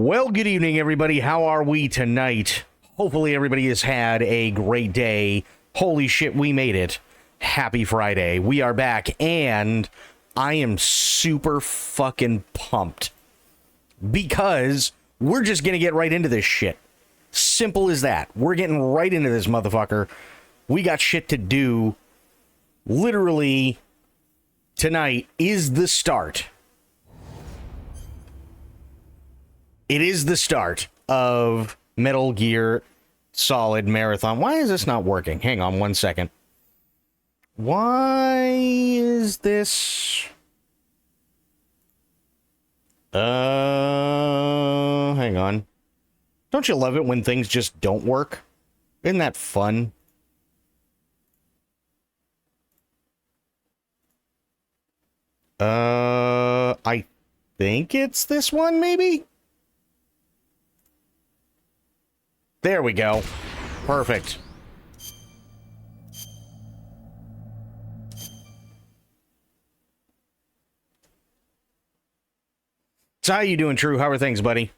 Well, good evening, everybody. How are we tonight? Hopefully, everybody has had a great day. Holy shit, we made it. Happy Friday. We are back, and I am super fucking pumped. Because we're just gonna get right into this shit. Simple as that. We're getting right into this motherfucker. We got shit to do. Literally, tonight is the start. It is the start of Metal Gear Solid Marathon. Why is this not working? Hang on one second. Why is this... hang on. Don't you love it when things just don't work? Isn't that fun? I think it's this one, maybe? There we go. Perfect. So how you doing, True? How are things, buddy?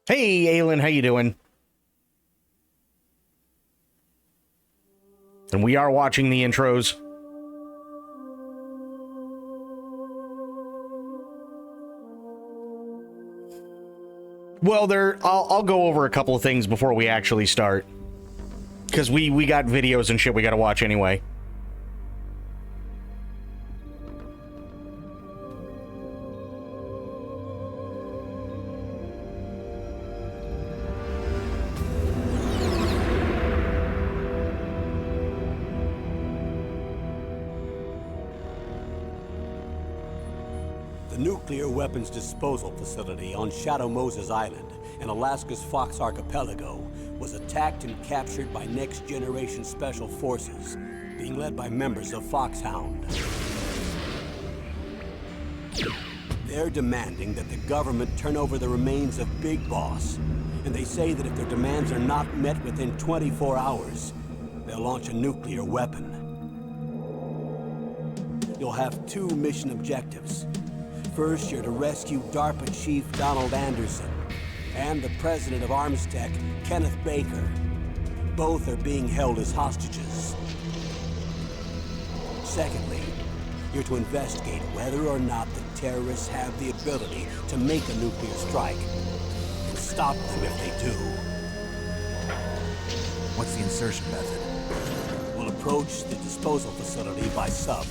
Hey, Aylin, how you doing? And we are watching the intros. Well, I'll go over a couple of things before we actually start. Because we got videos and shit we gotta watch anyway. Nuclear weapons disposal facility on Shadow Moses Island in Alaska's Fox Archipelago was attacked and captured by next-generation special forces, being led by members of Foxhound. They're demanding that the government turn over the remains of Big Boss, and they say that if their demands are not met within 24 hours, they'll launch a nuclear weapon. You'll have two mission objectives. First, you're to rescue DARPA Chief Donald Anderson and the president of Armstech, Kenneth Baker. Both are being held as hostages. Secondly, you're to investigate whether or not the terrorists have the ability to make a nuclear strike and stop them if they do. What's the insertion method? We'll approach the disposal facility by sub.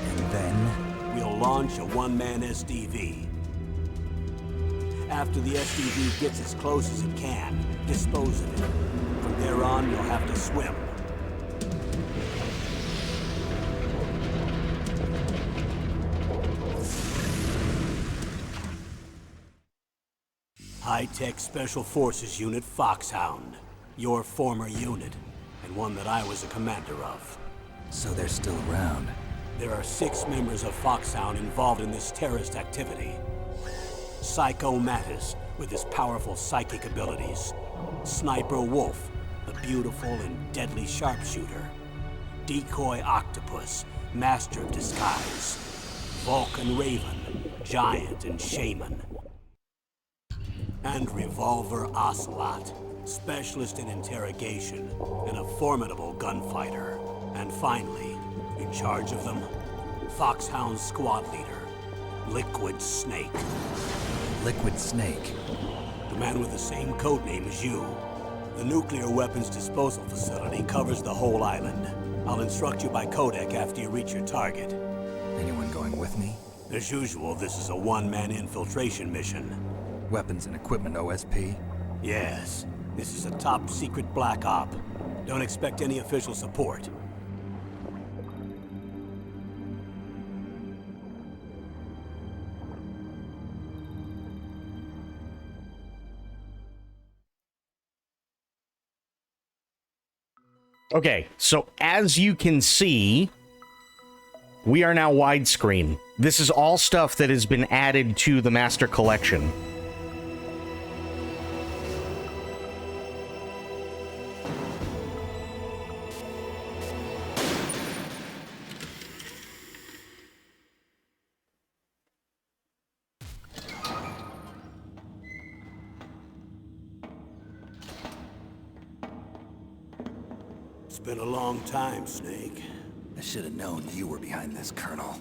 And then? We'll launch a one-man SDV. After the SDV gets as close as it can, dispose of it. From there on, you'll have to swim. High-Tech Special Forces Unit Foxhound. Your former unit, and one that I was a commander of. So they're still around. There are 6 members of Foxhound involved in this terrorist activity. Psycho Mattis, with his powerful psychic abilities. Sniper Wolf, the beautiful and deadly sharpshooter. Decoy Octopus, master of disguise. Vulcan Raven, giant and shaman. And Revolver Ocelot, specialist in interrogation and a formidable gunfighter. And finally, in charge of them, Foxhound's squad leader, Liquid Snake. Liquid Snake? The man with the same codename as you. The nuclear weapons disposal facility covers the whole island. I'll instruct you by codec after you reach your target. Anyone going with me? As usual, this is a one-man infiltration mission. Weapons and equipment OSP? Yes. This is a top-secret black op. Don't expect any official support. Okay, so as you can see, we are now widescreen. This is all stuff that has been added to the Master Collection. It's been a long time, Snake. I should have known you were behind this, Colonel.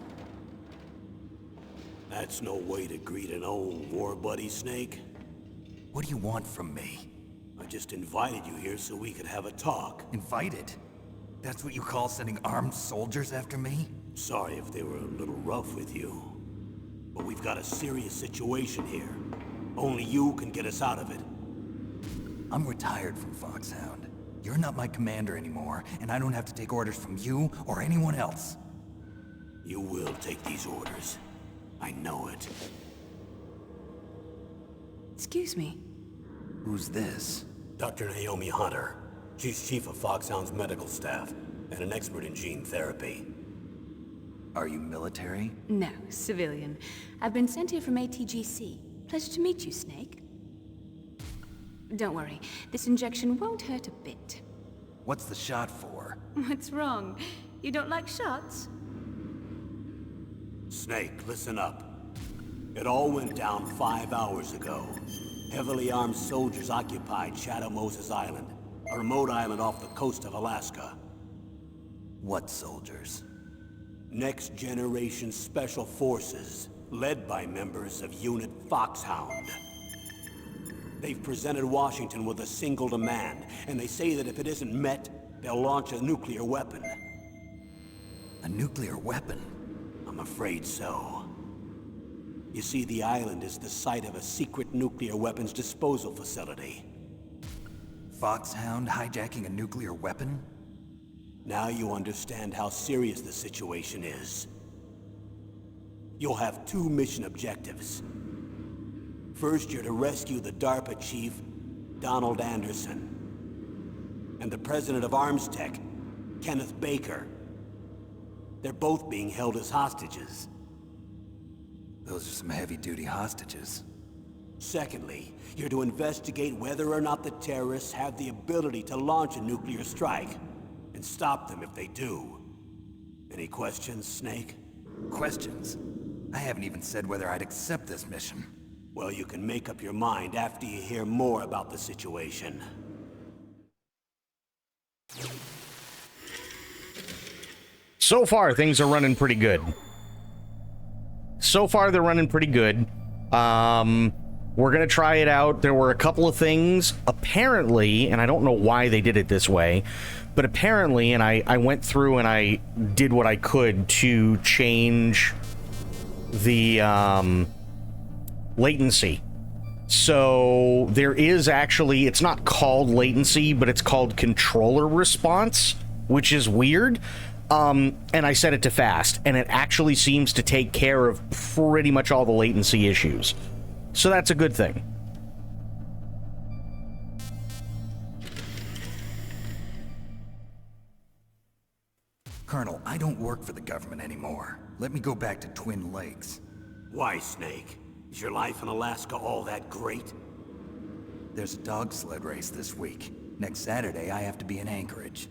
That's no way to greet an old war buddy, Snake. What do you want from me? I just invited you here so we could have a talk. Invited? That's what you call sending armed soldiers after me? Sorry if they were a little rough with you. But we've got a serious situation here. Only you can get us out of it. I'm retired from Foxhound. You're not my commander anymore, and I don't have to take orders from you or anyone else. You will take these orders. I know it. Excuse me. Who's this? Dr. Naomi Hunter. She's chief of Foxhound's medical staff and an expert in gene therapy. Are you military? No, civilian. I've been sent here from ATGC. Pleasure to meet you, Snake. Don't worry, this injection won't hurt a bit. What's the shot for? What's wrong? You don't like shots? Snake, listen up. It all went down 5 hours ago. Heavily armed soldiers occupied Shadow Moses Island, a remote island off the coast of Alaska. What soldiers? Next Generation Special Forces, led by members of Unit Foxhound. They've presented Washington with a single demand, and they say that if it isn't met, they'll launch a nuclear weapon. A nuclear weapon? I'm afraid so. You see, the island is the site of a secret nuclear weapons disposal facility. Foxhound hijacking a nuclear weapon? Now you understand how serious the situation is. You'll have 2 mission objectives. First, you're to rescue the DARPA chief, Donald Anderson, and the president of Armstech, Kenneth Baker. They're both being held as hostages. Those are some heavy-duty hostages. Secondly, you're to investigate whether or not the terrorists have the ability to launch a nuclear strike, and stop them if they do. Any questions, Snake? Questions? I haven't even said whether I'd accept this mission. Well, you can make up your mind after you hear more about the situation. So far, things are running pretty good. So far, they're running pretty good. We're going to try it out. There were a couple of things, apparently, and I don't know why they did it this way, but apparently, and I went through and I did what I could to change the latency. So there is actually, it's not called latency, but it's called controller response, which is weird. And I set it to fast, and it actually seems to take care of pretty much all the latency issues. So that's a good thing. Colonel, I don't work for the government anymore. Let me go back to Twin Lakes. Why, Snake? Is your life in Alaska all that great? There's a dog sled race this week. Next Saturday, I have to be in Anchorage.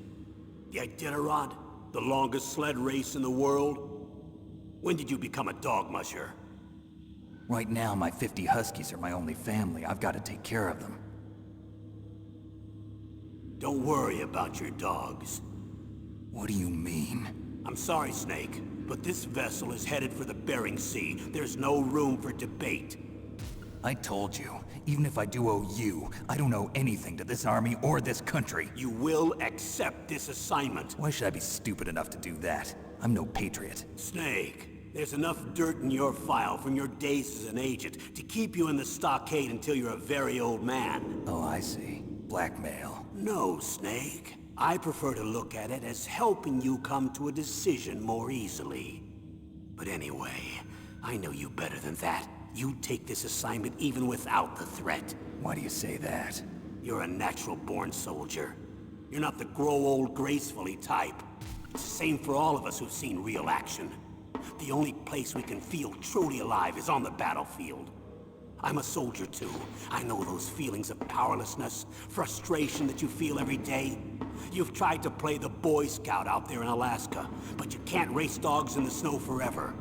The Iditarod? The longest sled race in the world? When did you become a dog musher? Right now, my 50 Huskies are my only family. I've got to take care of them. Don't worry about your dogs. What do you mean? I'm sorry, Snake, but this vessel is headed for the Bering Sea. There's no room for debate. I told you, even if I do owe you, I don't owe anything to this army or this country. You will accept this assignment. Why should I be stupid enough to do that? I'm no patriot. Snake, there's enough dirt in your file from your days as an agent to keep you in the stockade until you're a very old man. Oh, I see. Blackmail. No, Snake. I prefer to look at it as helping you come to a decision more easily. But anyway, I know you better than that. You'd take this assignment even without the threat. Why do you say that? You're a natural-born soldier. You're not the grow old gracefully type. It's the same for all of us who've seen real action. The only place we can feel truly alive is on the battlefield. I'm a soldier too. I know those feelings of powerlessness, frustration that you feel every day. You've tried to play the Boy Scout out there in Alaska, but you can't race dogs in the snow forever.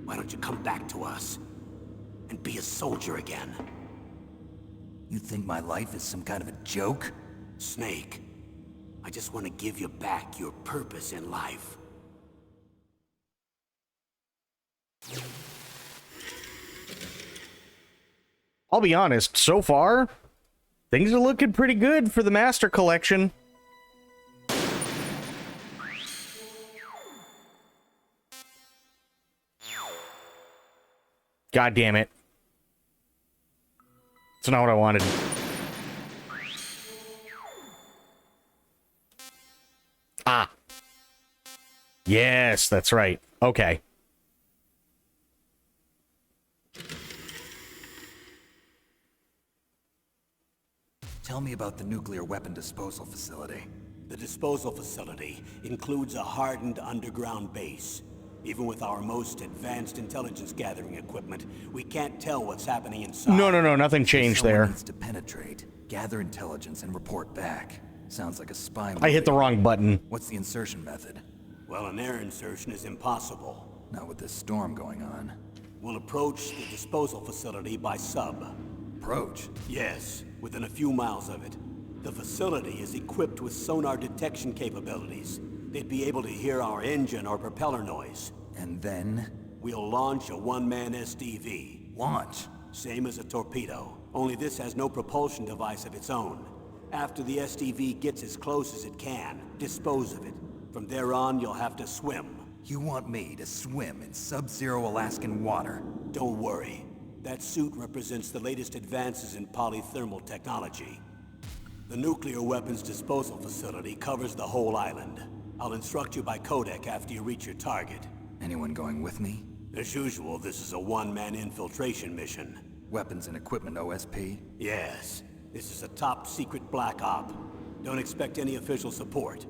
Why don't you come back to us and be a soldier again? You think my life is some kind of a joke? Snake, I just want to give you back your purpose in life. I'll be honest, so far, things are looking pretty good for the Master Collection. God damn it. That's not what I wanted. Ah. Yes, that's right. Okay. Tell me about the nuclear weapon disposal facility. The disposal facility includes a hardened underground base. Even with our most advanced intelligence gathering equipment, we can't tell what's happening inside. No, nothing changed Someone there. needs to penetrate, gather intelligence, and report back. Sounds like a spy movie. I hit the wrong button. What's the insertion method? Well, an air insertion is impossible. Not with this storm going on. We'll approach the disposal facility by sub. Approach? Yes, within a few miles of it. The facility is equipped with sonar detection capabilities. They'd be able to hear our engine or propeller noise. And then? We'll launch a one-man SDV. Launch? Same as a torpedo, only this has no propulsion device of its own. After the SDV gets as close as it can, dispose of it. From there on, you'll have to swim. You want me to swim in sub-zero Alaskan water? Don't worry. That suit represents the latest advances in polythermal technology. The nuclear weapons disposal facility covers the whole island. I'll instruct you by codec after you reach your target. Anyone going with me? As usual, this is a one-man infiltration mission. Weapons and equipment OSP? Yes. This is a top-secret black op. Don't expect any official support.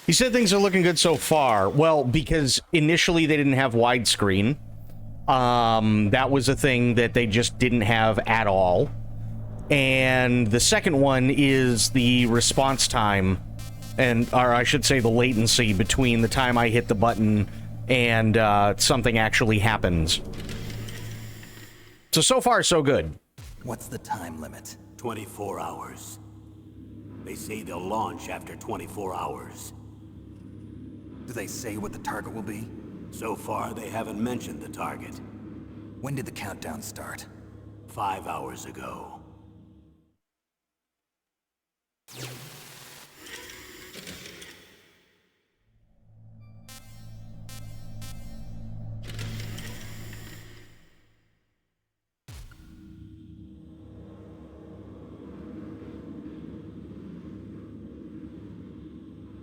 He said things are looking good so far. Well, because initially they didn't have widescreen. That was a thing that they just didn't have at all. And the second one is the response time, or I should say the latency between the time I hit the button and something actually happens. So far, so good. What's the time limit? 24 hours. They say they'll launch after 24 hours. Do they say what the target will be? So far, they haven't mentioned the target. When did the countdown start? 5 hours ago.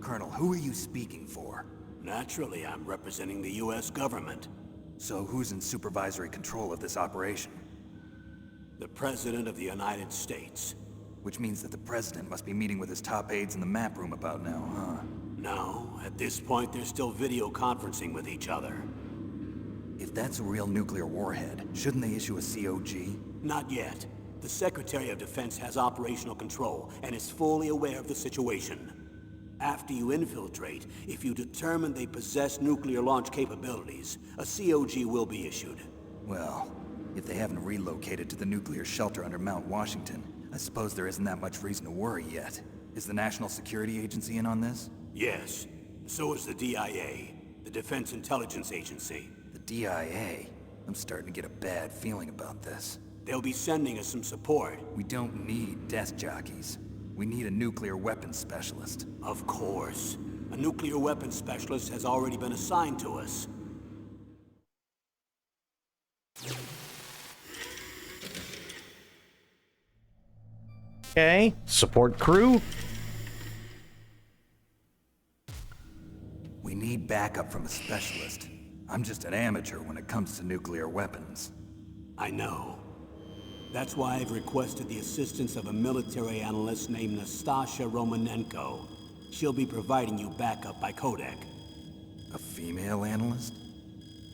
Colonel, who are you speaking for? Naturally, I'm representing the U.S. government. So who's in supervisory control of this operation? The President of the United States. Which means that the President must be meeting with his top aides in the map room about now, huh? No, at this point they're still video conferencing with each other. If that's a real nuclear warhead, shouldn't they issue a COG? Not yet. The Secretary of Defense has operational control and is fully aware of the situation. After you infiltrate, if you determine they possess nuclear launch capabilities, a COG will be issued. Well, if they haven't relocated to the nuclear shelter under Mount Washington, I suppose there isn't that much reason to worry yet. Is the National Security Agency in on this? Yes. So is the DIA, the Defense Intelligence Agency. The DIA? I'm starting to get a bad feeling about this. They'll be sending us some support. We don't need desk jockeys. We need a nuclear weapons specialist. Of course. A nuclear weapons specialist has already been assigned to us. Okay, support crew. We need backup from a specialist. I'm just an amateur when it comes to nuclear weapons. I know. That's why I've requested the assistance of a military analyst named Nastasha Romanenko. She'll be providing you backup by codec. A female analyst?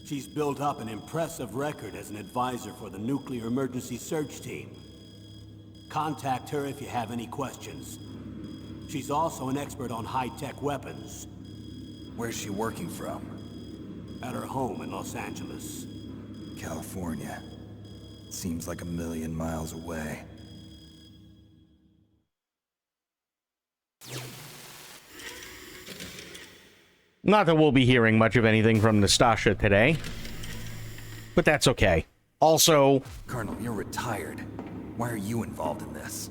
She's built up an impressive record as an advisor for the Nuclear Emergency Search Team. Contact her if you have any questions. She's also an expert on high-tech weapons. Where's she working from? At her home in Los Angeles. California. Seems like a million miles away. Not that we'll be hearing much of anything from Nastasha today, but that's okay. Also, Colonel, you're retired. Why are you involved in this?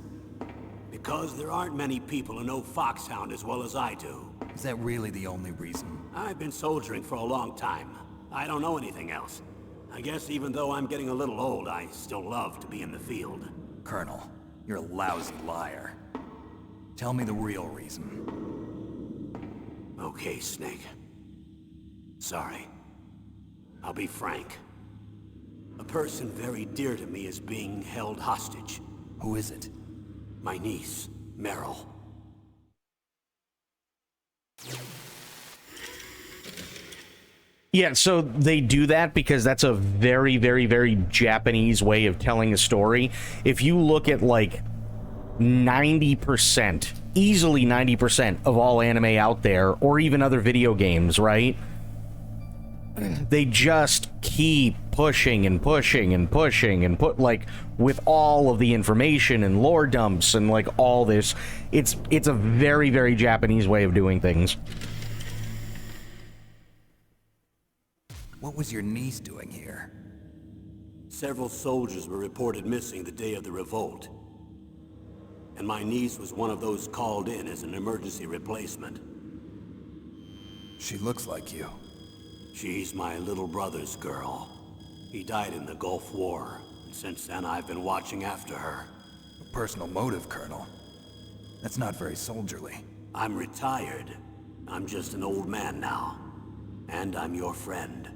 Because there aren't many people who know Foxhound as well as I do. Is that really the only reason? I've been soldiering for a long time. I don't know anything else. I guess even though I'm getting a little old, I still love to be in the field. Colonel, you're a lousy liar. Tell me the real reason. Okay, Snake. Sorry. I'll be frank. A person very dear to me is being held hostage. Who is it? My niece, Meryl. yeah, so they do that because that's a very, very, very Japanese way of telling a story. If you look at, like, 90%, easily 90% of all anime out there, or even other video games, right? They just keep pushing and pushing and pushing and like, with all of the information and lore dumps and, like, all this. It's a very, very Japanese way of doing things. What was your niece doing here? Several soldiers were reported missing the day of the revolt. And my niece was one of those called in as an emergency replacement. She looks like you. She's my little brother's girl. He died in the Gulf War, and since then I've been watching after her. A personal motive, Colonel. That's not very soldierly. I'm retired. I'm just an old man now. And I'm your friend.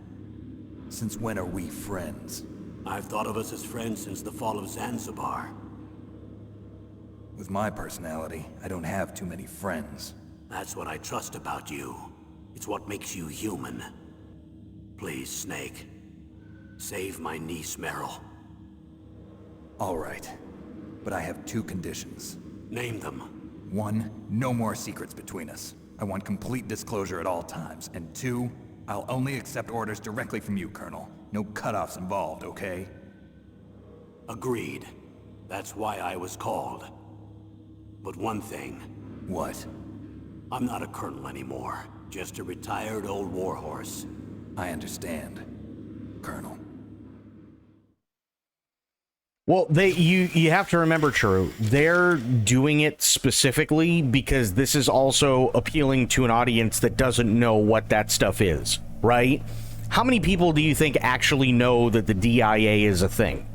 Since when are we friends? I've thought of us as friends since the fall of Zanzibar. With my personality, I don't have too many friends. That's what I trust about you. It's what makes you human. Please, Snake. Save my niece, Meryl. All right. But I have two conditions. Name them. 1, no more secrets between us. I want complete disclosure at all times. And 2, I'll only accept orders directly from you, Colonel. No cutoffs involved, okay? Agreed. That's why I was called. But one thing. What? I'm not a colonel anymore. Just a retired old warhorse. I understand, Colonel. Well, you have to remember, True, they're doing it specifically because this is also appealing to an audience that doesn't know what that stuff is, right? How many people do you think actually know that the DIA is a thing?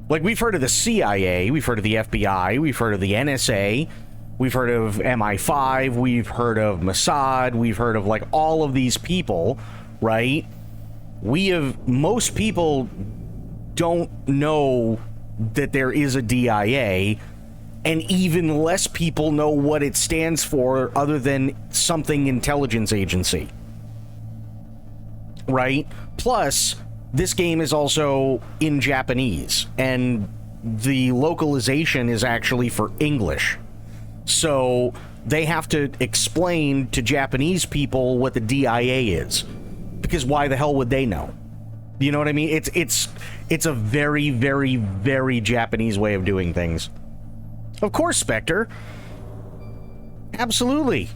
Like, we've heard of the CIA, we've heard of the FBI, we've heard of the NSA, we've heard of MI5, we've heard of Mossad, we've heard of, like, all of these people, right? Most people don't know that there is a DIA, and even less people know what it stands for other than something intelligence agency, right? Plus, this game is also in Japanese, and the localization is actually for English. So they have to explain to Japanese people what the DIA is, because why the hell would they know? You know what I mean? It's a very, very, very Japanese way of doing things. Of course, Spectre. Absolutely.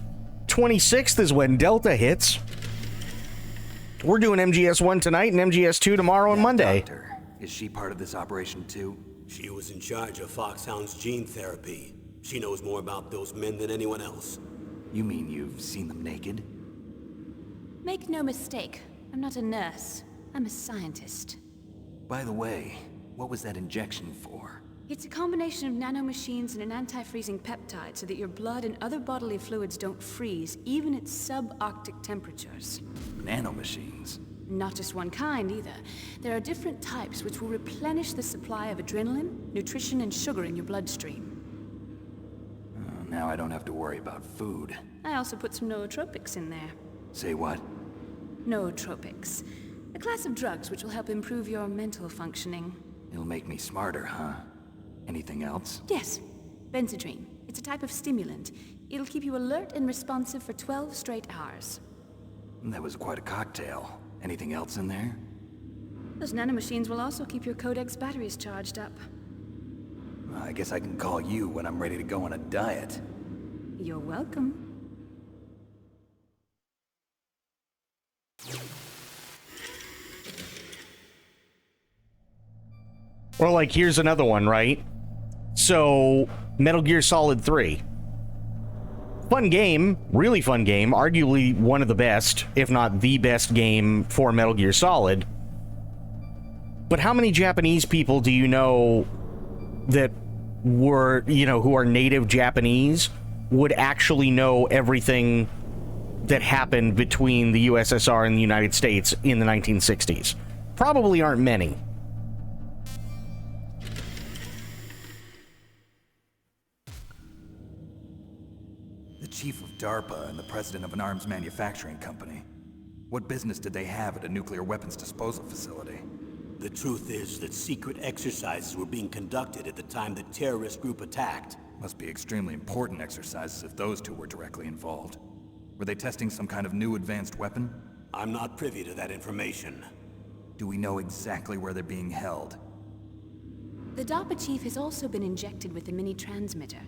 26th is when Delta hits. We're doing MGS1 tonight and MGS2 tomorrow and Monday. Doctor, is she part of this operation too? She was in charge of Foxhound's gene therapy. She knows more about those men than anyone else. You mean you've seen them naked? Make no mistake, I'm not a nurse. I'm a scientist. By the way, what was that injection for? It's a combination of nanomachines and an anti-freezing peptide so that your blood and other bodily fluids don't freeze, even at subarctic temperatures. Nanomachines? Not just one kind, either. There are different types which will replenish the supply of adrenaline, nutrition, and sugar in your bloodstream. Now I don't have to worry about food. I also put some nootropics in there. Say what? Nootropics. A class of drugs which will help improve your mental functioning. It'll make me smarter, huh? Anything else? Yes. Benzedrine. It's a type of stimulant. It'll keep you alert and responsive for 12 straight hours. That was quite a cocktail. Anything else in there? Those nanomachines will also keep your Codex batteries charged up. Well, I guess I can call you when I'm ready to go on a diet. You're welcome. Or like, here's another one, right? So, Metal Gear Solid 3. Fun game, really fun game, arguably one of the best, if not the best game for Metal Gear Solid. But how many Japanese people do you know that were, who are native Japanese, would actually know everything that happened between the USSR and the United States in the 1960s? Probably aren't many. The chief of DARPA and the president of an arms manufacturing company. What business did they have at a nuclear weapons disposal facility? The truth is that secret exercises were being conducted at the time the terrorist group attacked. Must be extremely important exercises if those two were directly involved. Were they testing some kind of new advanced weapon? I'm not privy to that information. Do we know exactly where they're being held? The DARPA chief has also been injected with a mini transmitter.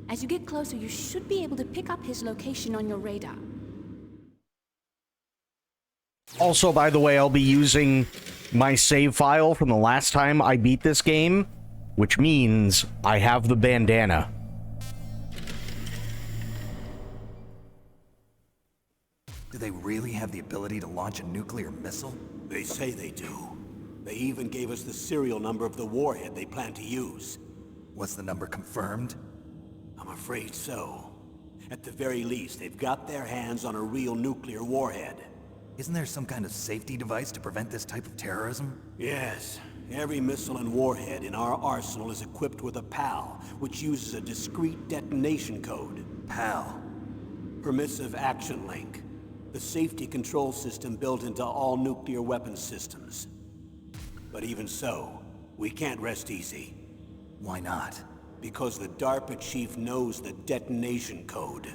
As you get closer, you should be able to pick up his location on your radar. Also, by the way, I'll be using my save file from the last time I beat this game, which means I have the bandana. Do they really have the ability to launch a nuclear missile? They say they do. They even gave us the serial number of the warhead they plan to use. Was the number confirmed? I'm afraid so. At the very least, they've got their hands on a real nuclear warhead. Isn't there some kind of safety device to prevent this type of terrorism? Yes. Every missile and warhead in our arsenal is equipped with a PAL, which uses a discrete detonation code. PAL? Permissive Action Link. The safety control system built into all nuclear weapons systems. But even so, we can't rest easy. Why not? Because the DARPA chief knows the detonation code.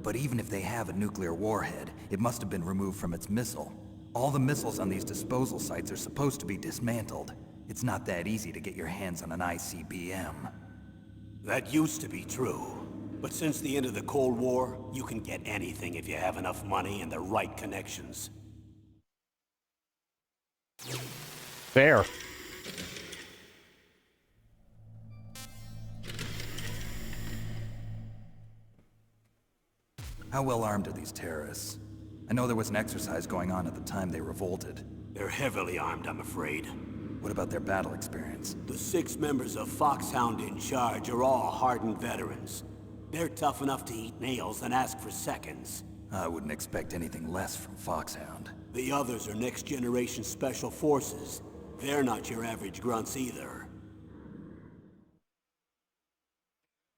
But even if they have a nuclear warhead, it must have been removed from its missile. All the missiles on these disposal sites are supposed to be dismantled. It's not that easy to get your hands on an ICBM. That used to be true. But since the end of the Cold War, you can get anything if you have enough money and the right connections. Fair. How well armed are these terrorists? I know there was an exercise going on at the time they revolted. They're heavily armed, I'm afraid. What about their battle experience? The 6 members of Foxhound in charge are all hardened veterans. They're tough enough to eat nails and ask for seconds. I wouldn't expect anything less from Foxhound. The others are next-generation special forces. They're not your average grunts either.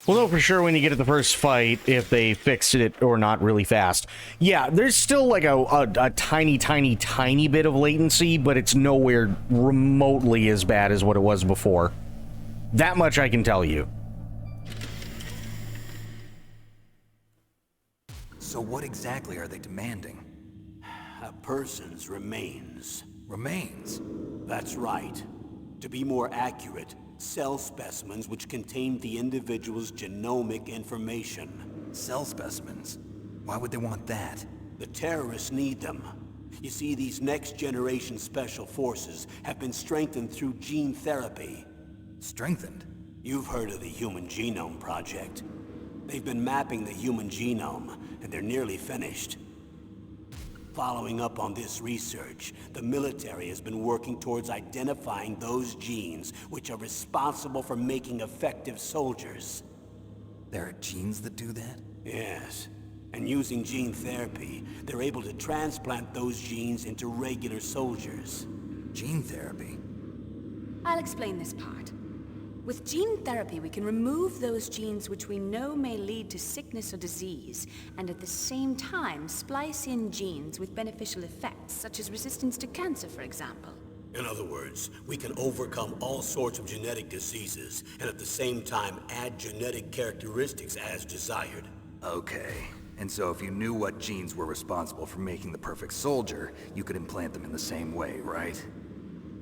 We'll know for sure when you get to the first fight if they fixed it or not really fast. Yeah, there's still like a tiny bit of latency, but it's nowhere remotely as bad as what it was before. That much I can tell you. So what exactly are they demanding? A person's remains. Remains? That's right. To be more accurate, cell specimens which contain the individual's genomic information. Cell specimens? Why would they want that? The terrorists need them. You see, these next-generation special forces have been strengthened through gene therapy. Strengthened? You've heard of the Human Genome Project. They've been mapping the human genome, and they're nearly finished. Following up on this research, the military has been working towards identifying those genes which are responsible for making effective soldiers. There are genes that do that? Yes. And using gene therapy, they're able to transplant those genes into regular soldiers. Gene therapy? I'll explain this part. With gene therapy, we can remove those genes which we know may lead to sickness or disease, and at the same time splice in genes with beneficial effects, such as resistance to cancer, for example. In other words, we can overcome all sorts of genetic diseases, and at the same time add genetic characteristics as desired. Okay. And so if you knew what genes were responsible for making the perfect soldier, you could implant them in the same way, right?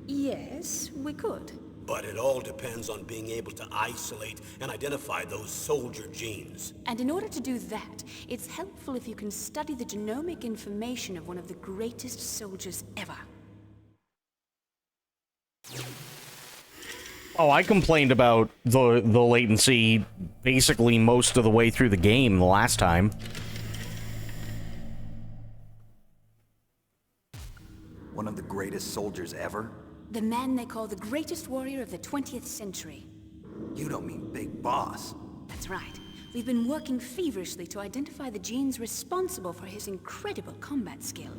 Yes, we could. But it all depends on being able to isolate and identify those soldier genes. And in order to do that, it's helpful if you can study the genomic information of one of the greatest soldiers ever. Oh, I complained about the latency basically most of the way through the game the last time. One of the greatest soldiers ever? The man they call the greatest warrior of the 20th century. You don't mean Big Boss. That's right. We've been working feverishly to identify the genes responsible for his incredible combat skill.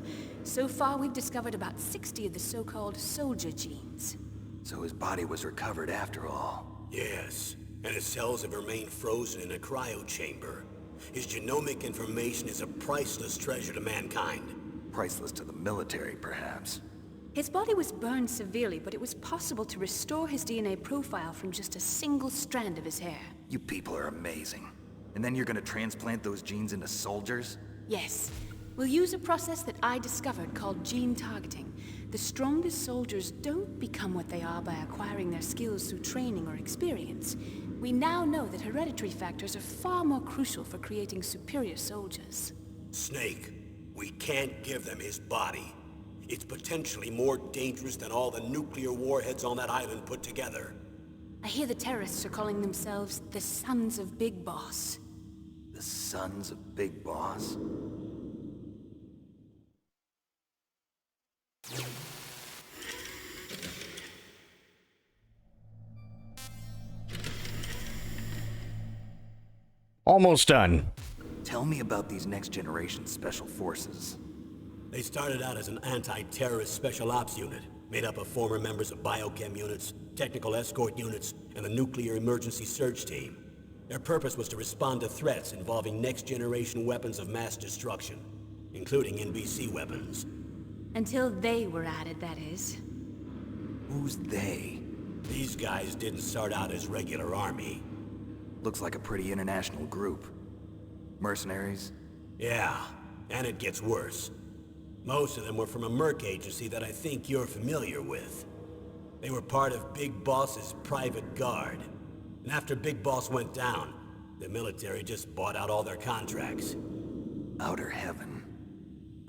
So far, we've discovered about 60 of the so-called soldier genes. So his body was recovered after all. Yes, and his cells have remained frozen in a cryo chamber. His genomic information is a priceless treasure to mankind. Priceless to the military, perhaps. His body was burned severely, but it was possible to restore his DNA profile from just a single strand of his hair. You people are amazing. And then you're gonna transplant those genes into soldiers? Yes. We'll use a process that I discovered called gene targeting. The strongest soldiers don't become what they are by acquiring their skills through training or experience. We now know that hereditary factors are far more crucial for creating superior soldiers. Snake, we can't give them his body. It's potentially more dangerous than all the nuclear warheads on that island put together. I hear the terrorists are calling themselves the Sons of Big Boss. The Sons of Big Boss? Almost done. Tell me about these next-generation special forces. They started out as an anti-terrorist special ops unit, made up of former members of biochem units, technical escort units, and the nuclear emergency search team. Their purpose was to respond to threats involving next-generation weapons of mass destruction, including NBC weapons. Until they were added, that is. Who's they? These guys didn't start out as regular army. Looks like a pretty international group. Mercenaries? Yeah, and it gets worse. Most of them were from a merc agency that I think you're familiar with. They were part of Big Boss's private guard. And after Big Boss went down, the military just bought out all their contracts. Outer heaven.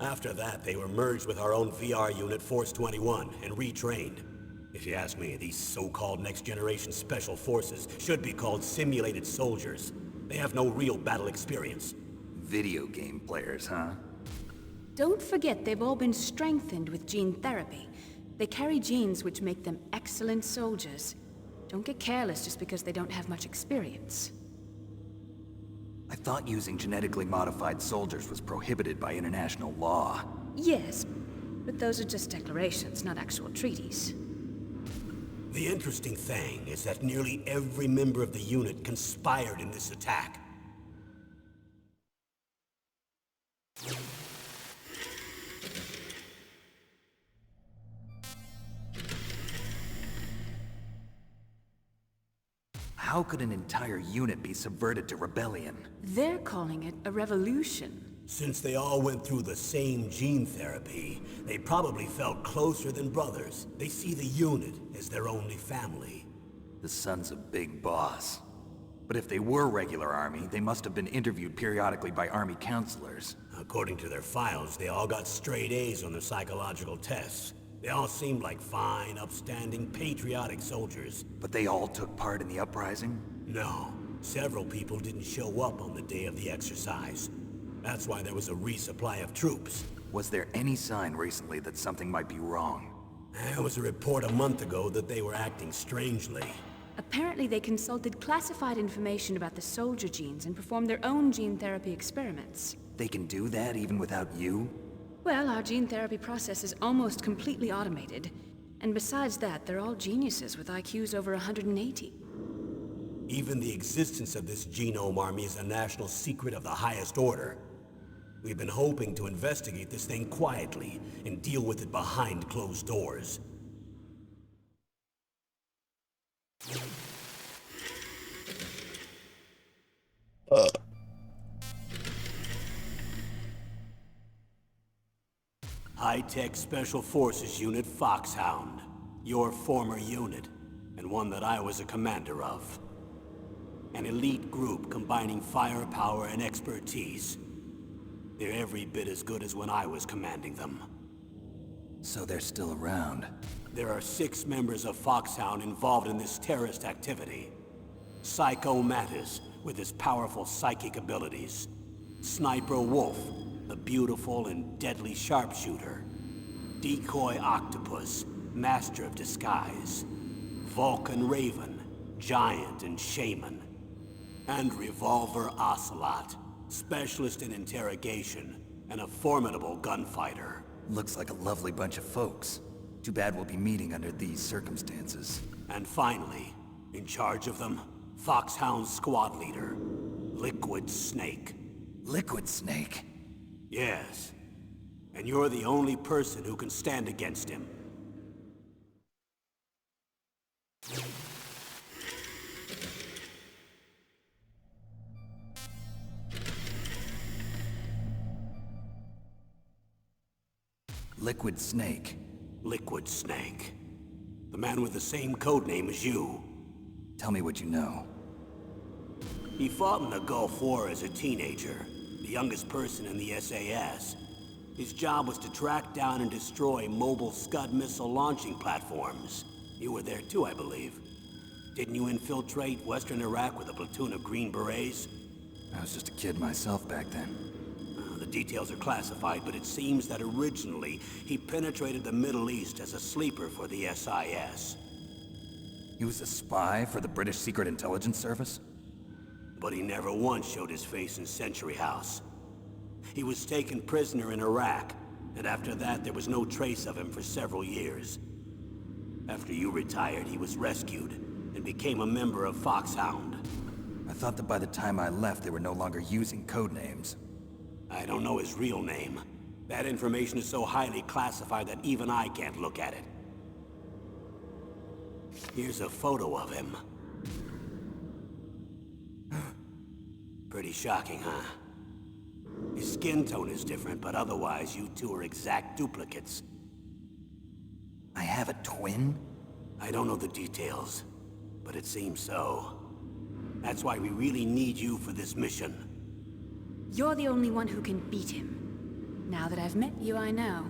After that, they were merged with our own VR unit, Force 21, and retrained. If you ask me, these so-called next-generation special forces should be called simulated soldiers. They have no real battle experience. Video game players, huh? Don't forget they've all been strengthened with gene therapy. They carry genes which make them excellent soldiers. Don't get careless just because they don't have much experience. I thought using genetically modified soldiers was prohibited by international law. Yes, but those are just declarations, not actual treaties. The interesting thing is that nearly every member of the unit conspired in this attack. How could an entire unit be subverted to rebellion? They're calling it a revolution. Since they all went through the same gene therapy, they probably felt closer than brothers. They see the unit as their only family. The Sons of Big Boss. But if they were regular army, they must have been interviewed periodically by army counselors. According to their files, they all got straight A's on their psychological tests. They all seemed like fine, upstanding, patriotic soldiers. But they all took part in the uprising? No, several people didn't show up on the day of the exercise. That's why there was a resupply of troops. Was there any sign recently that something might be wrong? There was a report a month ago that they were acting strangely. Apparently they consulted classified information about the soldier genes and performed their own gene therapy experiments. They can do that even without you? Well, our gene therapy process is almost completely automated. And besides that, they're all geniuses with IQs over 180. Even the existence of this genome army is a national secret of the highest order. We've been hoping to investigate this thing quietly and deal with it behind closed doors. High-Tech Special Forces Unit Foxhound. Your former unit, and one that I was a commander of. An elite group combining firepower and expertise. They're every bit as good as when I was commanding them. So they're still around. There are 6 members of Foxhound involved in this terrorist activity. Psycho Mantis, with his powerful psychic abilities. Sniper Wolf, the beautiful and deadly sharpshooter. Decoy Octopus, master of disguise. Vulcan Raven, giant and shaman. And Revolver Ocelot, specialist in interrogation and a formidable gunfighter. Looks like a lovely bunch of folks. Too bad we'll be meeting under these circumstances. And finally, in charge of them, Foxhound's squad leader, Liquid Snake. Liquid Snake? Yes. And you're the only person who can stand against him. Liquid Snake. Liquid Snake. The man with the same codename as you. Tell me what you know. He fought in the Gulf War as a teenager, the youngest person in the SAS. His job was to track down and destroy mobile Scud missile launching platforms. You were there too, I believe. Didn't you infiltrate Western Iraq with a platoon of Green Berets? I was just a kid myself back then. The details are classified, but it seems that originally he penetrated the Middle East as a sleeper for the SIS. He was a spy for the British Secret Intelligence Service? But he never once showed his face in Century House. He was taken prisoner in Iraq, and after that there was no trace of him for several years. After you retired, he was rescued and became a member of Foxhound. I thought that by the time I left, they were no longer using codenames. I don't know his real name. That information is so highly classified that even I can't look at it. Here's a photo of him. Pretty shocking, huh? His skin tone is different, but otherwise you two are exact duplicates. I have a twin? I don't know the details, but it seems so. That's why we really need you for this mission. You're the only one who can beat him. Now that I've met you, I know.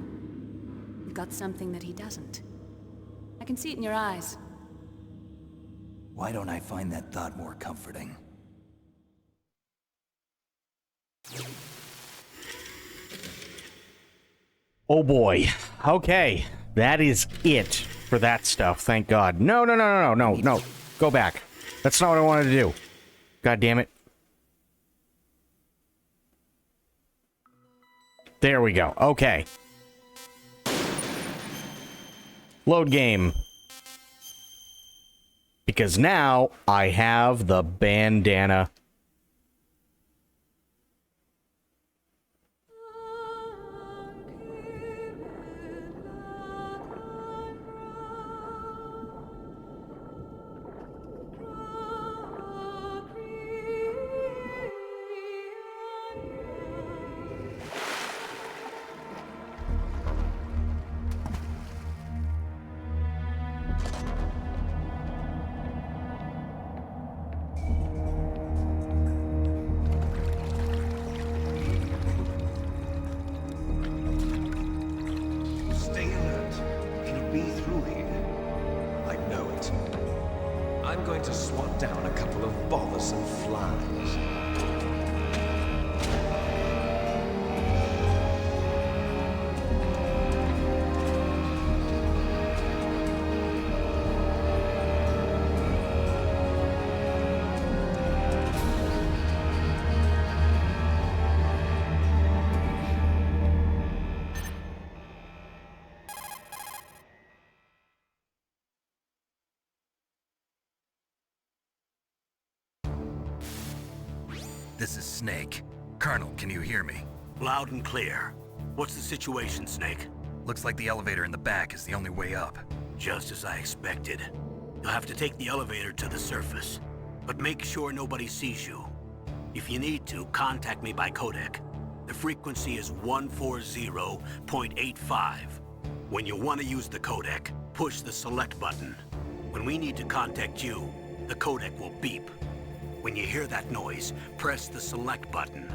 You've got something that he doesn't. I can see it in your eyes. Why don't I find that thought more comforting? Oh boy. Okay. That is it for that stuff. Thank God. No. Go back. That's not what I wanted to do. God damn it. There we go. Okay. Load game. Because now I have the bandana. Stay alert. He'll be through here. I know it. I'm going to swat down a couple of bothersome flies. This is Snake. Colonel, can you hear me? Loud and clear. What's the situation, Snake? Looks like the elevator in the back is the only way up. Just as I expected. You'll have to take the elevator to the surface. But make sure nobody sees you. If you need to, contact me by codec. The frequency is 140.85. When you want to use the codec, push the select button. When we need to contact you, the codec will beep. When you hear that noise, press the select button.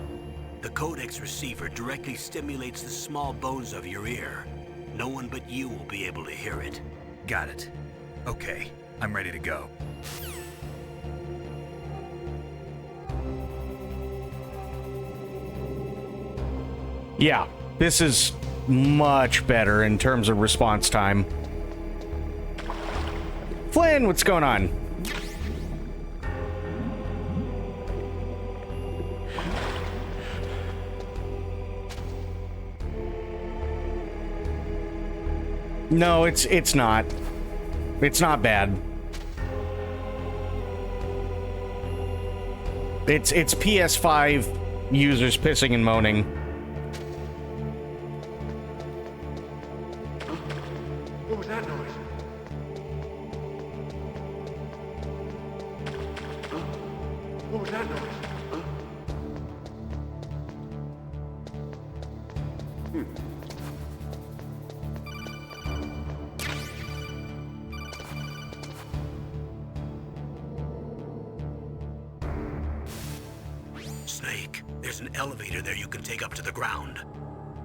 The codec's receiver directly stimulates the small bones of your ear. No one but you will be able to hear it. Got it. Okay, I'm ready to go. Yeah, this is much better in terms of response time. Flynn, what's going on? No, it's not. It's not bad. It's PS5 users pissing and moaning. What was that noise? What was that noise? Snake, there's an elevator there you can take up to the ground.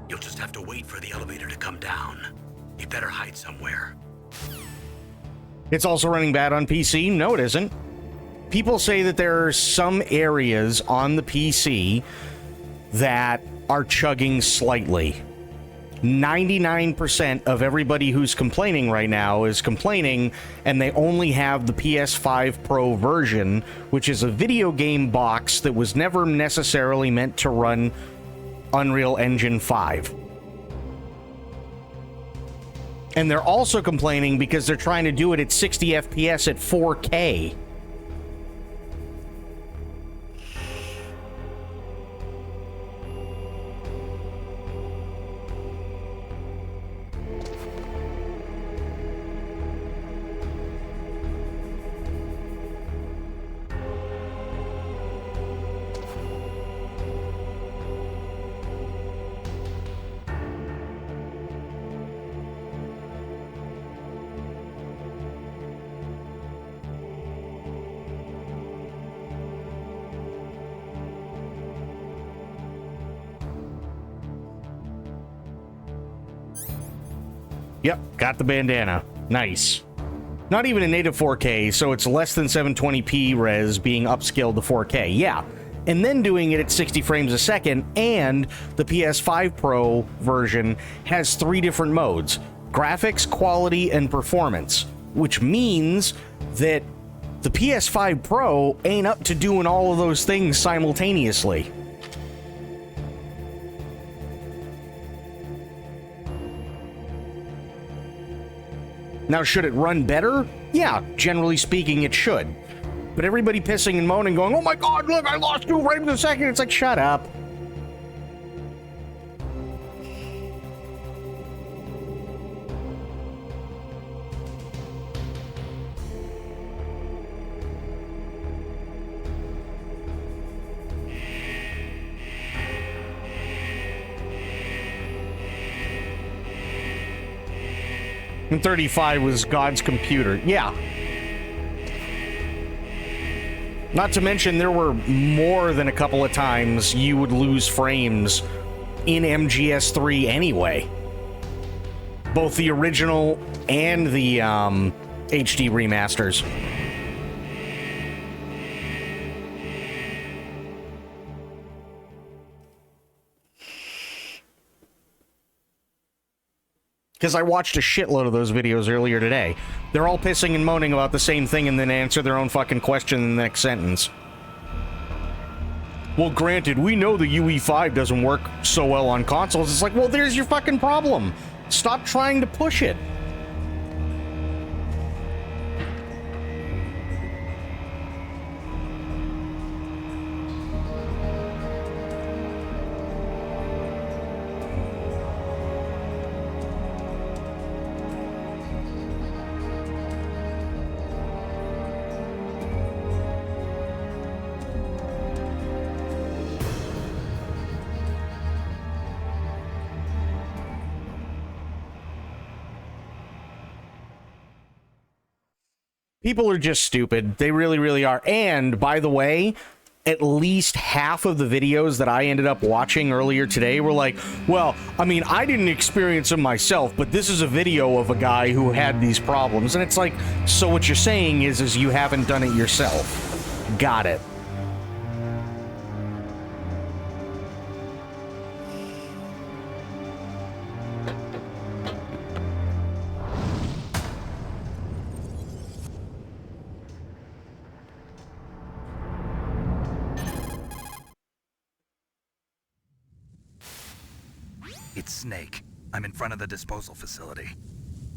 You'll just have to wait for the elevator to come down. You better hide somewhere. It's also running bad on PC. No, it isn't. People say that there are some areas on the PC that are chugging slightly. 99% of everybody who's complaining right now is complaining, and they only have the PS5 Pro version, which is a video game box that was never necessarily meant to run Unreal Engine 5. And they're also complaining because they're trying to do it at 60 FPS at 4K. Yep, got the bandana. Nice. Not even a native 4K, so it's less than 720p res being upscaled to 4K. Yeah. And then doing it at 60 frames a second, and the PS5 Pro version has 3 different modes: graphics, quality, and performance, which means that the PS5 Pro ain't up to doing all of those things simultaneously. Now, should it run better? Yeah, generally speaking, it should. But everybody pissing and moaning, going, "Oh my god, look, I lost 2 frames a second." It's like, shut up. And 35 was God's computer. Yeah. Not to mention, there were more than a couple of times you would lose frames in MGS3 anyway. Both the original and the HD remasters. Because I watched a shitload of those videos earlier today. They're all pissing and moaning about the same thing and then answer their own fucking question in the next sentence. Well, granted, we know the UE5 doesn't work so well on consoles. It's like, well, there's your fucking problem. Stop trying to push it. People are just stupid. They really, really are. And, by the way, at least half of the videos that I ended up watching earlier today were like, well, I mean, I didn't experience them myself, but this is a video of a guy who had these problems. And it's like, so what you're saying is you haven't done it yourself. Got it. It's Snake. I'm in front of the disposal facility.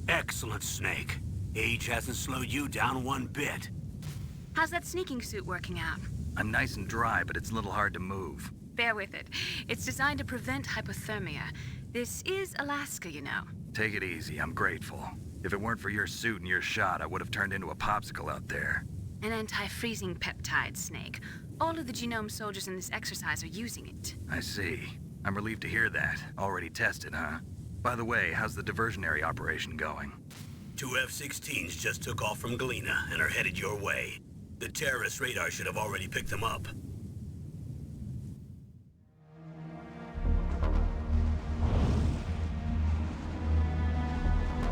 Excellent, Snake. Age hasn't slowed you down one bit. How's that sneaking suit working out? I'm nice and dry, but it's a little hard to move. Bear with it. It's designed to prevent hypothermia. This is Alaska, you know. Take it easy, I'm grateful. If it weren't for your suit and your shot, I would have turned into a popsicle out there. An anti-freezing peptide, Snake. All of the genome soldiers in this exercise are using it. I see. I'm relieved to hear that. Already tested, huh? By the way, how's the diversionary operation going? 2 F-16s just took off from Galena and are headed your way. The terrorist radar should have already picked them up.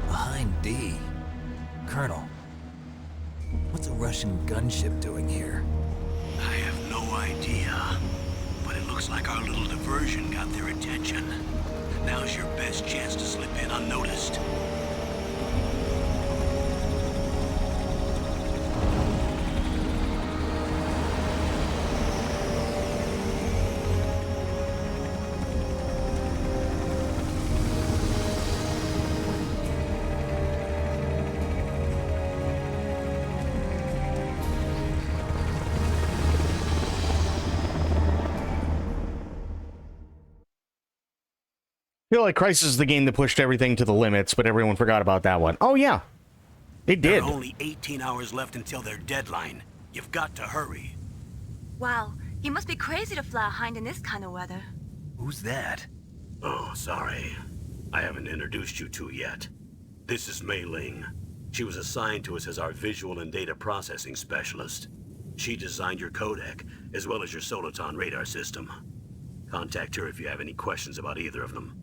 Behind D. Colonel, what's a Russian gunship doing here? I have no idea, but it looks like our little diversion got their attention. Now's your best chance to slip in unnoticed. I feel like Crisis is the game that pushed everything to the limits, but everyone forgot about that one. Oh, yeah. It did. There are only 18 hours left until their deadline. You've got to hurry. Wow, you must be crazy to fly a hind in this kind of weather. Who's that? Oh, sorry. I haven't introduced you to yet. This is Mei Ling. She was assigned to us as our visual and data processing specialist. She designed your codec, as well as your Soliton radar system. Contact her if you have any questions about either of them.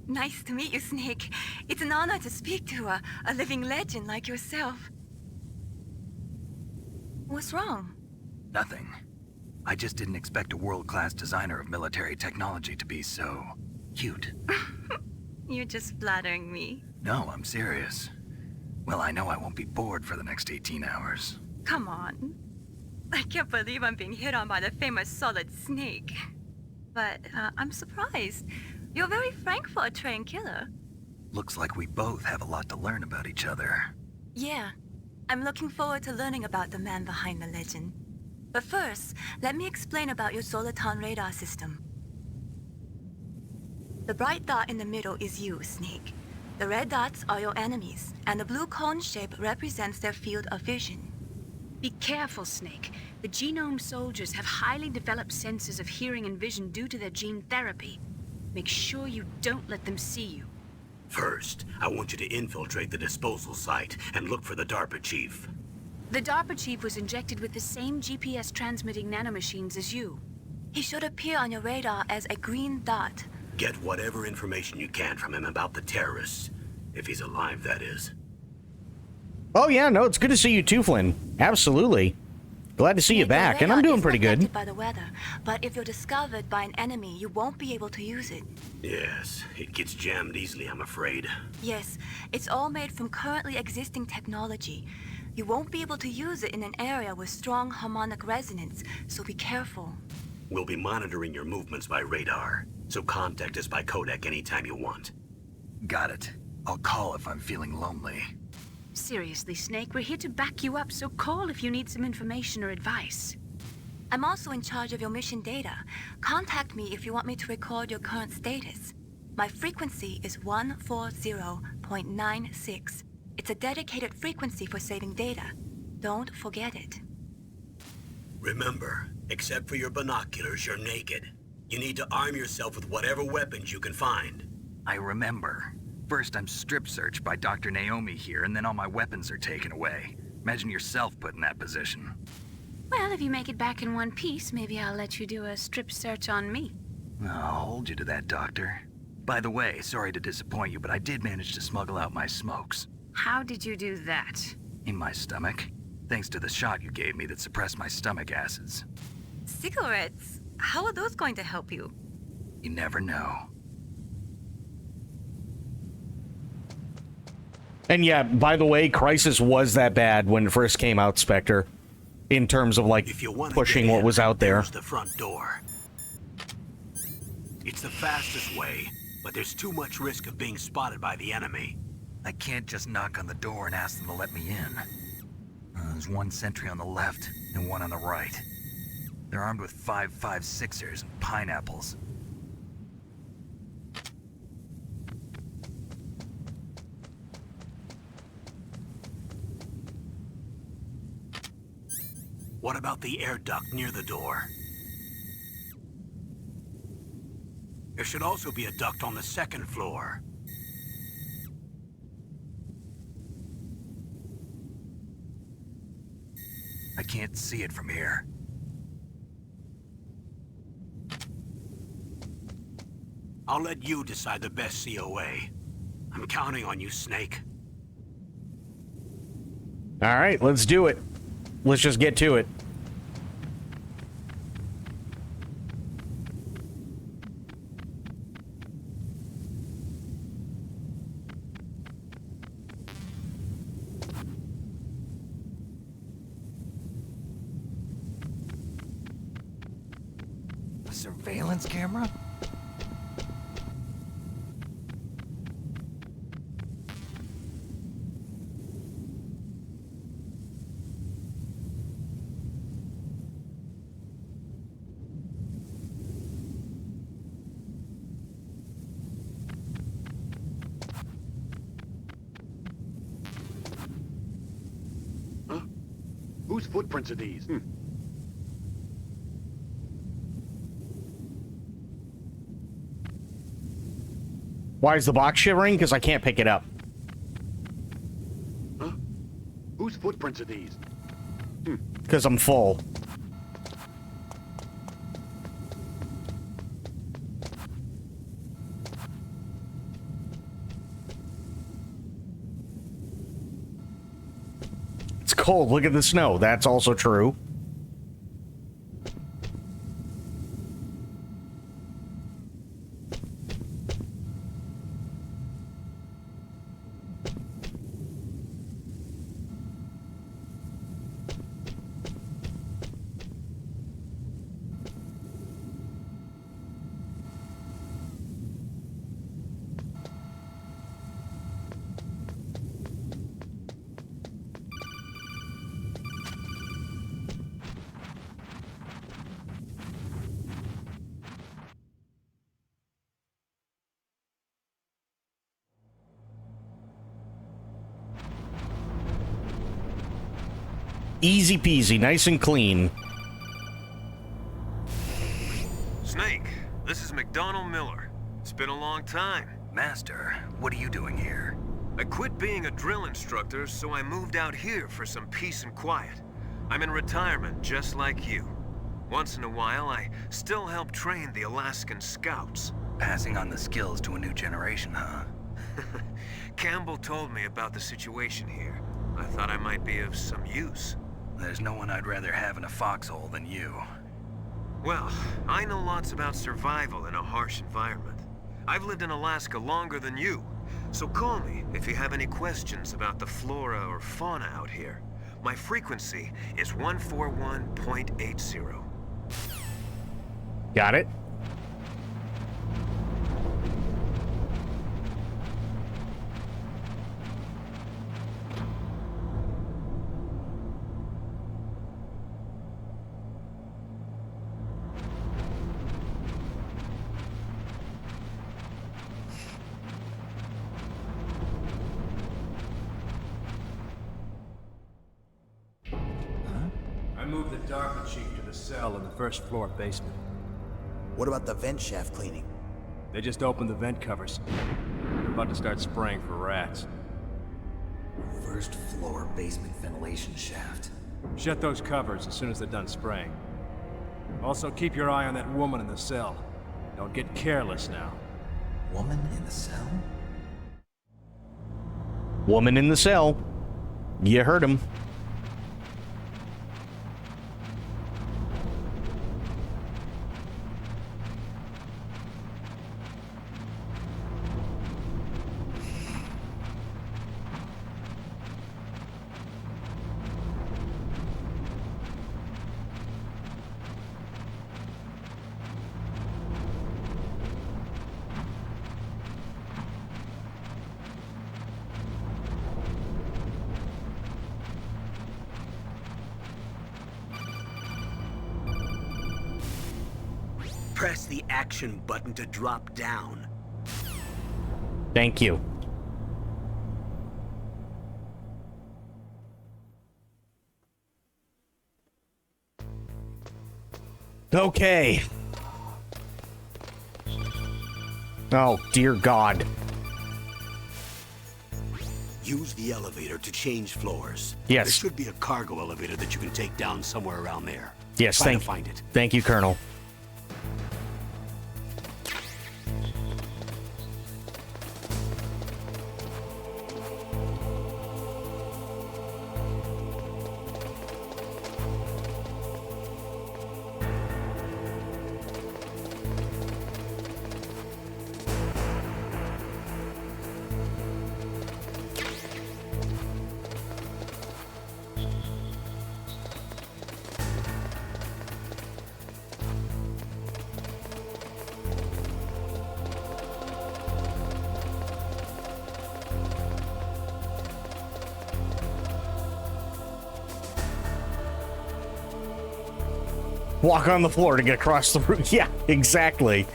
Nice to meet you, Snake. It's an honor to speak to a living legend like yourself. What's wrong? Nothing. I just didn't expect a world-class designer of military technology to be so cute. You're just flattering me. No, I'm serious. Well, I know I won't be bored for the next 18 hours. Come on. I can't believe I'm being hit on by the famous Solid Snake. But I'm surprised. You're very frank for a trained killer. Looks like we both have a lot to learn about each other. Yeah. I'm looking forward to learning about the man behind the legend. But first, let me explain about your Soliton radar system. The bright dot in the middle is you, Snake. The red dots are your enemies, and the blue cone shape represents their field of vision. Be careful, Snake. The genome soldiers have highly developed senses of hearing and vision due to their gene therapy. Make sure you don't let them see you. First, I want you to infiltrate the disposal site and look for the DARPA chief. The DARPA chief was injected with the same GPS transmitting nanomachines as you. He should appear on your radar as a green dot. Get whatever information you can from him about the terrorists. If he's alive, that is. Oh, yeah, no, it's good to see you too, Flynn. Absolutely. Glad to see you back, and I'm doing pretty good. By the weather, but if you're discovered by an enemy, you won't be able to use it. Yes, it gets jammed easily, I'm afraid. Yes, it's all made from currently existing technology. You won't be able to use it in an area with strong harmonic resonance, so be careful. We'll be monitoring your movements by radar, so contact us by codec anytime you want. Got it. I'll call if I'm feeling lonely. Seriously, Snake, we're here to back you up, so call if you need some information or advice. I'm also in charge of your mission data. Contact me if you want me to record your current status. My frequency is 140.96. It's a dedicated frequency for saving data. Don't forget it. Remember, except for your binoculars, you're naked. You need to arm yourself with whatever weapons you can find. I remember. First, I'm strip searched by Dr. Naomi here, and then all my weapons are taken away. Imagine yourself put in that position. Well, if you make it back in one piece, maybe I'll let you do a strip search on me. I'll hold you to that, Doctor. By the way, sorry to disappoint you, but I did manage to smuggle out my smokes. How did you do that? In my stomach. Thanks to the shot you gave me that suppressed my stomach acids. Cigarettes? How are those going to help you? You never know. And yeah, by the way, Crisis was that bad when it first came out, Spectre. In terms of, like, If you want to pushing get what in, was out there. there's the front door. It's the fastest way, but there's too much risk of being spotted by the enemy. I can't just knock on the door and ask them to let me in. There's one sentry on the left and one on the right. They're armed with 5.56ers and pineapples. What about the air duct near the door? There should also be a duct on the second floor. I can't see it from here. I'll let you decide the best COA. I'm counting on you, Snake. All right, let's do it. Let's just get to it. A surveillance camera? Whose footprints are these? Why is the box shivering? Because I can't pick it up. Huh? Whose footprints are these? Because I'm full. It's cold. Look at the snow. That's also true. Easy peasy, nice and clean. Snake, this is McDonald Miller. It's been a long time. Master, what are you doing here? I quit being a drill instructor, so I moved out here for some peace and quiet. I'm in retirement, just like you. Once in a while, I still help train the Alaskan Scouts. Passing on the skills to a new generation, huh? Campbell told me about the situation here. I thought I might be of some use. There's no one I'd rather have in a foxhole than you. Well, I know lots about survival in a harsh environment. I've lived in Alaska longer than you, so call me if you have any questions about the flora or fauna out here. My frequency is 141.80. Got it. I moved the Darker Chief to the cell in the first floor basement. What about the vent shaft cleaning? They just opened the vent covers. They're about to start spraying for rats. First floor basement ventilation shaft. Shut those covers as soon as they're done spraying. Also, keep your eye on that woman in the cell. Don't get careless now. Woman in the cell? Woman in the cell. You heard him. Press the action button to drop down. Thank you. Okay. Oh, dear God. Use the elevator to change floors. Yes. There should be a cargo elevator that you can take down somewhere around there. Yes, Try to find it. Thank you, Colonel. Walk on the floor to get across the room. Yeah, exactly.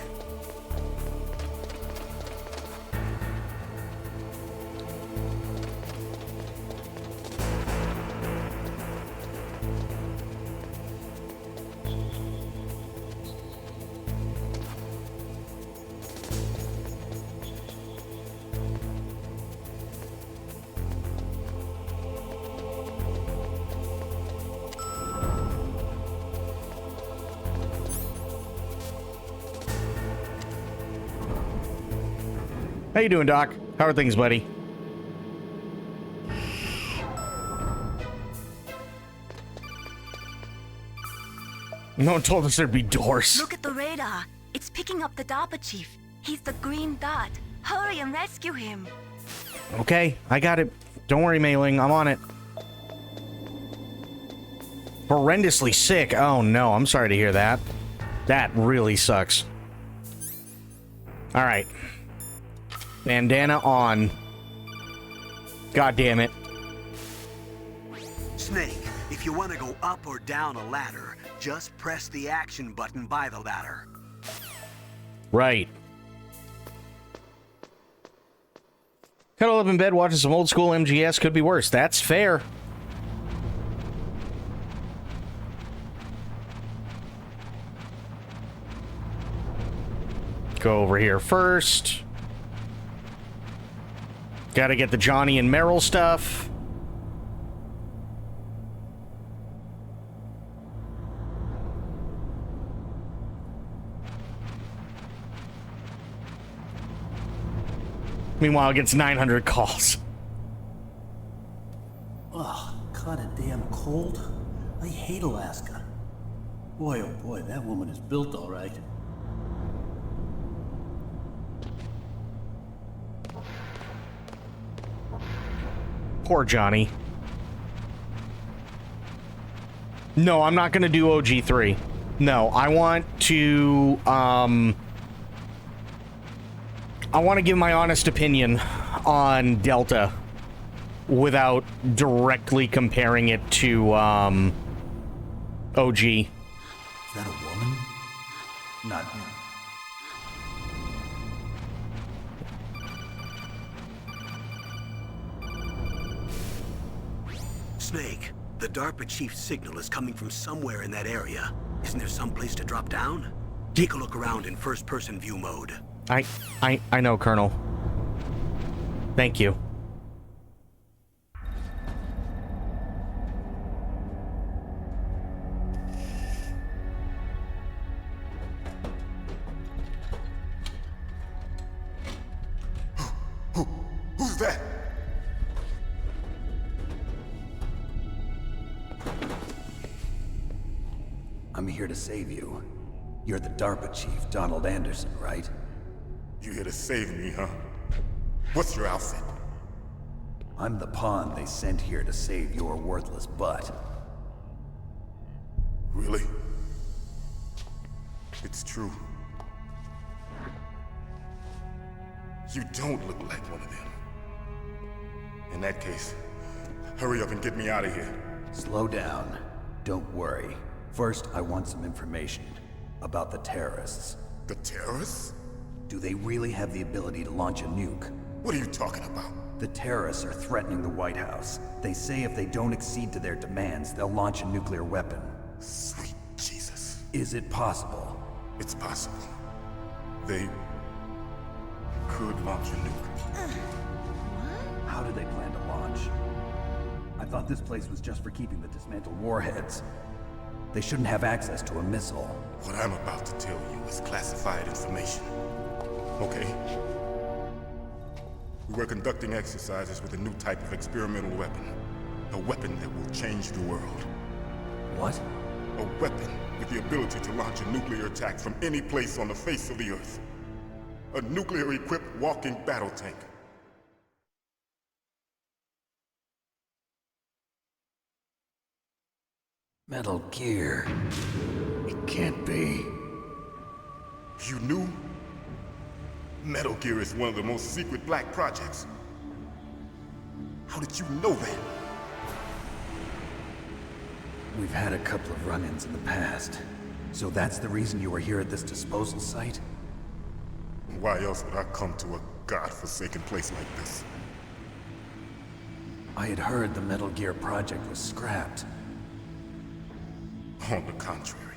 How you doing, Doc? How are things, buddy? No one told us there'd be doors. Look at the radar. It's picking up the DARPA chief. He's the green dot. Hurry and rescue him. Okay, I got it. Don't worry, Mei-Ling. I'm on it. Horrendously sick. Oh, no. I'm sorry to hear that. That really sucks. All right. Bandana on. God damn it. Snake, if you want to go up or down a ladder, just press the action button by the ladder. Right. Cuddle up in bed watching some old school MGS could be worse. That's fair. Go over here first. Gotta get the Johnny and Meryl stuff. Meanwhile, it gets 900 calls. Ugh, kinda damn cold. I hate Alaska. Boy, oh boy, that woman is built all right. Poor Johnny. No, I'm not going to do OG3. No, I want to, I want to give my honest opinion on Delta without directly comparing it to, OG. Is that a woman? Not him. Snake, the DARPA chief's signal is coming from somewhere in that area. Isn't there some place to drop down? Take a look around in first-person view mode. I know, Colonel. Thank you. that? I'm here to save you. You're the DARPA chief, Donald Anderson, right? You here to save me, huh? What's your outfit? I'm the pawn they sent here to save your worthless butt. Really? It's true. You don't look like one of them. In that case, hurry up and get me out of here. Slow down. Don't worry. First, I want some information about the terrorists. The terrorists? Do they really have the ability to launch a nuke? What are you talking about? The terrorists are threatening the White House. They say if they don't accede to their demands, they'll launch a nuclear weapon. Sweet Jesus. Is it possible? It's possible. They could launch a nuke. How do they plan to launch? I thought this place was just for keeping the dismantled warheads. They shouldn't have access to a missile. What I'm about to tell you is classified information. Okay? We were conducting exercises with a new type of experimental weapon. A weapon that will change the world. What? A weapon with the ability to launch a nuclear attack from any place on the face of the Earth. A nuclear-equipped walking battle tank. Metal Gear. It can't be. You knew? Metal Gear is one of the most secret black projects. How did you know that? We've had a couple of run-ins in the past. So that's the reason you were here at this disposal site? Why else would I come to a godforsaken place like this? I had heard the Metal Gear project was scrapped. On the contrary,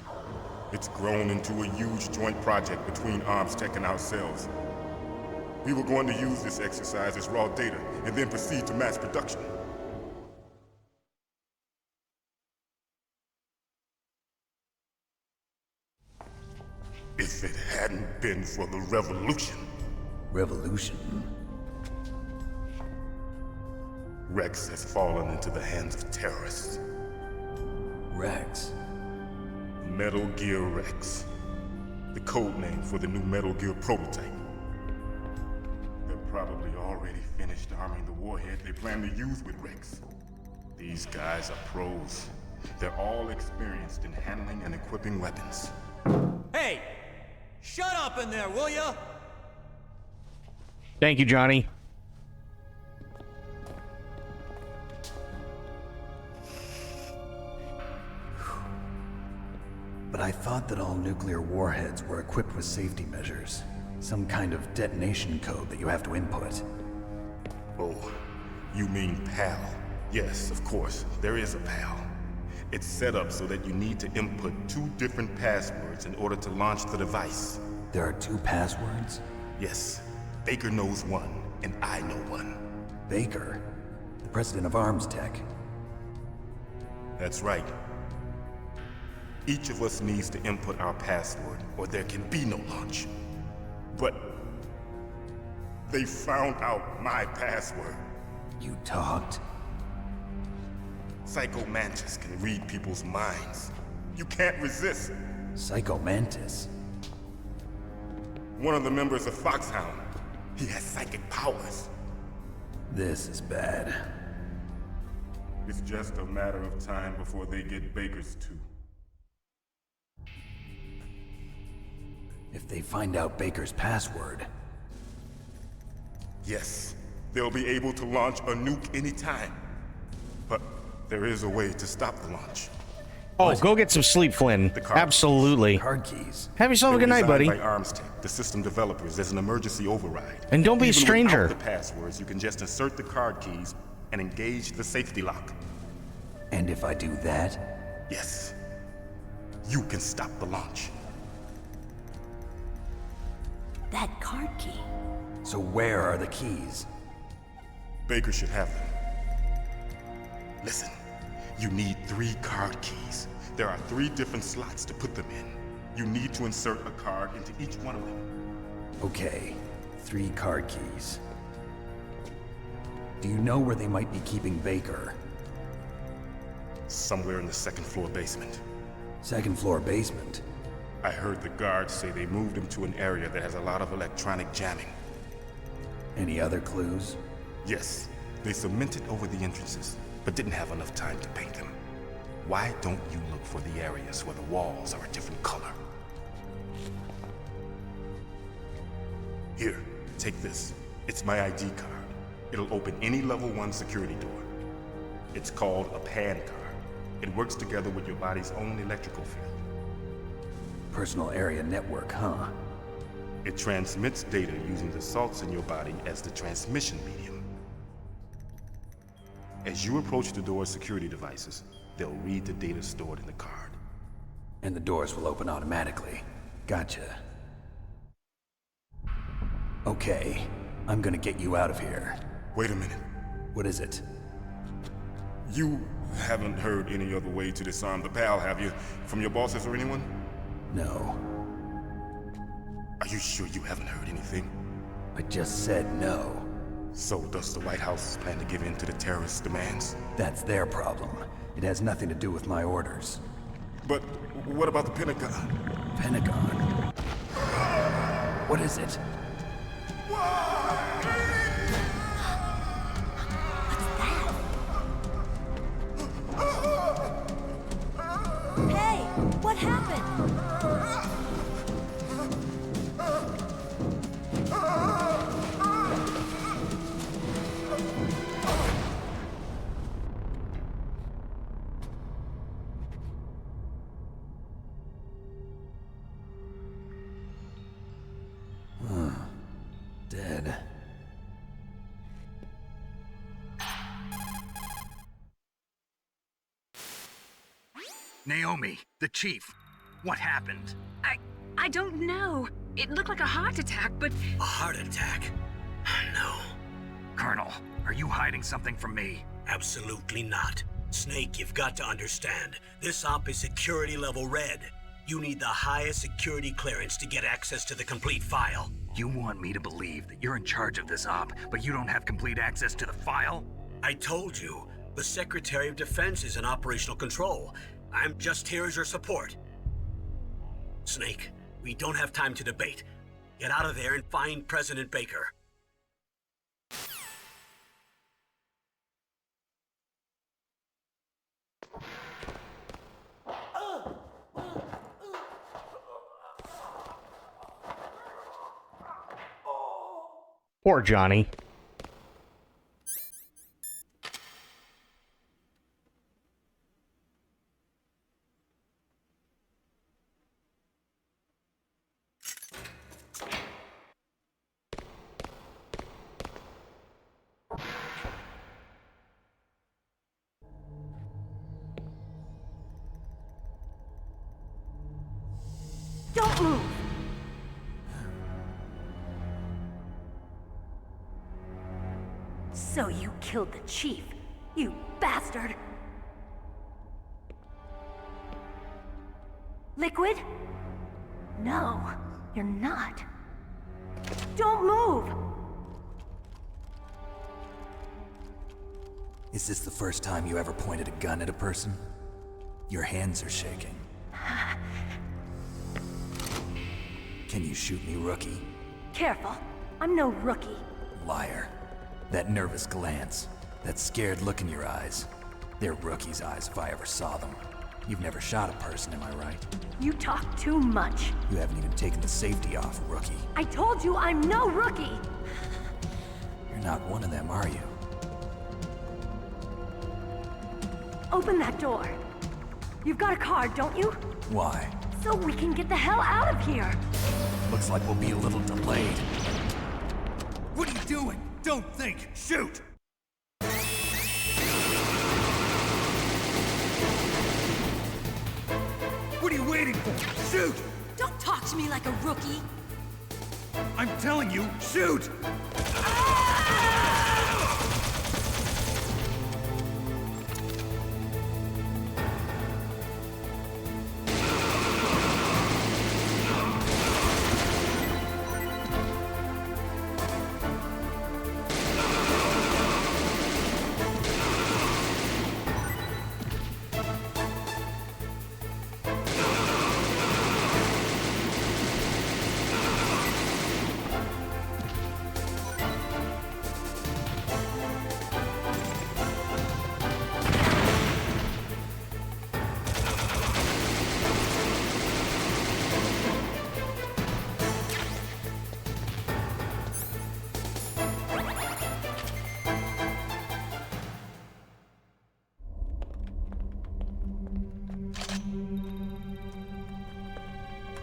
it's grown into a huge joint project between Arms Tech and ourselves. We were going to use this exercise as raw data and then proceed to mass production. If it hadn't been for the revolution. Revolution? Rex has fallen into the hands of terrorists. Rex? Metal Gear Rex. The code name for the new Metal Gear prototype. They're probably already finished arming the warhead they plan to use with Rex. These guys are pros. They're all experienced in handling and equipping weapons. Hey! Shut up in there, will ya? Thank you, Johnny. But I thought that all nuclear warheads were equipped with safety measures. Some kind of detonation code that you have to input. Oh, you mean PAL? Yes, of course, there is a PAL. It's set up so that you need to input 2 different passwords in order to launch the device. There are 2 passwords? Yes. Baker knows one, and I know one. Baker? The president of Arms Tech? That's right. Each of us needs to input our password, or there can be no launch. But they found out my password. You talked? Psycho Mantis can read people's minds. You can't resist. Psycho Mantis? One of the members of Foxhound. He has psychic powers. This is bad. It's just a matter of time before they get Baker's too. If they find out Baker's password... Yes, they'll be able to launch a nuke anytime. But there is a way to stop the launch. Oh, go get some sleep, Flynn. Absolutely. Card keys. Have yourself a good night, buddy. By Arms Tech, the system developers, as an emergency override. And don't be a Even stranger. without the passwords, you can just insert the card keys and engage the safety lock. And if I do that? Yes. You can stop the launch. That card key. So where are the keys? Baker should have them. Listen, you need 3 card keys. There are 3 different slots to put them in. You need to insert a card into each one of them. Okay, 3 card keys. Do you know where they might be keeping Baker? Somewhere in the second floor basement. Second floor basement? I heard the guards say they moved him to an area that has a lot of electronic jamming. Any other clues? Yes, they cemented over the entrances, but didn't have enough time to paint them. Why don't you look for the areas where the walls are a different color? Here, take this. It's my ID card. It'll open any level 1 security door. It's called a PAN card. It works together with your body's own electrical field. Personal area network, huh? It transmits data using the salts in your body as the transmission medium. As you approach the door's security devices, they'll read the data stored in the card. And the doors will open automatically. Gotcha. Okay, I'm gonna get you out of here. Wait a minute. What is it? You haven't heard any other way to disarm the PAL, have you? From your bosses or anyone? No. Are you sure you haven't heard anything? I just said no. So does the White House plan to give in to the terrorists' demands? That's their problem. It has nothing to do with my orders. But what about the Pentagon? Pentagon? What is it? Hey, what happened? Dead. Naomi, the chief. What happened? I don't know. It looked like a heart attack, but... A heart attack? No. Colonel, are you hiding something from me? Absolutely not. Snake, you've got to understand. This op is security level red. You need the highest security clearance to get access to the complete file. You want me to believe that you're in charge of this op, but you don't have complete access to the file? I told you. The Secretary of Defense is in operational control. I'm just here as your support. Snake, we don't have time to debate. Get out of there and find President Baker. Poor Johnny. Don't move! So you killed the chief, you bastard! Liquid? No, you're not. Don't move! Is this the first time you ever pointed a gun at a person? Your hands are shaking. Can you shoot me, rookie? Careful, I'm no rookie. Liar. That nervous glance, that scared look in your eyes. They're rookie's eyes if I ever saw them. You've never shot a person, am I right? You talk too much. You haven't even taken the safety off, rookie. I told you I'm no rookie! You're not one of them, are you? Open that door. You've got a card, don't you? Why? So we can get the hell out of here! Looks like we'll be a little delayed. What are you doing? Don't think! Shoot! What are you waiting for? Shoot! Don't talk to me like a rookie! I'm telling you, shoot!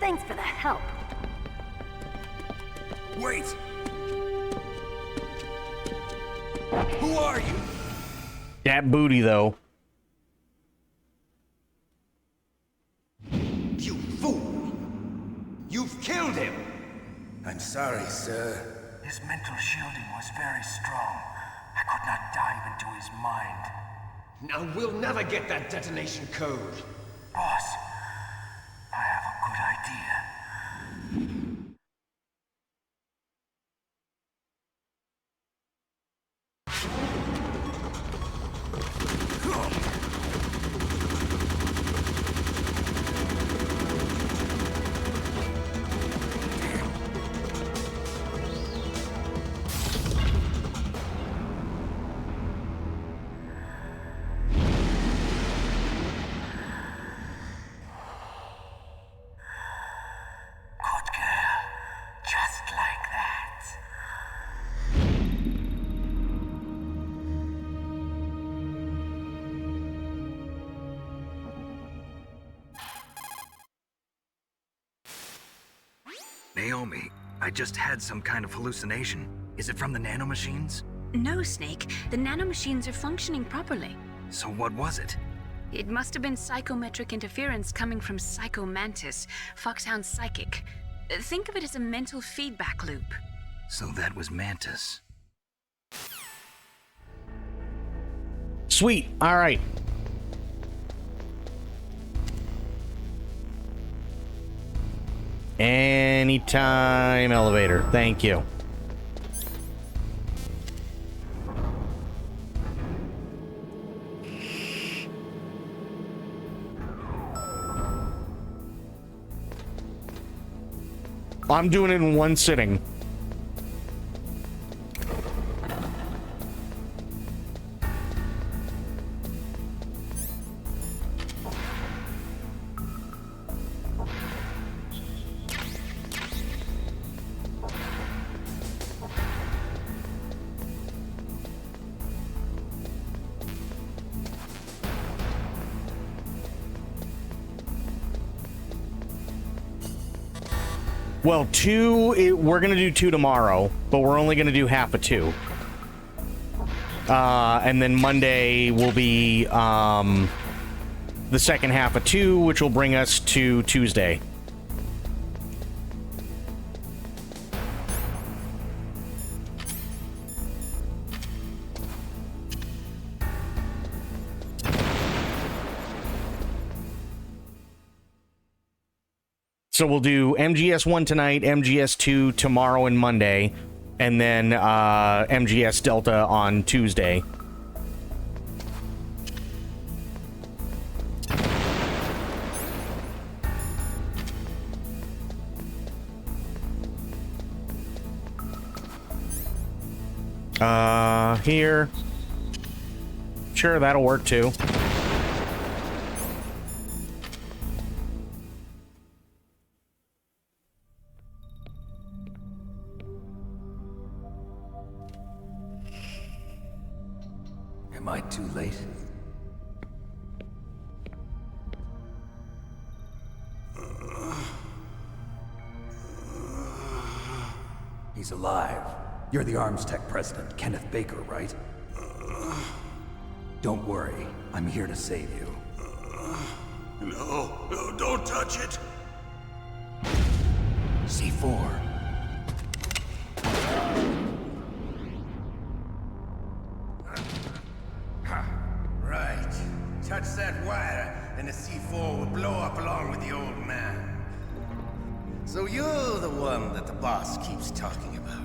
Thanks for the help. Wait! Who are you? That booty, though. You fool! You've killed him! I'm sorry, sir. His mental shielding was very strong. I could not dive into his mind. Now we'll never get that detonation code. Boss, I have a good idea. Naomi, I just had some kind of hallucination. Is it from the nanomachines? No, Snake. The nanomachines are functioning properly. So what was it? It must have been psychometric interference coming from Psycho Mantis, Foxhound's psychic. Think of it as a mental feedback loop. So that was Mantis. Sweet. All right. Anytime elevator. Thank you. I'm doing it in one sitting. Well, we're going to do 2 tomorrow, but we're only going to do half of 2. And then Monday will be the second half of 2, which will bring us to Tuesday. So we'll do MGS1 tonight, MGS2 tomorrow and Monday, and then MGS Delta on Tuesday. Here. Sure, that'll work too. Am I too late? He's alive. You're the Arms Tech president, Kenneth Baker, right? Don't worry. I'm here to save you. No, don't touch it. C4. Right. Touch that wire, and the C4 will blow up along with the old man. So you're the one that the boss keeps talking about.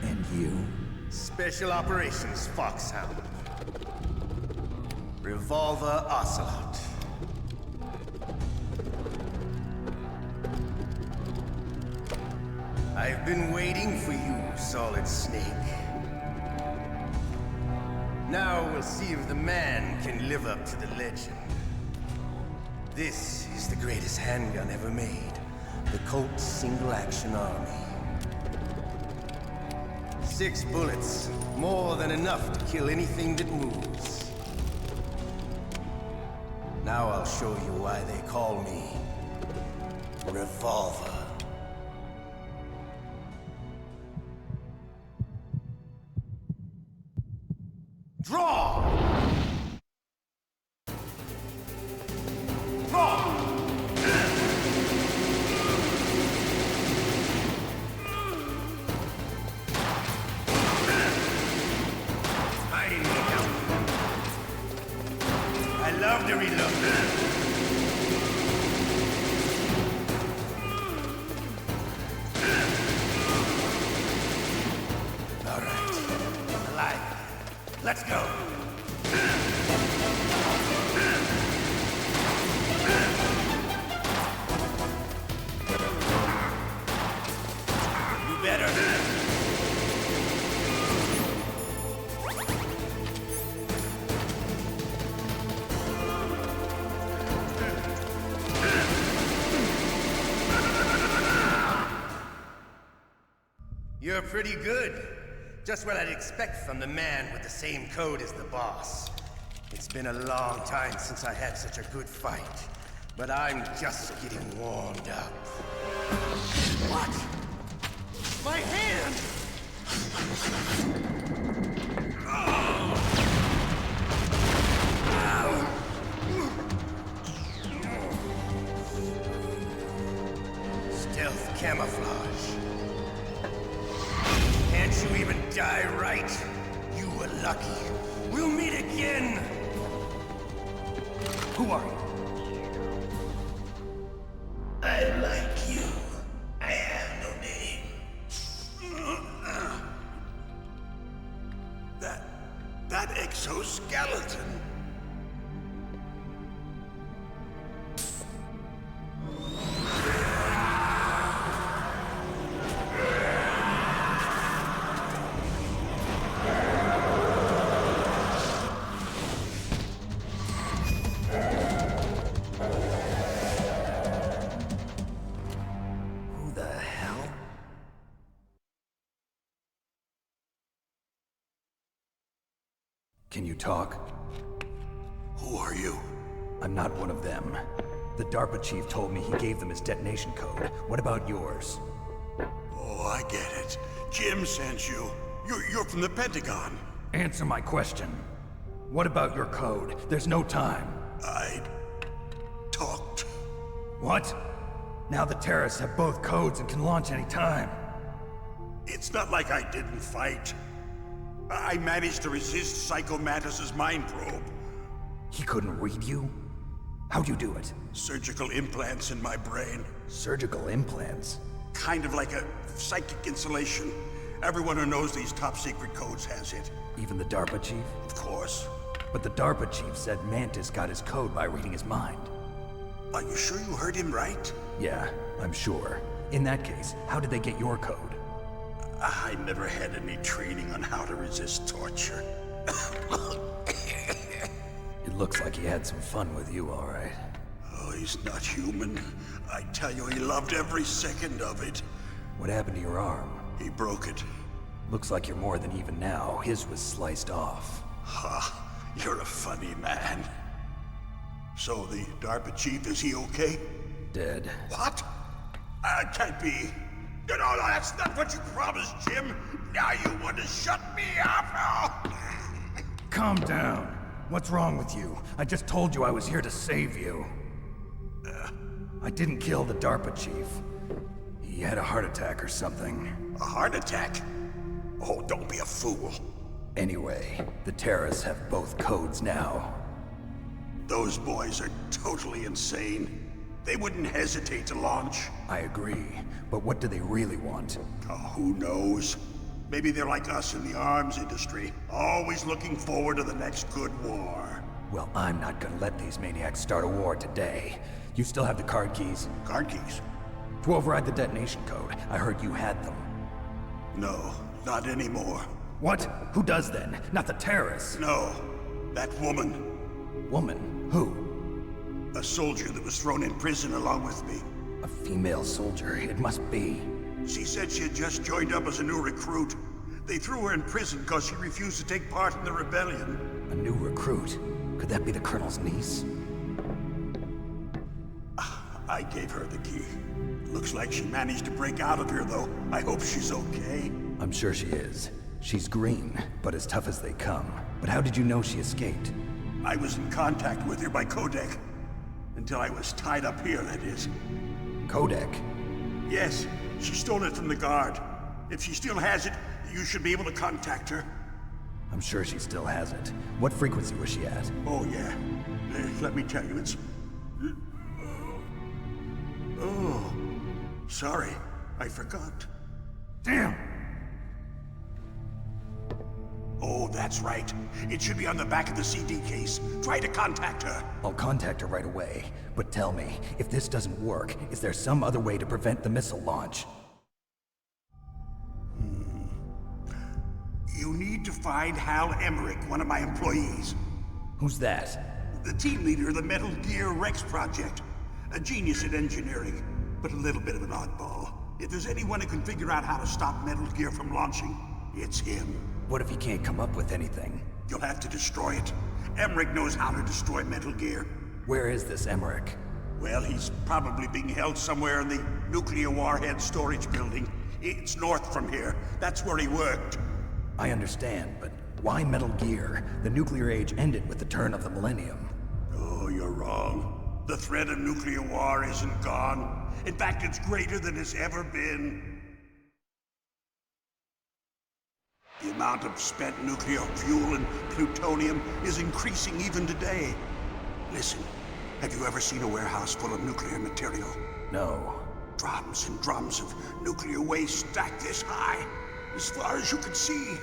And you? Special Operations Foxhound. Revolver Ocelot. I've been waiting for you, Solid Snake. Now we'll see if the man can live up to the legend. This is the greatest handgun ever made. The Colt Single Action Army. 6 bullets, more than enough to kill anything that moves. Now I'll show you why they call me revolver. Draw! Draw! I didn't look out. I love to reload. All right. Alive. Let's go. You better. You're pretty good. Just what I'd expect from the man with the same code as the boss. It's been a long time since I had such a good fight, but I'm just getting warmed up. What? My hand! Stealth camouflage. Can't you even die right? You were lucky. We'll meet again! Who are you? I like you. I have no name. That exoskeleton. Can you talk? Who are you? I'm not one of them. The DARPA chief told me he gave them his detonation code. What about yours? Oh, I get it. Jim sent you. You're from the Pentagon. Answer my question. What about your code? There's no time. I talked. What? Now the terrorists have both codes and can launch any time. It's not like I didn't fight. I managed to resist Psycho Mantis's mind probe. He couldn't read you? How'd you do it? Surgical implants in my brain. Surgical implants? Kind of like a psychic insulation. Everyone who knows these top secret codes has it. Even the DARPA chief? Of course. But the DARPA chief said Mantis got his code by reading his mind. Are you sure you heard him right? Yeah, I'm sure. In that case, how did they get your code? I never had any training on how to resist torture. It looks like he had some fun with you, all right. Oh, he's not human. I tell you, he loved every second of it. What happened to your arm? He broke it. Looks like you're more than even now. His was sliced off. Ha, you're a funny man. So the DARPA chief, is he okay? Dead. What? Can't be. No, that's not what you promised, Jim. Now you want to shut me up? Calm down. What's wrong with you? I just told you I was here to save you. I didn't kill the DARPA chief. He had a heart attack or something. A heart attack? Oh, don't be a fool. Anyway, the terrorists have both codes now. Those boys are totally insane. They wouldn't hesitate to launch. I agree, but what do they really want? Oh, who knows? Maybe they're like us in the arms industry, always looking forward to the next good war. Well, I'm not gonna let these maniacs start a war today. You still have the card keys? Card keys? To override the detonation code. I heard you had them. No, not anymore. What? Who does then? Not the terrorists? No, that woman. Woman? Who? A soldier that was thrown in prison along with me. A female soldier, it must be. She said she had just joined up as a new recruit. They threw her in prison because she refused to take part in the rebellion. A new recruit? Could that be the Colonel's niece? I gave her the key. Looks like she managed to break out of here, though. I hope she's okay. I'm sure she is. She's green, but as tough as they come. But how did you know she escaped? I was in contact with her by codec. Until I was tied up here, that is. Codec? Yes, she stole it from the guard. If she still has it, you should be able to contact her. I'm sure she still has it. What frequency was she at? Oh, yeah. Let me tell you, it's... Oh, sorry. I forgot. Damn! Oh, that's right. It should be on the back of the CD case. Try to contact her. I'll contact her right away. But tell me, if this doesn't work, is there some other way to prevent the missile launch? You need to find Hal Emmerich, one of my employees. Who's that? The team leader of the Metal Gear Rex project. A genius at engineering, but a little bit of an oddball. If there's anyone who can figure out how to stop Metal Gear from launching, it's him. What if he can't come up with anything? You'll have to destroy it. Emmerich knows how to destroy Metal Gear. Where is this Emmerich? Well, he's probably being held somewhere in the nuclear warhead storage building. It's north from here. That's where he worked. I understand, but why Metal Gear? The nuclear age ended with the turn of the millennium. Oh, you're wrong. The threat of nuclear war isn't gone. In fact, it's greater than it's ever been. The amount of spent nuclear fuel and plutonium is increasing even today. Listen, have you ever seen a warehouse full of nuclear material? No. Drums and drums of nuclear waste stacked this high, as far as you can see.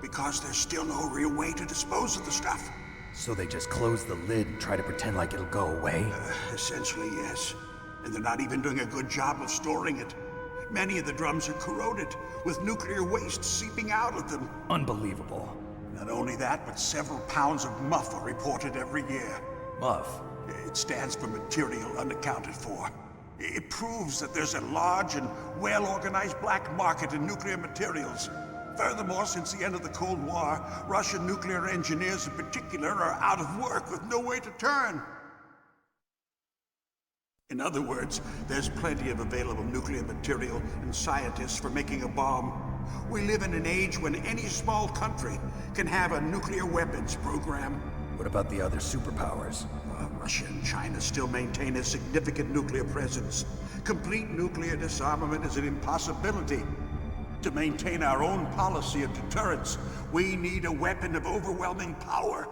Because there's still no real way to dispose of the stuff. So they just close the lid and try to pretend like it'll go away? Essentially, yes. And they're not even doing a good job of storing it. Many of the drums are corroded, with nuclear waste seeping out of them. Unbelievable. Not only that, but several pounds of MUF are reported every year. MUF? It stands for material unaccounted for. It proves that there's a large and well-organized black market in nuclear materials. Furthermore, since the end of the Cold War, Russian nuclear engineers in particular are out of work with no way to turn. In other words, there's plenty of available nuclear material and scientists for making a bomb. We live in an age when any small country can have a nuclear weapons program. What about the other superpowers? Russia and China still maintain a significant nuclear presence. Complete nuclear disarmament is an impossibility. To maintain our own policy of deterrence, we need a weapon of overwhelming power.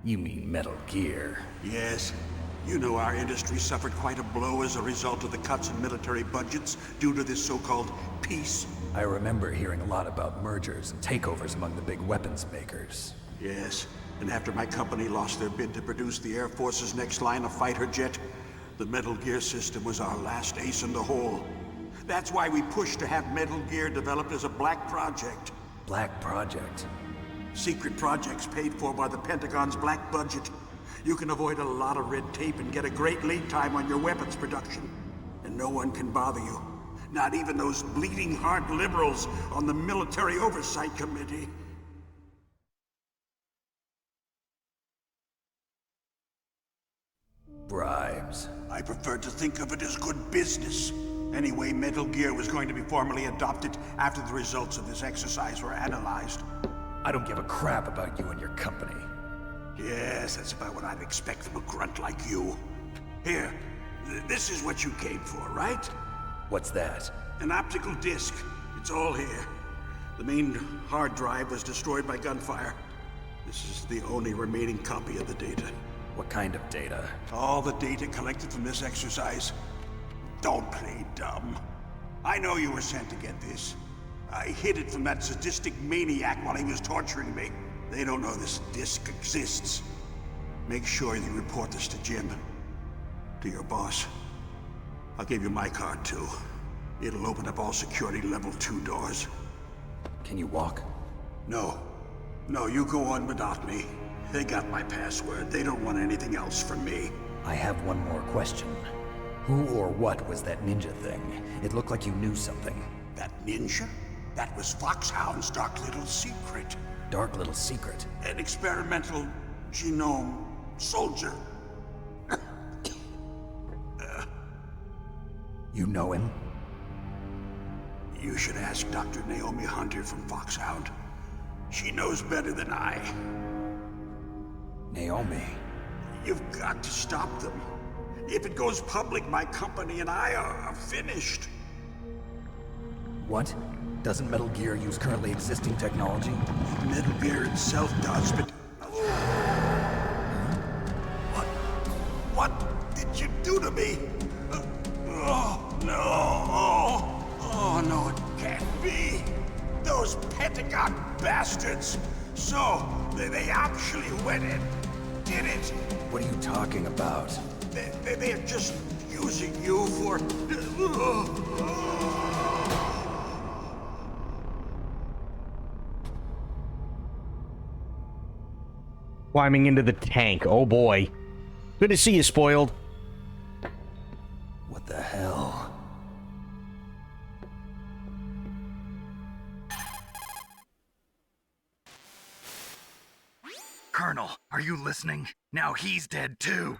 You mean Metal Gear? Yes. You know our industry suffered quite a blow as a result of the cuts in military budgets due to this so-called peace. I remember hearing a lot about mergers and takeovers among the big weapons makers. Yes, and after my company lost their bid to produce the Air Force's next line of fighter jet, the Metal Gear system was our last ace in the hole. That's why we pushed to have Metal Gear developed as a black project. Black project? Secret projects paid for by the Pentagon's black budget. You can avoid a lot of red tape and get a great lead time on your weapons production. And no one can bother you. Not even those bleeding heart liberals on the Military Oversight Committee. Bribes. I prefer to think of it as good business. Anyway, Metal Gear was going to be formally adopted after the results of this exercise were analyzed. I don't give a crap about you and your company. Yes, that's about what I'd expect from a grunt like you. Here, this is what you came for, right? What's that? An optical disc. It's all here. The main hard drive was destroyed by gunfire. This is the only remaining copy of the data. What kind of data? All the data collected from this exercise. Don't play dumb. I know you were sent to get this. I hid it from that sadistic maniac while he was torturing me. They don't know this disc exists. Make sure you report this to Jim. To your boss. I'll give you my card too. It'll open up all security level 2 doors. Can you walk? No. No, you go on without me. They got my password. They don't want anything else from me. I have one more question. Who or what was that ninja thing? It looked like you knew something. That ninja? That was Foxhound's dark little secret. Dark little secret? An experimental genome soldier. You know him? You should ask Dr. Naomi Hunter from Foxhound. She knows better than I. Naomi? You've got to stop them. If it goes public, my company and I are finished. What? Doesn't Metal Gear use currently existing technology? Metal Gear itself does, but... What did you do to me? Oh, no. Oh, no, it can't be. Those Pentagon bastards. So, they actually went and did it. What are you talking about? They're just using you for... Climbing into the tank. Oh boy. Good to see you, Spoiled. What the hell? Colonel, are you listening? Now he's dead too.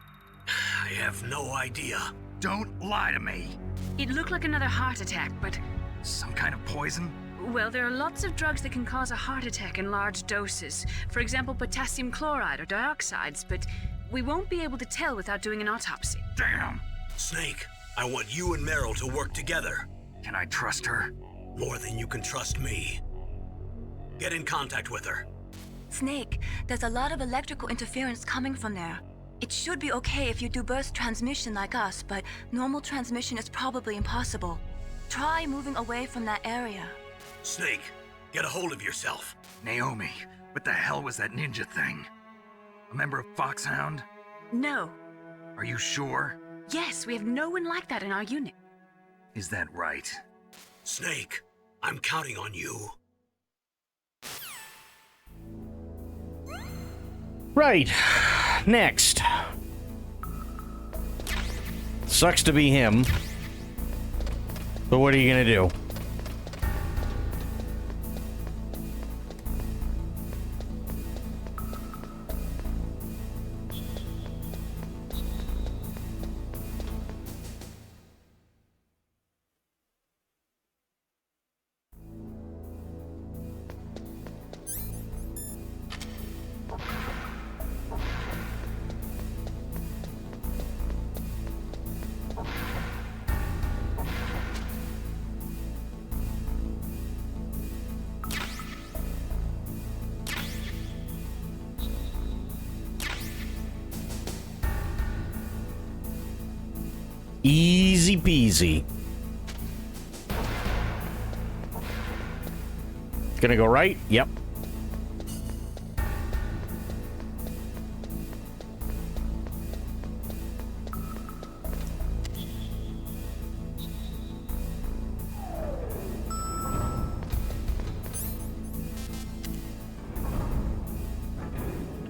I have no idea. Don't lie to me. It looked like another heart attack, but... Some kind of poison? Well, there are lots of drugs that can cause a heart attack in large doses. For example, potassium chloride or dioxides, but we won't be able to tell without doing an autopsy. Damn! Snake, I want you and Meryl to work together. Can I trust her? More than you can trust me. Get in contact with her. Snake, there's a lot of electrical interference coming from there. It should be okay if you do burst transmission like us, but normal transmission is probably impossible. Try moving away from that area. Snake, get a hold of yourself. Naomi, what the hell was that ninja thing? A member of Foxhound? No. Are you sure? Yes, we have no one like that in our unit. Is that right? Snake, I'm counting on you. Right. Next. Sucks to be him. But what are you gonna do? Easy peasy. Gonna go right? Yep.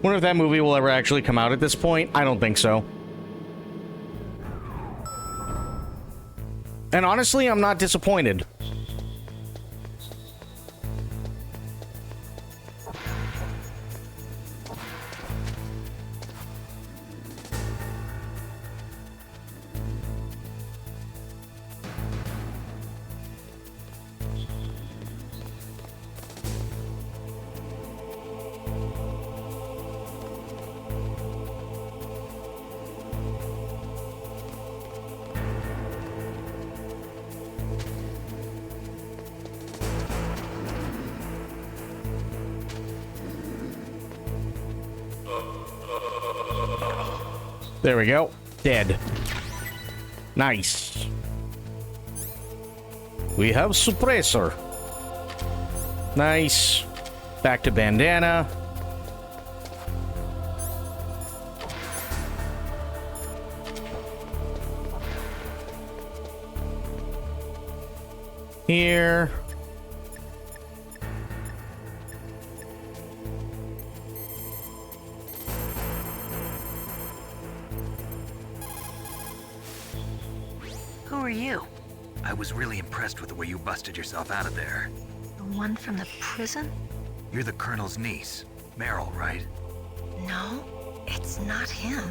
Wonder if that movie will ever actually come out at this point. I don't think so. And honestly, I'm not disappointed. There we go. Dead. Nice. We have suppressor. Nice. Back to bandana. Here. Who are you? I was really impressed with the way you busted yourself out of there. The one from the prison? You're the Colonel's niece, Meryl, right? No, It's not him.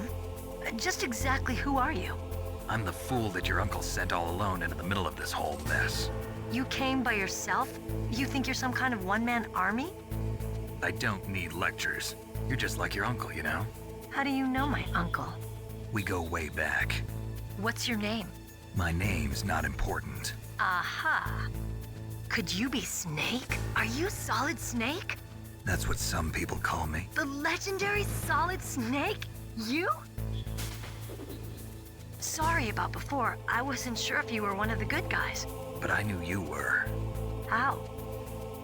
Just exactly who are you? I'm the fool that your uncle sent all alone into the middle of this whole mess. You came by yourself? You think you're some kind of one-man army? I don't need lectures. You're just like your uncle, you know? How do you know my uncle? We go way back. What's your name? My name's not important. Aha. Could you be Snake? Are you Solid Snake? That's what some people call me. The legendary Solid Snake? You? Sorry about before. I wasn't sure if you were one of the good guys. But I knew you were. How?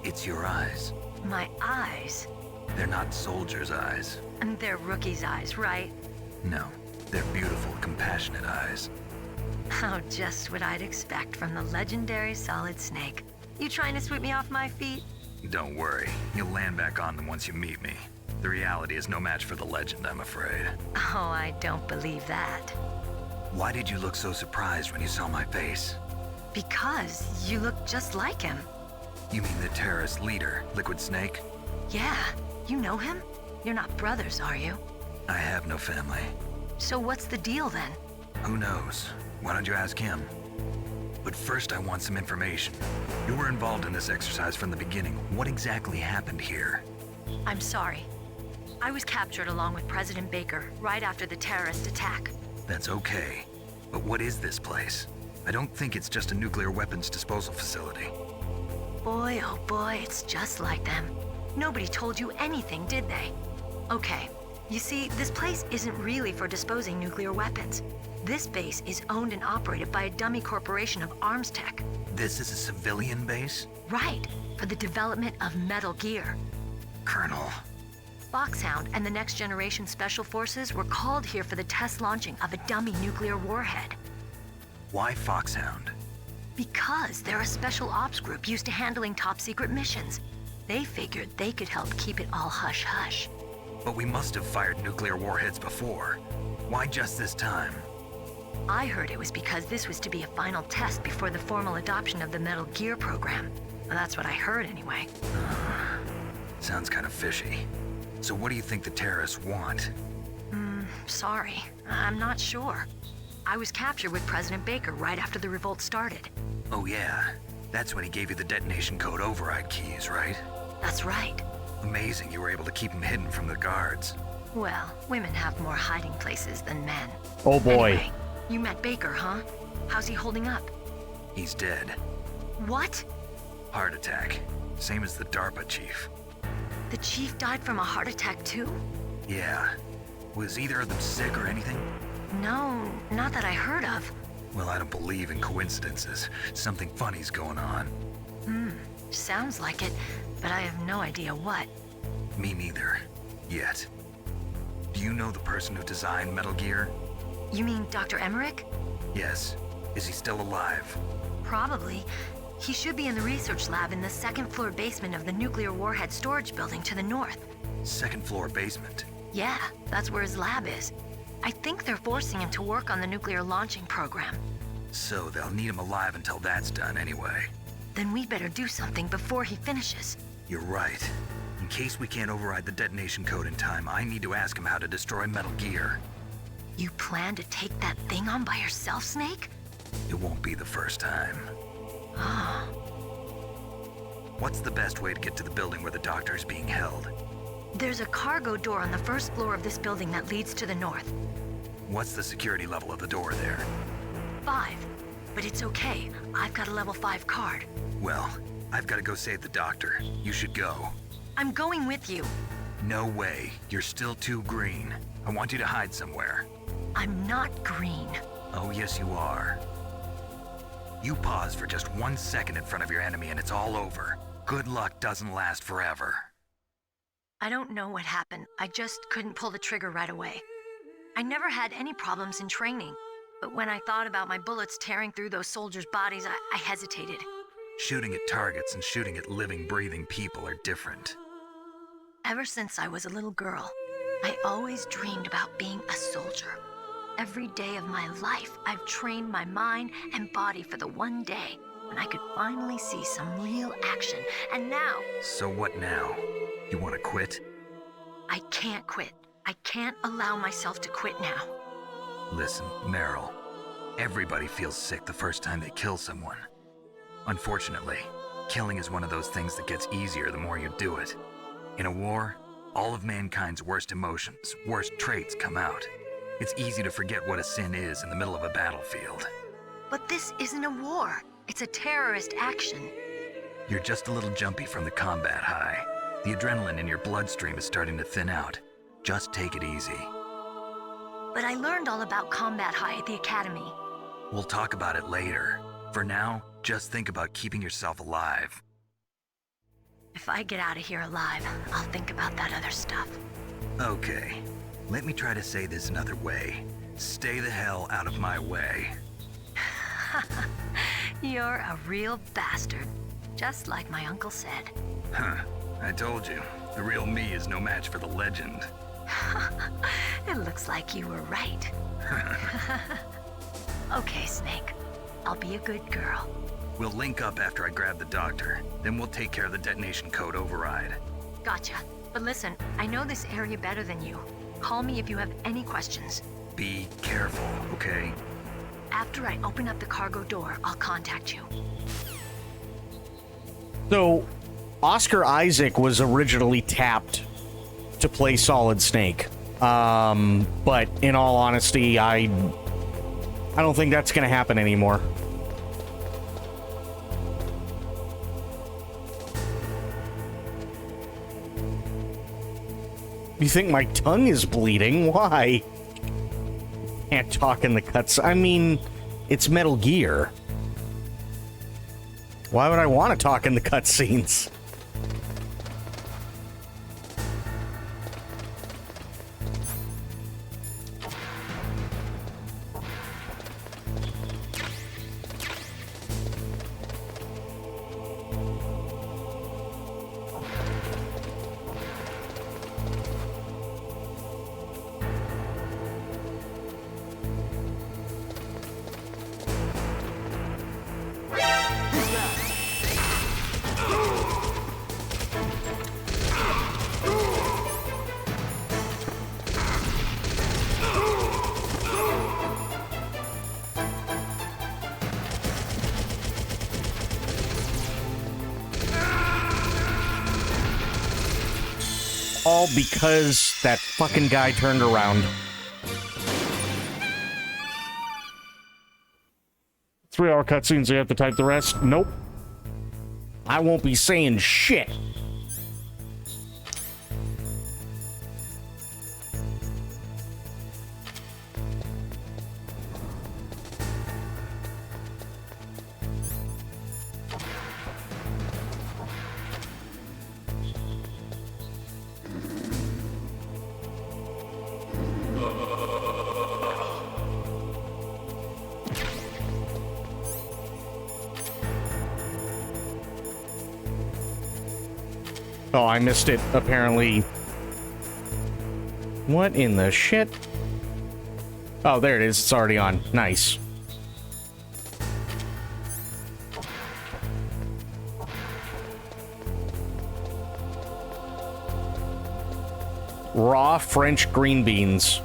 It's your eyes. My eyes? They're not soldiers' eyes. And they're rookies' eyes, right? No, they're beautiful, compassionate eyes. Oh, just what I'd expect from the legendary Solid Snake. You trying to sweep me off my feet? Don't worry, you'll land back on them once you meet me. The reality is no match for the legend, I'm afraid. Oh, I don't believe that. Why did you look so surprised when you saw my face? Because you look just like him. You mean the terrorist leader, Liquid Snake? Yeah, you know him? You're not brothers, are you? I have no family. So what's the deal then? Who knows? Why don't you ask him? But first I want some information. You were involved in this exercise from the beginning. What exactly happened here? I'm sorry. I was captured along with President Baker right after the terrorist attack. That's okay. But what is this place? I don't think it's just a nuclear weapons disposal facility. Boy, oh boy, it's just like them. Nobody told you anything, did they? Okay, you see, this place isn't really for disposing nuclear weapons. This base is owned and operated by a dummy corporation of arms tech. This is a civilian base? Right, for the development of Metal Gear. Colonel. Foxhound and the Next Generation Special Forces were called here for the test launching of a dummy nuclear warhead. Why Foxhound? Because they're a special ops group used to handling top-secret missions. They figured they could help keep it all hush-hush. But we must have fired nuclear warheads before. Why just this time? I heard it was because this was to be a final test before the formal adoption of the Metal Gear program. Well, that's what I heard anyway. Sounds kind of fishy. So what do you think the terrorists want? Sorry. I'm not sure. I was captured with President Baker right after the revolt started. Oh yeah, that's when he gave you the detonation code override keys, right? That's right. Amazing you were able to keep him hidden from the guards. Well, women have more hiding places than men. Oh boy. Anyway, you met Baker, huh? How's he holding up? He's dead. What? Heart attack. Same as the DARPA chief. The chief died from a heart attack too? Yeah. Was either of them sick or anything? No, not that I heard of. Well, I don't believe in coincidences. Something funny's going on. Sounds like it, but I have no idea what. Me neither. Yet. Do you know the person who designed Metal Gear? You mean Dr. Emmerich? Yes. Is he still alive? Probably. He should be in the research lab in the second-floor basement of the nuclear warhead storage building to the north. Second floor basement? Yeah, that's where his lab is. I think they're forcing him to work on the nuclear launching program. So they'll need him alive until that's done anyway. Then we better do something before he finishes. You're right. In case we can't override the detonation code in time, I need to ask him how to destroy Metal Gear. You plan to take that thing on by yourself, Snake? It won't be the first time. Ah. What's the best way to get to the building where the doctor is being held? There's a cargo door on the first floor of this building that leads to the north. What's the security level of the door there? 5. But it's okay. I've got a level 5 card. Well, I've got to go save the doctor. You should go. I'm going with you. No way. You're still too green. I want you to hide somewhere. I'm not green. Oh, yes, you are. You pause for just 1 second in front of your enemy and it's all over. Good luck doesn't last forever. I don't know what happened. I just couldn't pull the trigger right away. I never had any problems in training, but when I thought about my bullets tearing through those soldiers' bodies, I hesitated. Shooting at targets and shooting at living, breathing people are different. Ever since I was a little girl, I always dreamed about being a soldier. Every day of my life, I've trained my mind and body for the one day when I could finally see some real action, and now... So what now? You want to quit? I can't quit. I can't allow myself to quit now. Listen, Meryl, everybody feels sick the first time they kill someone. Unfortunately, killing is one of those things that gets easier the more you do it. In a war, all of mankind's worst emotions, worst traits come out. It's easy to forget what a sin is in the middle of a battlefield. But this isn't a war. It's a terrorist action. You're just a little jumpy from the combat high. The adrenaline in your bloodstream is starting to thin out. Just take it easy. But I learned all about combat high at the academy. We'll talk about it later. For now, just think about keeping yourself alive. If I get out of here alive, I'll think about that other stuff. Okay, let me try to say this another way. Stay the hell out of my way. You're a real bastard, just like my uncle said. Huh, I told you, the real me is no match for the legend. It looks like you were right. Okay, Snake. I'll be a good girl. We'll link up after I grab the doctor. Then we'll take care of the detonation code override. Gotcha. But listen, I know this area better than you. Call me if you have any questions. Be careful, okay? After I open up the cargo door, I'll contact you. So, Oscar Isaac was originally tapped to play Solid Snake. But in all honesty, I don't think that's going to happen anymore. You think my tongue is bleeding? Why? Can't talk in the cuts. I mean, it's Metal Gear. Why would I want to talk in the cutscenes? All because that fucking guy turned around. 3-hour cutscenes, you have to type the rest? Nope. I won't be saying shit. Oh, I missed it, apparently. What in the shit? Oh, there it is. It's already on. Nice. Raw French green beans.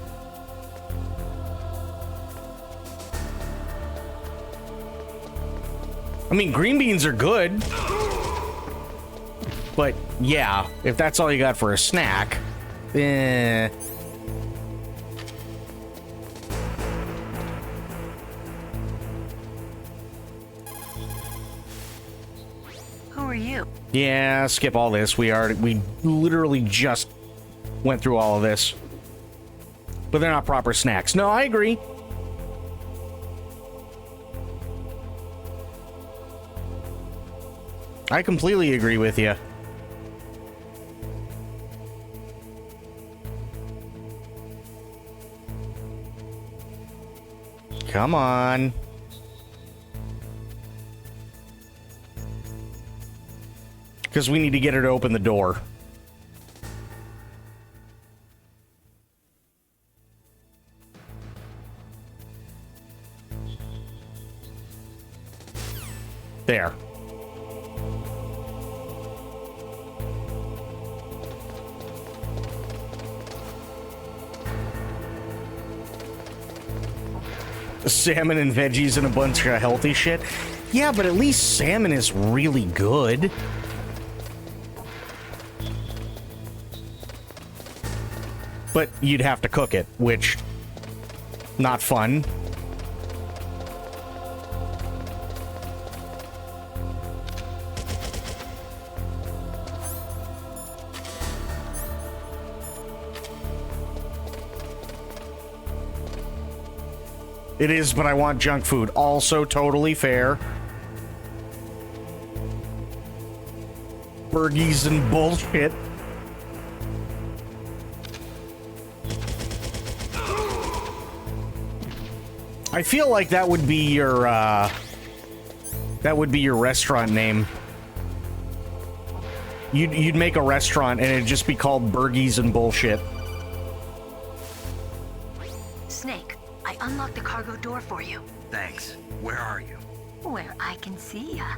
I mean, green beans are good. But, yeah, if that's all you got for a snack, eh. Who are you? Yeah, skip all this. We literally just went through all of this. But they're not proper snacks. No, I agree. I completely agree with you. Come on. Because we need to get her to open the door. There. salmon and veggies and a bunch of healthy shit. Yeah, but at least salmon is really good. But you'd have to cook it, which, not fun. It is, but I want junk food. Also totally fair. Burgies and bullshit. I feel like that would be your restaurant name. You'd make a restaurant and it'd just be called Burgies and Bullshit. Snake, I unlocked the cargo door for you. Thanks. Where are you? Where I can see ya.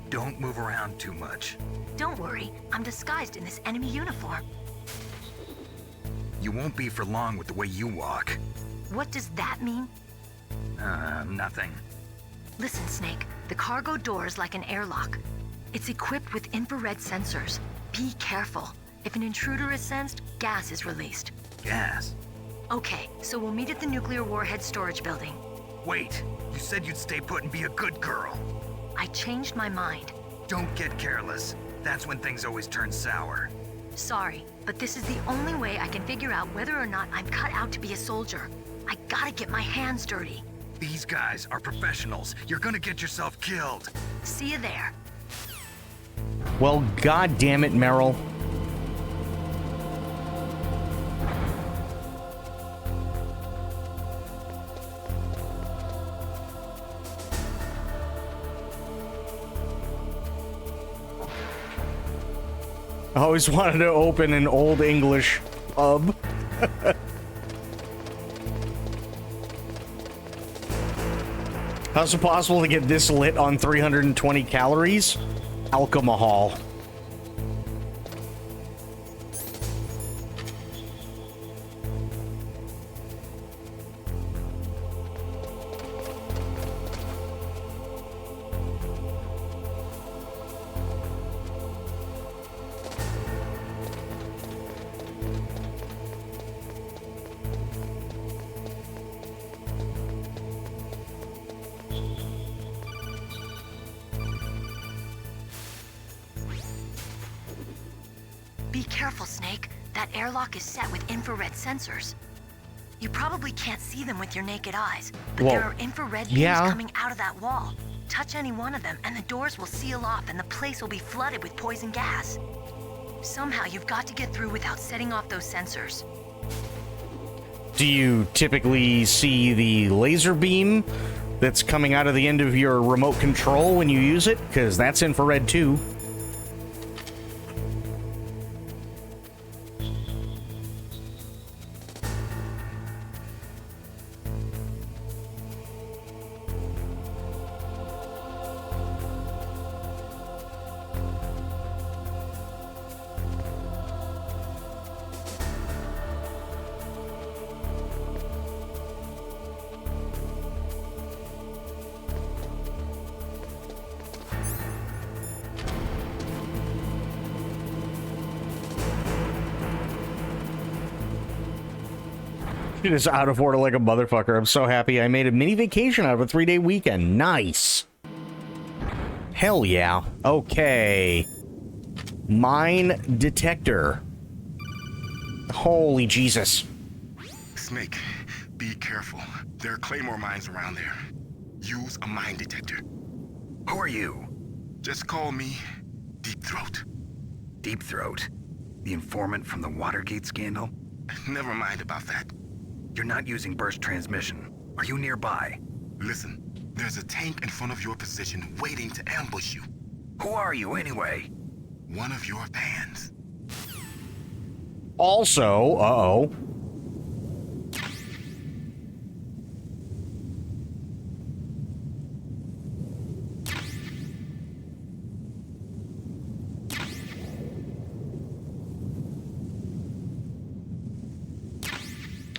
Don't move around too much. Don't worry, I'm disguised in this enemy uniform. You won't be for long with the way you walk. What does that mean? Nothing. Listen, Snake, the cargo door is like an airlock. It's equipped with infrared sensors. Be careful. If an intruder is sensed, gas is released. Gas? Okay, so we'll meet at the nuclear warhead storage building. Wait, you said you'd stay put and be a good girl. I changed my mind. Don't get careless. That's when things always turn sour. Sorry, but this is the only way I can figure out whether or not I'm cut out to be a soldier. I gotta get my hands dirty. These guys are professionals. You're gonna get yourself killed. See you there. Well, god damn it, Meryl. I always wanted to open an old English pub. How's it possible to get this lit on 320 calories? Alcohol. Be careful, Snake. That airlock is set with infrared sensors. You probably can't see them with your naked eyes, but there are infrared beams coming out of that wall. Touch any one of them and the doors will seal off and the place will be flooded with poison gas. Somehow you've got to get through without setting off those sensors. Do you typically see the laser beam that's coming out of the end of your remote control when you use it? Because that's infrared too. It is out of order like a motherfucker. I'm so happy I made a mini vacation out of a 3-day weekend. Nice. Hell yeah. Okay. Mine detector. Holy Jesus. Snake, be careful. There are claymore mines around there. Use a mine detector. Who are you? Just call me Deep Throat. Deep Throat? The informant from the Watergate scandal? Never mind about that. You're not using burst transmission. Are you nearby? Listen, there's a tank in front of your position waiting to ambush you. Who are you, anyway? One of your fans. Also, uh-oh.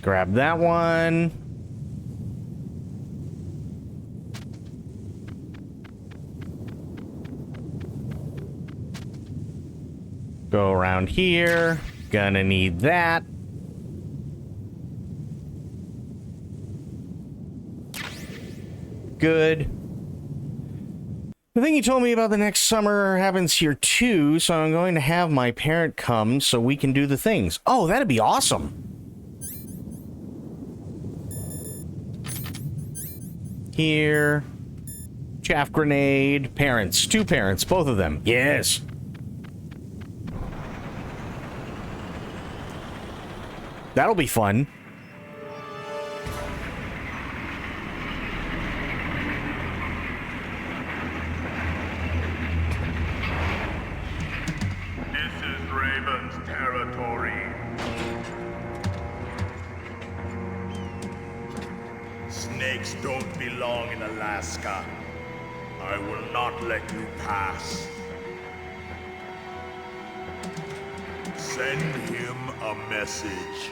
Grab that one. Go around here. Gonna need that. Good. The thing you told me about the next summer happens here too, so I'm going to have my parent come so we can do the things. Oh, that'd be awesome. Here. Chaff grenade. Parents. 2 parents. Both of them. Yes. That'll be fun. This is Raven's territory. Snakes don't belong in Alaska. I will not let you pass. Send him a message.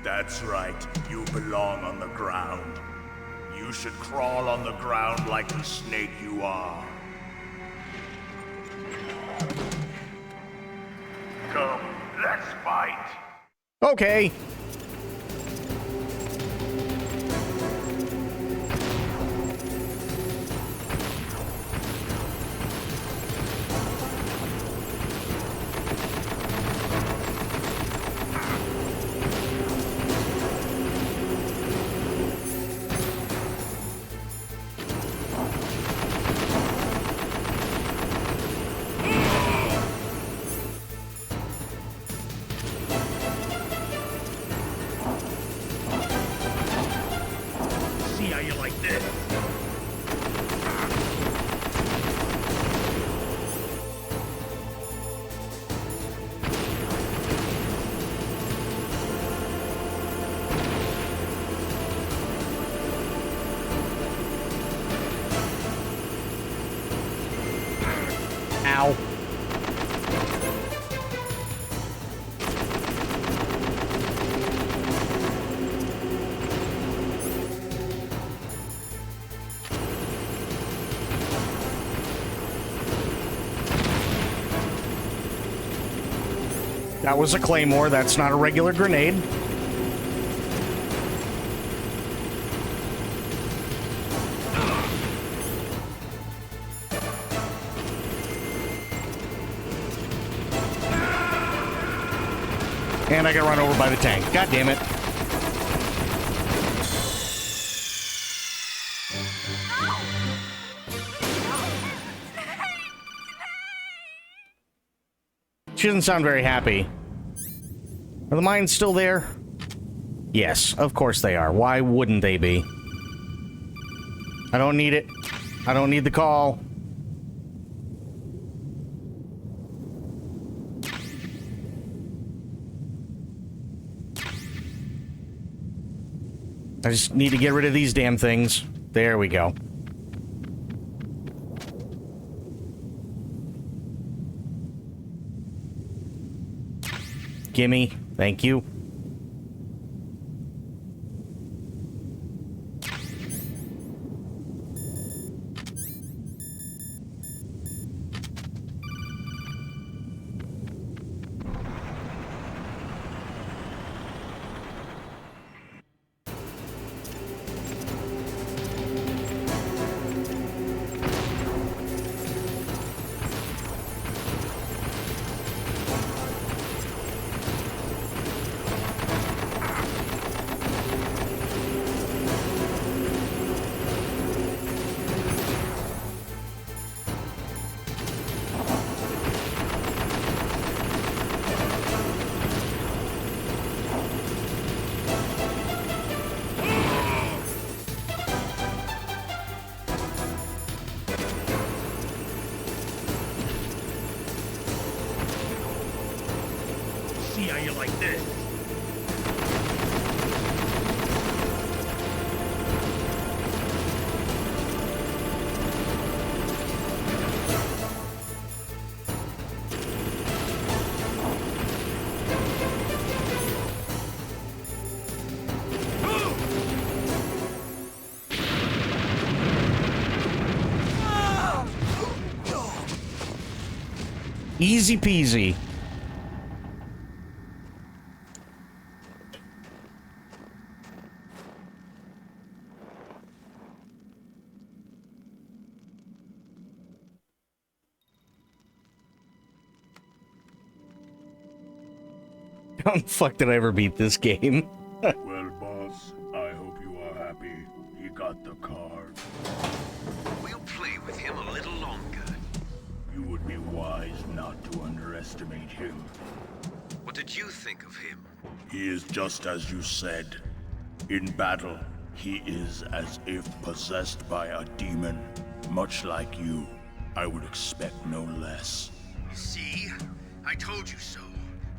That's right, you belong on the ground. You should crawl on the ground like the snake you are. Come, let's fight. Okay. Ow. That was a claymore, that's not a regular grenade. And I got run over by the tank. God damn it. She doesn't sound very happy. Are the mines still there? Yes, of course they are. Why wouldn't they be? I don't need it. I don't need the call. I just need to get rid of these damn things. There we go. Gimme. Thank you. See how you like this. Easy peasy. How the fuck did I ever beat this game? Well, boss, I hope you are happy. He got the card. We'll play with him a little longer. You would be wise not to underestimate him. What did you think of him? He is just as you said. In battle, he is as if possessed by a demon. Much like you, I would expect no less. See? I told you so.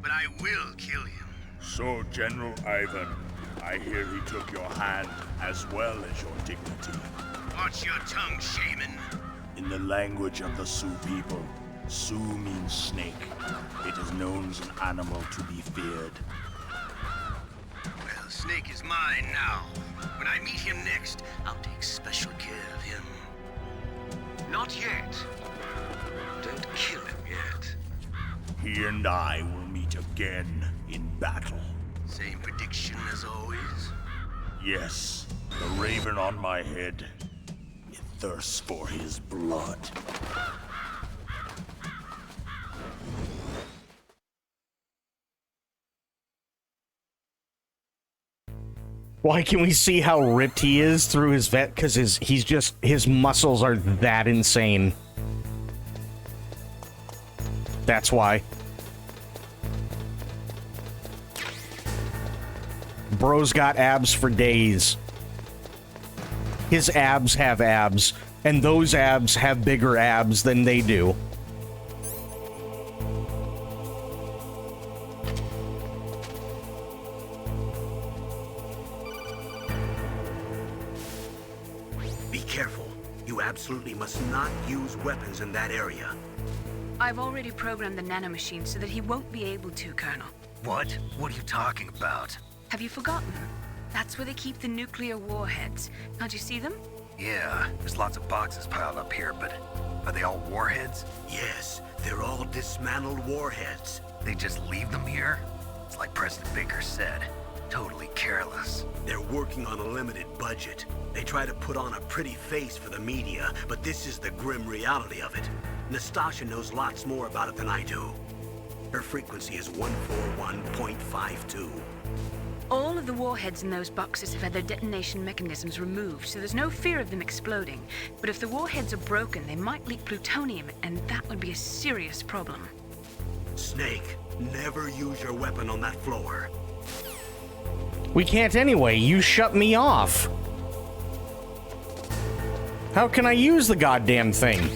But I will kill him. So, General Ivan, I hear he took your hand as well as your dignity. Watch your tongue, shaman. In the language of the Sioux people, Sioux means snake. It is known as an animal to be feared. Well, Snake is mine now. When I meet him next, I'll take special care of him. Not yet. Don't kill him yet. He and I will meet again in battle. Same prediction as always? Yes, the raven on my head. It thirsts for his blood. Why can we see how ripped he is through his vet? Because his muscles are that insane. That's why. Bro's got abs for days. His abs have abs, and those abs have bigger abs than they do. Be careful. You absolutely must not use weapons in that area. I've already programmed the nanomachine so that he won't be able to, Colonel. What? What are you talking about? Have you forgotten? That's where they keep the nuclear warheads. Can't you see them? Yeah, there's lots of boxes piled up here, but are they all warheads? Yes, they're all dismantled warheads. They just leave them here? It's like President Baker said. Totally careless. They're working on a limited budget. They try to put on a pretty face for the media, but this is the grim reality of it. Nastasha knows lots more about it than I do. Her frequency is 141.52. All of the warheads in those boxes have had their detonation mechanisms removed, so there's no fear of them exploding. But if the warheads are broken, they might leak plutonium, and that would be a serious problem. Snake, never use your weapon on that floor. We can't anyway. You shut me off. How can I use the goddamn thing?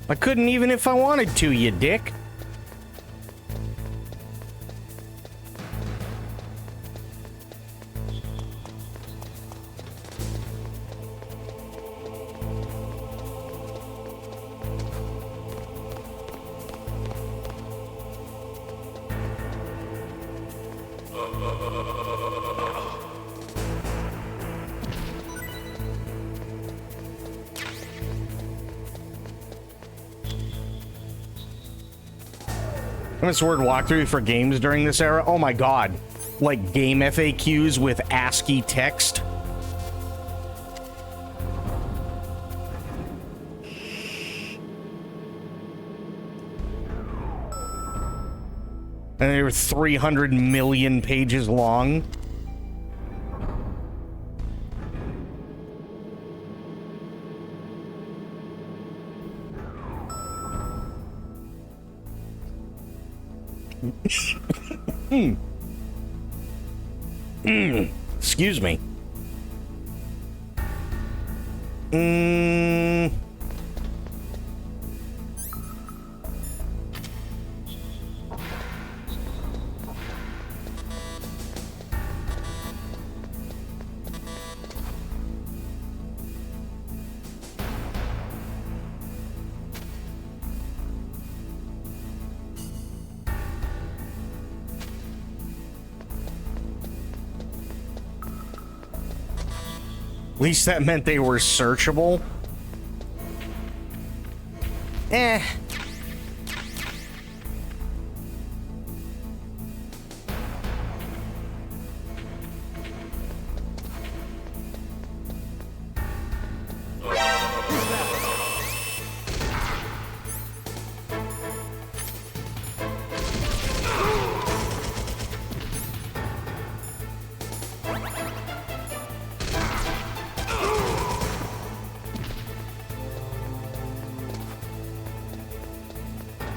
I couldn't even if I wanted to, you dick. Famous word walkthrough for games during this era. Oh my god. Like game FAQs with ASCII text. And they were 300 million pages long. Excuse me. At least that meant they were searchable. Eh.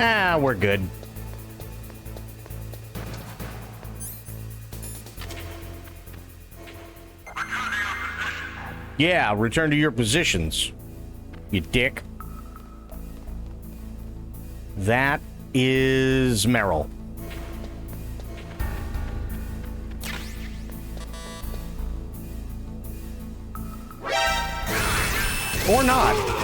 Ah, we're good. Yeah, return to your positions, you dick. That is Meryl. Or not.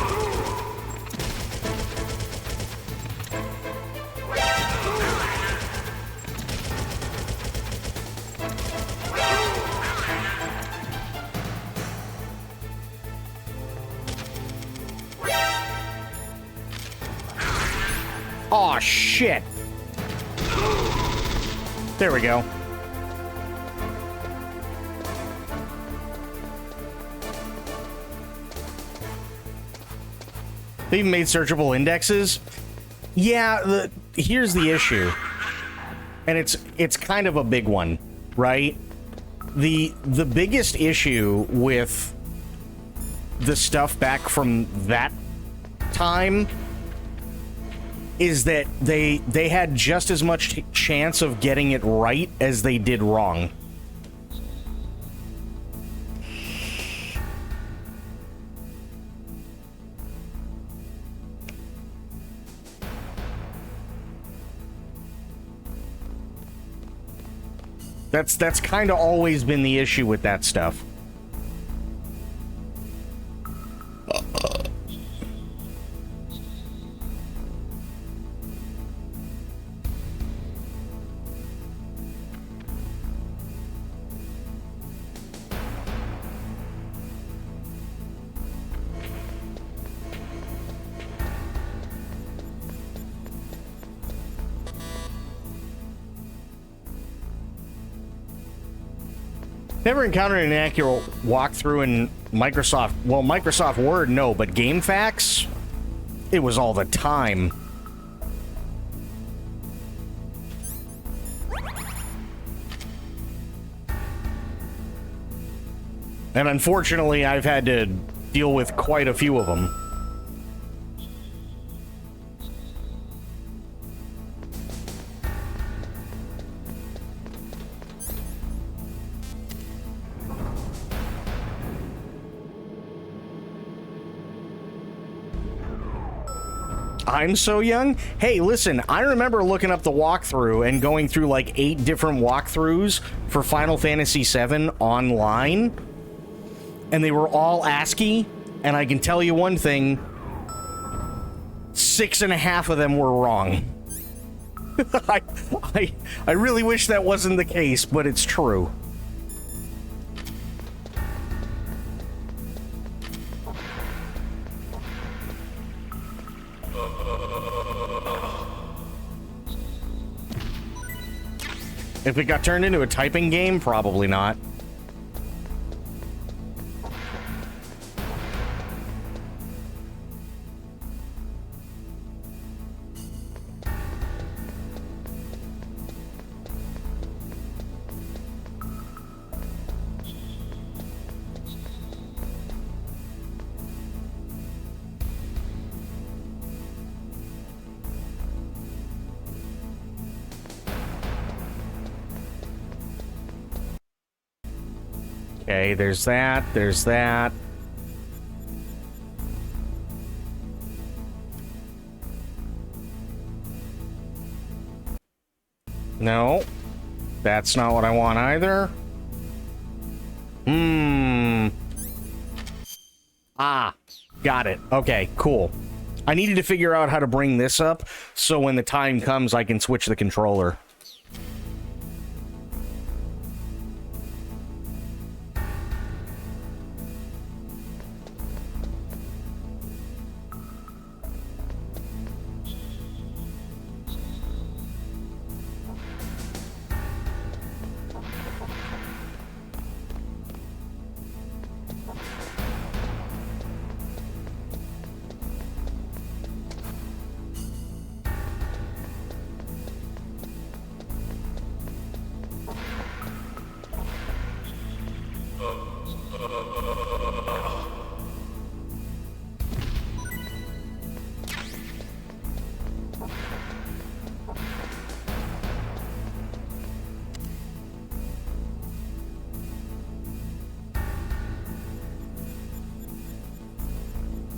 Aw, shit. There we go. They even made searchable indexes. Yeah, here's the issue. And it's kind of a big one, right? The biggest issue with the stuff back from that time is that they had just as much chance of getting it right as they did wrong. That's kind of always been the issue with that stuff. Never encountered an accurate walkthrough in Microsoft. Well, Microsoft Word, no, but GameFAQs? It was all the time. And unfortunately, I've had to deal with quite a few of them. I'm so young? Hey, listen, I remember looking up the walkthrough and going through like 8 different walkthroughs for Final Fantasy VII online, and they were all ASCII, and I can tell you one thing, 6.5 of them were wrong. I really wish that wasn't the case, but it's true. If it got turned into a typing game, probably not. Okay, there's that, there's that. No, that's not what I want either. Ah, got it. Okay, cool. I needed to figure out how to bring this up, so when the time comes, I can switch the controller.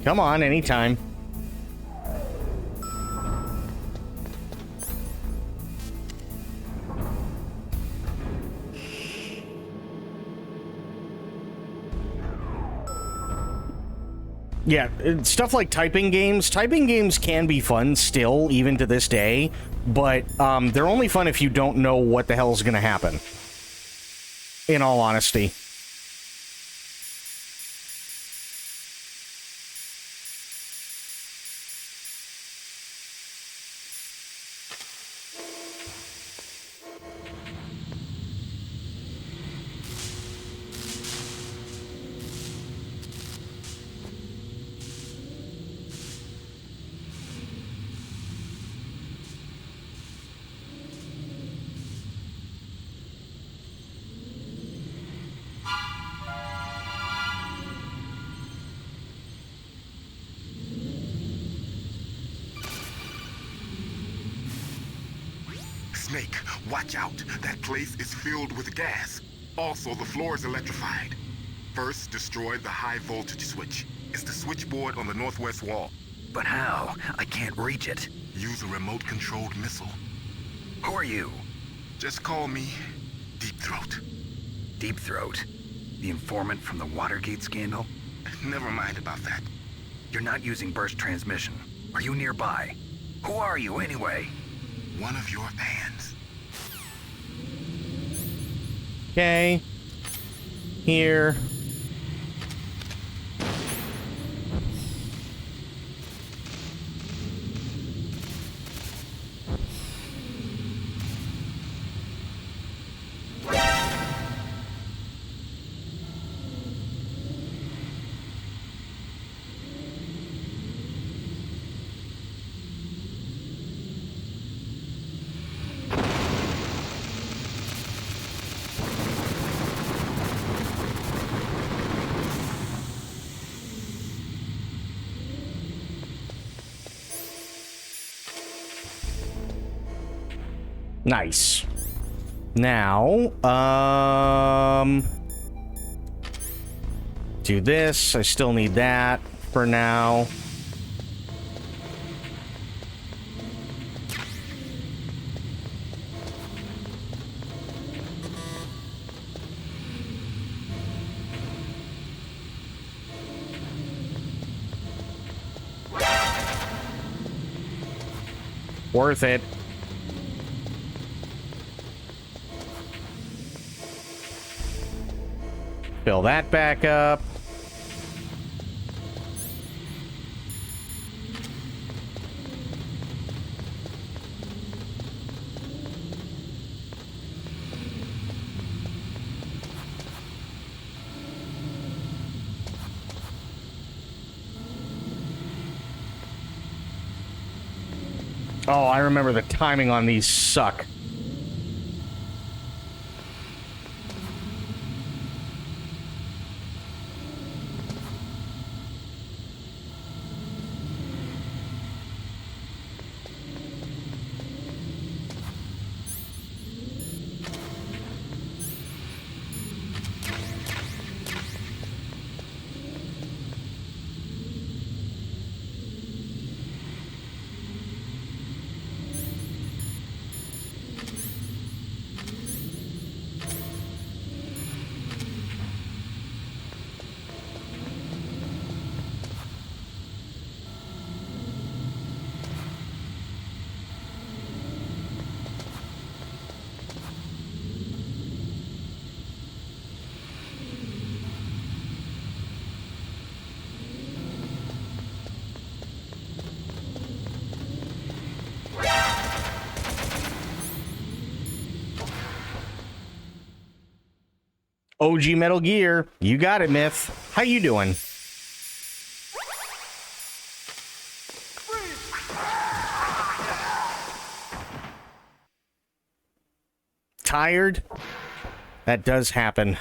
Come on, anytime. Yeah, stuff like typing games. Typing games can be fun still, even to this day, but they're only fun if you don't know what the hell is going to happen. In all honesty. Snake, watch out. That place is filled with gas. Also, the floor is electrified. First, destroy the high voltage switch. It's the switchboard on the northwest wall. But how? I can't reach it. Use a remote-controlled missile. Who are you? Just call me Deep Throat. Deep Throat? The informant from the Watergate scandal? Never mind about that. You're not using burst transmission. Are you nearby? Who are you, anyway? One of your fans. Okay. Here. Nice. Now, do this. I still need that for now. Worth it. Fill that back up. Oh, I remember the timing on these suck. OG Metal Gear, you got it, Myth. How you doing? Tired? That does happen.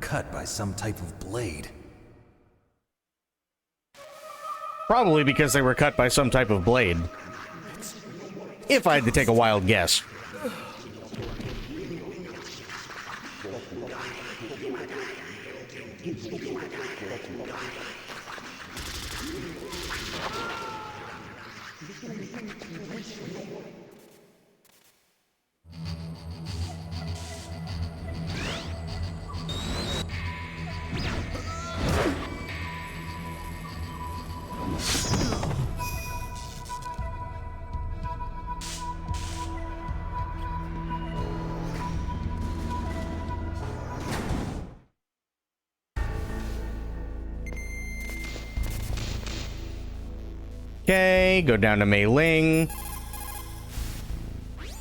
cut by some type of blade. Probably because they were cut by some type of blade. If I had to take a wild guess. Okay, go down to Mei Ling.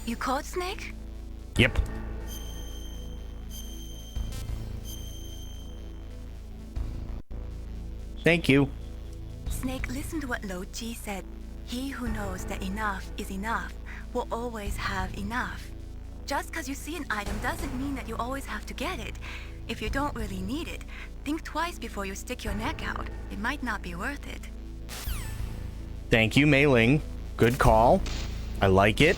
You caught Snake? Yep. Thank you. Snake, listen to what Lo Ji said. He who knows that enough is enough will always have enough. Just because you see an item doesn't mean that you always have to get it. If you don't really need it, think twice before you stick your neck out. It might not be worth it. Thank you, Mei Ling. Good call. I like it.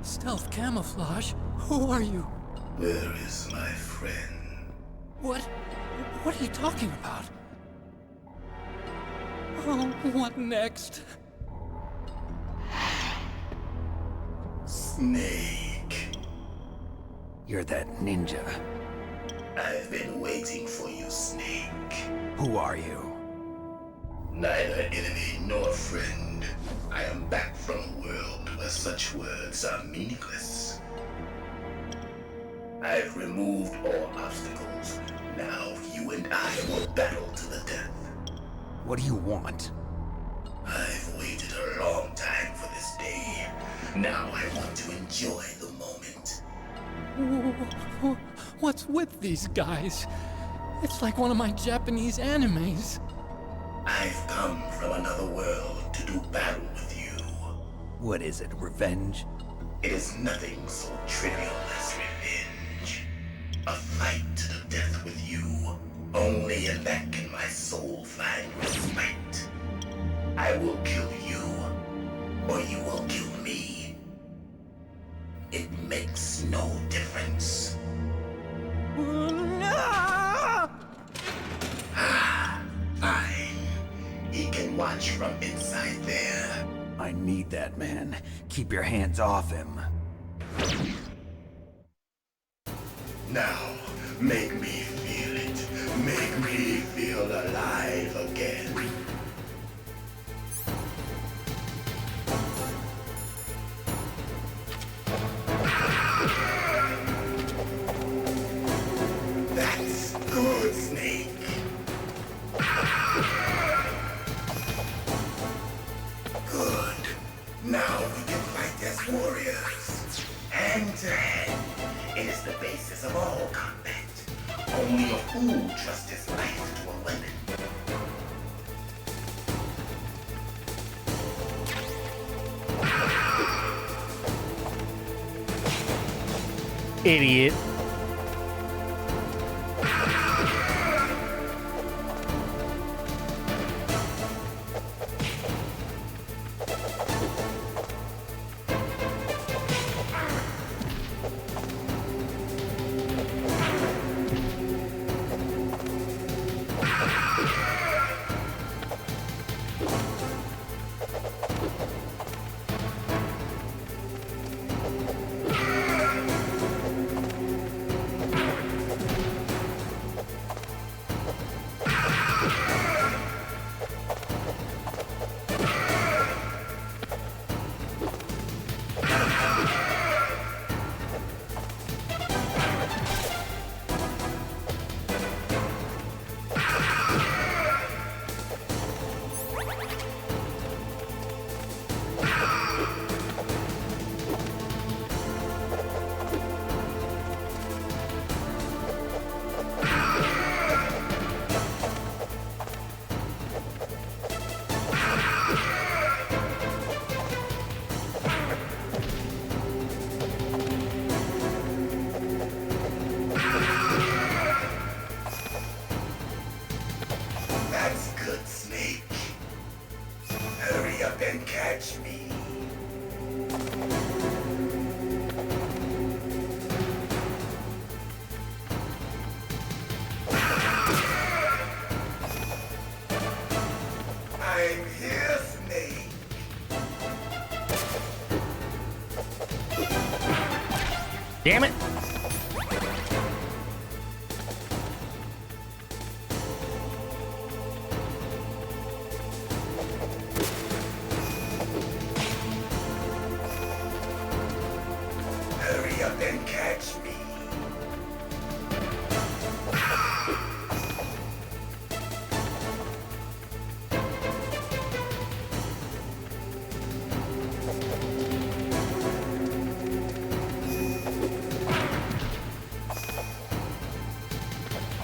Stealth camouflage? Who are you? Where is my friend? What are you talking about? Oh, what next? Snake. You're that ninja. I've been waiting for you, Snake. Who are you? Neither enemy nor friend. I am back from a world where such words are meaningless. I've removed all obstacles. Now you and I will battle to the death. What do you want? I've waited a long time for this day. Now I want to enjoy the moment. What's with these guys? It's like one of my Japanese animes. I've come from another world to do battle with you. What is it, revenge? It is nothing so trivial as revenge. A fight to the death with you. Only in that can my soul find respite. I will kill you, or you will kill me. It makes no difference. Fine. He can watch from inside there. I need that man. Keep your hands off him. Now, make me feel it. Make me feel alive again. That's good, Snake. Good. Now we can fight as warriors. Hand to hand. It is the basis of all combat. Only a fool trusts his life to a weapon. Idiot. Damn it! Hurry up and catch me.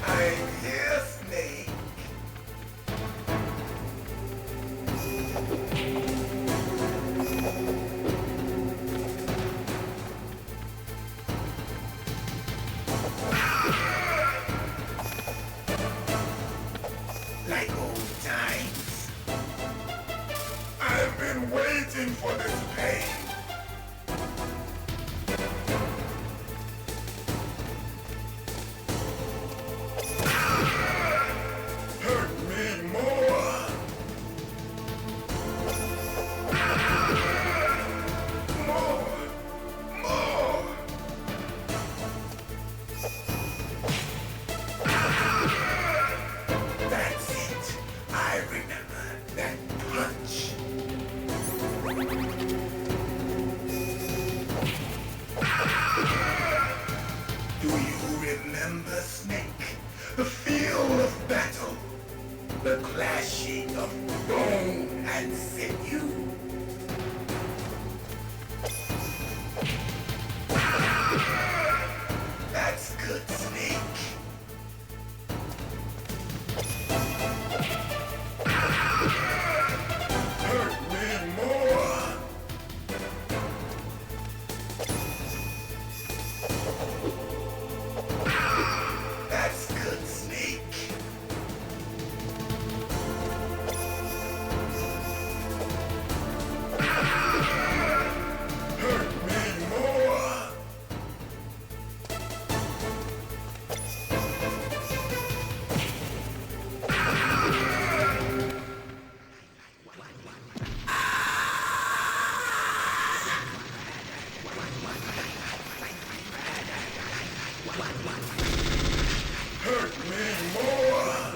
I'm here, Snake. Like old times. I've been waiting for this pain. Hurt me more. More. That's it. I remember that punch. Do you remember, Snake? The feel of battle. The clashing of bone and sinew. That's good, Snake. Hurt me more. That's good, Snake. Hurt me more. Hurt me more.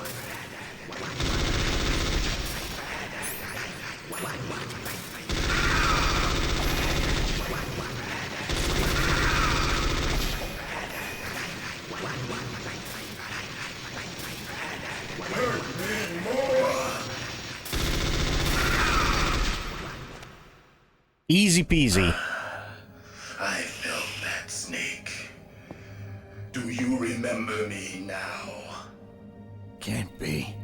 Hurt me more. Easy peasy. I felt that, Snake. Do you remember me now? Can't be.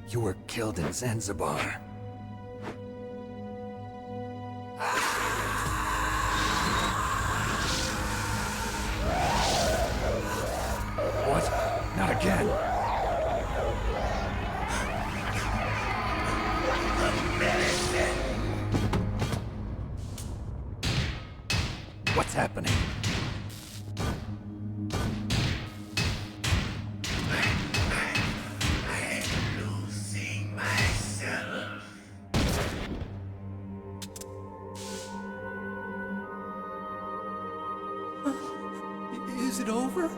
You were killed in Zanzibar. What? Not again. What's happening? I'm losing myself. Is it over?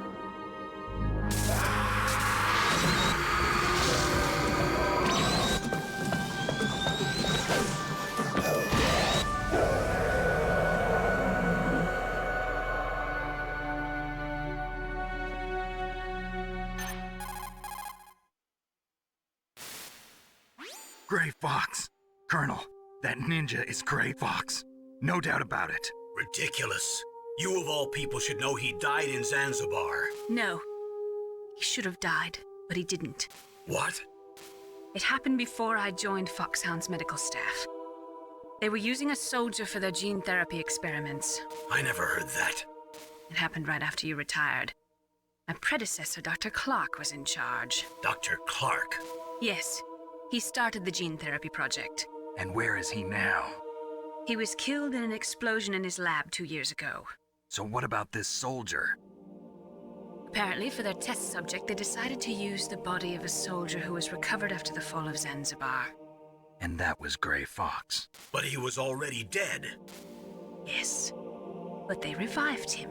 Gray Fox. Colonel, that ninja is Gray Fox. No doubt about it. Ridiculous. You of all people should know he died in Zanzibar. No. He should have died, but he didn't. What? It happened before I joined Foxhound's medical staff. They were using a soldier for their gene therapy experiments. I never heard that. It happened right after you retired. My predecessor, Dr. Clark, was in charge. Dr. Clark? Yes. He started the gene therapy project. And where is he now? He was killed in an explosion in his lab 2 years ago. So what about this soldier? Apparently, for their test subject, they decided to use the body of a soldier who was recovered after the fall of Zanzibar. And that was Gray Fox. But he was already dead. Yes. But they revived him.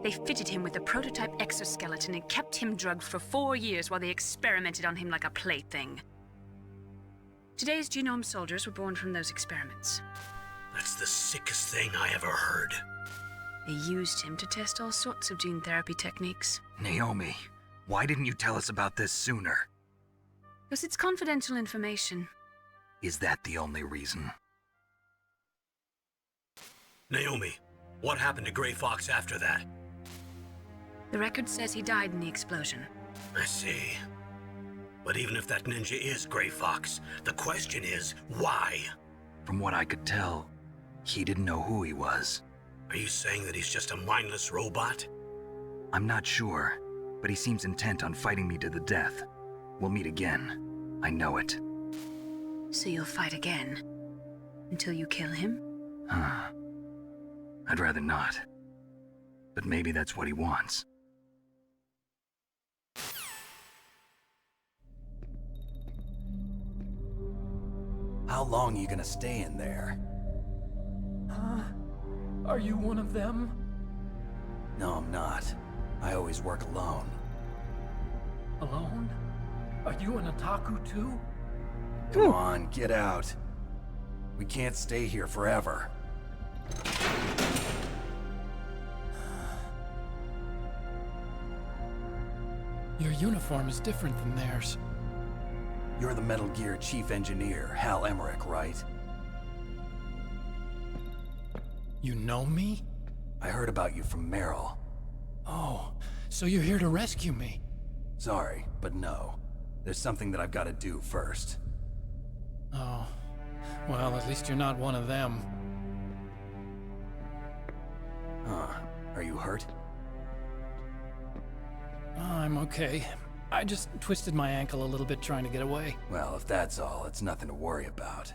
They fitted him with a prototype exoskeleton and kept him drugged for 4 years while they experimented on him like a plaything. Today's genome soldiers were born from those experiments. That's the sickest thing I ever heard. They used him to test all sorts of gene therapy techniques. Naomi, why didn't you tell us about this sooner? Because it's confidential information. Is that the only reason? Naomi, what happened to Gray Fox after that? The record says he died in the explosion. I see. But even if that ninja is Gray Fox, the question is, why? From what I could tell, he didn't know who he was. Are you saying that he's just a mindless robot? I'm not sure, but he seems intent on fighting me to the death. We'll meet again. I know it. So you'll fight again? Until you kill him? I'd rather not. But maybe that's what he wants. How long are you gonna stay in there? Huh? Are you one of them? No, I'm not. I always work alone. Alone? Are you an otaku too? Come on, get out. We can't stay here forever. Your uniform is different than theirs. You're the Metal Gear Chief Engineer, Hal Emmerich, right? You know me? I heard about you from Meryl. Oh, so you're here to rescue me? Sorry, but no. There's something that I've got to do first. Oh, well, at least you're not one of them. Huh. Are you hurt? I'm okay. I just twisted my ankle a little bit trying to get away. Well, if that's all, it's nothing to worry about.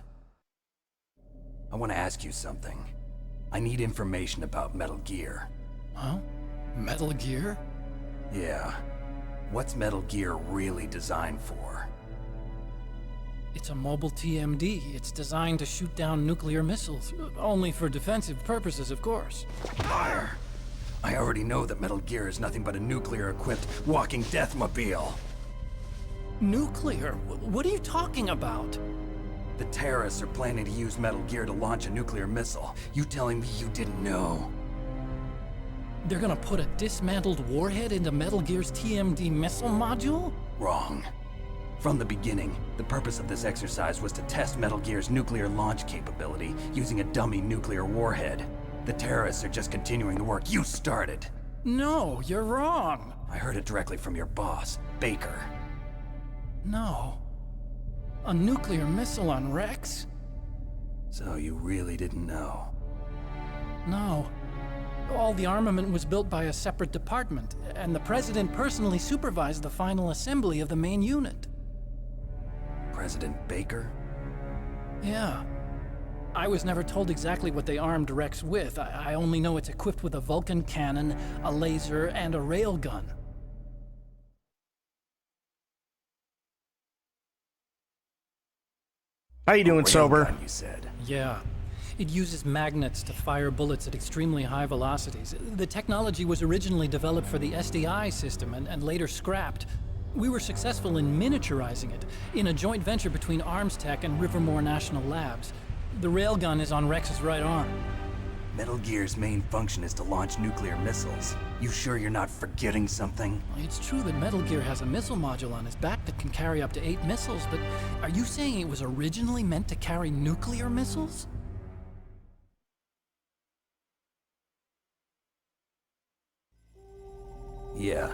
I want to ask you something. I need information about Metal Gear. Huh? Metal Gear? Yeah. What's Metal Gear really designed for? It's a mobile TMD. It's designed to shoot down nuclear missiles. Only for defensive purposes, of course. Fire! I already know that Metal Gear is nothing but a nuclear-equipped walking deathmobile. Nuclear? What are you talking about? The terrorists are planning to use Metal Gear to launch a nuclear missile. You telling me you didn't know? They're gonna put a dismantled warhead into Metal Gear's TMD missile module? Wrong. From the beginning, the purpose of this exercise was to test Metal Gear's nuclear launch capability using a dummy nuclear warhead. The terrorists are just continuing the work you started. No, you're wrong. I heard it directly from your boss, Baker. No. A nuclear missile on Rex? So you really didn't know? No. All the armament was built by a separate department, and the President personally supervised the final assembly of the main unit. President Baker? Yeah. I was never told exactly what they armed Rex with. I only know it's equipped with a Vulcan cannon, a laser, and a railgun. How you doing, Sober? Gun, you said. Yeah. It uses magnets to fire bullets at extremely high velocities. The technology was originally developed for the SDI system and later scrapped. We were successful in miniaturizing it, in a joint venture between ArmsTech and Rivermore National Labs. The railgun is on Rex's right arm. Metal Gear's main function is to launch nuclear missiles. You sure you're not forgetting something? It's true that Metal Gear has a missile module on his back that can carry up to 8 missiles, but are you saying it was originally meant to carry nuclear missiles? Yeah,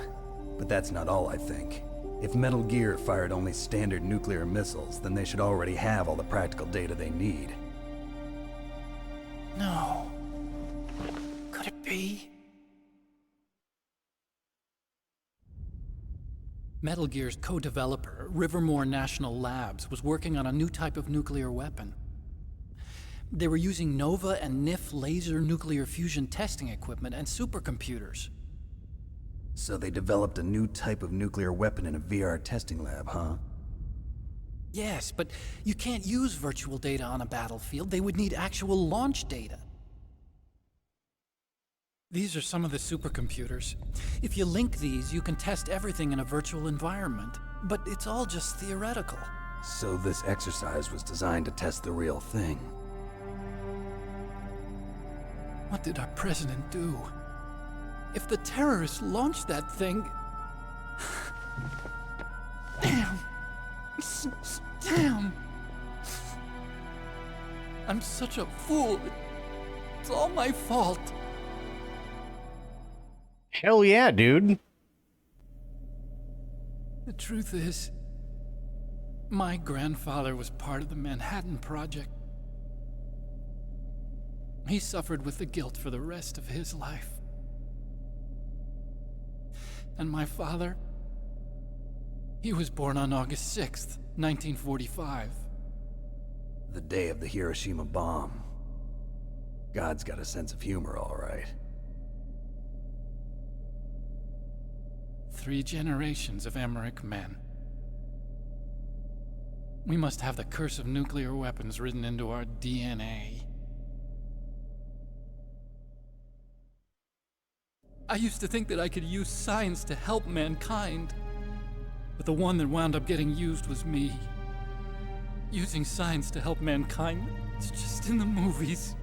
but that's not all I think. If Metal Gear fired only standard nuclear missiles, then they should already have all the practical data they need. No. Could it be? Metal Gear's co-developer, Rivermore National Labs, was working on a new type of nuclear weapon. They were using NOVA and NIF laser nuclear fusion testing equipment and supercomputers. So they developed a new type of nuclear weapon in a VR testing lab, huh? Yes, but you can't use virtual data on a battlefield. They would need actual launch data. These are some of the supercomputers. If you link these, you can test everything in a virtual environment. But it's all just theoretical. So this exercise was designed to test the real thing. What did our president do? If the terrorists launched that thing... Damn! Damn! I'm such a fool. It's all my fault. Hell yeah, dude. The truth is, my grandfather was part of the Manhattan Project. He suffered with the guilt for the rest of his life. And my father, he was born on August 6th, 1945. The day of the Hiroshima bomb. God's got a sense of humor, all right. 3 generations of Emmerich men. We must have the curse of nuclear weapons written into our DNA. I used to think that I could use science to help mankind, but the one that wound up getting used was me. Using science to help mankind, it's just in the movies.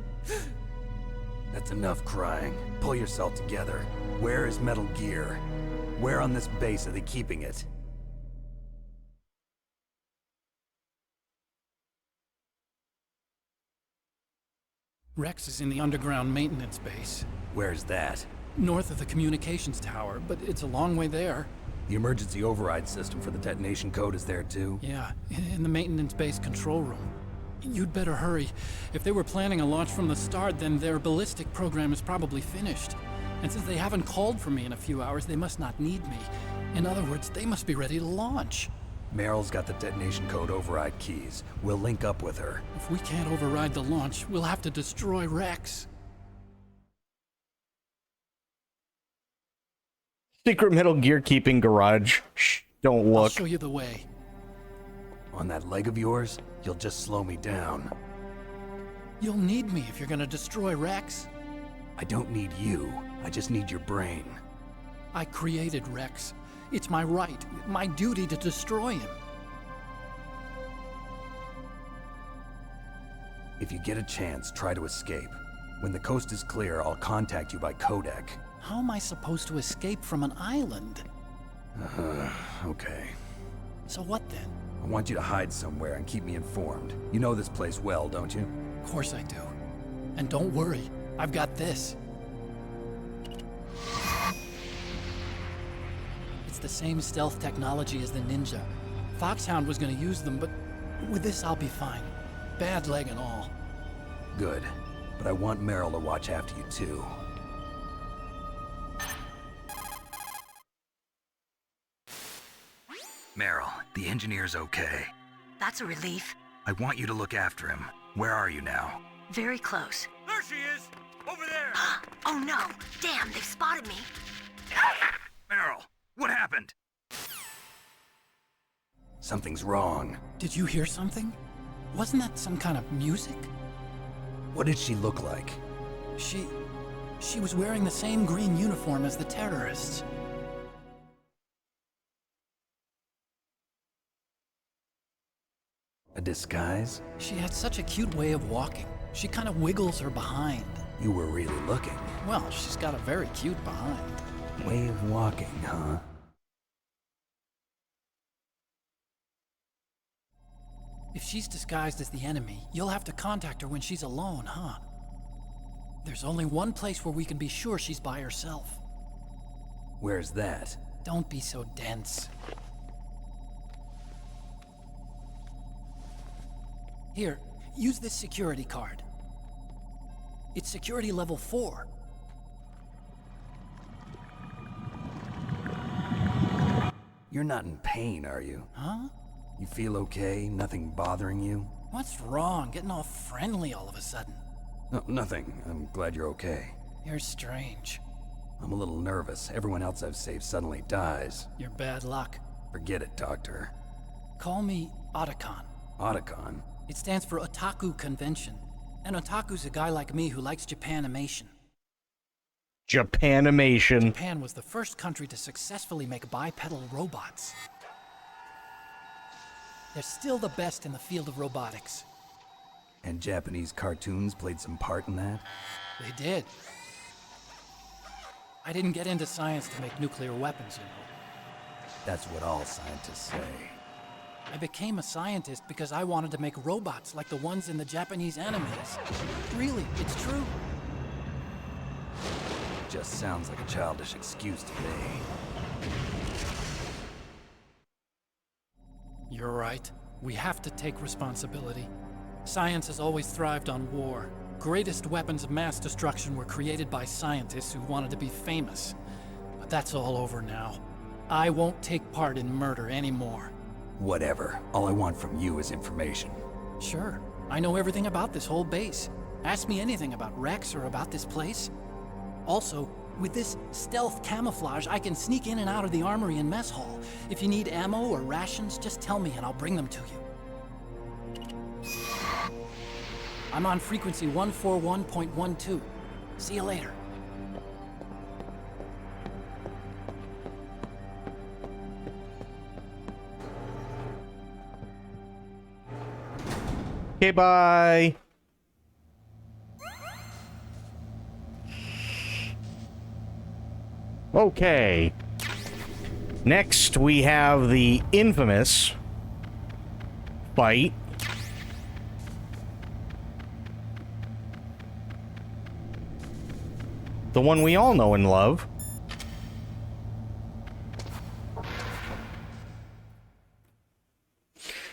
That's enough crying. Pull yourself together. Where is Metal Gear? Where on this base are they keeping it? Rex is in the underground maintenance base. Where's that? North of the communications tower, but it's a long way there. The emergency override system for the detonation code is there too? Yeah, in the maintenance base control room. You'd better hurry. If they were planning a launch from the start, then their ballistic program is probably finished. And since they haven't called for me in a few hours, they must not need me. In other words, they must be ready to launch. Meryl's got the detonation code override keys. We'll link up with her. If we can't override the launch, we'll have to destroy Rex. Secret Metal Gear keeping garage. Shh, don't look. I'll show you the way. On that leg of yours, you'll just slow me down. You'll need me if you're gonna destroy Rex. I don't need you. I just need your brain. I created Rex. It's my right, my duty to destroy him. If you get a chance, try to escape. When the coast is clear, I'll contact you by codec. How am I supposed to escape from an island? Okay. So what then? I want you to hide somewhere and keep me informed. You know this place well, don't you? Of course I do. And don't worry, I've got this. It's the same stealth technology as the Ninja. Foxhound was gonna use them, but with this I'll be fine. Bad leg and all. Good. But I want Meryl to watch after you too. Meryl, the engineer's okay. That's a relief. I want you to look after him. Where are you now? Very close. There she is! Over there! Oh no! Damn, they've spotted me! Meryl, what happened? Something's wrong. Did you hear something? Wasn't that some kind of music? What did she look like? She was wearing the same green uniform as the terrorists. A disguise? She had such a cute way of walking. She kind of wiggles her behind. You were really looking. Well, she's got a very cute behind. Way of walking, huh? If she's disguised as the enemy, you'll have to contact her when she's alone, huh? There's only one place where we can be sure she's by herself. Where's that? Don't be so dense. Here, use this security card. It's security level 4. You're not in pain, are you? Huh? You feel okay? Nothing bothering you? What's wrong? Getting all friendly all of a sudden. No, nothing. I'm glad you're okay. You're strange. I'm a little nervous. Everyone else I've saved suddenly dies. You're bad luck. Forget it, Doctor. Call me Otacon. Otacon? It stands for Otaku Convention. An otaku's a guy like me who likes Japanimation. Japanimation. Japan was the first country to successfully make bipedal robots. They're still the best in the field of robotics. And Japanese cartoons played some part in that? They did. I didn't get into science to make nuclear weapons, you know. That's what all scientists say. I became a scientist because I wanted to make robots like the ones in the Japanese animes. Really, it's true. Just sounds like a childish excuse to me. You're right. We have to take responsibility. Science has always thrived on war. Greatest weapons of mass destruction were created by scientists who wanted to be famous. But that's all over now. I won't take part in murder anymore. Whatever. All I want from you is information. Sure. I know everything about this whole base. Ask me anything about Rex or about this place. Also, with this stealth camouflage, I can sneak in and out of the armory and mess hall. If you need ammo or rations, just tell me and I'll bring them to you. I'm on frequency 141.12. See you later. Okay, bye. Okay. Next, we have the infamous fight. The one we all know and love.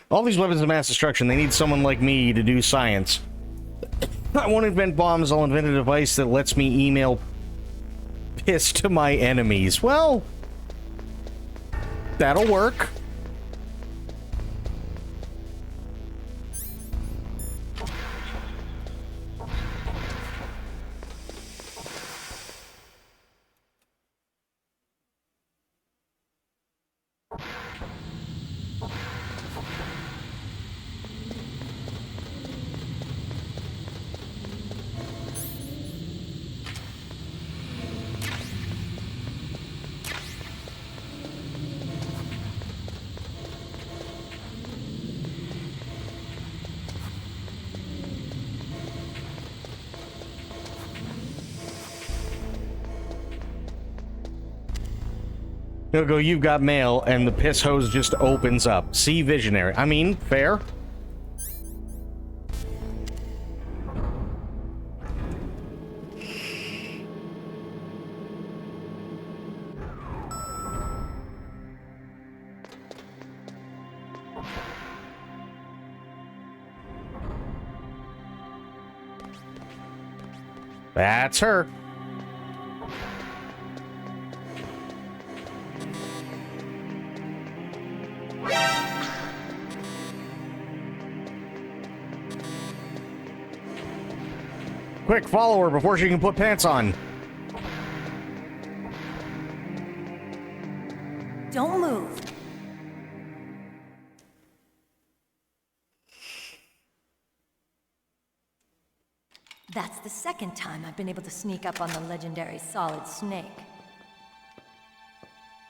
All these weapons of mass destruction, they need someone like me to do science. I won't invent bombs, I'll invent a device that lets me email piss to my enemies. Well, that'll work. He'll go, "You've got mail," and the piss hose just opens up. See, visionary. I mean, fair. That's her. Quick, follow her before she can put pants on. Don't move. That's the second time I've been able to sneak up on the legendary Solid Snake.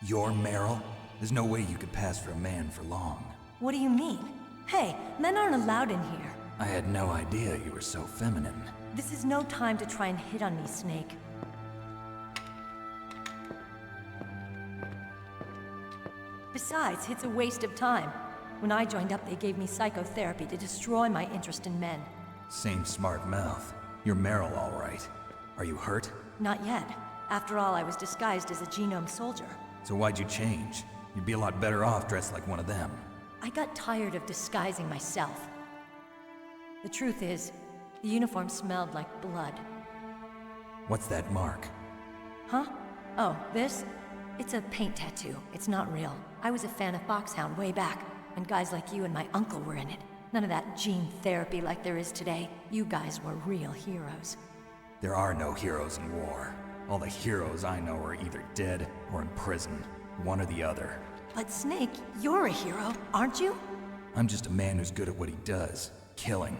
You're Meryl? There's no way you could pass for a man for long. What do you mean? Hey, men aren't allowed in here. I had no idea you were so feminine. This is no time to try and hit on me, Snake. Besides, it's a waste of time. When I joined up, they gave me psychotherapy to destroy my interest in men. Same smart mouth. You're Meryl, all right. Are you hurt? Not yet. After all, I was disguised as a genome soldier. So why'd you change? You'd be a lot better off dressed like one of them. I got tired of disguising myself. The truth is, the uniform smelled like blood. What's that mark? Huh? Oh, this? It's a paint tattoo. It's not real. I was a fan of Foxhound way back, when guys like you and my uncle were in it. None of that gene therapy like there is today. You guys were real heroes. There are no heroes in war. All the heroes I know are either dead or in prison. One or the other. But Snake, you're a hero, aren't you? I'm just a man who's good at what he does. Killing.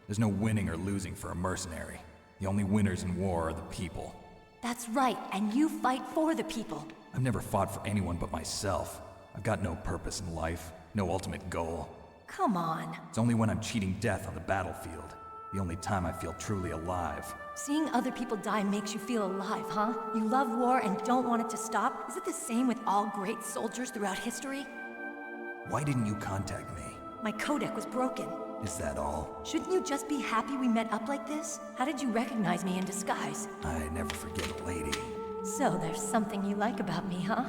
There's no winning or losing for a mercenary. The only winners in war are the people. That's right, and you fight for the people. I've never fought for anyone but myself. I've got no purpose in life, no ultimate goal. Come on. It's only when I'm cheating death on the battlefield. The only time I feel truly alive. Seeing other people die makes you feel alive, huh? You love war and don't want it to stop? Is it the same with all great soldiers throughout history? Why didn't you contact me? My codec was broken. Is that all? Shouldn't you just be happy we met up like this? How did you recognize me in disguise? I never forget a lady. So there's something you like about me, huh?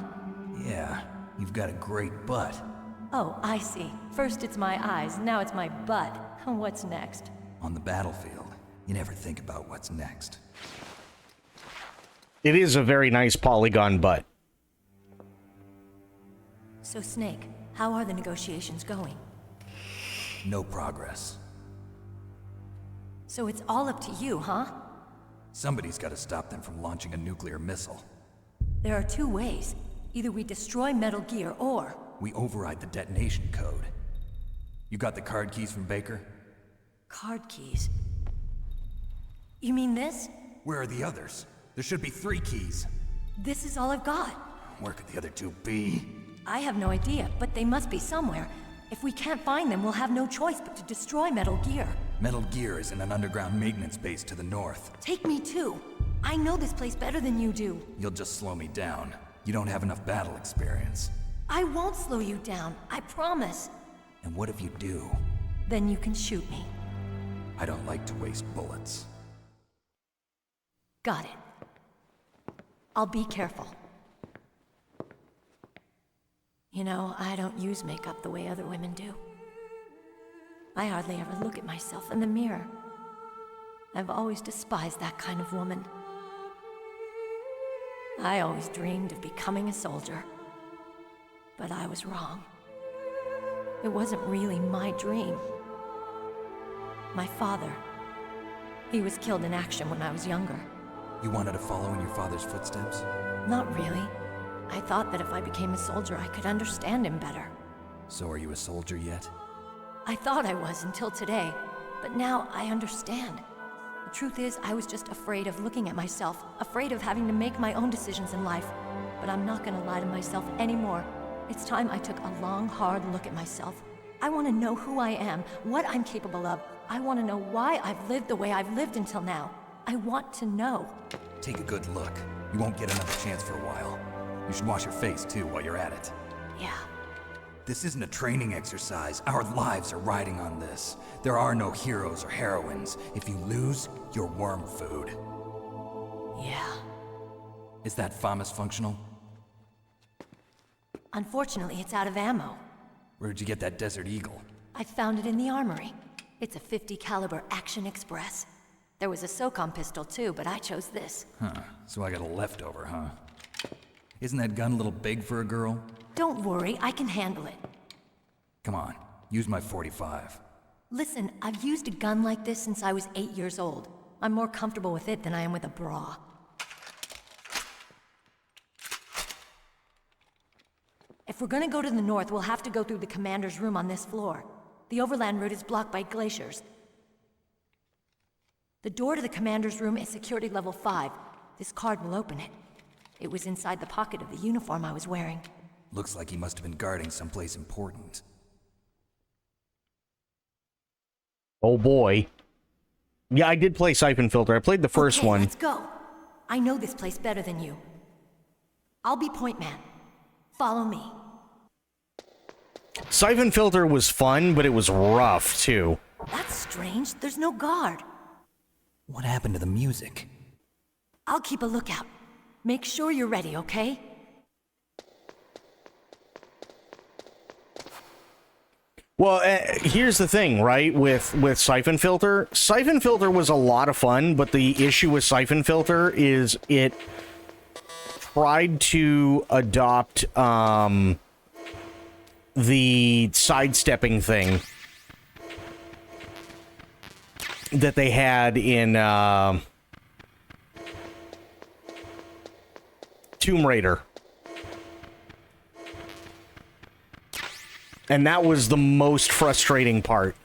Yeah, you've got a great butt. Oh, I see. First it's my eyes, now it's my butt. What's next? On the battlefield, you never think about what's next. It is a very nice polygon butt. So, Snake, how are the negotiations going? No progress. So it's all up to you, huh? Somebody's got to stop them from launching a nuclear missile. There are two ways. Either we destroy Metal Gear, or... we override the detonation code. You got the card keys from Baker? Card keys? You mean this? Where are the others? There should be 3 keys. This is all I've got. Where could the other 2 be? I have no idea, but they must be somewhere. If we can't find them, we'll have no choice but to destroy Metal Gear. Metal Gear is in an underground maintenance base to the north. Take me too. I know this place better than you do. You'll just slow me down. You don't have enough battle experience. I won't slow you down, I promise. And what if you do? Then you can shoot me. I don't like to waste bullets. Got it. I'll be careful. You know, I don't use makeup the way other women do. I hardly ever look at myself in the mirror. I've always despised that kind of woman. I always dreamed of becoming a soldier. But I was wrong. It wasn't really my dream. My father, he was killed in action when I was younger. You wanted to follow in your father's footsteps? Not really. I thought that if I became a soldier, I could understand him better. So are you a soldier yet? I thought I was until today, but now I understand. The truth is, I was just afraid of looking at myself, afraid of having to make my own decisions in life. But I'm not gonna lie to myself anymore. It's time I took a long, hard look at myself. I want to know who I am, what I'm capable of. I want to know why I've lived the way I've lived until now. I want to know. Take a good look. You won't get another chance for a while. You should wash your face, too, while you're at it. Yeah. This isn't a training exercise. Our lives are riding on this. There are no heroes or heroines. If you lose, you're worm food. Yeah. Is that FAMAS functional? Unfortunately, it's out of ammo. Where'd you get that Desert Eagle? I found it in the armory. It's a .50 caliber Action Express. There was a SOCOM pistol too, but I chose this. Huh, so I got a leftover, huh? Isn't that gun a little big for a girl? Don't worry, I can handle it. Come on, use my .45. Listen, I've used a gun like this since I was 8 years old. I'm more comfortable with it than I am with a bra. If we're gonna go to the north, we'll have to go through the commander's room on this floor. The overland route is blocked by glaciers. The door to the commander's room is security level 5. This card will open it. It was inside the pocket of the uniform I was wearing. Looks like he must have been guarding someplace important. Oh boy. Yeah, I did play Siphon Filter. I played the first one. Let's go. I know this place better than you. I'll be point man. Follow me. Siphon Filter was fun, but it was rough, too. That's strange. There's no guard. What happened to the music? I'll keep a lookout. Make sure you're ready, okay? Well, here's the thing, right, with Siphon Filter. Siphon Filter was a lot of fun, but the issue with Siphon Filter is it tried to adopt the sidestepping thing that they had in Tomb Raider. And that was the most frustrating part.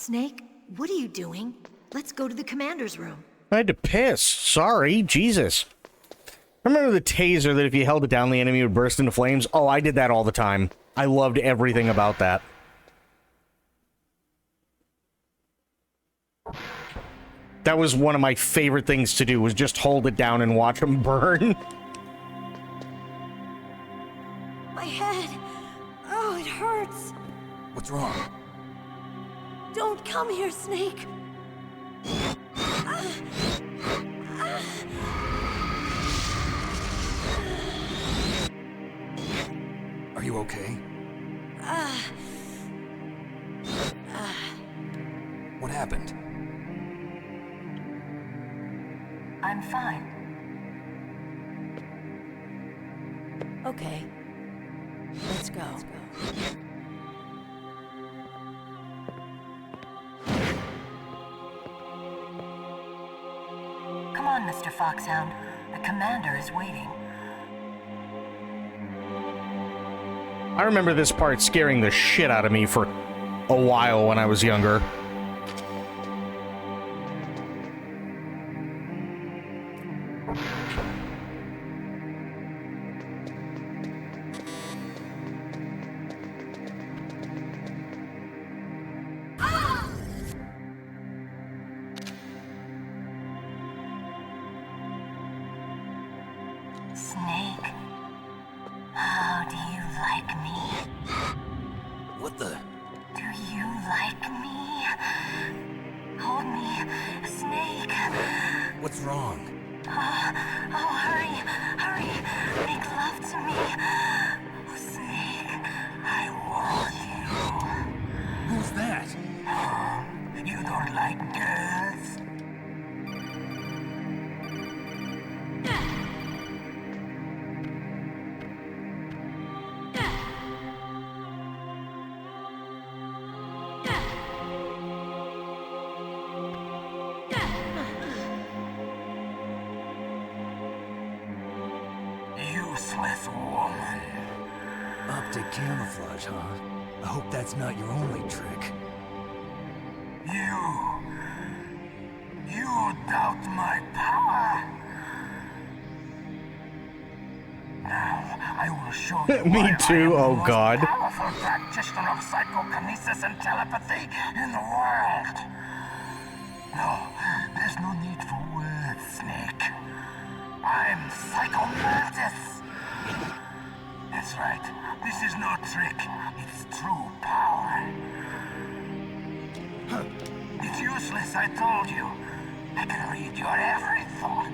Snake, what are you doing? Let's go to the commander's room. I had to piss. Sorry. Jesus. Remember the taser that if you held it down, the enemy would burst into flames? Oh, I did that all the time. I loved everything about that. That was one of my favorite things to do, was just hold it down and watch them burn. My head. Oh, it hurts. What's wrong? Don't come here, Snake. Are you okay? What happened? I'm fine. Okay. Let's go. Come on, Mr. Foxhound. The commander is waiting. I remember this part scaring the shit out of me for a while when I was younger. Snake, how do you like me? What the? Do you like me? Hold me, Snake. What's wrong? Oh, hurry, hurry. Make love to me. Oh, Snake, I want you. Who's that? You don't like girls? Useless woman. Optic camouflage, huh? I hope that's not your only trick. You doubt my power? Now, I will show you Me why too, I am oh the most God. powerful practitioner of psychokinesis and telepathy in the world. No, there's no need for words, Snake. I'm Psychomantis. That's right. This is no trick. It's true power. It's useless, I told you. I can read your every thought.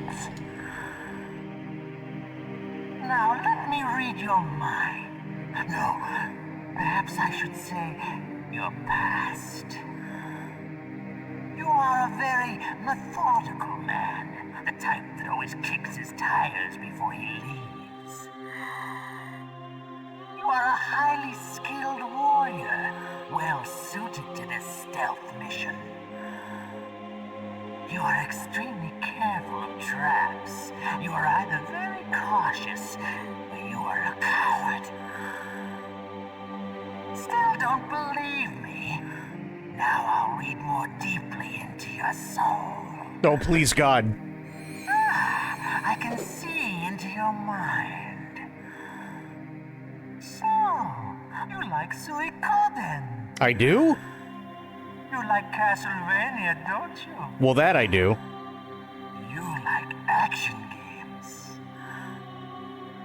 Now, let me read your mind. No, perhaps I should say your past. You are a very methodical man. The type that always kicks his tires before he leaves. You are a highly skilled warrior, well suited to this stealth mission. You are extremely careful of traps. You are either very cautious, or you are a coward. Still don't believe me? Now I'll read more deeply into your soul. Oh, please, God. I can see into your mind. So, you like Suikoden? I do? You like Castlevania, don't you? Well, that I do. You like action games.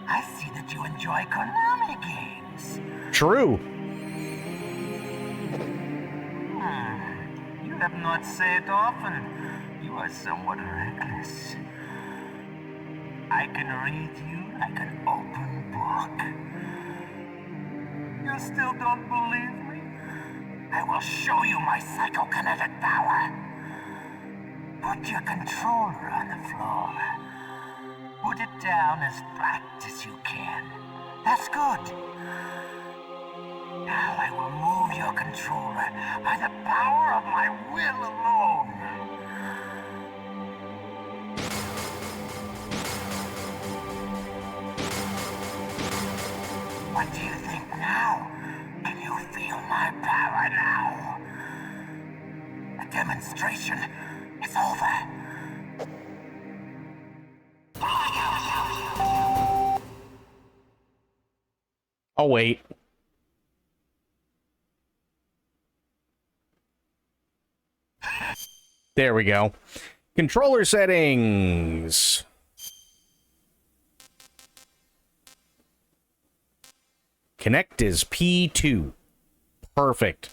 I see that you enjoy Konami games. True. You have not said it often. You are somewhat reckless. I can read you like an open book. You still don't believe me? I will show you my psychokinetic power. Put your controller on the floor. Put it down as flat as you can. That's good. Now I will move your controller by the power of my will alone. What do you think now? Can you feel my power now? demonstration is over. Oh, wait. There we go. Controller settings. Connect is P2. Perfect.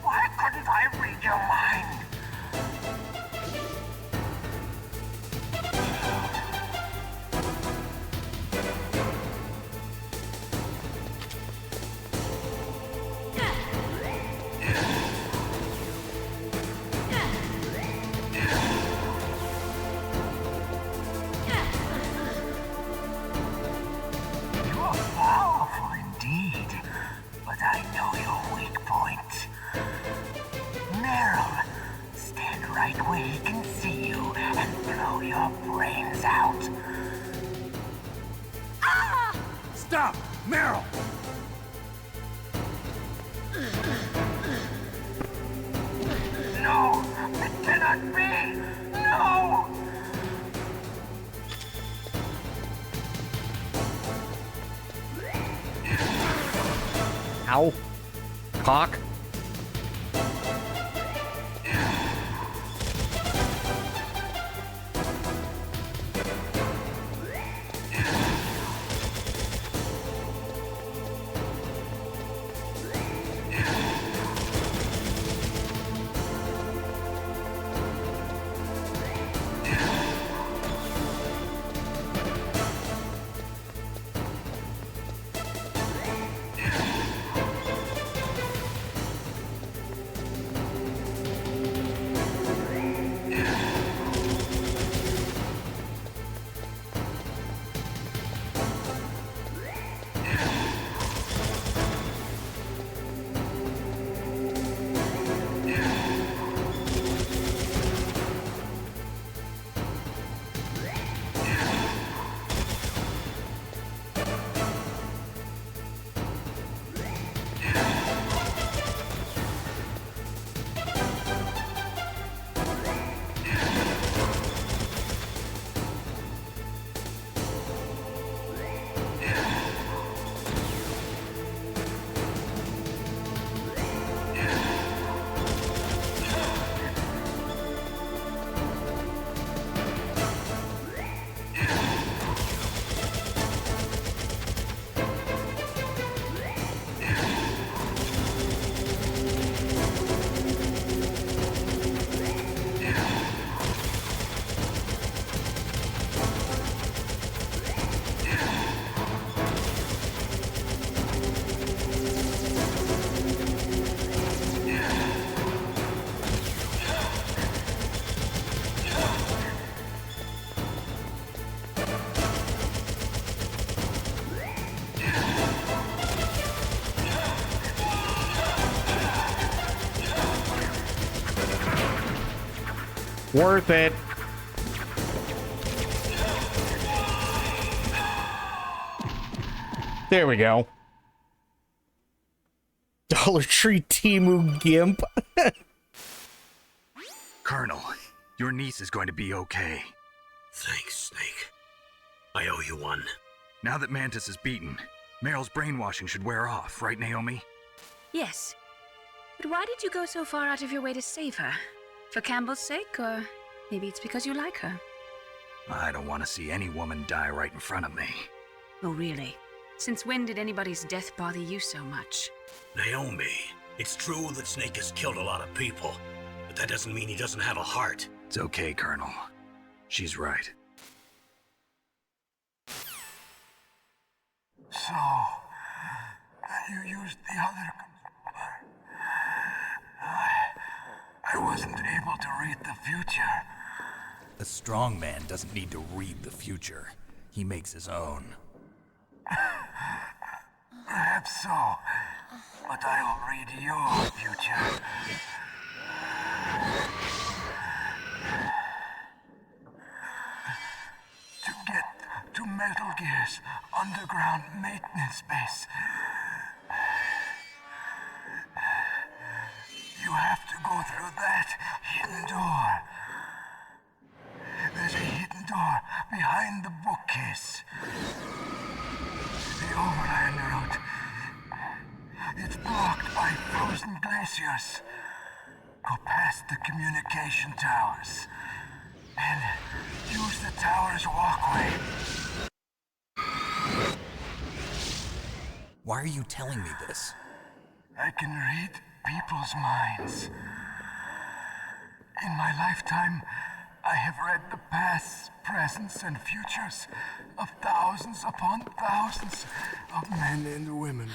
Why couldn't I read your mind? You're powerful indeed, but I know your weak point. Meryl, stand right where he can see you and blow your brains out. Ah! Stop! Meryl! No! It cannot be! No! Ow. Cock. Worth it. There we go. Dollar Tree Temu Gimp. Colonel, your niece is going to be okay. Thanks, Snake. I owe you one. Now that Mantis is beaten, Meryl's brainwashing should wear off, right, Naomi? Yes. But why did you go so far out of your way to save her? For Campbell's sake, or maybe it's because you like her? I don't want to see any woman die right in front of me. Oh, really? Since when did anybody's death bother you so much? Naomi, it's true that Snake has killed a lot of people, but that doesn't mean he doesn't have a heart. It's okay, Colonel. She's right. So, you used the other... I wasn't able to read the future. A strong man doesn't need to read the future. He makes his own. Perhaps so, but I'll read your future. To get to Metal Gear's underground maintenance base, you have to go through that hidden door. There's a hidden door behind the bookcase. The overland route. It's blocked by frozen glaciers. Go past the communication towers. And use the tower's walkway. Why are you telling me this? I can read people's minds. In my lifetime, I have read the pasts, presents, and futures of thousands upon thousands of men and women.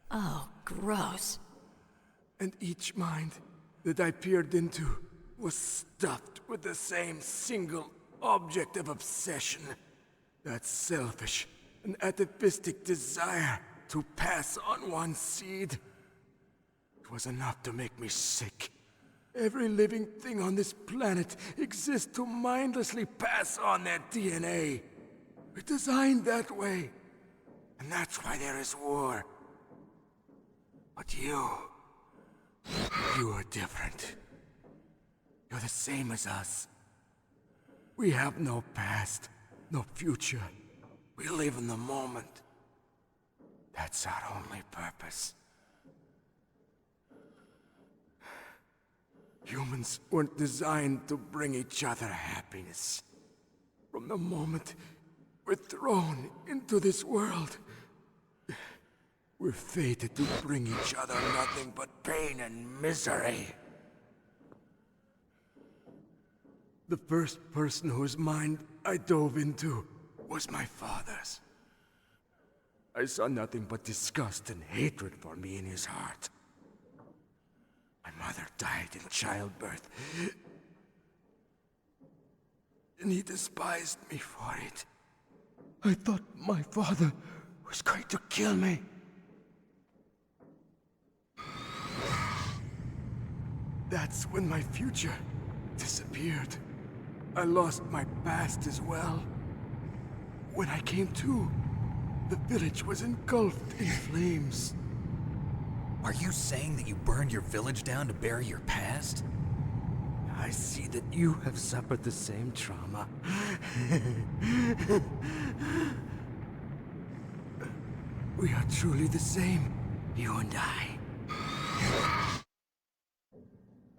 Oh, gross. And each mind that I peered into was stuffed with the same single object of obsession. That selfish and atavistic desire to pass on one seed. It was enough to make me sick. Every living thing on this planet exists to mindlessly pass on their DNA. We're designed that way. And that's why there is war. But you are different. You're the same as us. We have no past, no future. We live in the moment. That's our only purpose. Humans weren't designed to bring each other happiness. From the moment we're thrown into this world, we're fated to bring each other nothing but pain and misery. The first person whose mind I dove into was my father's. I saw nothing but disgust and hatred for me in his heart. My mother died in childbirth, and he despised me for it. I thought my father was going to kill me. That's when my future disappeared. I lost my past as well. When I came to, the village was engulfed in flames. Are you saying that you burned your village down to bury your past? I see that you have suffered the same trauma. We are truly the same, you and I.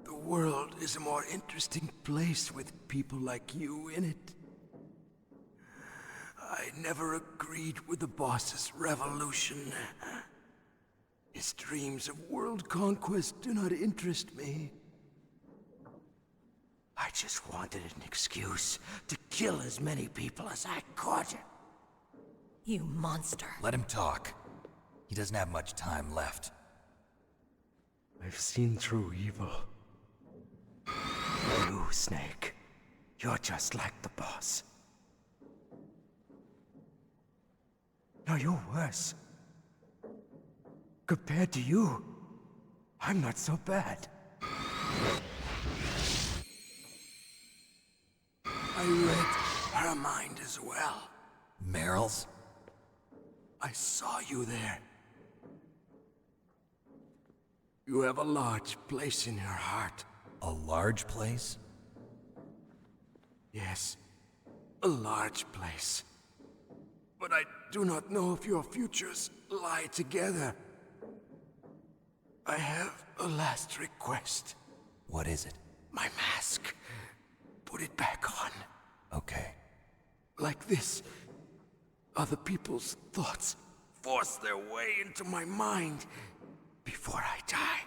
The world is a more interesting place with people like you in it. I never agreed with the boss's revolution. His dreams of world conquest do not interest me. I just wanted an excuse to kill as many people as I could. You monster. Let him talk. He doesn't have much time left. I've seen through evil. You, Snake, you're just like the boss. No, you're worse. Compared to you, I'm not so bad. I read her mind as well. Meryl's? I saw you there. You have a large place in your heart. A large place? Yes, a large place. But I do not know if your futures lie together. I have a last request. What is it? My mask. Put it back on. Okay. Like this, other people's thoughts force their way into my mind. Before I die,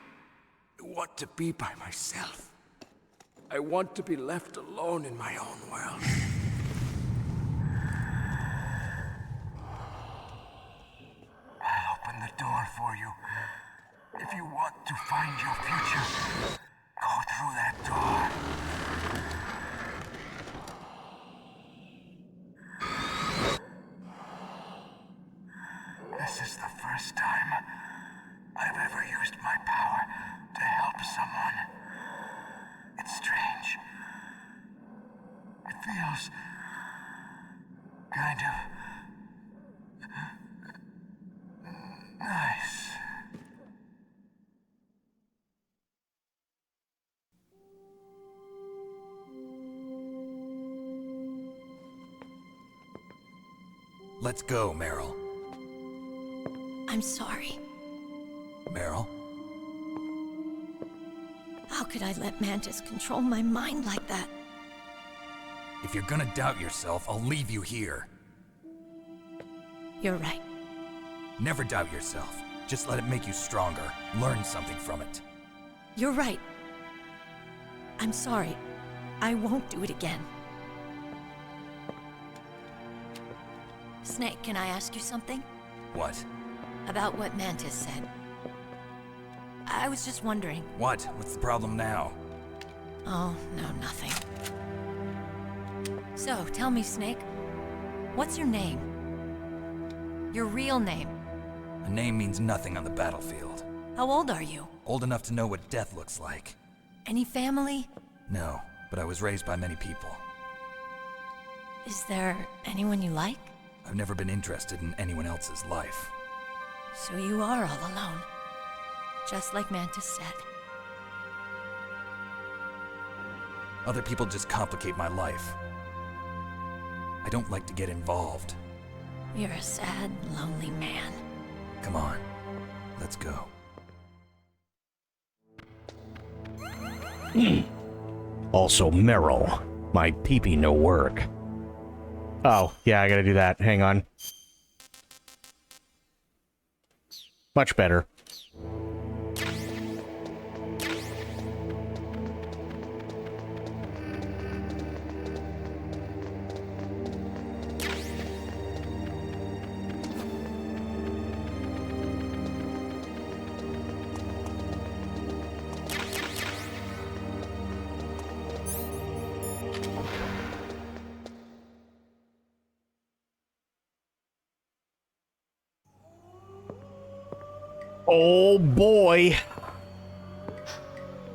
I want to be by myself. I want to be left alone in my own world. I'll open the door for you. If you want to find your future, go through that door. This is the first time I've ever used my power to help someone. It's strange. It feels kind of nice. Let's go, Meryl. I'm sorry. Meryl? How could I let Mantis control my mind like that? If you're gonna doubt yourself, I'll leave you here. You're right. Never doubt yourself. Just let it make you stronger. Learn something from it. You're right. I'm sorry. I won't do it again. Snake, can I ask you something? What? About what Mantis said. I was just wondering. What? What's the problem now? Oh, no, nothing. So, tell me, Snake. What's your name? Your real name? A name means nothing on the battlefield. How old are you? Old enough to know what death looks like. Any family? No, but I was raised by many people. Is there anyone you like? I've never been interested in anyone else's life. So you are all alone. Just like Mantis said. Other people just complicate my life. I don't like to get involved. You're a sad, lonely man. Come on, let's go. Also, Meryl, my pee-pee no work. Oh, yeah, I gotta do that. Hang on. Much better. Oh boy.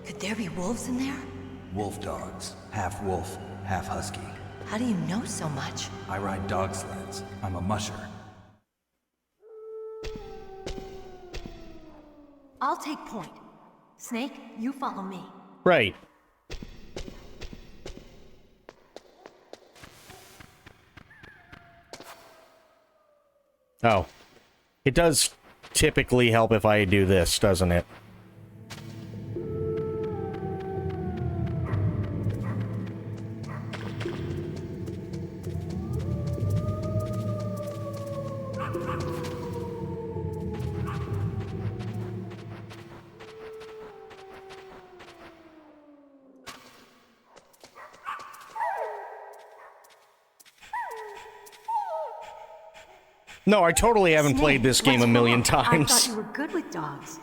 Could there be wolves in there? Wolf dogs. Half wolf, half husky. How do you know so much? I ride dog sleds. I'm a musher. I'll take point. Snake, you follow me. Right. Oh. It does typically help if I do this, doesn't it? No, I totally haven't played this game a million times. I thought you were good with dogs.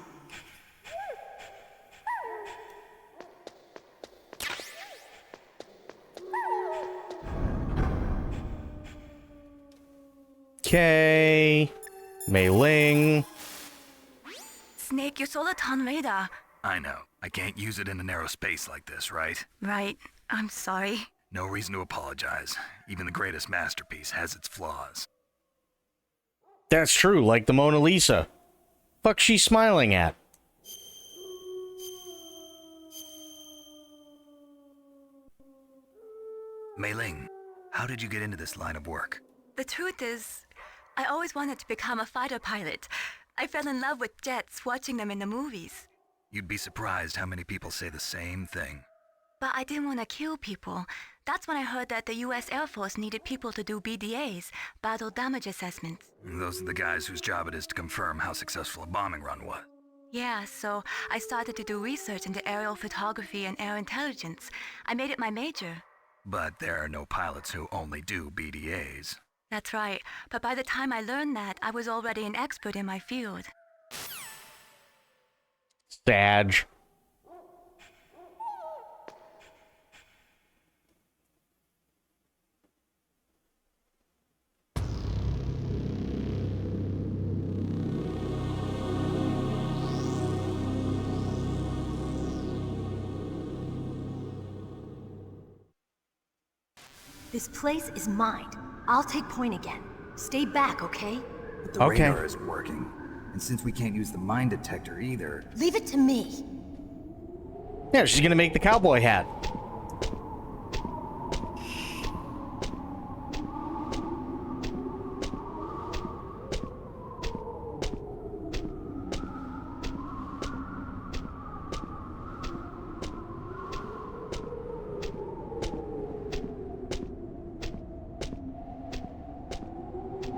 Okay. Mei Ling. Snake, you're solar Tom radar. I know. I can't use it in a narrow space like this, right? Right. I'm sorry. No reason to apologize. Even the greatest masterpiece has its flaws. That's true, like the Mona Lisa. Fuck's she smiling at? Mei Ling, how did you get into this line of work? The truth is, I always wanted to become a fighter pilot. I fell in love with jets watching them in the movies. You'd be surprised how many people say the same thing. But I didn't want to kill people. That's when I heard that the US Air Force needed people to do BDAs, battle damage assessments. Those are the guys whose job it is to confirm how successful a bombing run was. Yeah, so I started to do research into aerial photography and air intelligence. I made it my major. But there are no pilots who only do BDAs. That's right, but by the time I learned that, I was already an expert in my field. Sag. This place is mine. I'll take point again. Stay back, okay? But the radar isn't working. And since we can't use the mine detector either... Leave it to me. Yeah, she's gonna make the cowboy hat.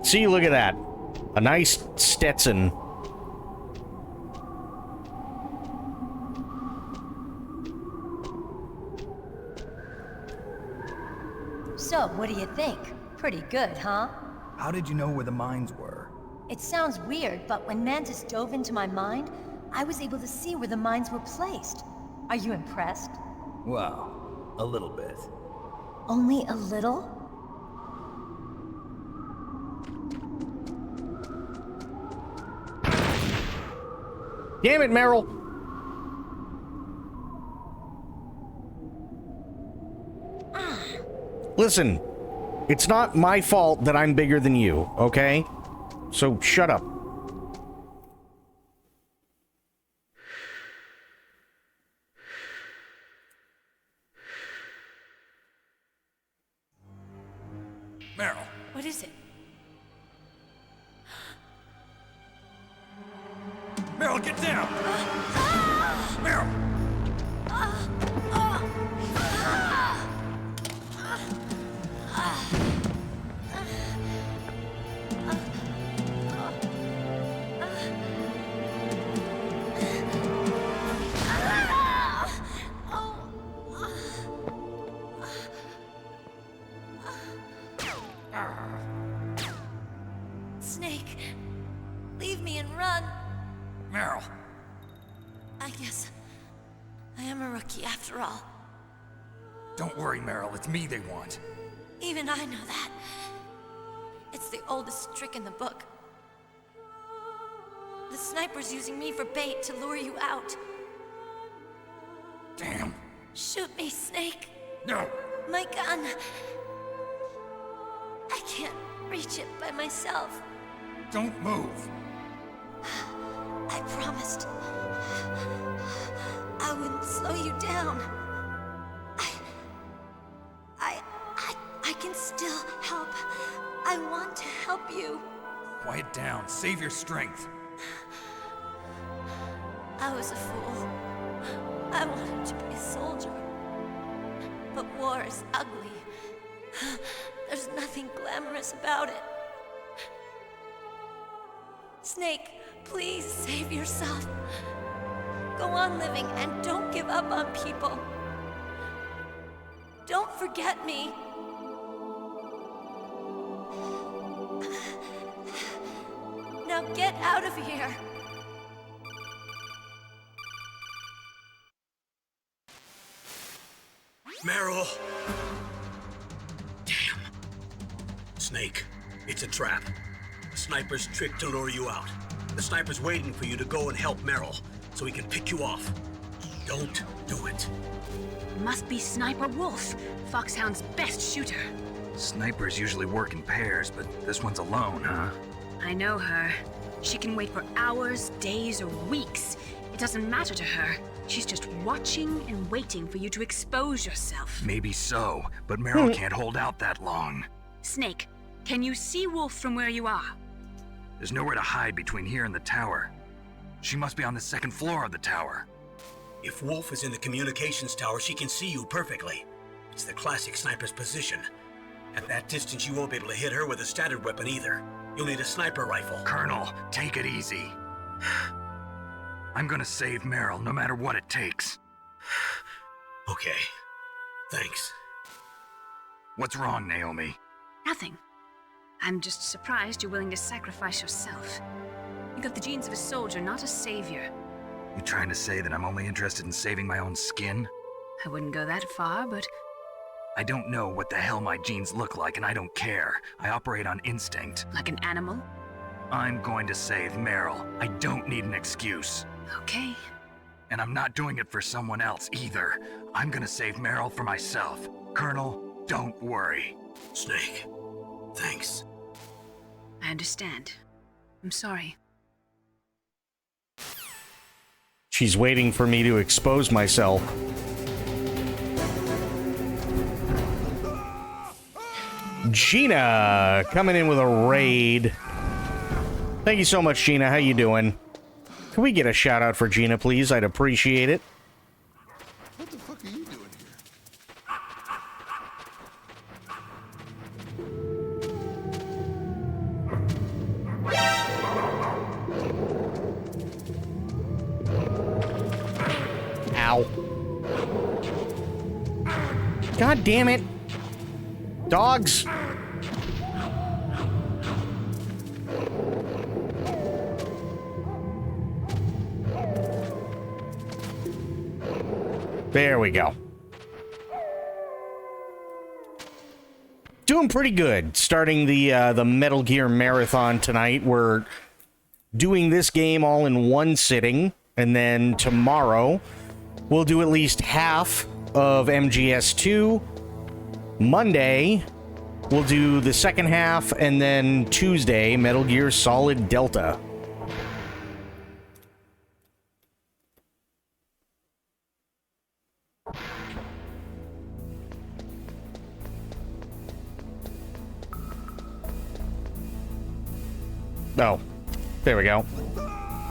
See, look at that. A nice Stetson. So, what do you think? Pretty good, huh? How did you know where the mines were? It sounds weird, but when Mantis dove into my mind, I was able to see where the mines were placed. Are you impressed? Well, a little bit. Only a little? Damn it, Meryl. Listen, it's not my fault that I'm bigger than you, okay? So shut up. Meryl. What is it? Meryl, get down! Meryl! Snake, leave me and run. Meryl! I guess I am a rookie after all. Don't worry, Meryl. It's me they want. Even I know that. It's the oldest trick in the book. The sniper's using me for bait to lure you out. Damn. Shoot me, Snake. No. My gun. I can't reach it by myself. Don't move. I promised I wouldn't slow you down. I can still help. I want to help you. Quiet down. Save your strength. I was a fool. I wanted to be a soldier. But war is ugly. There's nothing glamorous about it. Snake, please save yourself. Go on living and don't give up on people. Don't forget me. Now get out of here. Meryl! Damn. Snake, it's a trap. The sniper's trick to lure you out. The sniper's waiting for you to go and help Meryl, so he can pick you off. Don't do it. Must be Sniper Wolf, Foxhound's best shooter. Snipers usually work in pairs, but this one's alone, huh? I know her. She can wait for hours, days, or weeks. It doesn't matter to her. She's just watching and waiting for you to expose yourself. Maybe so, but Meryl can't hold out that long. Snake, can you see Wolf from where you are? There's nowhere to hide between here and the tower. She must be on the second floor of the tower. If Wolf is in the communications tower, she can see you perfectly. It's the classic sniper's position. At that distance, you won't be able to hit her with a standard weapon either. You'll need a sniper rifle. Colonel, take it easy. I'm gonna save Meryl, no matter what it takes. Okay. Thanks. What's wrong, Naomi? Nothing. I'm just surprised you're willing to sacrifice yourself. You got the genes of a soldier, not a savior. You trying to say that I'm only interested in saving my own skin? I wouldn't go that far, but... I don't know what the hell my genes look like, and I don't care. I operate on instinct. Like an animal? I'm going to save Meryl. I don't need an excuse. Okay. And I'm not doing it for someone else either. I'm gonna save Meryl for myself. Colonel, don't worry. Snake, thanks. I understand. I'm sorry. She's waiting for me to expose myself. Gina coming in with a raid. Thank you so much, Gina. How you doing? Can we get a shout out for Gina, please? I'd appreciate it. What the fuck are you doing here? Ow. God damn it. Dogs. There we go. Doing pretty good. Starting the Metal Gear Marathon tonight. We're doing this game all in one sitting, and then tomorrow we'll do at least half of MGS2. Monday we'll do the second half, and then Tuesday Metal Gear Solid Delta. Oh, there we go.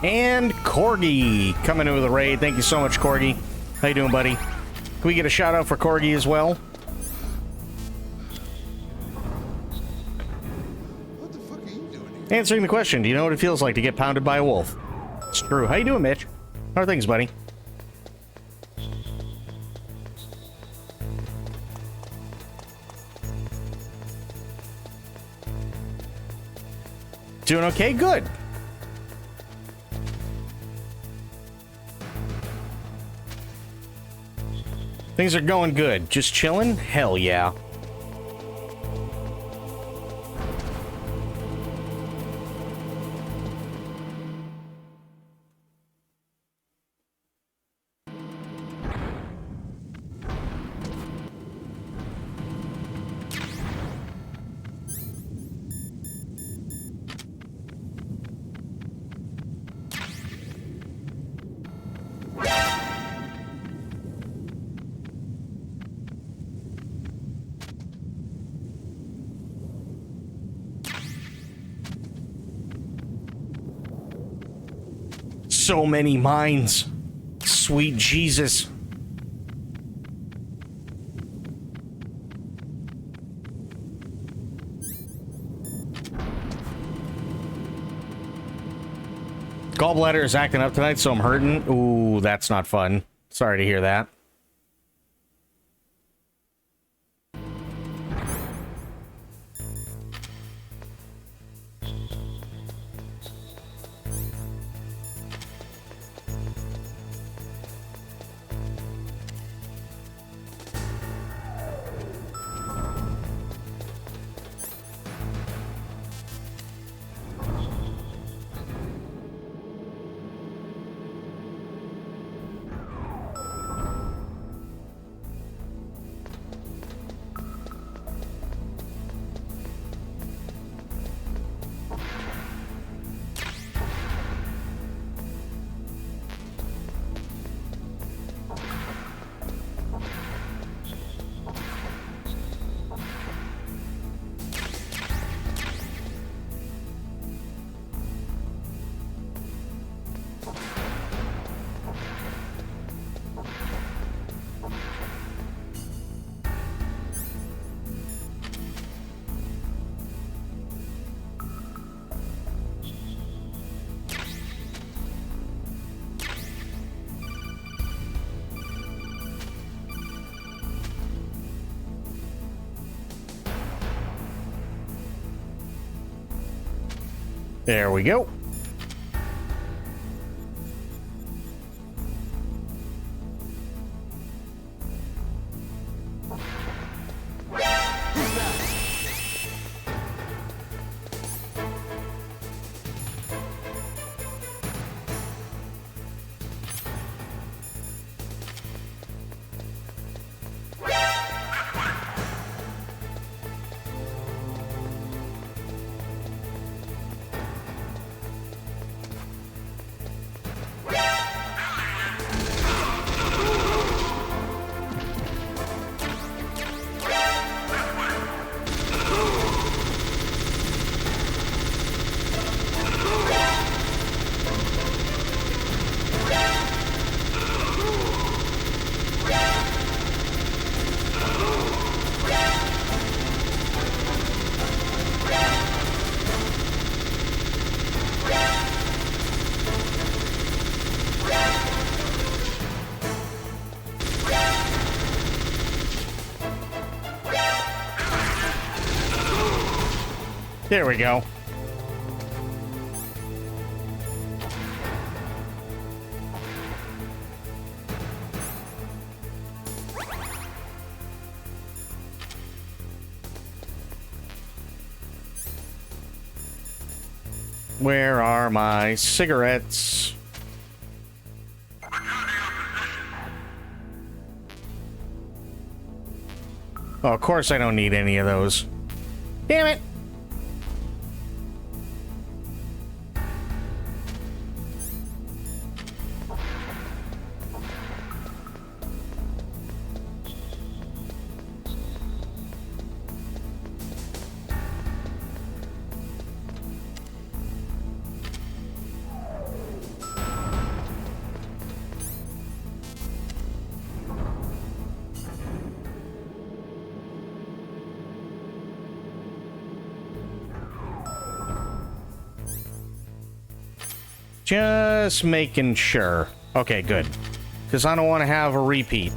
And Corgi coming in with a raid. Thank you so much, Corgi. How you doing, buddy? Can we get a shout out for Corgi as well? What the fuck are you doing here? Answering the question, do you know what it feels like to get pounded by a wolf? It's true. How you doing, Mitch? How are things, buddy? Doing okay? Good. Things are going good. Just chilling? Hell yeah. So many mines. Sweet Jesus. Gallbladder is acting up tonight, so I'm hurting. Ooh, that's not fun. Sorry to hear that. There we go. There we go. Where are my cigarettes? Oh, of course I don't need any of those. Damn it! Just making sure. Okay, good. Because I don't want to have a repeat.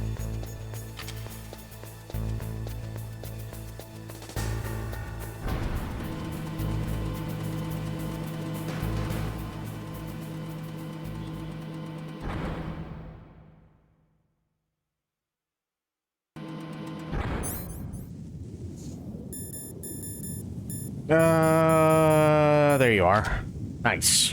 There you are. Nice.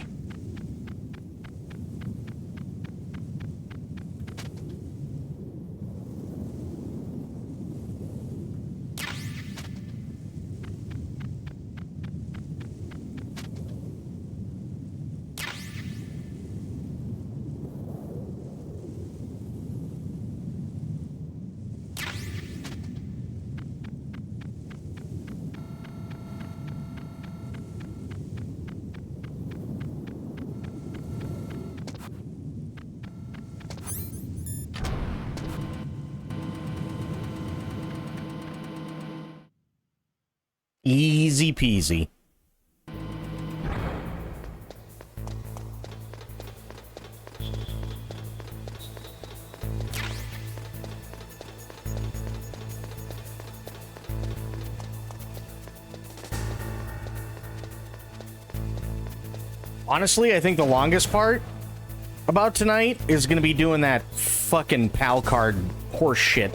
Easy peasy. Honestly, I think the longest part about tonight is going to be doing that fucking PAL card horse shit.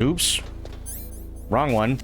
Oops. Wrong one.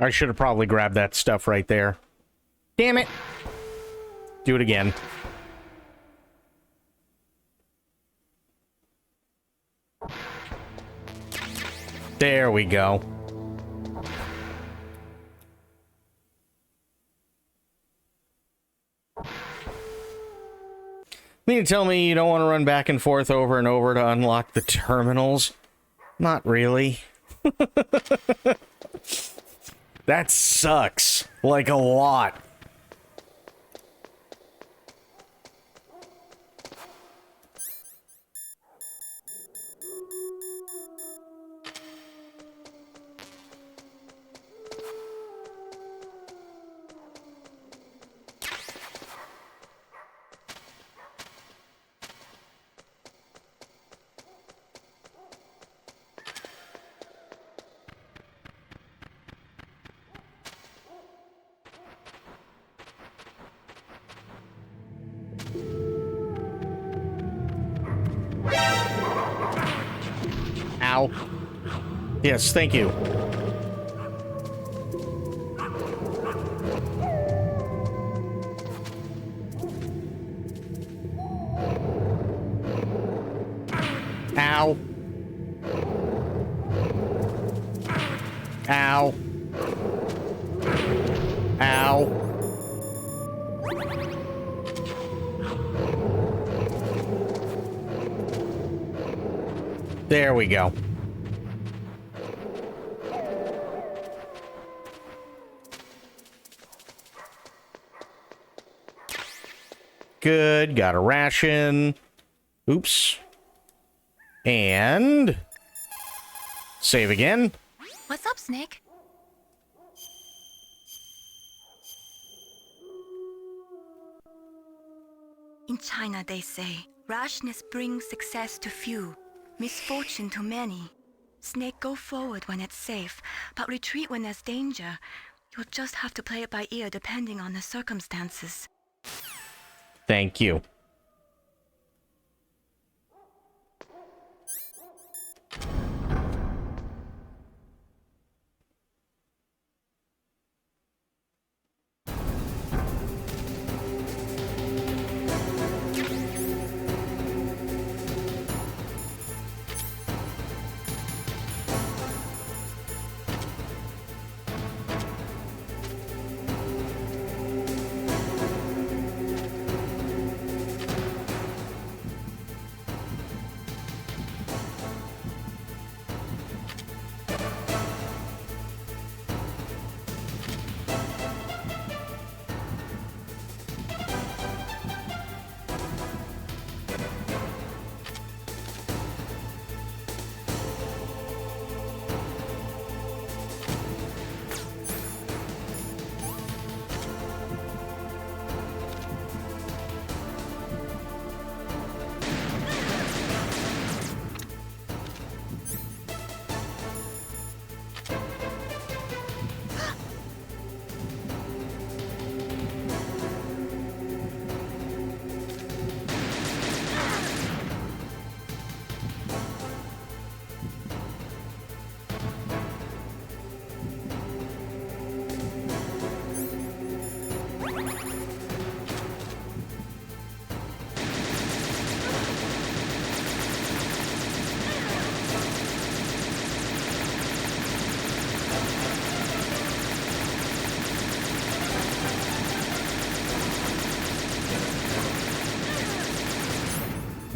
I should have probably grabbed that stuff right there. Damn it. Do it again. There we go. You mean to tell me you don't want to run back and forth over and over to unlock the terminals? Not really. That sucks. Like a lot. Ow. Yes, thank you. Ow. Ow. Ow. There we go. Good, got a ration. Oops. And... save again. What's up, Snake? In China, they say, rashness brings success to few, misfortune to many. Snake, go forward when it's safe, but retreat when there's danger. You'll just have to play it by ear depending on the circumstances. Thank you.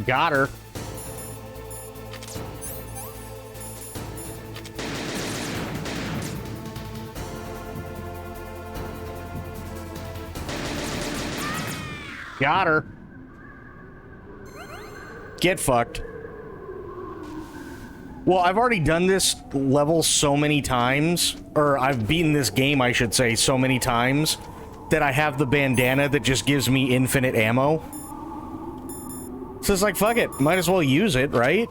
Got her. Got her. Get fucked. Well, I've already done this level so many times, or I've beaten this game, I should say, so many times, that I have the bandana that just gives me infinite ammo. So it's like, fuck it, might as well use it, right?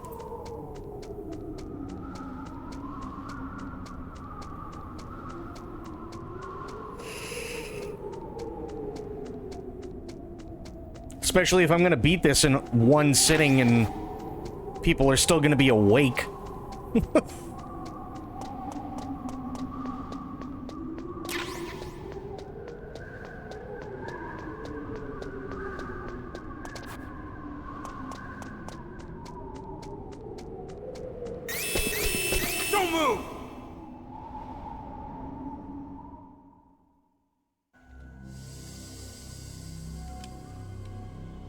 Especially if I'm gonna beat this in one sitting and people are still gonna be awake. move!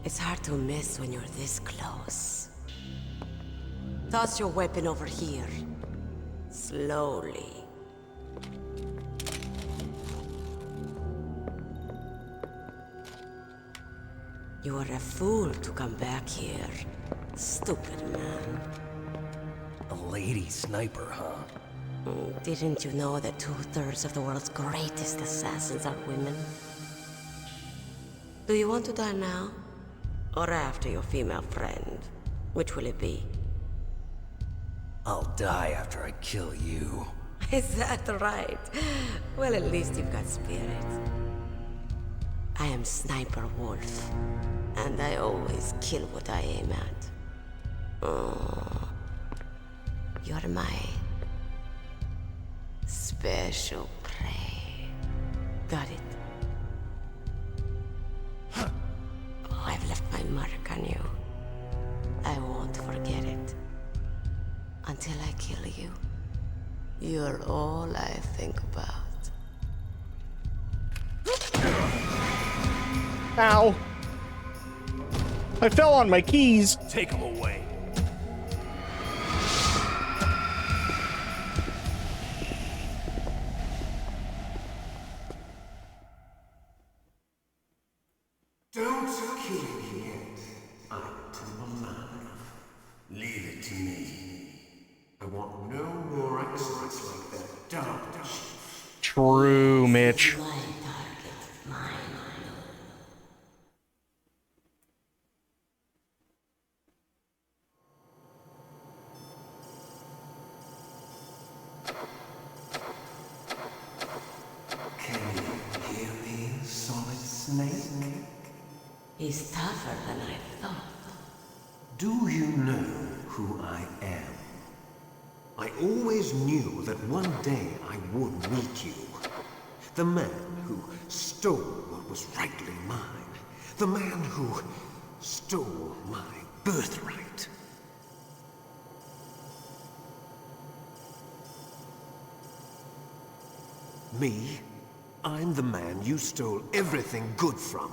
It's hard to miss when you're this close. Toss your weapon over here. Slowly. You are a fool to come back here. Stupid man. A lady sniper, huh? Didn't you know that 2/3 of the world's greatest assassins are women? Do you want to die now? Or after your female friend? Which will it be? I'll die after I kill you. Is that right? Well, at least you've got spirit. I am Sniper Wolf, and I always kill what I aim at. Oh, you're my special prey. Got it? Oh, I've left my mark on you. I won't forget it. Until I kill you. You're all I think about. Ow. I fell on my keys. Take them away. Don't kill me yet. I'm alive. Leave it to me. I want no more accidents like that. Don't. True, Mitch. Can you hear me, Solid Snake? He's tougher than I thought. Do you know who I am? I always knew that one day I would meet you. The man who stole what was rightly mine. The man who stole my birthright. Me? I'm the man you stole everything good from.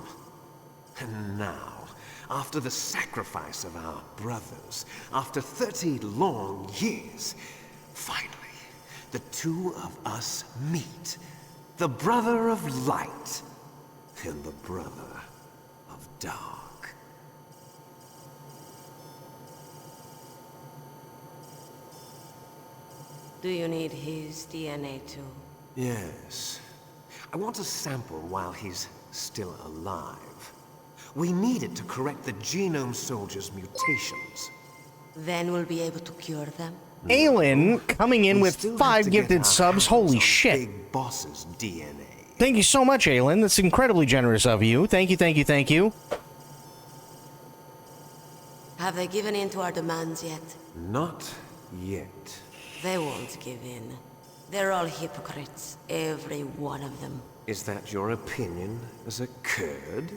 And now, after the sacrifice of our brothers, after 30 long years, finally, the two of us meet. The brother of light and the brother of dark. Do you need his DNA too? Yes. I want a sample while he's still alive. We need it to correct the Genome Soldier's mutations. Then we'll be able to cure them? Aelin coming in with 5 gifted subs. Holy shit. Big Boss's DNA. Thank you so much, Aelin. That's incredibly generous of you. Thank you, thank you, thank you. Have they given in to our demands yet? Not yet. They won't give in. They're all hypocrites, every one of them. Is that your opinion as a Kurd?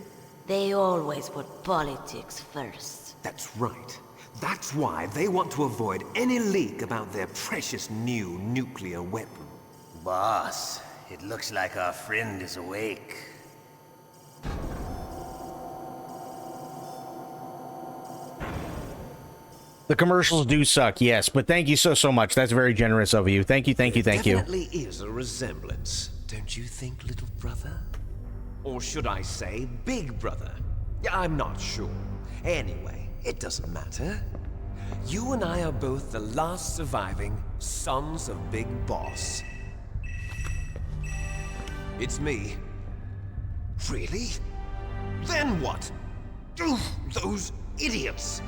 They always put politics first. That's right. That's why they want to avoid any leak about their precious new nuclear weapon. Boss, it looks like our friend is awake. The commercials do suck, yes, but thank you so much. That's very generous of you. Thank you, thank you, thank you. Definitely is a resemblance, don't you think, little brother? Or should I say, big brother? I'm not sure. Anyway, it doesn't matter. You and I are both the last surviving sons of Big Boss. It's me. Really? Then what? Oof, those idiots!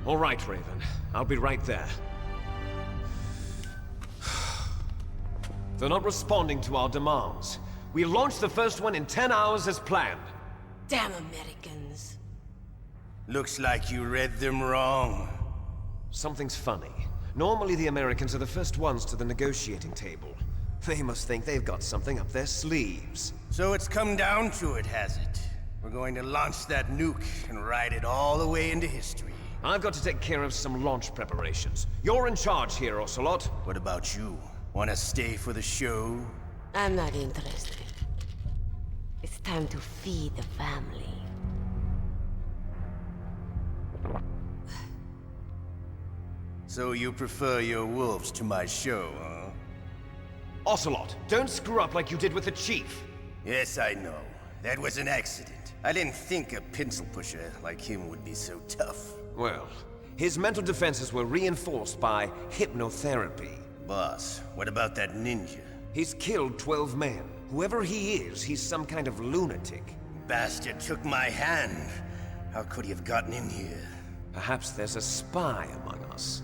All right, Raven. I'll be right there. They're not responding to our demands. We launched the first one in 10 hours as planned. Damn Americans. Looks like you read them wrong. Something's funny. Normally the Americans are the first ones to the negotiating table. They must think they've got something up their sleeves. So it's come down to it, has it? We're going to launch that nuke and ride it all the way into history. I've got to take care of some launch preparations. You're in charge here, Ocelot. What about you? Wanna stay for the show? I'm not interested. It's time to feed the family. So you prefer your wolves to my show, huh? Ocelot, don't screw up like you did with the Chief. Yes, I know. That was an accident. I didn't think a pencil pusher like him would be so tough. Well, his mental defenses were reinforced by hypnotherapy. Boss, what about that ninja? He's killed 12 men. Whoever he is, he's some kind of lunatic. Bastard took my hand. How could he have gotten in here? Perhaps there's a spy among us.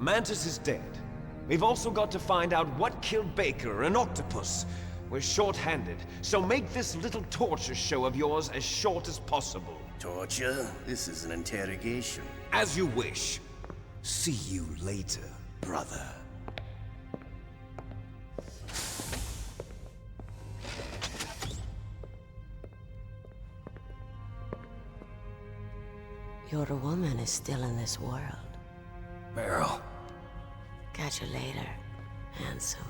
Mantis is dead. We've also got to find out what killed Baker, an octopus. We're short-handed, so make this little torture show of yours as short as possible. Torture? This is an interrogation. As you wish. See you later, brother. Your woman is still in this world. Meryl. Catch you later, handsome.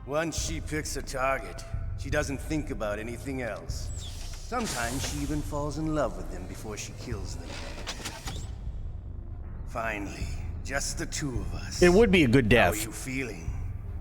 Once she picks a target, she doesn't think about anything else. Sometimes she even falls in love with them before she kills them. Finally, just the two of us. It would be a good death. How are you feeling?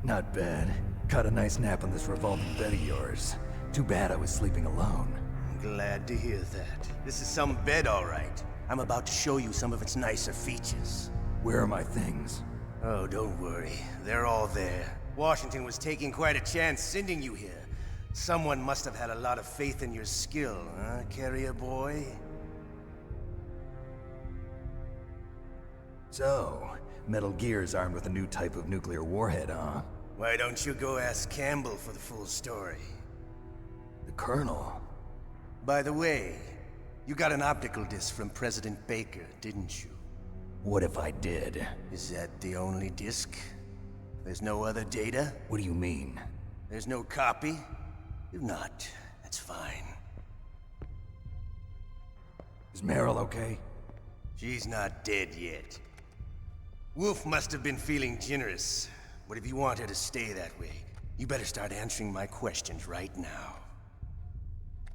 Not bad. Caught a nice nap on this revolving bed of yours. Too bad I was sleeping alone. I'm glad to hear that. This is some bed, all right. I'm about to show you some of its nicer features. Where are my things? Oh, don't worry. They're all there. Washington was taking quite a chance sending you here. Someone must have had a lot of faith in your skill, huh, carrier boy? So, Metal Gear's armed with a new type of nuclear warhead, huh? Why don't you go ask Campbell for the full story? The Colonel? By the way, you got an optical disc from President Baker, didn't you? What if I did? Is that the only disc? There's no other data? What do you mean? There's no copy? If not, that's fine. Is Meryl okay? She's not dead yet. Wolf must have been feeling generous. But if you want her to stay that way, you better start answering my questions right now.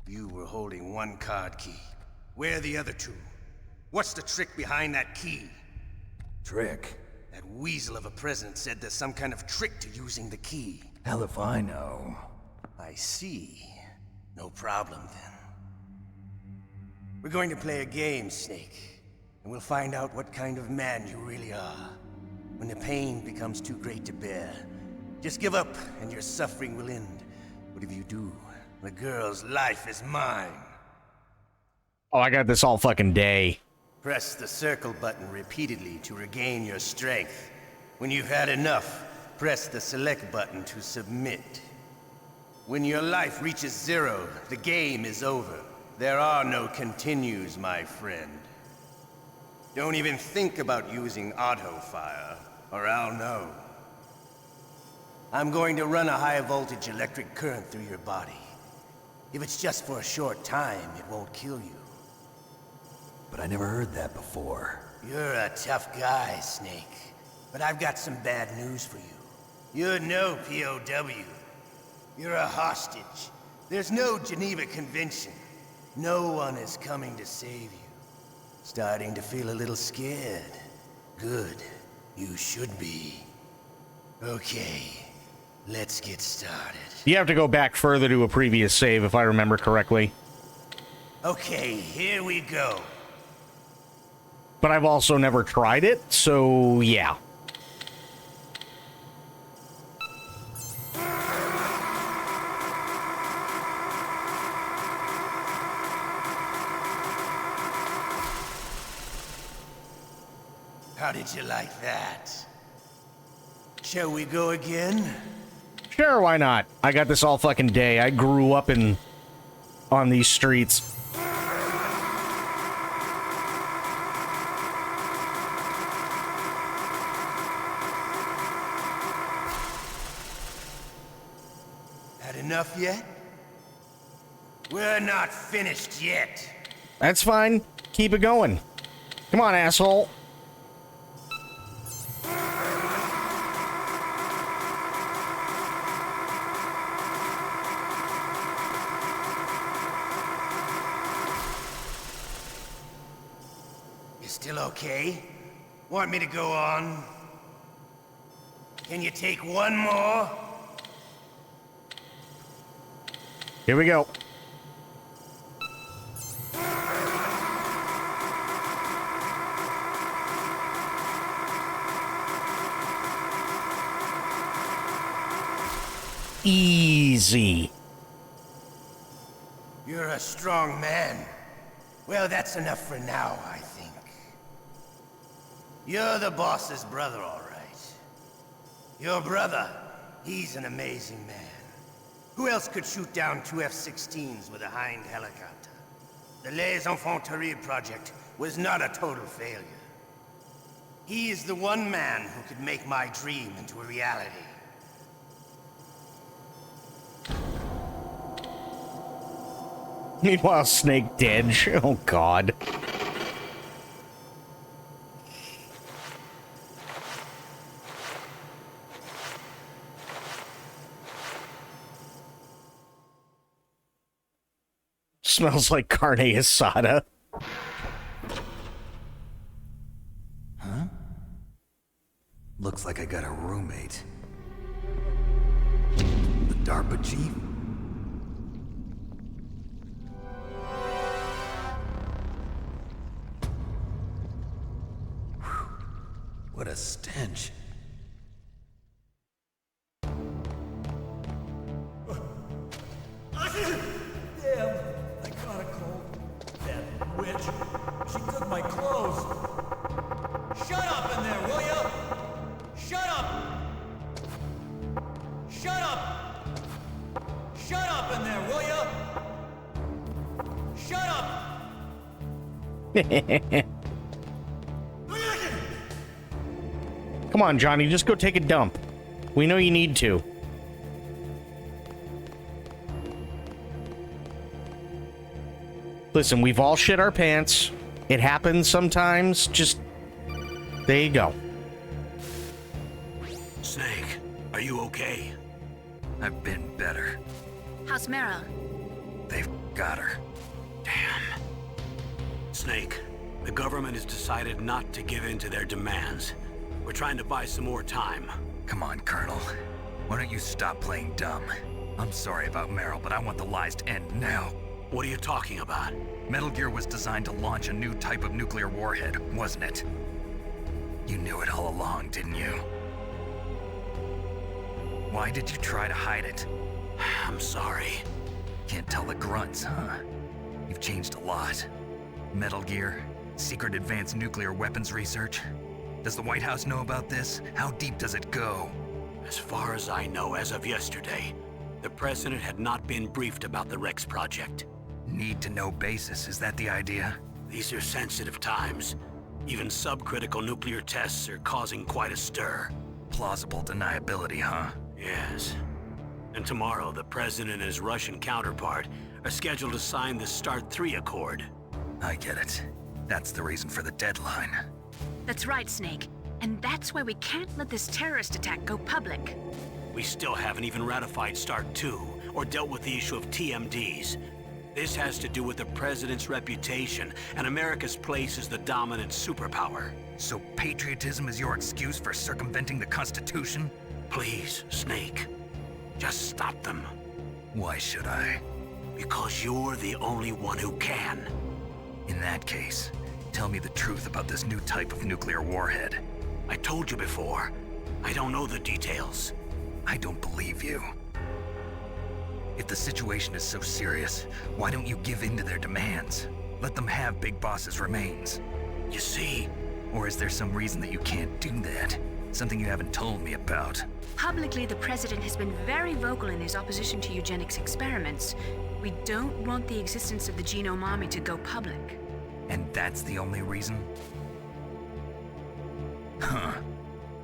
You were holding one card key. Where are the other two? What's the trick behind that key? Trick? That weasel of a president said there's some kind of trick to using the key. Hell if I know. I see. No problem then. We're going to play a game, Snake. And we'll find out what kind of man you really are. When the pain becomes too great to bear, just give up and your suffering will end. But if you do, the girl's life is mine. Oh, I got this all fucking day. Press the circle button repeatedly to regain your strength. When you've had enough, press the select button to submit. When your life reaches 0, the game is over. There are no continues, my friend. Don't even think about using auto-fire, or I'll know. I'm going to run a high-voltage electric current through your body. If it's just for a short time, it won't kill you. But I never heard that before. You're a tough guy, Snake. But I've got some bad news for you. You're no POW. You're a hostage. There's no Geneva Convention. No one is coming to save you. Starting to feel a little scared. Good. You should be. Okay. Let's get started. You have to go back further to a previous save, if I remember correctly. Okay, here we go. But I've also never tried it, so yeah. How did you like that? Shall we go again? Sure, why not? I got this all fucking day. I grew up on these streets. Had enough yet? We're not finished yet. That's fine. Keep it going. Come on, asshole. You still okay? Want me to go on? Can you take one more? Here we go. Easy. You're a strong man. Well, that's enough for now, I think. You're the boss's brother, all right. Your brother, he's an amazing man. Who else could shoot down 2 F-16s with a Hind helicopter? The Les Enfants Terribles project was not a total failure. He is the one man who could make my dream into a reality. Meanwhile, Snake dead. Oh, God. Smells like carne asada. Huh? Looks like I got a roommate. The DARPA chief? What a stench. Damn, I caught a cold. That witch. She took my clothes. Shut up in there, will ya? Shut up! Shut up! Shut up in there, will ya? Shut up! Come on, Johnny, just go take a dump. We know you need to. Listen, we've all shit our pants. It happens sometimes. Just... there you go. Snake, are you okay? I've been better. How's Meryl? They've got her. Damn. Snake, the government has decided not to give in to their demands. We're trying to buy some more time. Come on, Colonel. Why don't you stop playing dumb? I'm sorry about Meryl, but I want the lies to end now. What are you talking about? Metal Gear was designed to launch a new type of nuclear warhead, wasn't it? You knew it all along, didn't you? Why did you try to hide it? I'm sorry. Can't tell the grunts, huh? You've changed a lot. Metal Gear, secret advanced nuclear weapons research. Does the White House know about this? How deep does it go? As far as I know, as of yesterday, the President had not been briefed about the Rex project. Need-to-know basis, is that the idea? These are sensitive times. Even subcritical nuclear tests are causing quite a stir. Plausible deniability, huh? Yes. And tomorrow, the President and his Russian counterpart are scheduled to sign the START 3 Accord. I get it. That's the reason for the deadline. That's right, Snake. And that's why we can't let this terrorist attack go public. We still haven't even ratified START 2 or dealt with the issue of TMDs. This has to do with the President's reputation and America's place as the dominant superpower. So patriotism is your excuse for circumventing the Constitution? Please, Snake. Just stop them. Why should I? Because you're the only one who can. In that case, tell me the truth about this new type of nuclear warhead. I told you before. I don't know the details. I don't believe you. If the situation is so serious, why don't you give in to their demands? Let them have Big Boss's remains. You see? Or is there some reason that you can't do that? Something you haven't told me about? Publicly, the President has been very vocal in his opposition to eugenics experiments. We don't want the existence of the Genome Army to go public. And that's the only reason? Huh.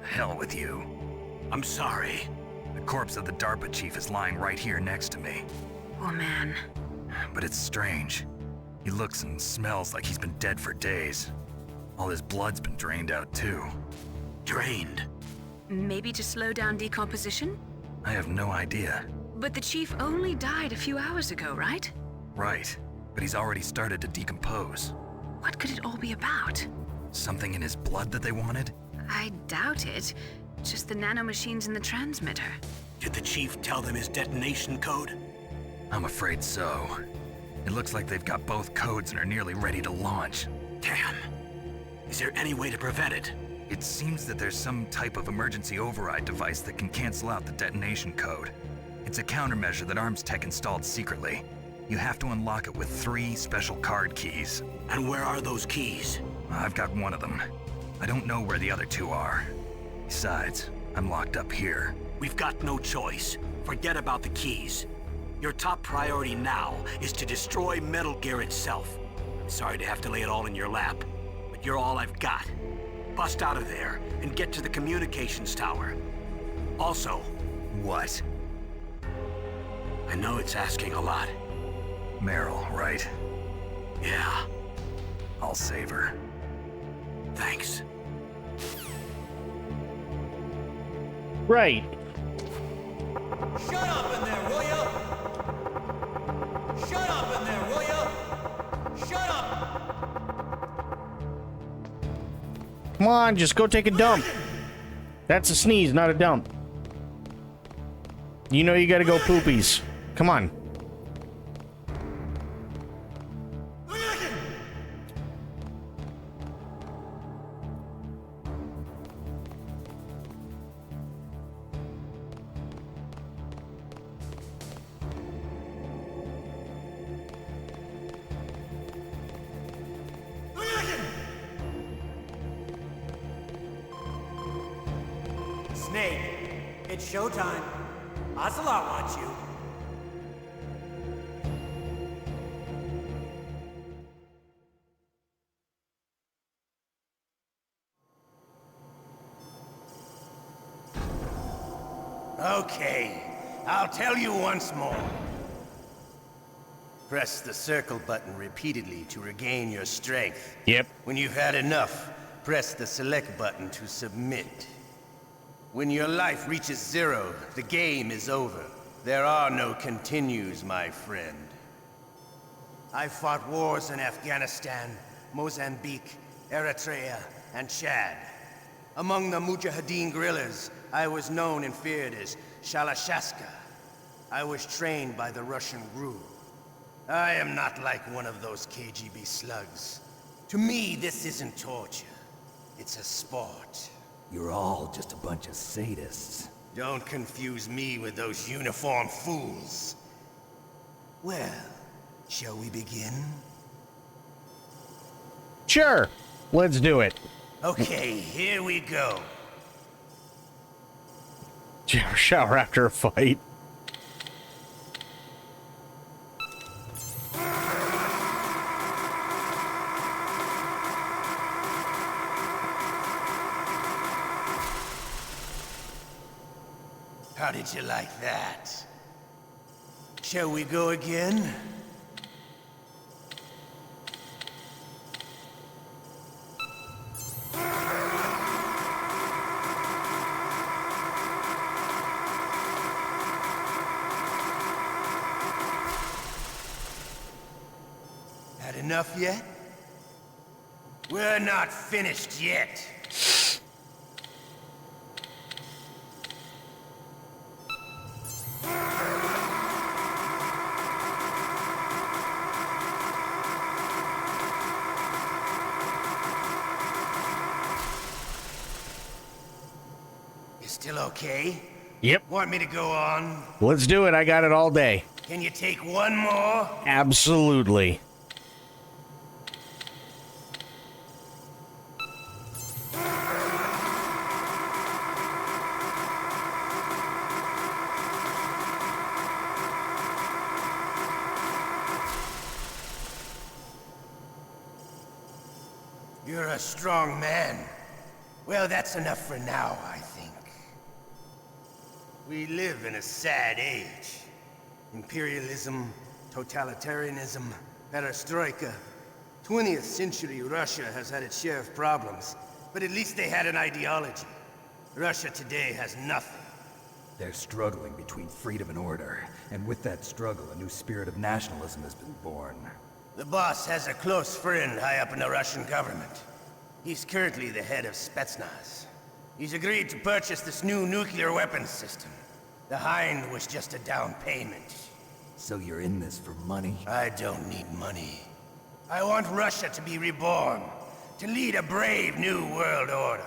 Hell with you. I'm sorry. The corpse of the DARPA chief is lying right here next to me. Poor man. But it's strange. He looks and smells like he's been dead for days. All his blood's been drained out too. Drained? Maybe to slow down decomposition? I have no idea. But the chief only died a few hours ago, right? Right, but he's already started to decompose. What could it all be about? Something in his blood that they wanted? I doubt it. Just the nanomachines in the transmitter. Did the chief tell them his detonation code? I'm afraid so. It looks like they've got both codes and are nearly ready to launch. Damn. Is there any way to prevent it? It seems that there's some type of emergency override device that can cancel out the detonation code. It's a countermeasure that Arms Tech installed secretly. You have to unlock it with 3 special card keys. And where are those keys? I've got one of them. I don't know where the other 2 are. Besides, I'm locked up here. We've got no choice. Forget about the keys. Your top priority now is to destroy Metal Gear itself. I'm sorry to have to lay it all in your lap, but you're all I've got. Bust out of there and get to the communications tower. Also... What? I know it's asking a lot. Meryl, right? Yeah. I'll save her. Thanks. Right. Shut up in there, will ya? Shut up in there, will ya? Shut up! Come on, just go take a dump. That's a sneeze, not a dump. You know you gotta go poopies. Come on. Snake, it's showtime. Ocelot wants you. Okay, I'll tell you once more. Press the circle button repeatedly to regain your strength. Yep. When you've had enough, press the select button to submit. When your life reaches 0, the game is over. There are no continues, my friend. I fought wars in Afghanistan, Mozambique, Eritrea, and Chad. Among the Mujahideen guerrillas, I was known and feared as Shalashaska. I was trained by the Russian GRU. I am not like one of those KGB slugs. To me, this isn't torture. It's a sport. You're all just a bunch of sadists. Don't confuse me with those uniformed fools. Well, shall we begin? Sure. Let's do it. Okay, here we go. Shower after a fight. How did you like that? Shall we go again? Had enough yet? We're not finished yet. Still okay? Yep. Want me to go on? Let's do it. I got it all day. Can you take one more? Absolutely. You're a strong man. Well, that's enough for now, I think. We live in a sad age. Imperialism, totalitarianism, Perestroika. 20th century Russia has had its share of problems, but at least they had an ideology. Russia today has nothing. They're struggling between freedom and order, and with that struggle, a new spirit of nationalism has been born. The boss has a close friend high up in the Russian government. He's currently the head of Spetsnaz. He's agreed to purchase this new nuclear weapons system. The Hind was just a down payment. So you're in this for money? I don't need money. I want Russia to be reborn, to lead a brave new world order.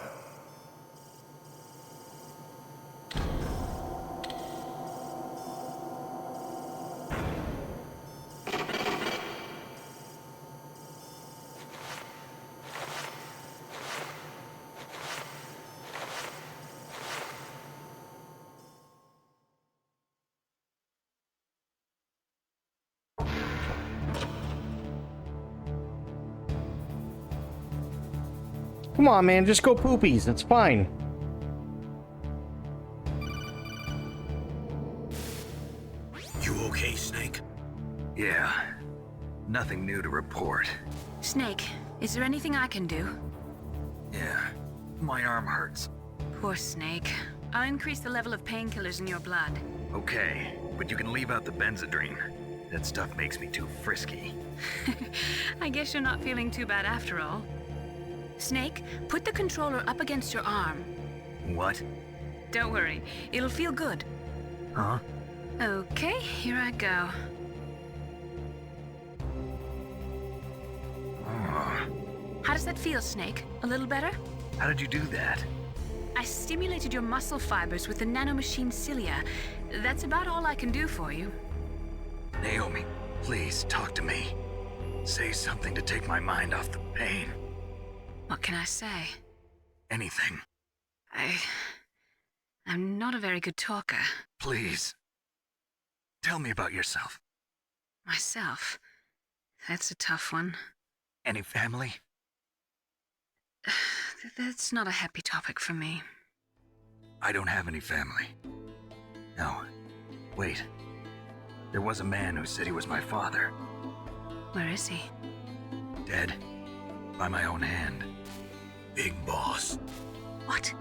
Come on, man, just go poopies. It's fine. You okay, Snake? Yeah. Nothing new to report. Snake, is there anything I can do? Yeah. My arm hurts. Poor Snake. I'll increase the level of painkillers in your blood. Okay, but you can leave out the Benzedrine. That stuff makes me too frisky. I guess you're not feeling too bad after all. Snake, put the controller up against your arm. What? Don't worry, it'll feel good. Huh? Okay, here I go. How does that feel, Snake? A little better? How did you do that? I stimulated your muscle fibers with the nanomachine cilia. That's about all I can do for you. Naomi, please talk to me. Say something to take my mind off the pain. What can I say? Anything. I'm not a very good talker. Please. Tell me about yourself. Myself? That's a tough one. Any family? That's not a happy topic for me. I don't have any family. No. Wait. There was a man who said he was my father. Where is he? Dead. By my own hand. Big Boss. What?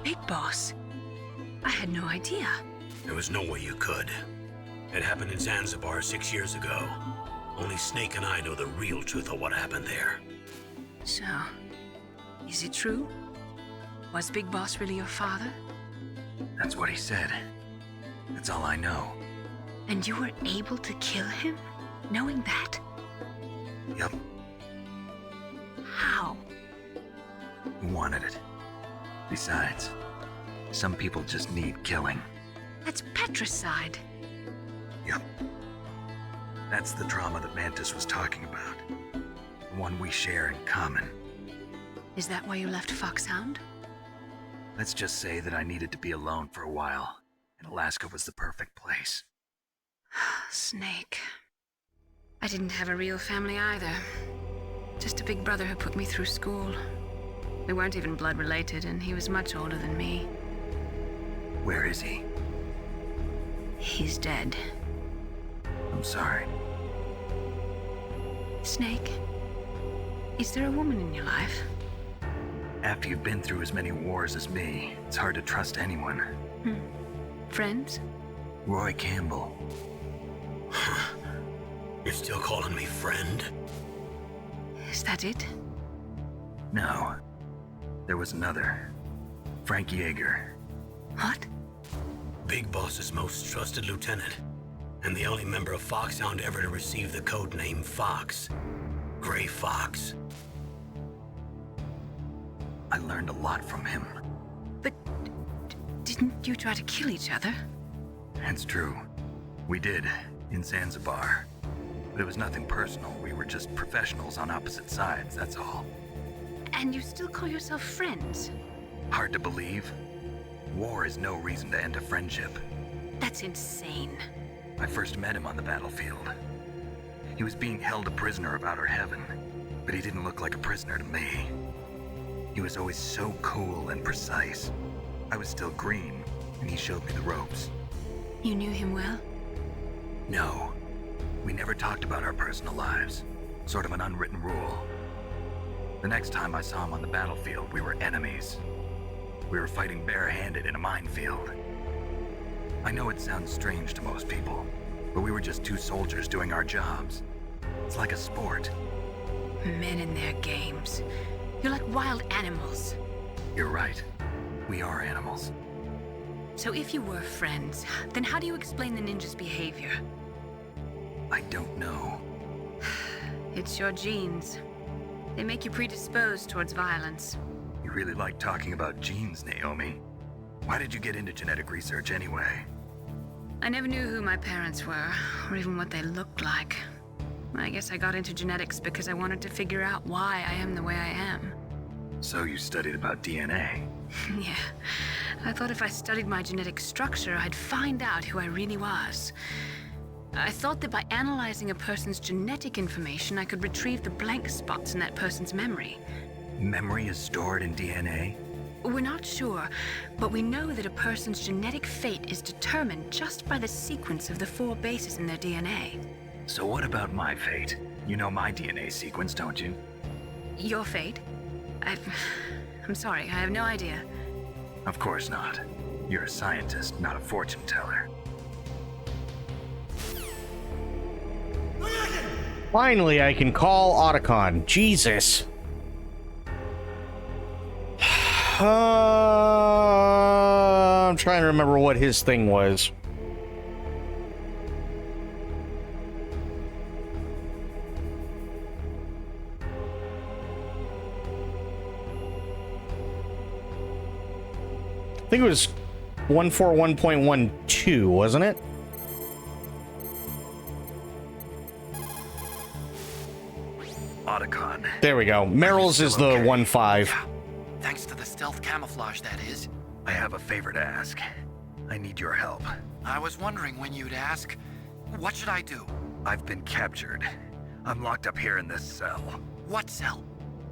Big Boss? I had no idea. There was no way you could. It happened in Zanzibar 6 years ago. Only Snake and I know the real truth of what happened there. So, is it true? Was Big Boss really your father? That's what he said. That's all I know. And you were able to kill him, knowing that? Yup. How? He wanted it. Besides, some people just need killing. That's patricide. Yup. That's the trauma that Mantis was talking about. The one we share in common. Is that why you left Foxhound? Let's just say that I needed to be alone for a while, and Alaska was the perfect place. Snake. I didn't have a real family either. Just a big brother who put me through school. We weren't even blood related, and he was much older than me. Where is he? He's dead. I'm sorry. Snake, is there a woman in your life? After you've been through as many wars as me, it's hard to trust anyone. Friends? Roy Campbell. You're still calling me friend? Is that it? No. There was another. Frank Yeager. What? Big Boss's most trusted lieutenant, and the only member of Foxhound ever to receive the code name Fox. Gray Fox. I learned a lot from him. But didn't you try to kill each other? That's true. We did, in Zanzibar. But it was nothing personal. We were just professionals on opposite sides, that's all. And you still call yourself friends? Hard to believe. War is no reason to end a friendship. That's insane. I first met him on the battlefield. He was being held a prisoner of outer heaven, but he didn't look like a prisoner to me. He was always so cool and precise. I was still green, and he showed me the ropes. You knew him well? No. We never talked about our personal lives. Sort of an unwritten rule. The next time I saw him on the battlefield, we were enemies. We were fighting barehanded in a minefield. I know it sounds strange to most people, but we were just two soldiers doing our jobs. It's like a sport. Men in their games. You're like wild animals. You're right. We are animals. So if you were friends, then how do you explain the ninja's behavior? I don't know. It's your genes. They make you predisposed towards violence. You really like talking about genes, Naomi. Why did you get into genetic research anyway? I never knew who my parents were, or even what they looked like. I guess I got into genetics because I wanted to figure out why I am the way I am. So you studied about DNA? Yeah. I thought if I studied my genetic structure, I'd find out who I really was. I thought that by analyzing a person's genetic information, I could retrieve the blank spots in that person's memory. Memory is stored in DNA? We're not sure, but we know that a person's genetic fate is determined just by the sequence of the 4 bases in their DNA. So what about my fate? You know my DNA sequence, don't you? Your fate? I'm sorry, I have no idea. Of course not. You're a scientist, not a fortune teller. Finally, I can call Otacon. Jesus. I'm trying to remember what his thing was. I think it was 141.12, wasn't it? Otacon. There we go. Meryl's is the 1.5. Thanks to the stealth camouflage, that is. I have a favor to ask. I need your help. I was wondering when you'd ask. What should I do? I've been captured. I'm locked up here in this cell. What cell?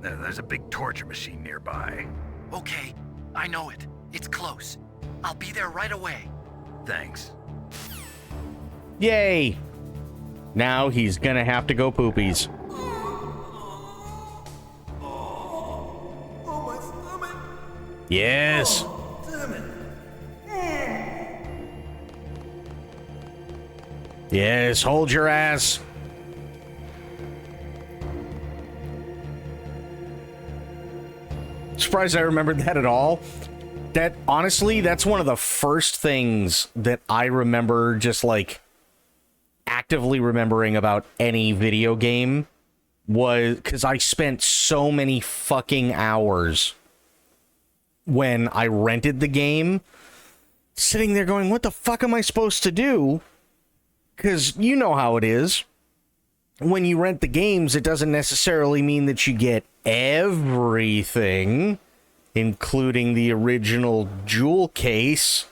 There's a big torture machine nearby. Okay, I know it. It's close. I'll be there right away. Thanks. Yay! Now he's gonna have to go poopies. Yes. Yes, hold your ass. Surprised I remembered that at all. That, honestly, that's one of the first things that I remember just, like, actively remembering about any video game was because I spent so many fucking hours when I rented the game sitting there going, what the fuck am I supposed to do? Because you know how it is. When you rent the games, it doesn't necessarily mean that you get everything, including the original jewel case.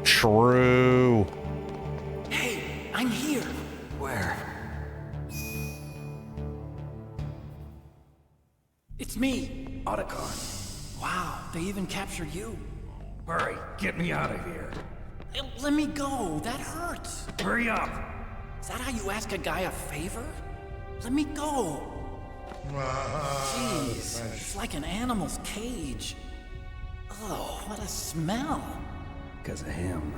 True. Hey, I'm here. Where? It's me. Otacon. Wow, they even captured you. Hurry, get me out of here. Let me go. That hurts. Hurry up. Is that how you ask a guy a favor? Let me go. Jeez, it's like an animal's cage. Oh, what a smell. Because of him.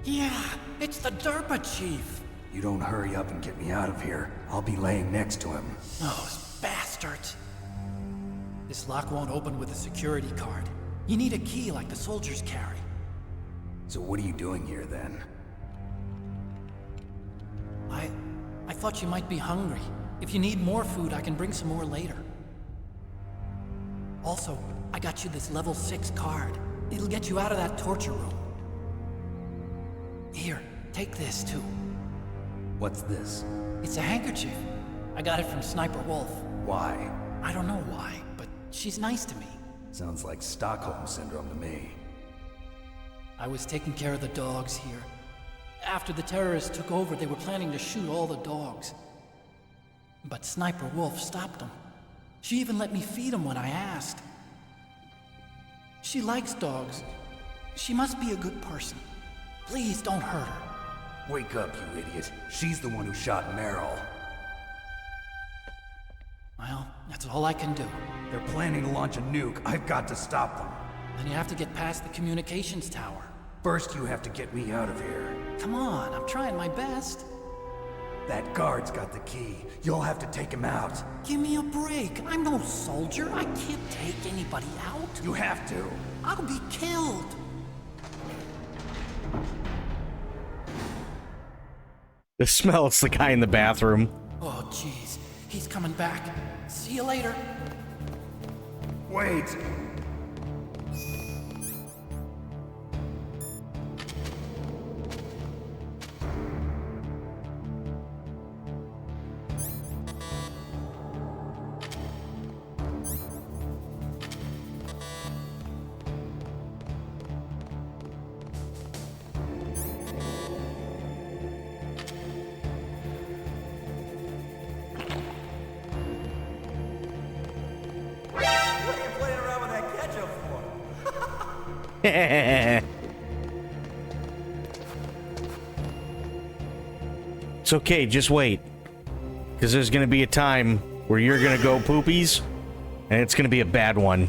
Yeah, it's the Derpa Chief. You don't hurry up and get me out of here, I'll be laying next to him. Those bastards. This lock won't open with a security card. You need a key like the soldiers carry. So what are you doing here then? I thought you might be hungry. If you need more food, I can bring some more later. Also, I got you this level 6 card. It'll get you out of that torture room. Here, take this too. What's this? It's a handkerchief. I got it from Sniper Wolf. Why? I don't know why, but she's nice to me. Sounds like Stockholm Syndrome to me. I was taking care of the dogs here. After the terrorists took over, they were planning to shoot all the dogs. But Sniper Wolf stopped them. She even let me feed them when I asked. She likes dogs. She must be a good person. Please don't hurt her. Wake up, you idiot. She's the one who shot Meryl. Well, that's all I can do. They're planning to launch a nuke. I've got to stop them. Then you have to get past the communications tower. First, you have to get me out of here. Come on, I'm trying my best. That guard's got the key. You'll have to take him out. Give me a break. I'm no soldier. I can't take anybody out. You have to. I'll be killed. The smell, it's the guy in the bathroom. Oh, jeez. He's coming back. See you later. Wait. It's okay, just wait. Because there's going to be a time where you're going to go poopies, and it's going to be a bad one.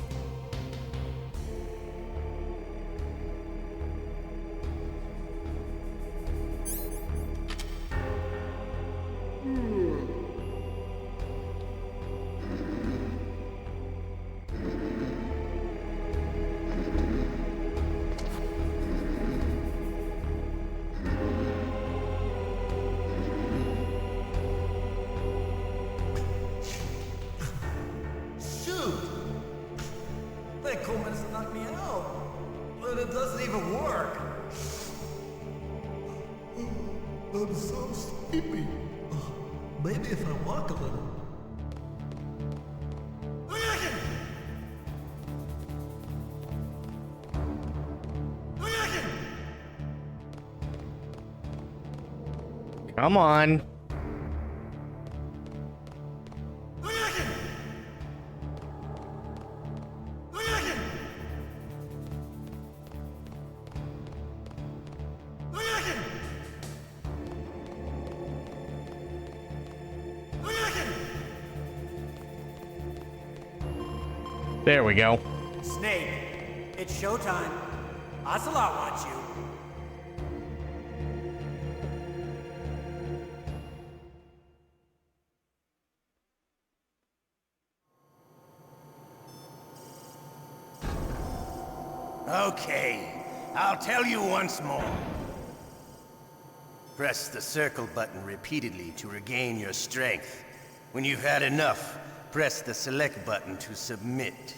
I'm so sleepy. Maybe if I walk a little. Come on. There we go. Snake, it's showtime. Ocelot wants you. Okay, I'll tell you once more. Press the circle button repeatedly to regain your strength. When you've had enough, press the select button to submit.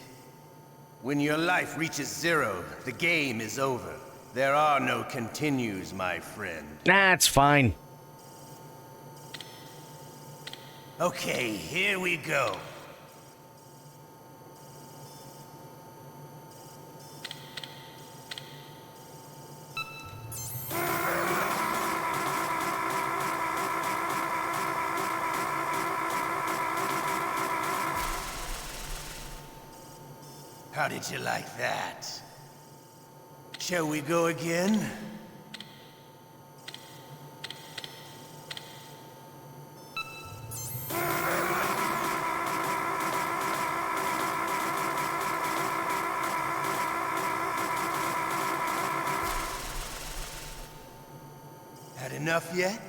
When your life reaches 0, the game is over. There are no continues, my friend. That's fine. Okay, here we go. How did you like that? Shall we go again? Had enough yet?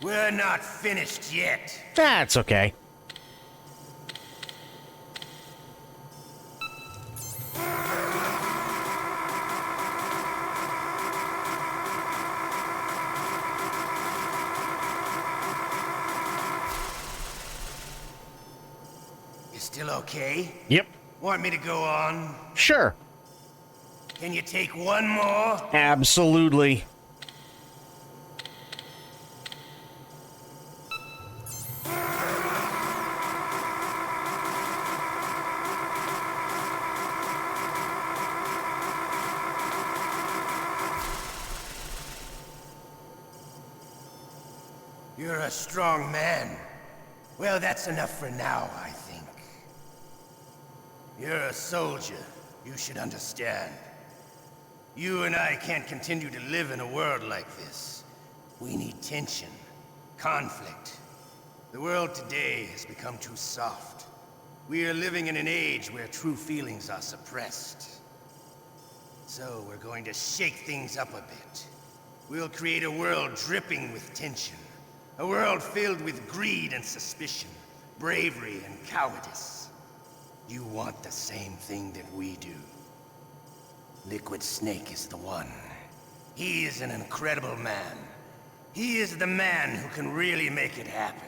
We're not finished yet. That's okay. Still okay? Yep. Want me to go on? Sure. Can you take one more? Absolutely. You're a strong man. Well, that's enough for now, I think. You're a soldier. You should understand. You and I can't continue to live in a world like this. We need tension, conflict. The world today has become too soft. We are living in an age where true feelings are suppressed. So we're going to shake things up a bit. We'll create a world dripping with tension. A world filled with greed and suspicion, bravery and cowardice. You want the same thing that we do. Liquid Snake is the one. He is an incredible man. He is the man who can really make it happen.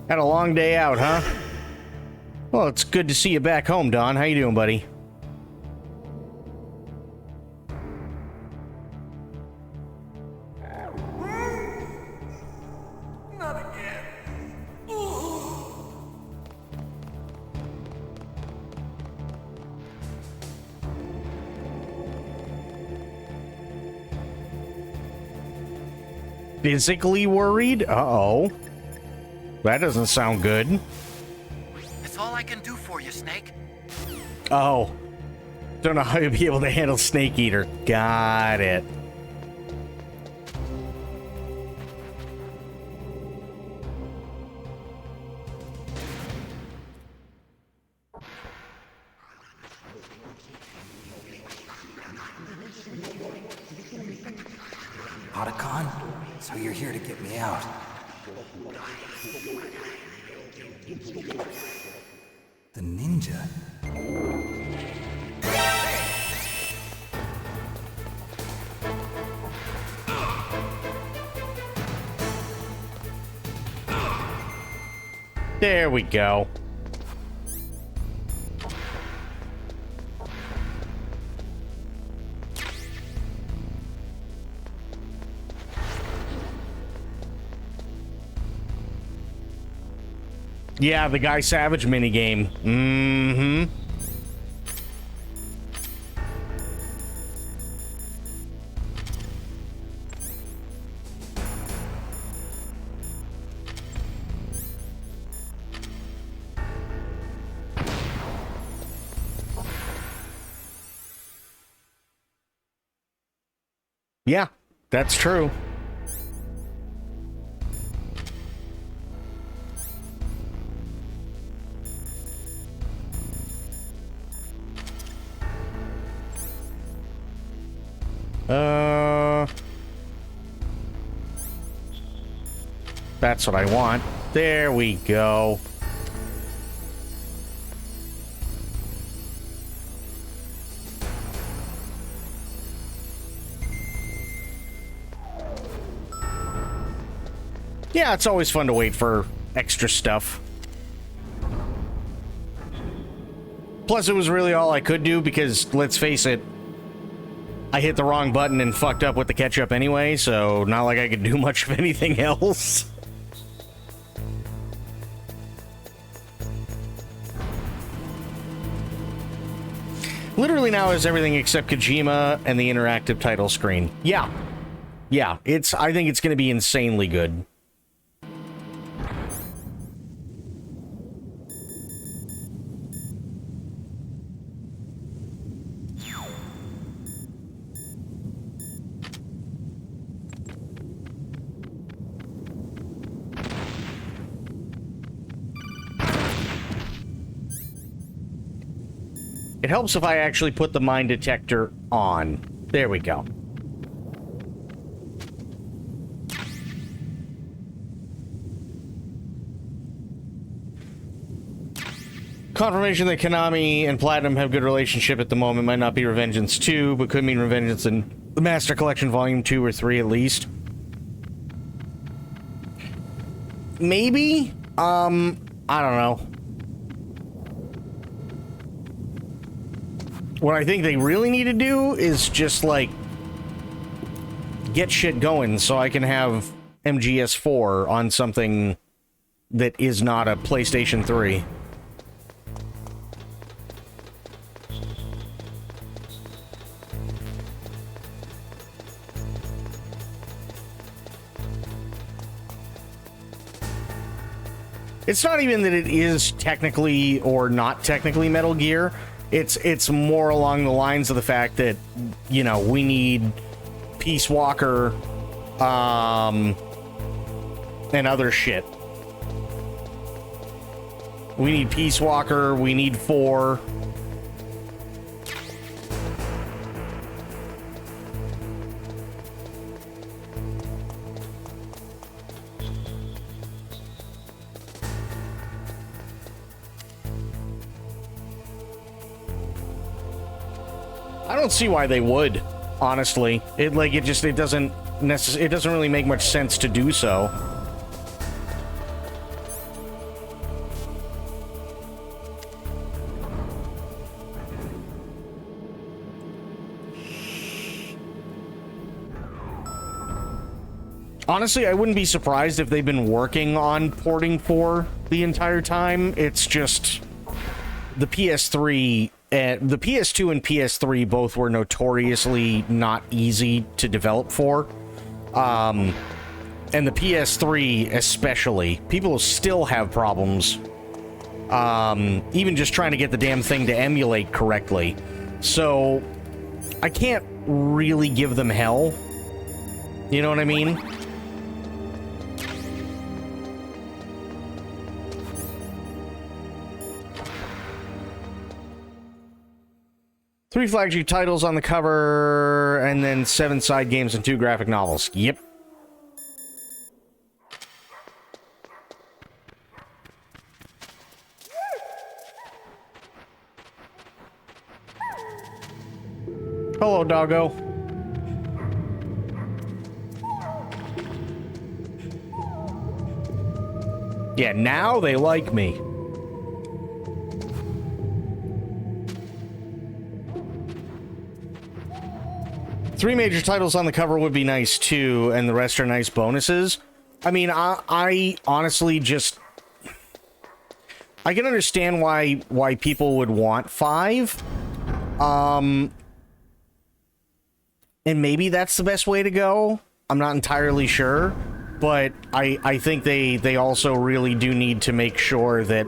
Had a long day out, huh? Well, it's good to see you back home, Don. How you doing, buddy? Not again. Physically worried? Uh-oh. That doesn't sound good. That's all I can do for you, Snake. Oh. Don't know how you'll be able to handle Snake Eater. Got it. Otacon? So you're here to get me out. The ninja? There we go. Yeah, the Guy Savage minigame. Mm-hmm. Yeah, that's true. That's what I want. There we go. Yeah, it's always fun to wait for extra stuff. Plus, it was really all I could do because, let's face it, I hit the wrong button and fucked up with the ketchup anyway, so not like I could do much of anything else. Literally now is everything except Kojima and the interactive title screen. Yeah. Yeah, I think it's going to be insanely good. It helps if I actually put the mine detector on. There we go. Confirmation that Konami and Platinum have good relationship at the moment might not be Revengeance 2, but could mean Revengeance in the Master Collection Volume 2 or 3 at least. Maybe? I don't know. What I think they really need to do is just, like, get shit going so I can have MGS4 on something that is not a PlayStation 3. It's not even that it is technically or not technically Metal Gear. It's more along the lines of the fact that, you know, we need Peace Walker, and other shit. We need Peace Walker, we need 4. I don't see why they would, honestly. It doesn't really make much sense to do so. Honestly, I wouldn't be surprised if they've been working on porting 4 the entire time. It's just the PS3, the PS2 and PS3 both were notoriously not easy to develop for. And the PS3 especially, people still have problems. Even just trying to get the damn thing to emulate correctly. So I can't really give them hell. You know what I mean? Three flagship titles on the cover, and then 7 side games and 2 graphic novels. Yep. Hello, doggo. Yeah, now they like me. Three major titles on the cover would be nice too, and the rest are nice bonuses. I mean, I honestly just... I can understand why people would want 5. And maybe that's the best way to go. I'm not entirely sure. But I think they also really do need to make sure that,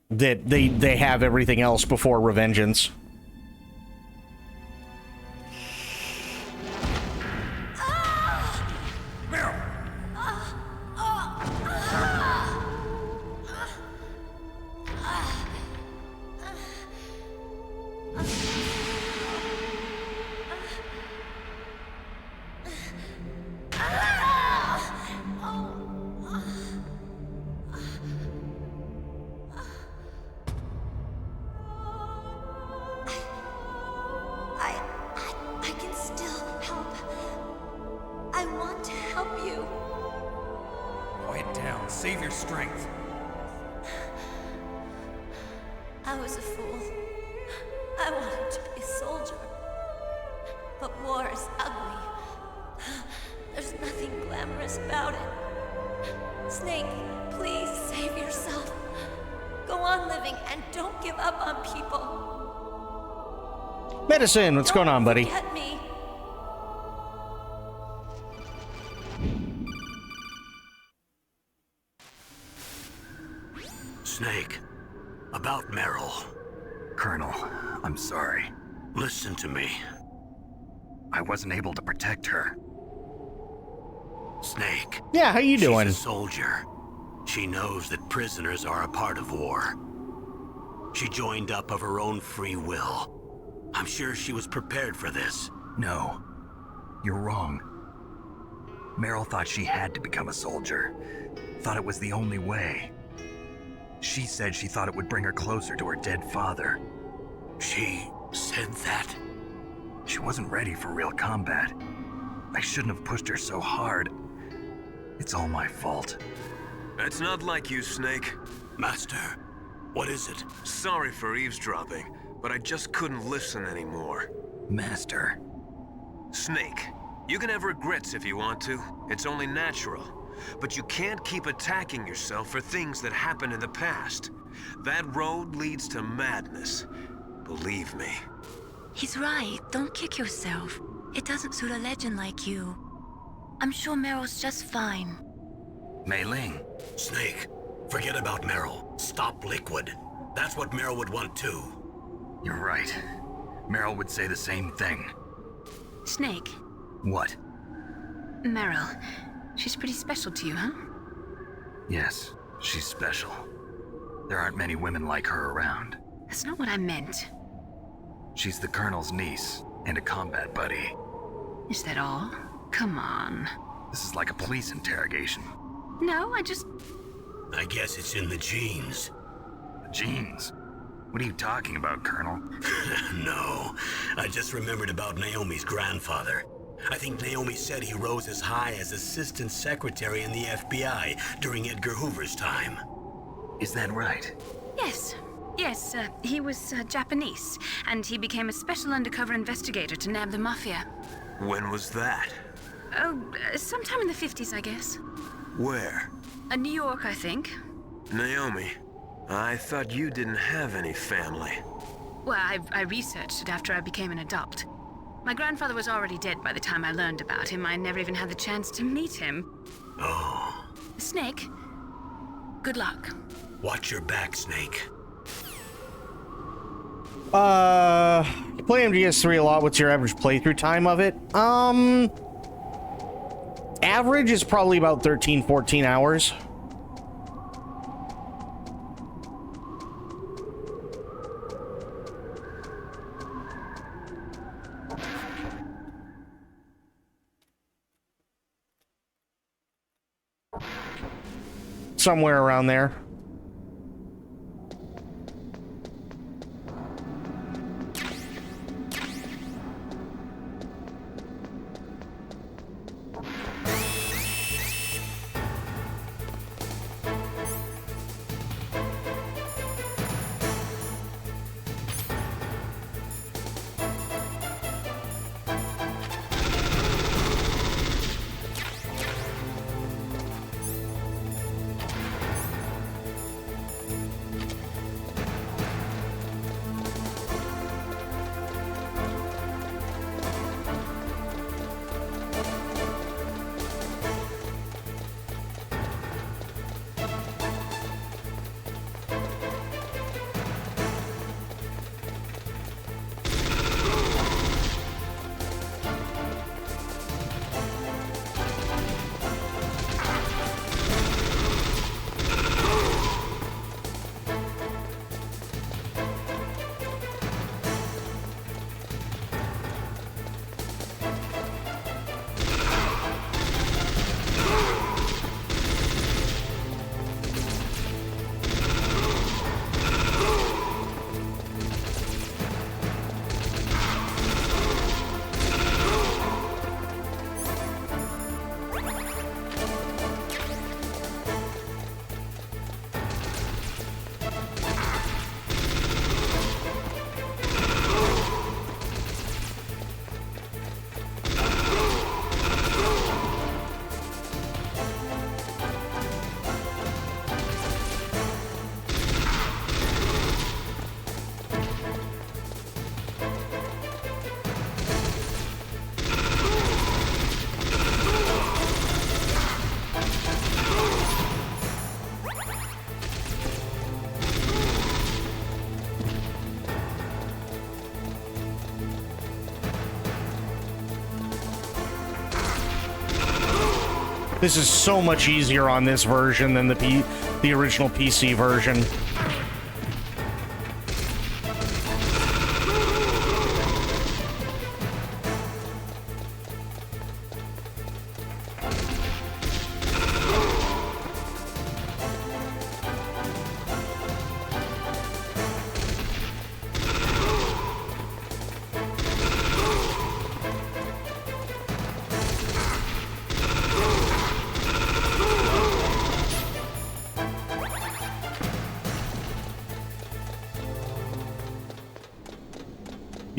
that they have everything else before Revengeance. Medicine, what's going on, buddy? Snake, about Meryl. Colonel, I'm sorry. Listen to me. I wasn't able to protect her. Snake. Yeah, how you doing? She's a soldier. She knows that prisoners are a part of war. She joined up of her own free will. I'm sure she was prepared for this. No. You're wrong. Meryl thought she had to become a soldier. Thought it was the only way. She said she thought it would bring her closer to her dead father. She said that? She wasn't ready for real combat. I shouldn't have pushed her so hard. It's all my fault. That's not like you, Snake. Master, What is it? Sorry for eavesdropping, but I just couldn't listen anymore. Master. Snake, you can have regrets if you want to. It's only natural. But you can't keep attacking yourself for things that happened in the past. That road leads to madness. Believe me. He's right. Don't kick yourself. It doesn't suit a legend like you. I'm sure Meryl's just fine. Mei Ling. Snake, forget about Meryl. Stop Liquid. That's what Meryl would want too. You're right. Meryl would say the same thing. Snake. What? Meryl. She's pretty special to you, huh? Yes, she's special. There aren't many women like her around. That's not what I meant. She's the Colonel's niece and a combat buddy. Is that all? Come on. This is like a police interrogation. No, I guess it's in the genes. Genes? What are you talking about, Colonel? No, I just remembered about Naomi's grandfather. I think Naomi said he rose as high as assistant secretary in the FBI during Edgar Hoover's time. Is that right? Yes. Yes, he was Japanese, and he became a special undercover investigator to nab the Mafia. When was that? Oh, sometime in the 50s, I guess. Where? New York, I think. Naomi, I thought you didn't have any family. Well, I researched it after I became an adult. My grandfather was already dead by the time I learned about him. I never even had the chance to meet him. Oh. Snake, good luck. Watch your back, Snake. You play MGS3 a lot. What's your average playthrough time of it? Average is probably about 13, 14 hours. Somewhere around there. This is so much easier on this version than the original PC version.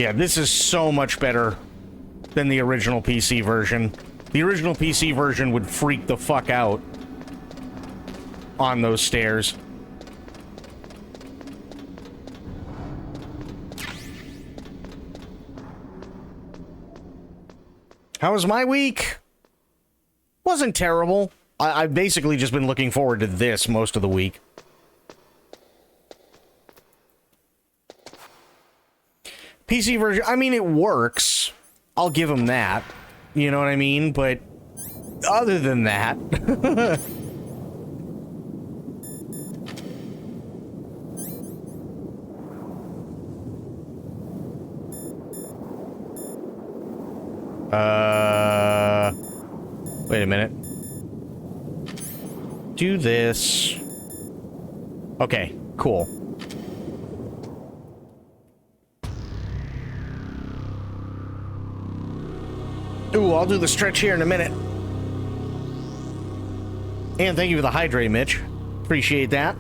Yeah, this is so much better than the original PC version. The original PC version would freak the fuck out on those stairs. How was my week? Wasn't terrible. I've basically just been looking forward to this most of the week. PC version, I mean, it works. I'll give them that. You know what I mean? But other than that... Wait a minute. Do this. Okay, cool. Ooh, I'll do the stretch here in a minute. And thank you for the hydrate, Mitch. Appreciate that.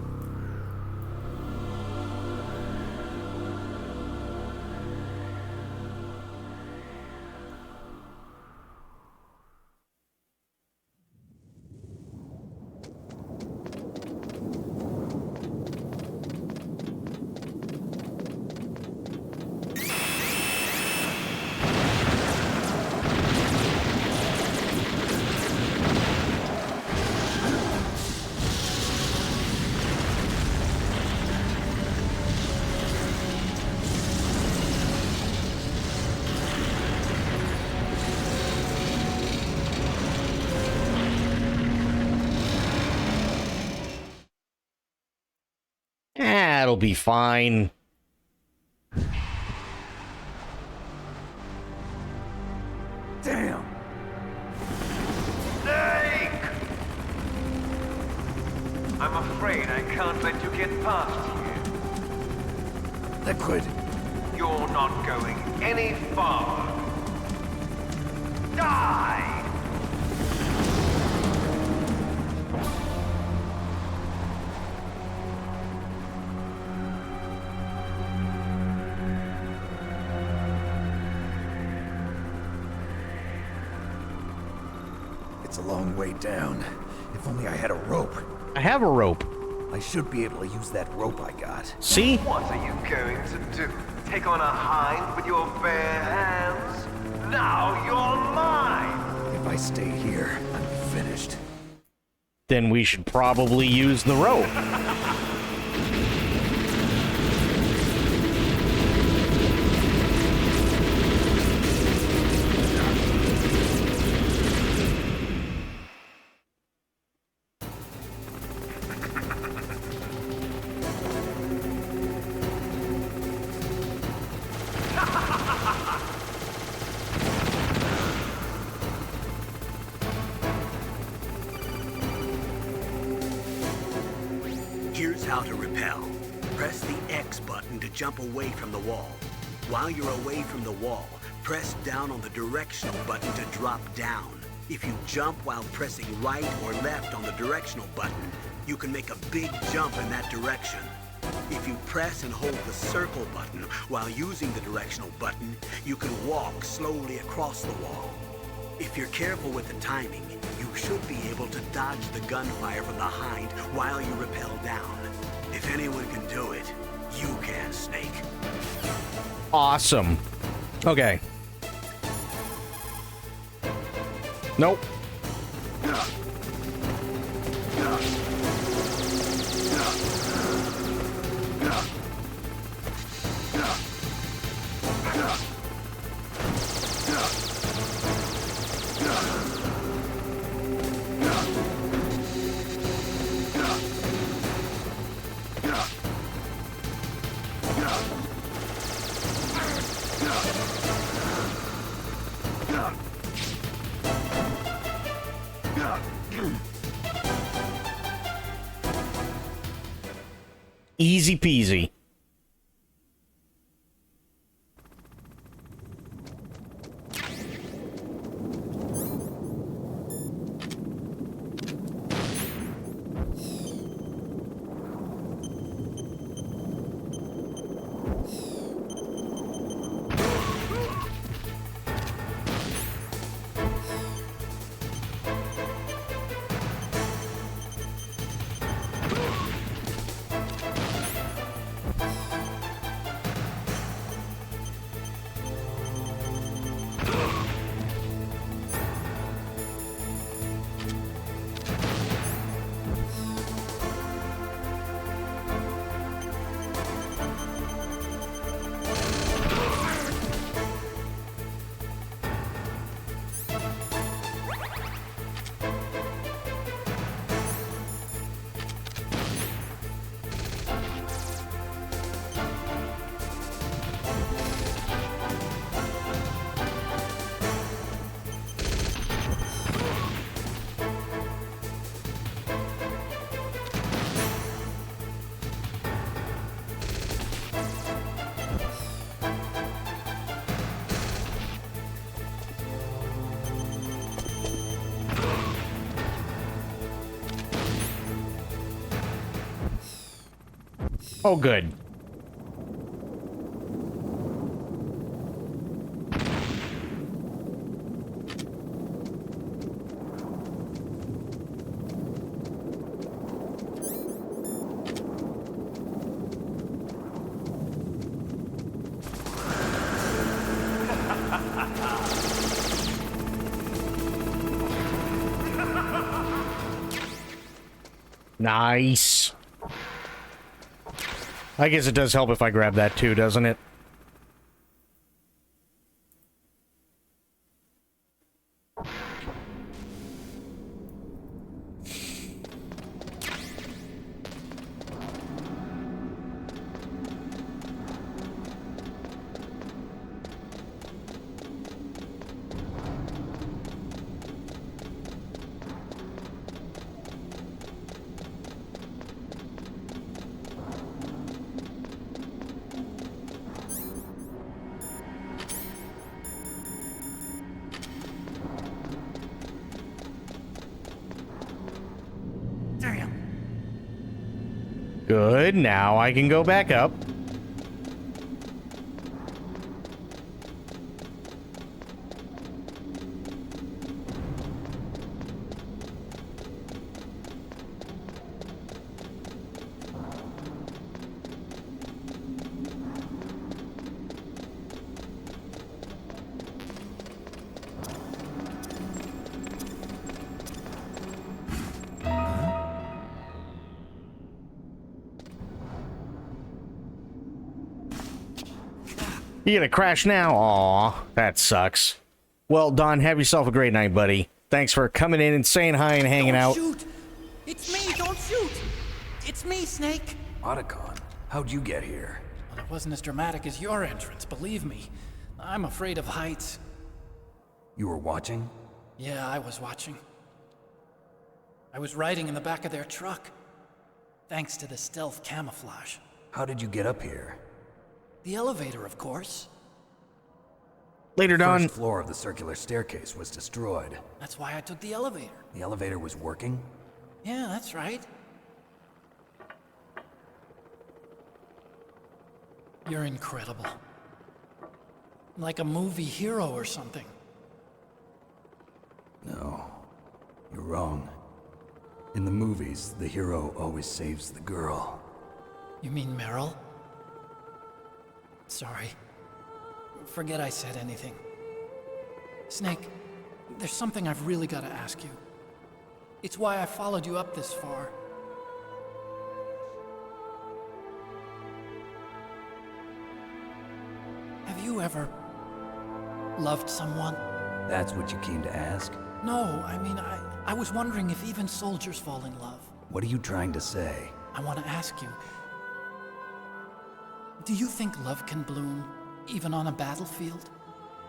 It'll be fine. Damn! Snake! I'm afraid I can't let you get past here. Liquid! You're not going any farther. Die! It's a long way down. If only I had a rope. I have a rope. I should be able to use that rope I got. See? What are you going to do? Take on a hind with your bare hands? Now you're mine! If I stay here, I'm finished. Then we should probably use the rope. Here's how to repel. Press the X button to jump away from the wall. While you're away from the wall, press down on the directional button to drop down. If you jump while pressing right or left on the directional button, you can make a big jump in that direction. If you press and hold the circle button while using the directional button, you can walk slowly across the wall. If you're careful with the timing, you should be able to dodge the gunfire from behind while you rappel down. If anyone can do it, you can, Snake. Awesome. Okay. Nope. Easy peasy. Oh, good. Nice. I guess it does help if I grab that too, doesn't it? Good, now I can go back up. You gonna crash now? Aw, that sucks. Well, Don, have yourself a great night, buddy. Thanks for coming in and saying hi and hanging out. Shoot! It's me! Don't shoot! It's me, Snake! Otacon, how'd you get here? Well, it wasn't as dramatic as your entrance, believe me. I'm afraid of heights. You were watching? Yeah, I was watching. I was riding in the back of their truck. Thanks to the stealth camouflage. How did you get up here? The elevator, of course. Later, Don. The first floor of the circular staircase was destroyed. That's why I took the elevator. The elevator was working? Yeah, that's right. You're incredible. Like a movie hero or something. No, you're wrong. In the movies, the hero always saves the girl. You mean Meryl? Sorry. Forget I said anything. Snake, there's something I've really got to ask you. It's why I followed you up this far. Have you ever loved someone? That's what you came to ask? No, I mean, I was wondering if even soldiers fall in love. What are you trying to say? I want to ask you, do you think love can bloom, even on a battlefield?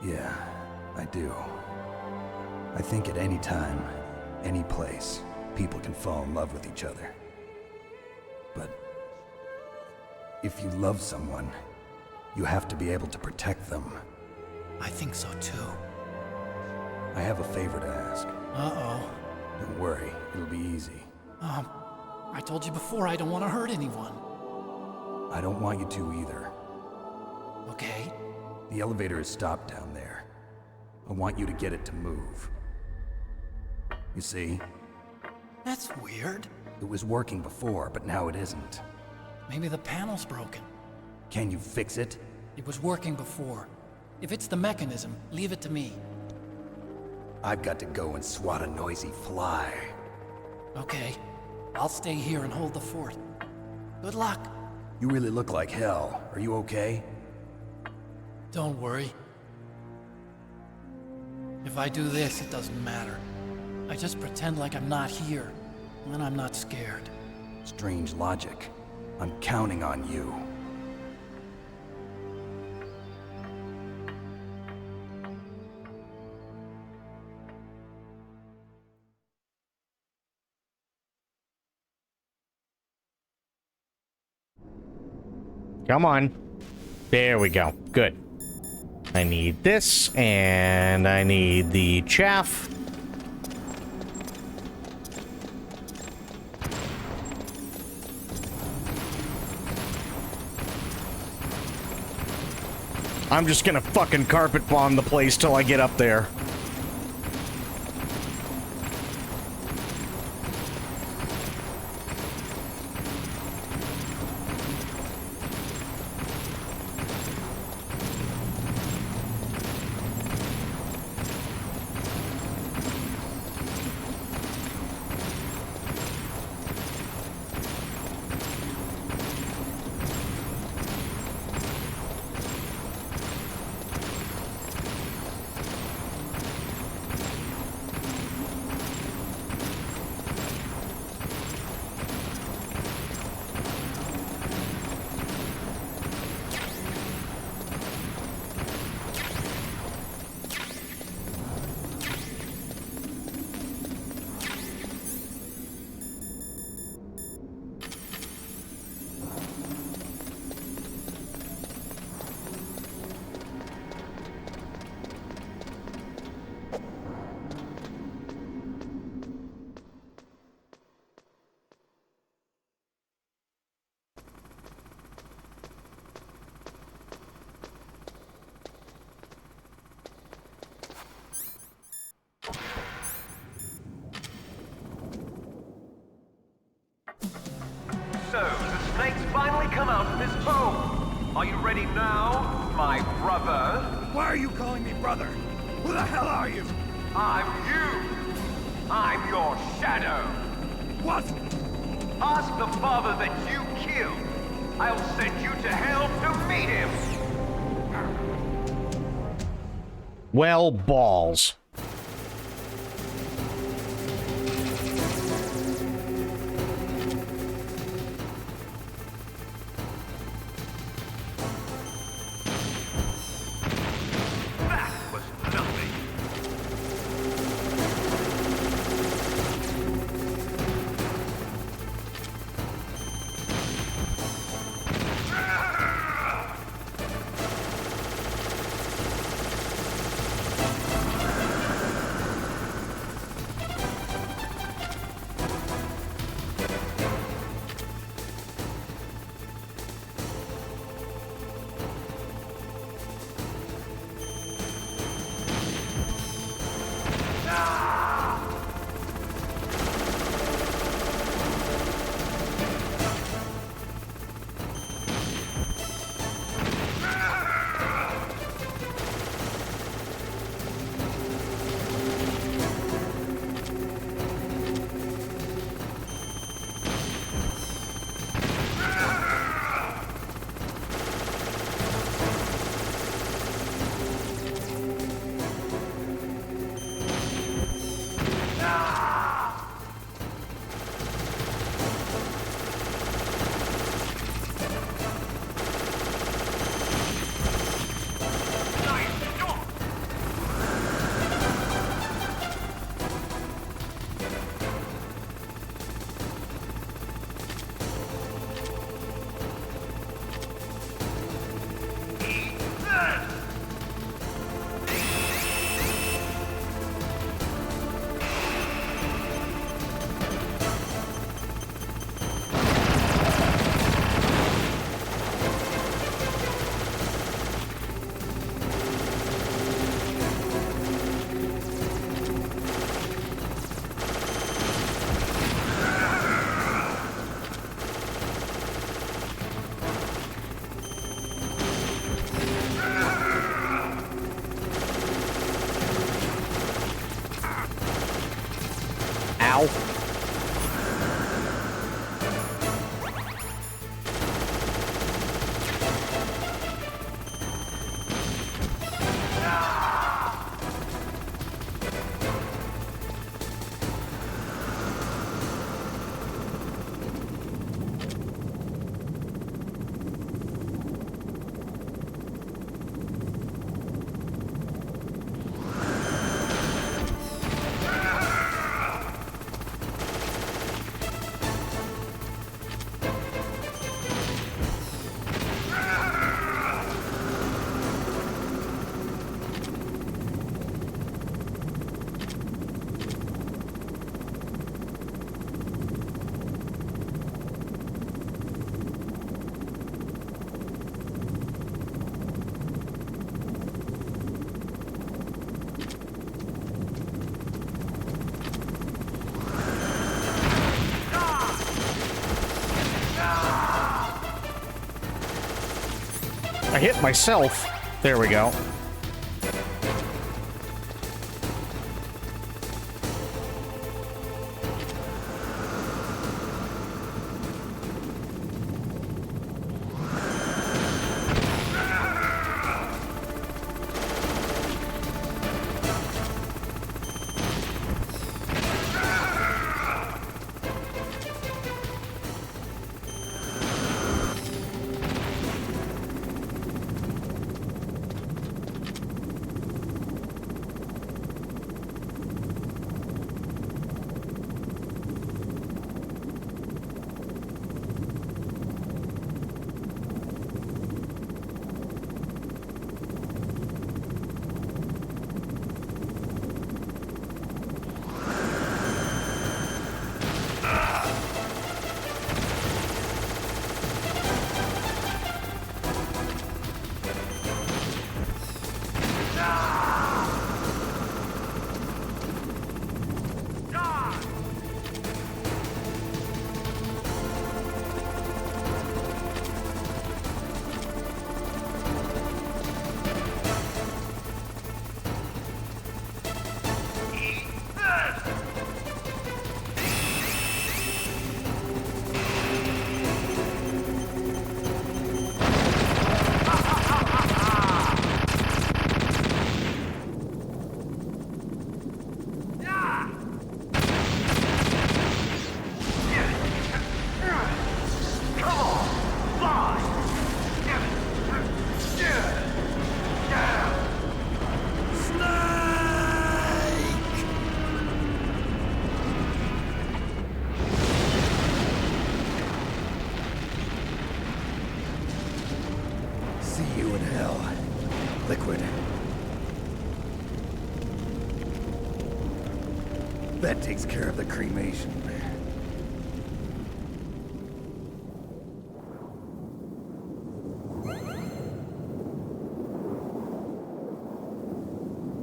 Yeah, I do. I think at any time, any place, people can fall in love with each other. But if you love someone, you have to be able to protect them. I think so too. I have a favor to ask. Uh-oh. Don't worry, it'll be easy. I told you before I don't want to hurt anyone. I don't want you to either. Okay. The elevator is stopped down there. I want you to get it to move. You see? That's weird. It was working before, but now it isn't. Maybe the panel's broken. Can you fix it? It was working before. If it's the mechanism, leave it to me. I've got to go and swat a noisy fly. Okay. I'll stay here and hold the fort. Good luck. You really look like hell. Are you okay? Don't worry. If I do this, it doesn't matter. I just pretend like I'm not here, and then I'm not scared. Strange logic. I'm counting on you. Come on. There we go. Good. I need this, and I need the chaff. I'm just gonna fucking carpet bomb the place till I get up there. So, the snakes finally come out of this hole. Are you ready now, my brother? Why are you calling me brother? Who the hell are you? I'm you. I'm your shadow. What? Ask the father that you killed. I'll send you to hell to meet him. Well, balls. hit myself. There we go. See you in hell, Liquid. That takes care of the cremation.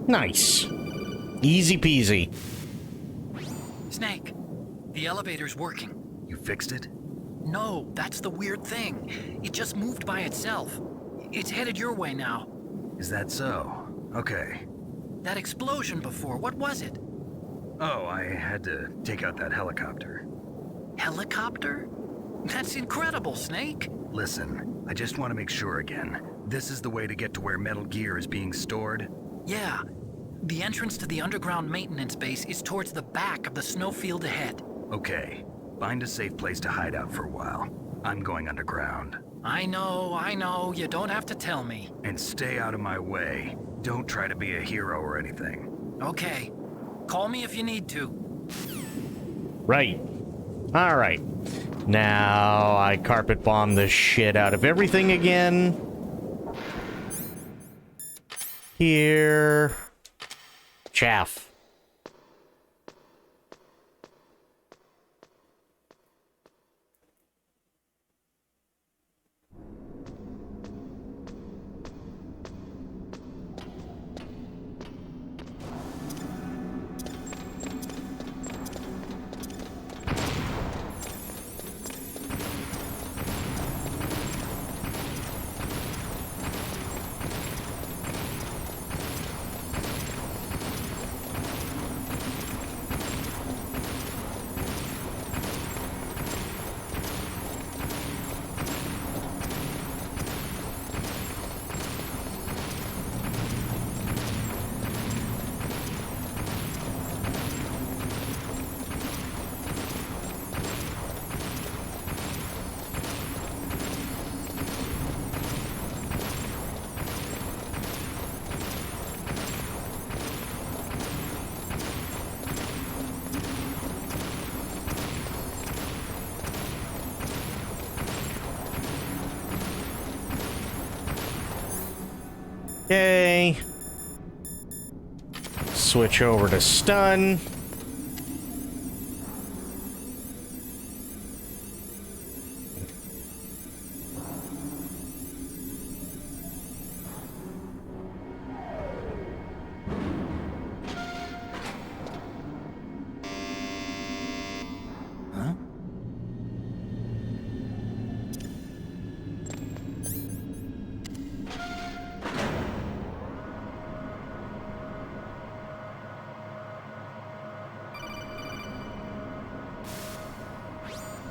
Nice. Easy peasy. Snake, the elevator's working. You fixed it? No, that's the weird thing. It just moved by itself. It's headed your way now. Is that so? Okay. That explosion before, what was it? Oh, I had to take out that helicopter. Helicopter? That's incredible, Snake. Listen, I just want to make sure again. This is the way to get to where Metal Gear is being stored? Yeah. The entrance to the underground maintenance base is towards the back of the snowfield ahead. Okay. Find a safe place to hide out for a while. I'm going underground. I know. You don't have to tell me. And stay out of my way. Don't try to be a hero or anything. Okay. Call me if you need to. Right. All right. Now I carpet bomb the shit out of everything again. Here. Chaff. Okay. Switch over to stun.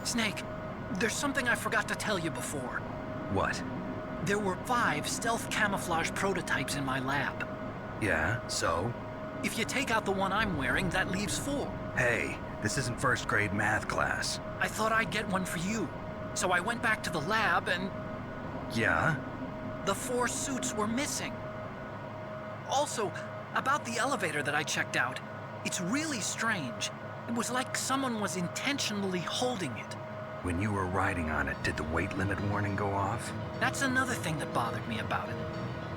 Snake, there's something I forgot to tell you before. What? There were 5 stealth camouflage prototypes in my lab. Yeah, so? If you take out the one I'm wearing, that leaves 4. Hey, this isn't first grade math class. I thought I'd get one for you. So I went back to the lab and... Yeah? The 4 suits were missing. Also, about the elevator that I checked out, it's really strange. It was like someone was intentionally holding it. When you were riding on it, did the weight limit warning go off? That's another thing that bothered me about it.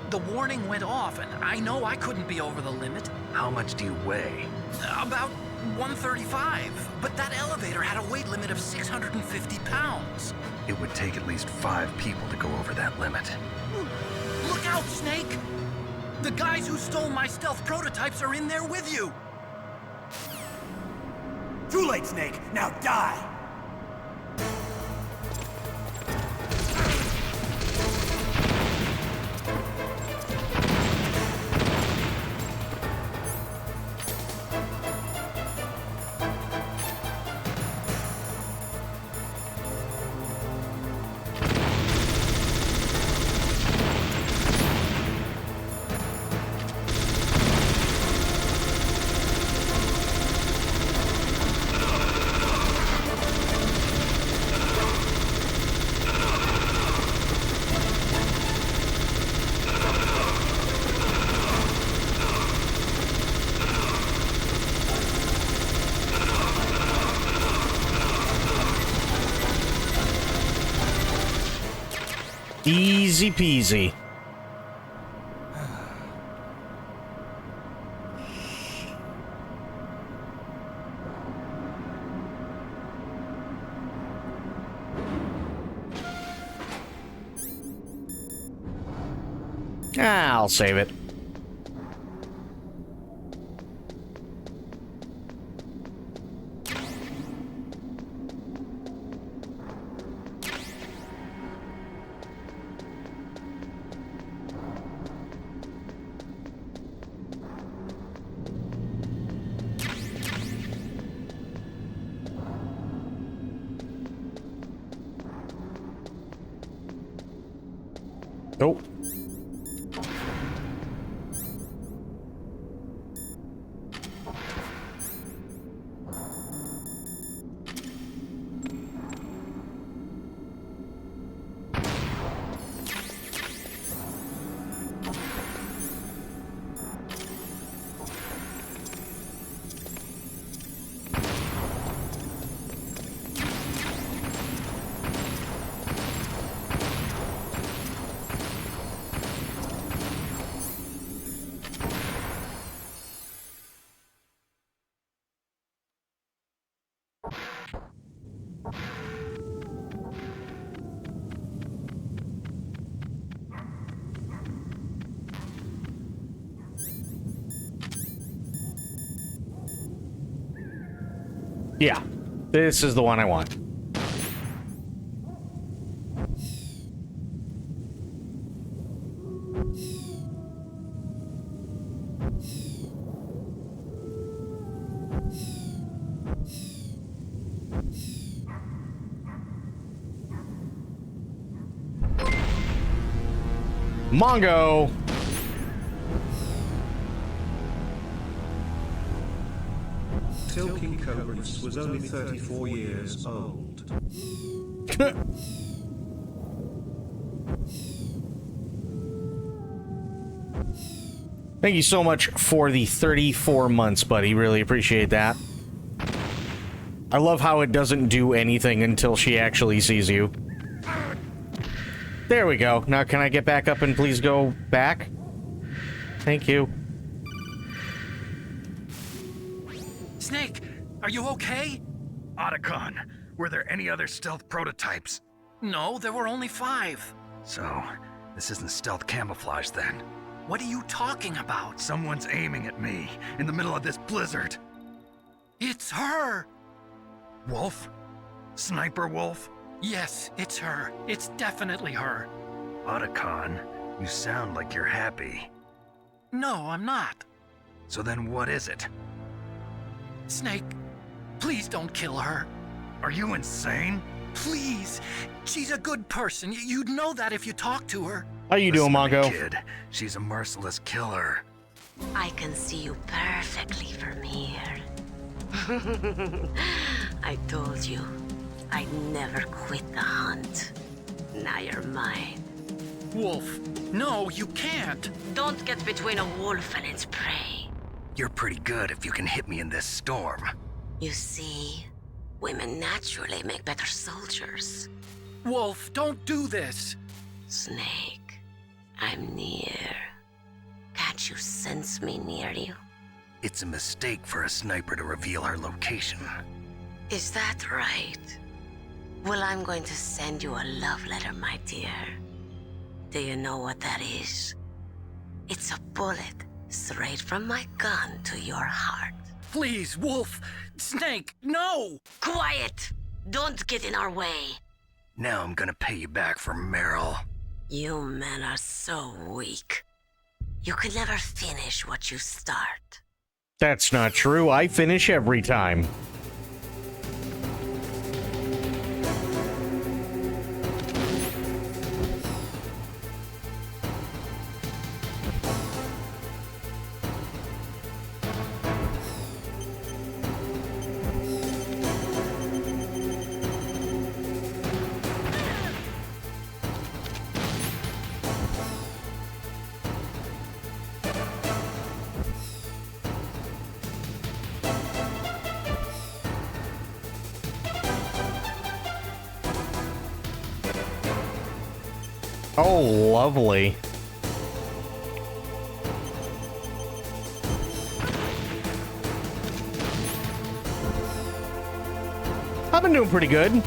The warning went off, and I know I couldn't be over the limit. How much do you weigh? About 135, but that elevator had a weight limit of 650 pounds. It would take at least 5 people to go over that limit. Look out, Snake! The guys who stole my stealth prototypes are in there with you! Too late, Snake! Now die! Easy peasy. I'll save it. Oh. Yeah, this is the one I want. Mongo. Till King Cobras was only 34 years old. Thank you so much for the 34 months, buddy. Really appreciate that. I love how it doesn't do anything until she actually sees you. There we go. Now can I get back up and please go back? Thank you. Snake, are you okay? Otacon, were there any other stealth prototypes? No, there were only 5. So, this isn't stealth camouflage then? What are you talking about? Someone's aiming at me in the middle of this blizzard. It's her! Wolf? Sniper Wolf? Yes, it's her. It's definitely her. Otacon, you sound like you're happy. No, I'm not. So then what is it? Snake, please don't kill her. Are you insane? Please. She's a good person. You'd know that if you talked to her. How you doing, Listen to me, Mongo? kid. She's a merciless killer. I can see you perfectly from here. I told you, I'd never quit the hunt. Now you're mine. Wolf, no, you can't. Don't get between a wolf and its prey. You're pretty good if you can hit me in this storm. You see, women naturally make better soldiers. Wolf, don't do this. Snake, I'm near. Can't you sense me near you? It's a mistake for a sniper to reveal her location. Is that right? Well, I'm going to send you a love letter, my dear. Do you know what that is? It's a bullet straight from my gun to your heart. Please, Wolf. Snake, no! Quiet! Don't get in our way. Now I'm gonna pay you back for Meryl. You men are so weak. You can never finish what you start. That's not true. I finish every time. Oh, lovely. I've been doing pretty good.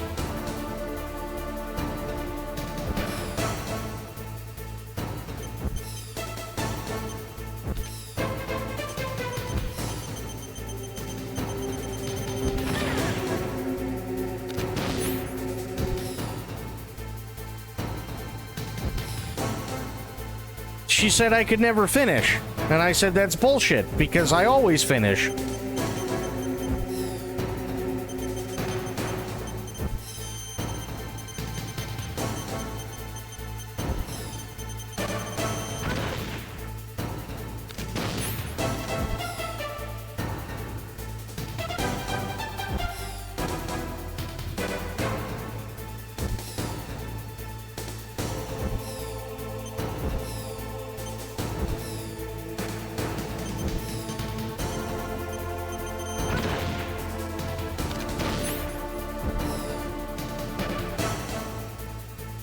She said I could never finish, and I said that's bullshit, because I always finish.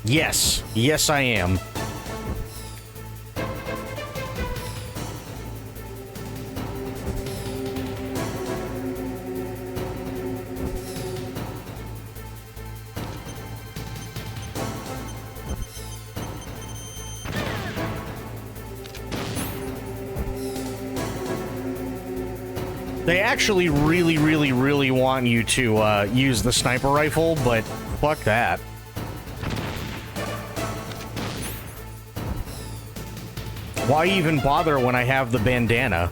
Yes. Yes, I am. They actually really want you to use the sniper rifle, but fuck that. Why even bother when I have the bandana?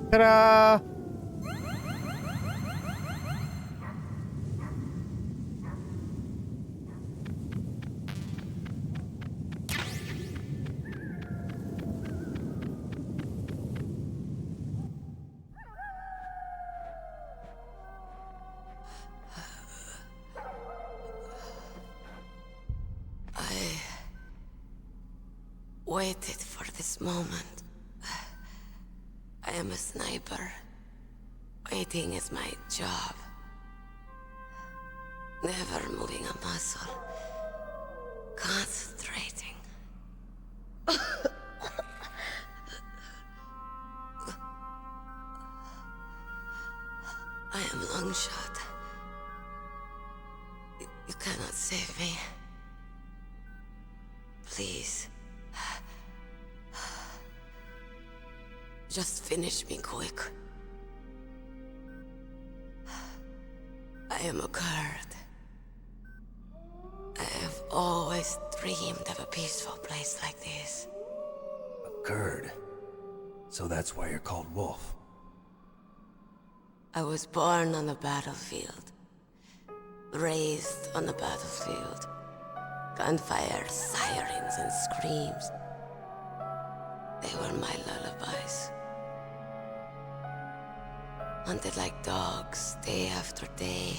Ta-da! I waited for this moment. I am a sniper. Waiting is my job. Never moving a muscle. Concentrating. I am Longshot. You cannot save me. Please. Just finish me quick. I am a Kurd. I have always dreamed of a peaceful place like this. A Kurd? So that's why you're called Wolf. I was born on the battlefield. Raised on the battlefield. Gunfire, sirens, and screams. They were my lullabies. Hunted like dogs, day after day.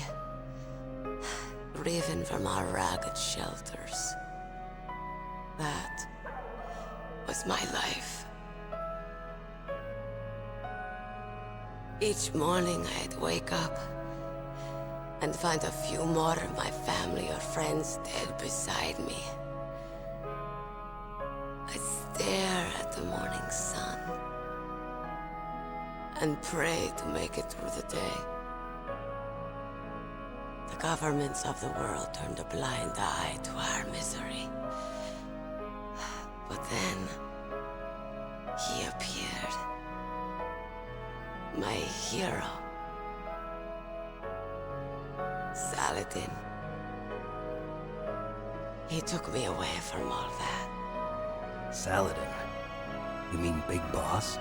Driven from our ragged shelters. That was my life. Each morning I'd wake up and find a few more of my family or friends dead beside me. I'd stare at the morning sun and pray to make it through the day. The governments of the world turned a blind eye to our misery. But then, he appeared. My hero. Saladin. He took me away from all that. Saladin? You mean Big Boss?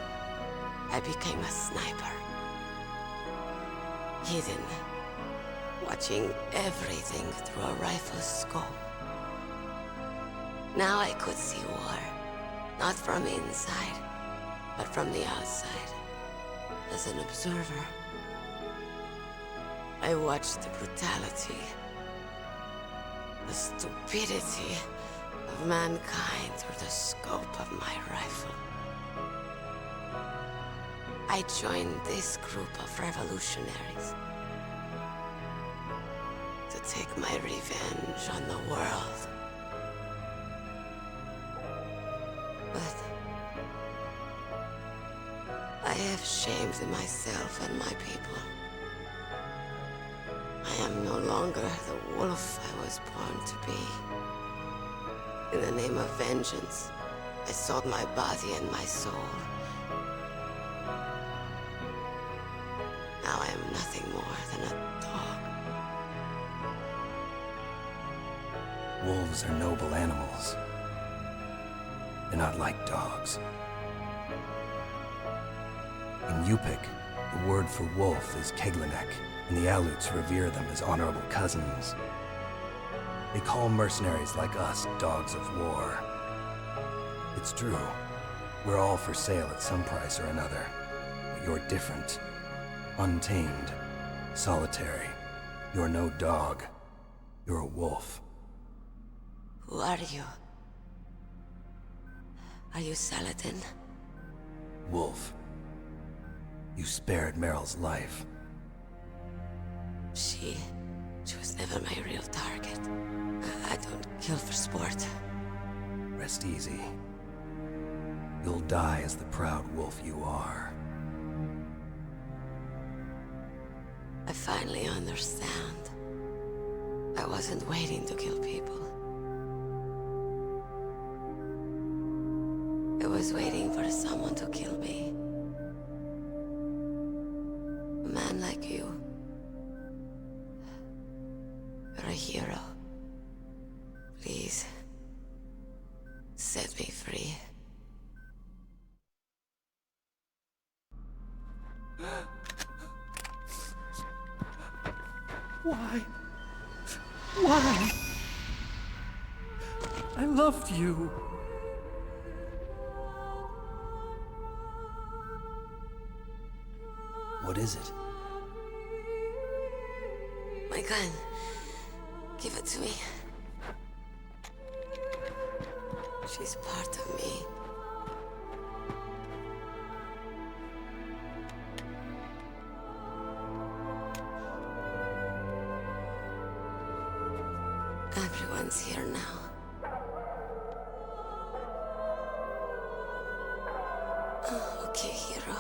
I became a sniper. Hidden. Watching everything through a rifle's scope. Now I could see war. Not from inside, but from the outside. As an observer. I watched the brutality, the stupidity of mankind through the scope of my rifle. I joined this group of revolutionaries to take my revenge on the world. But I have shamed myself and my people. I am no longer the wolf I was born to be. In the name of vengeance, I sold my body and my soul. Now I am nothing more than a dog. Wolves are noble animals. They're not like dogs. In Yupik, the word for wolf is Keglanek, and the Aleuts revere them as honorable cousins. They call mercenaries like us dogs of war. It's true. We're all for sale at some price or another. But you're different. Untamed. Solitary. You're no dog. You're a wolf. Who are you? Are you Saladin? Wolf. You spared Meryl's life. She was never my real target. I don't kill for sport. Rest easy. You'll die as the proud wolf you are. I finally understand. I wasn't waiting to kill people. I was waiting for someone to kill me. A man like you. You're a hero. Please, set me free. Why? Why? I loved you. What is it? My gun. Give it to me. She's part of me. Everyone's here now. Oh, okay, hero.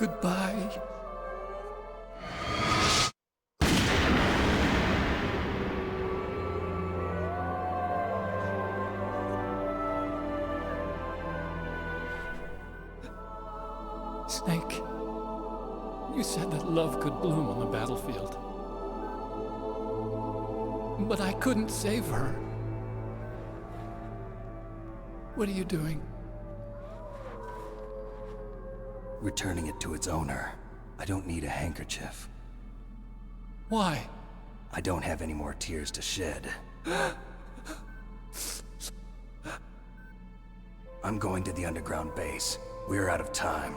Goodbye. Snake, you said that love could bloom on the battlefield. But I couldn't save her. What are you doing? Returning it to its owner. I don't need a handkerchief. Why? I don't have any more tears to shed. I'm going to the underground base. We're out of time.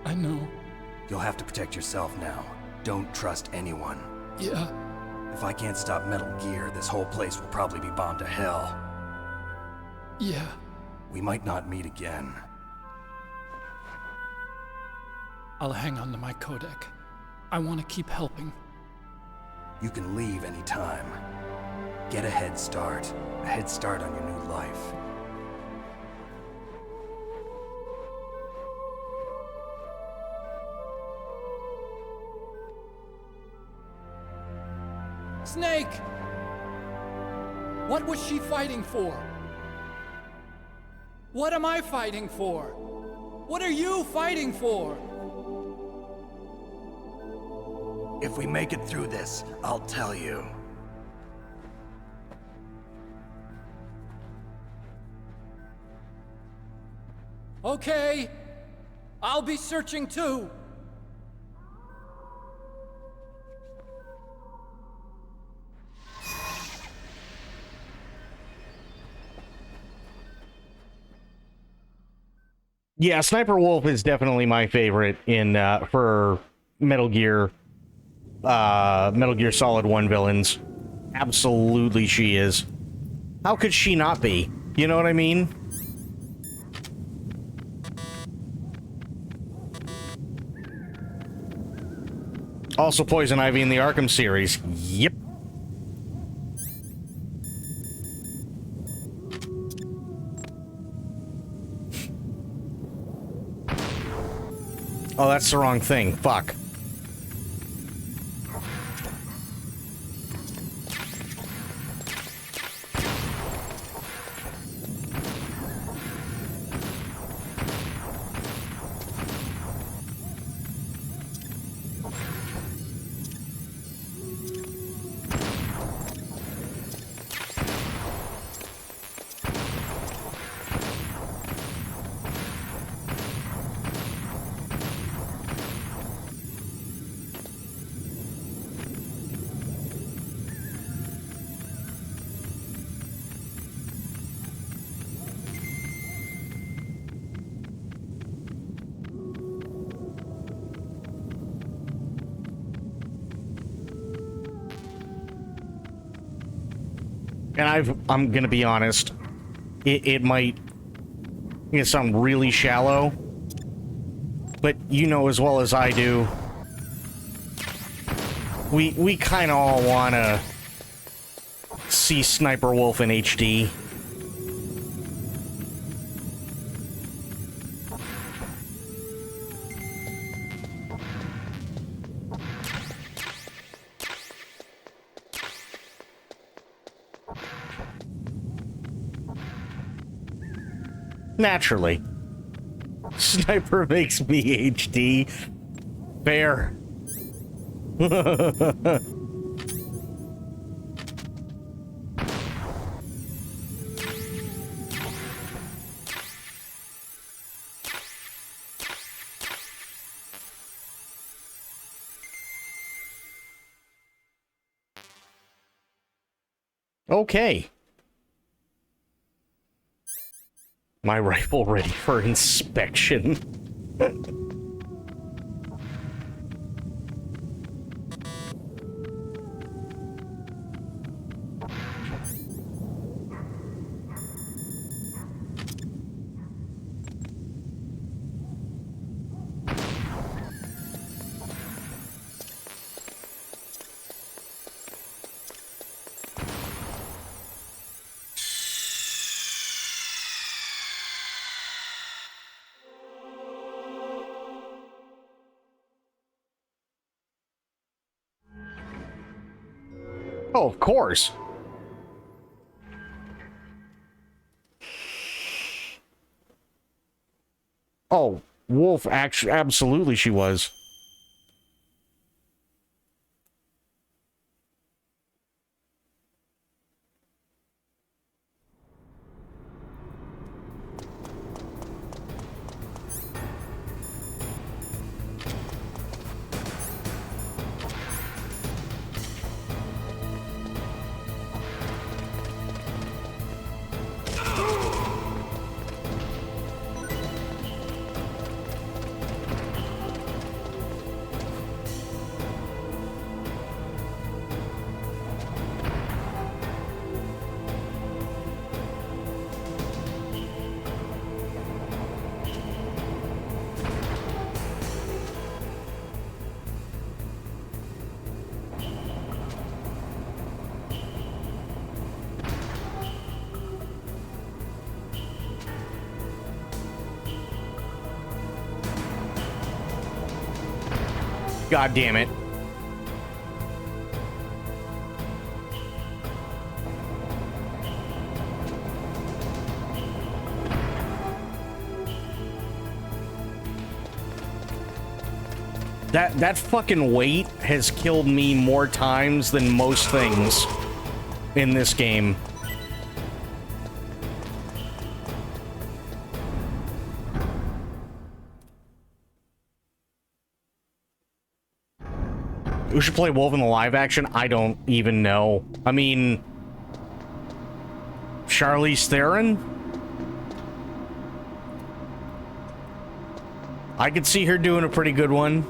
I know. You'll have to protect yourself now. Don't trust anyone. Yeah. If I can't stop Metal Gear, this whole place will probably be bombed to hell. Yeah. We might not meet again. I'll hang on to my codec. I want to keep helping. You can leave anytime. Get a head start. A head start on your new life. Snake! What was she fighting for? What am I fighting for? What are you fighting for? If we make it through this, I'll tell you. Okay. I'll be searching too. Yeah, Sniper Wolf is definitely my favorite in for Metal Gear Solid 1 villains. Absolutely she is. How could she not be? You know what I mean? Also Poison Ivy in the Arkham series. Yep. Oh, that's the wrong thing. Fuck. And I'm gonna be honest, it might sound really shallow, but you know as well as I do, we kind of all wanna see Sniper Wolf in HD. Naturally. Sniper makes me HD. Fair. Okay. My rifle ready for inspection. Oh, of course. Oh, Wolf, actually, absolutely she was. God damn it. That fucking weight has killed me more times than most things in this game. We should play Wolf in the live action? I don't even know. I mean, Charlize Theron? I could see her doing a pretty good one.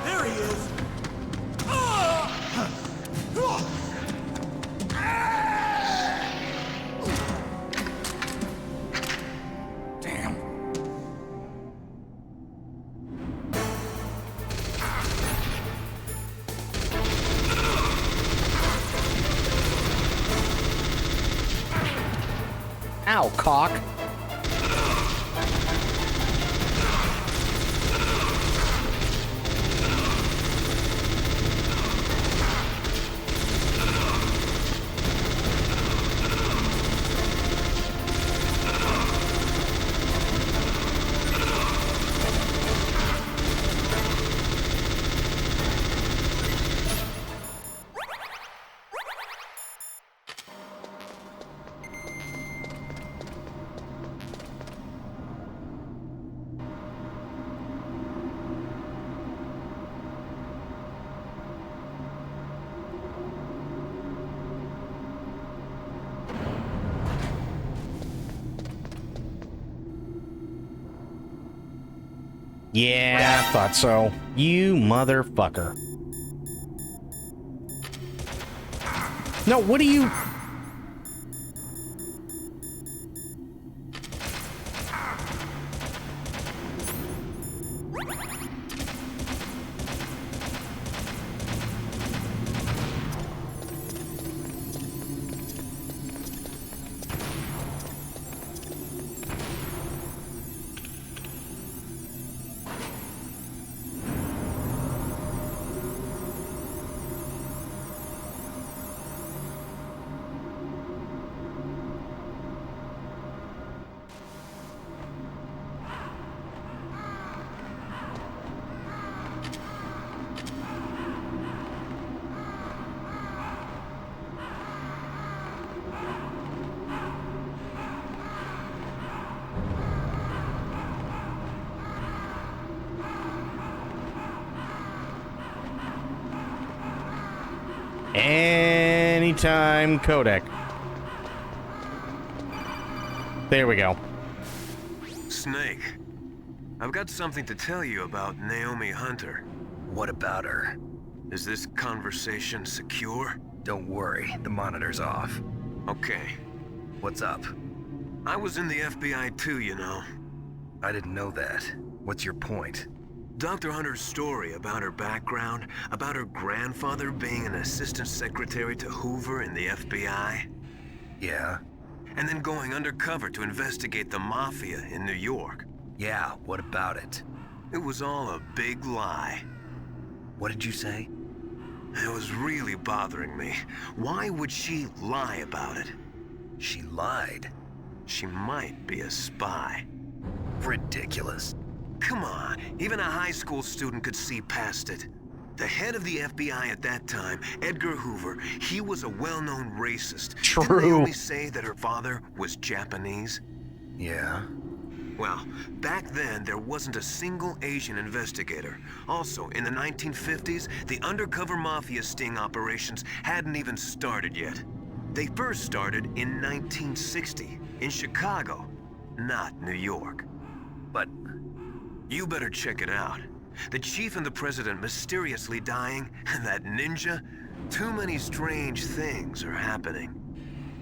There he is! Damn. Ow, cock. Yeah, I thought so. You motherfucker. No, what are you... Anytime codec. There we go. Snake, I've got something to tell you about Naomi Hunter. What about her? Is this conversation secure? Don't worry, the monitor's off. Okay. What's up? I was in the FBI too, you know. I didn't know that. What's your point? Dr. Hunter's story about her background, about her grandfather being an assistant secretary to Hoover in the FBI. Yeah? And then going undercover to investigate the Mafia in New York. Yeah, what about it? It was all a big lie. What did you say? It was really bothering me. Why would she lie about it? She lied? She might be a spy. Ridiculous. Come on, even a high school student could see past it. The head of the FBI at that time, Edgar Hoover, he was a well-known racist. True. Didn't they only say that her father was Japanese? Yeah. Well, back then, there wasn't a single Asian investigator. Also, in the 1950s, the undercover mafia sting operations hadn't even started yet. They first started in 1960, in Chicago, not New York. But you better check it out. The chief and the president mysteriously dying, and that ninja, too many strange things are happening.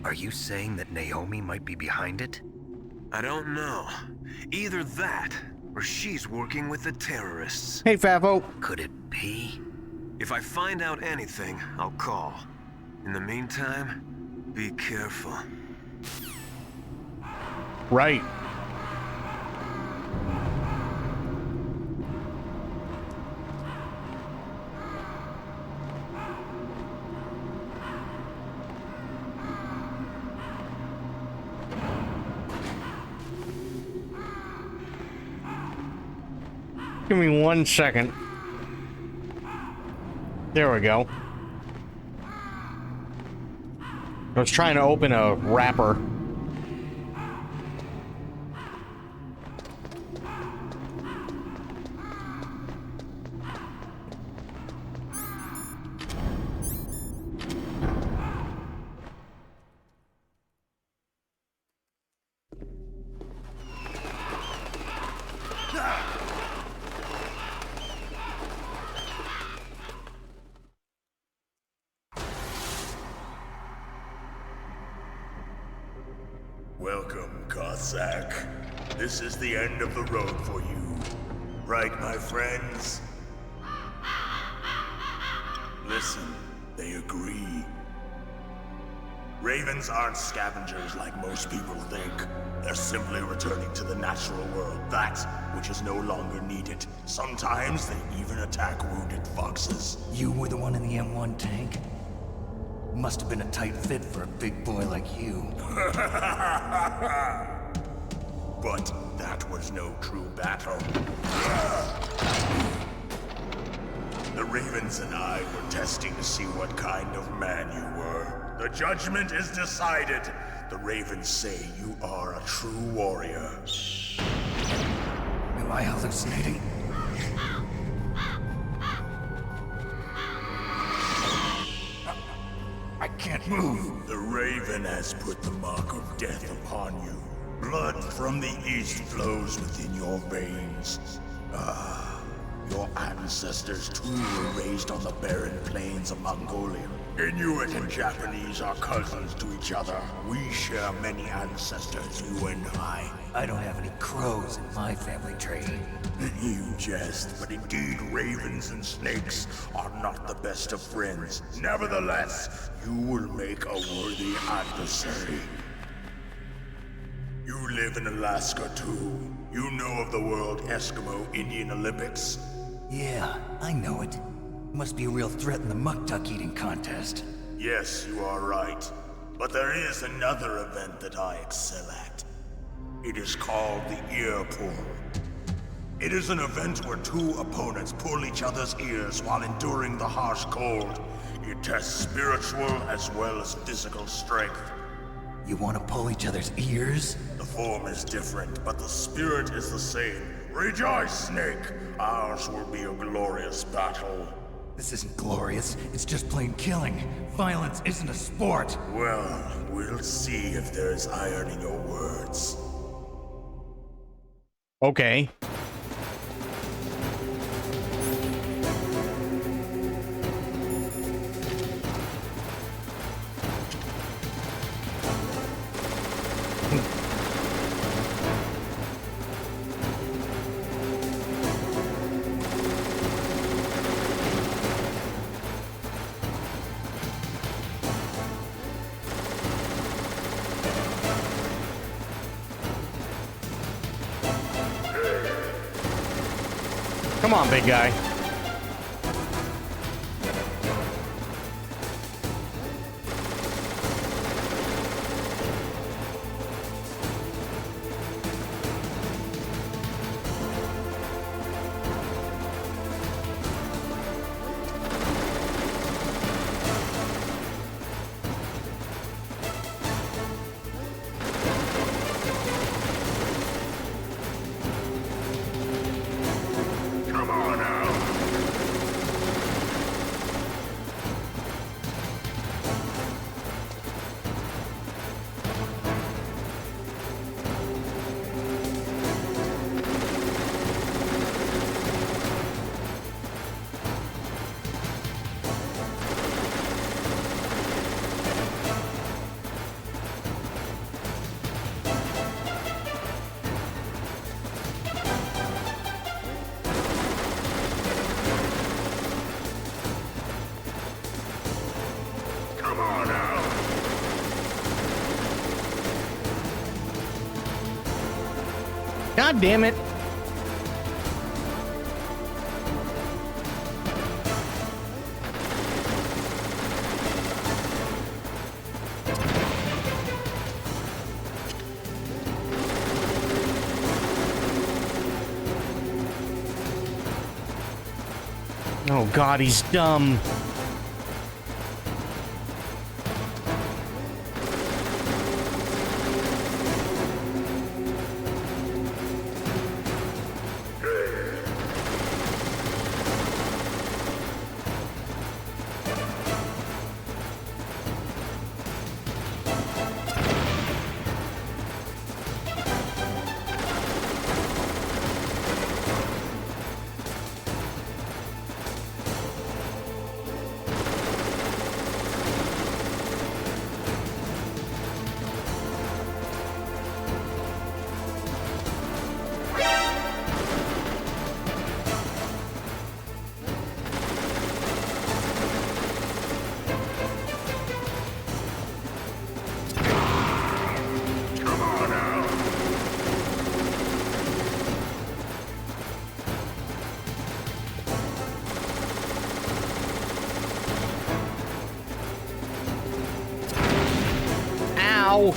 Are you saying that Naomi might be behind it? I don't know. Either that, or she's working with the terrorists. Hey, Favo. Could it be? If I find out anything, I'll call. In the meantime, be careful. Right. Give me 1 second. There we go. I was trying to open a wrapper. Welcome, Cossack. This is the end of the road for you. Right, my friends? Listen, they agree. Ravens aren't scavengers like most people think. They're simply returning to the natural world, that which is no longer needed. Sometimes they even attack wounded foxes. You were the one in the M1 tank? Must have been a tight fit for a big boy like you. But that was no true battle. The Ravens and I were testing to see what kind of man you were. The judgment is decided. The Ravens say you are a true warrior. Am I hallucinating? I can't move. The Raven has put the mark of death upon you. Blood from the east flows within your veins. Ah, your ancestors too were raised on the barren plains of Mongolia. Inuit and Japanese are cousins to each other. We share many ancestors, you and I. I don't have any crows in my family tree. You jest, but indeed ravens and snakes are not the best of friends. Nevertheless, you will make a worthy adversary. You live in Alaska too. You know of the World Eskimo Indian Olympics? Yeah, I know it. Must be a real threat in the muck-duck eating contest. Yes, you are right. But there is another event that I excel at. It is called the ear pull. It is an event where two opponents pull each other's ears while enduring the harsh cold. It tests spiritual as well as physical strength. You want to pull each other's ears? The form is different, but the spirit is the same. Rejoice, Snake! Ours will be a glorious battle. This isn't glorious, it's just plain killing. Violence isn't a sport. Well, we'll see if there's iron in your words. Okay. Come on, big guy. God damn it. Oh God, he's dumb. Ow.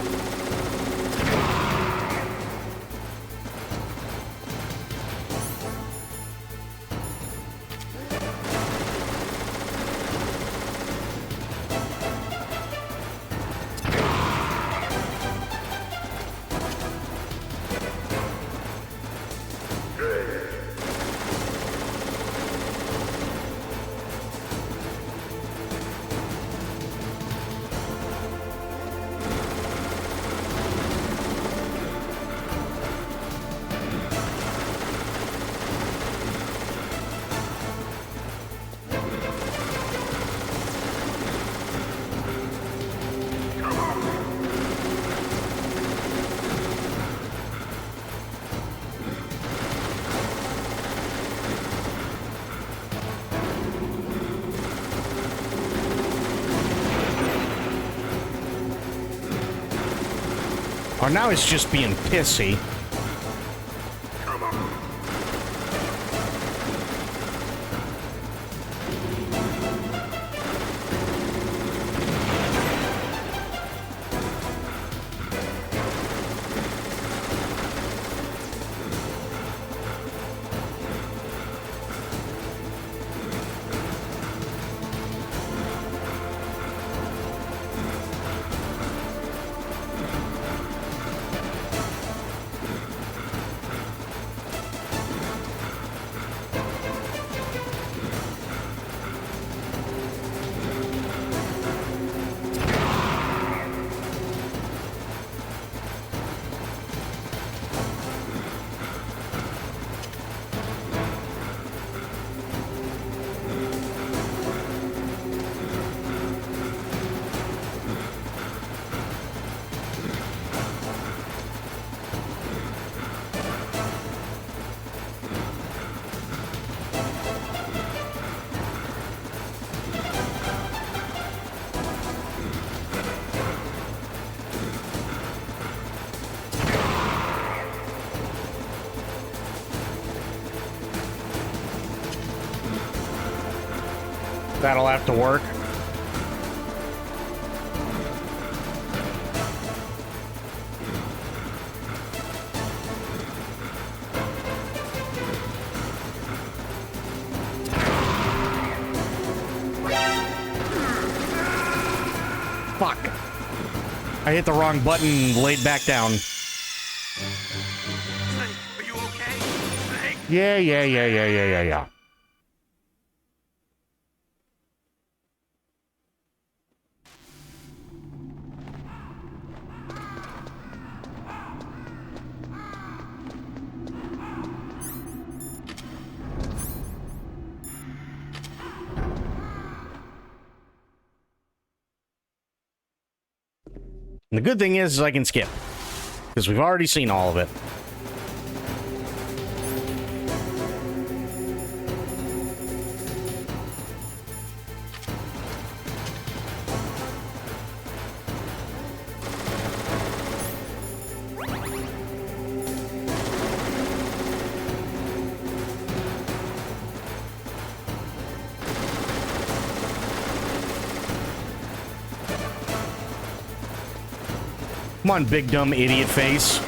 Or now it's just being pissy. That'll have to work. Fuck. I hit the wrong button, laid back down. Are you okay? Snake? Yeah. And the good thing is I can skip, because we've already seen all of it. Come on, big dumb idiot face.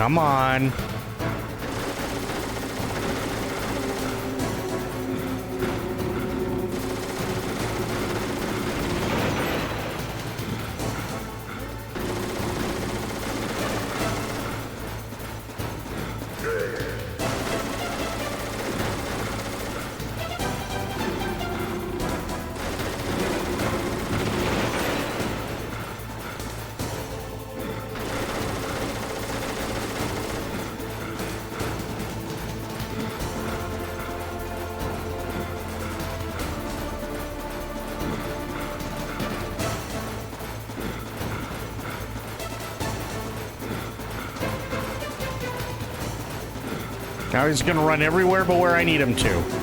Come on. Now he's gonna run everywhere but where I need him to.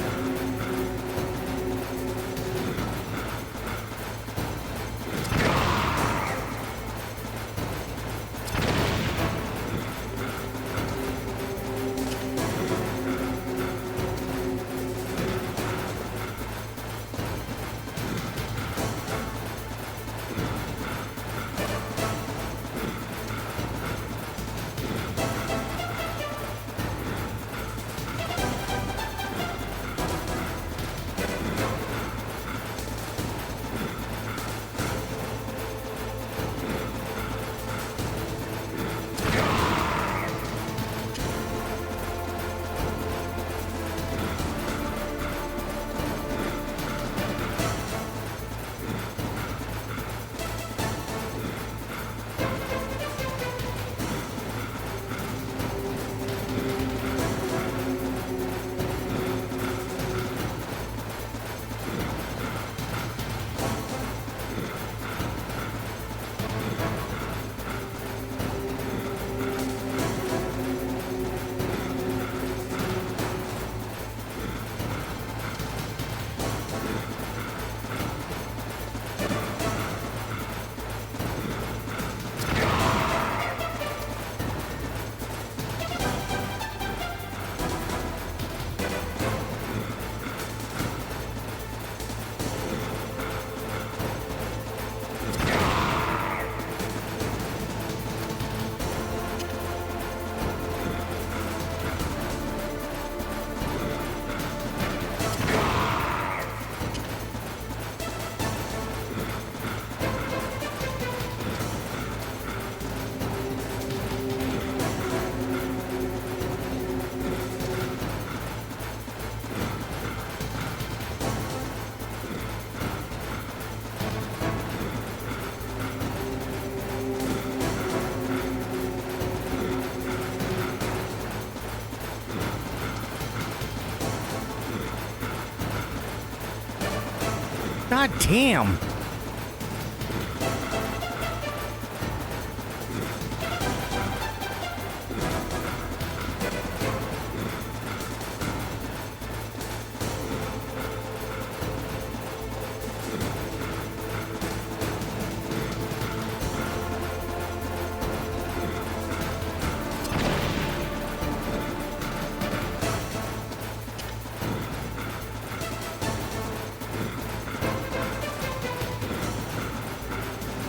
God damn.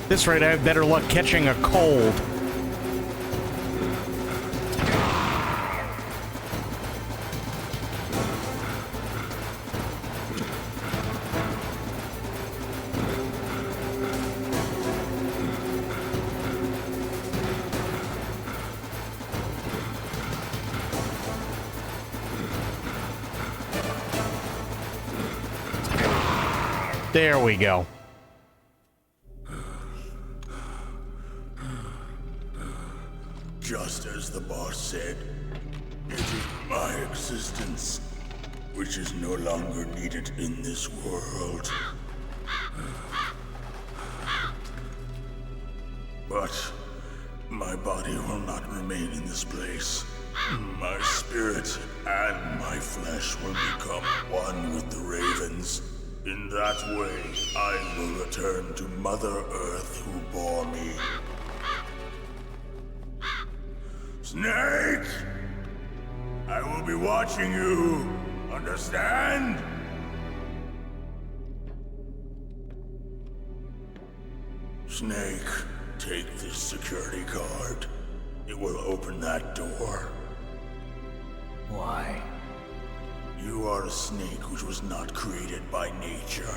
This rate, I have better luck catching a cold. There we go. Just as the boss said, it is my existence which is no longer needed in this world. But my body will not remain in this place. My spirit and my flesh will become one with the ravens. In that way, I will return to Mother Earth who bore me. Snake! I will be watching you. Understand? Snake, take this security card. It will open that door. Why? You are a snake which was not created by nature.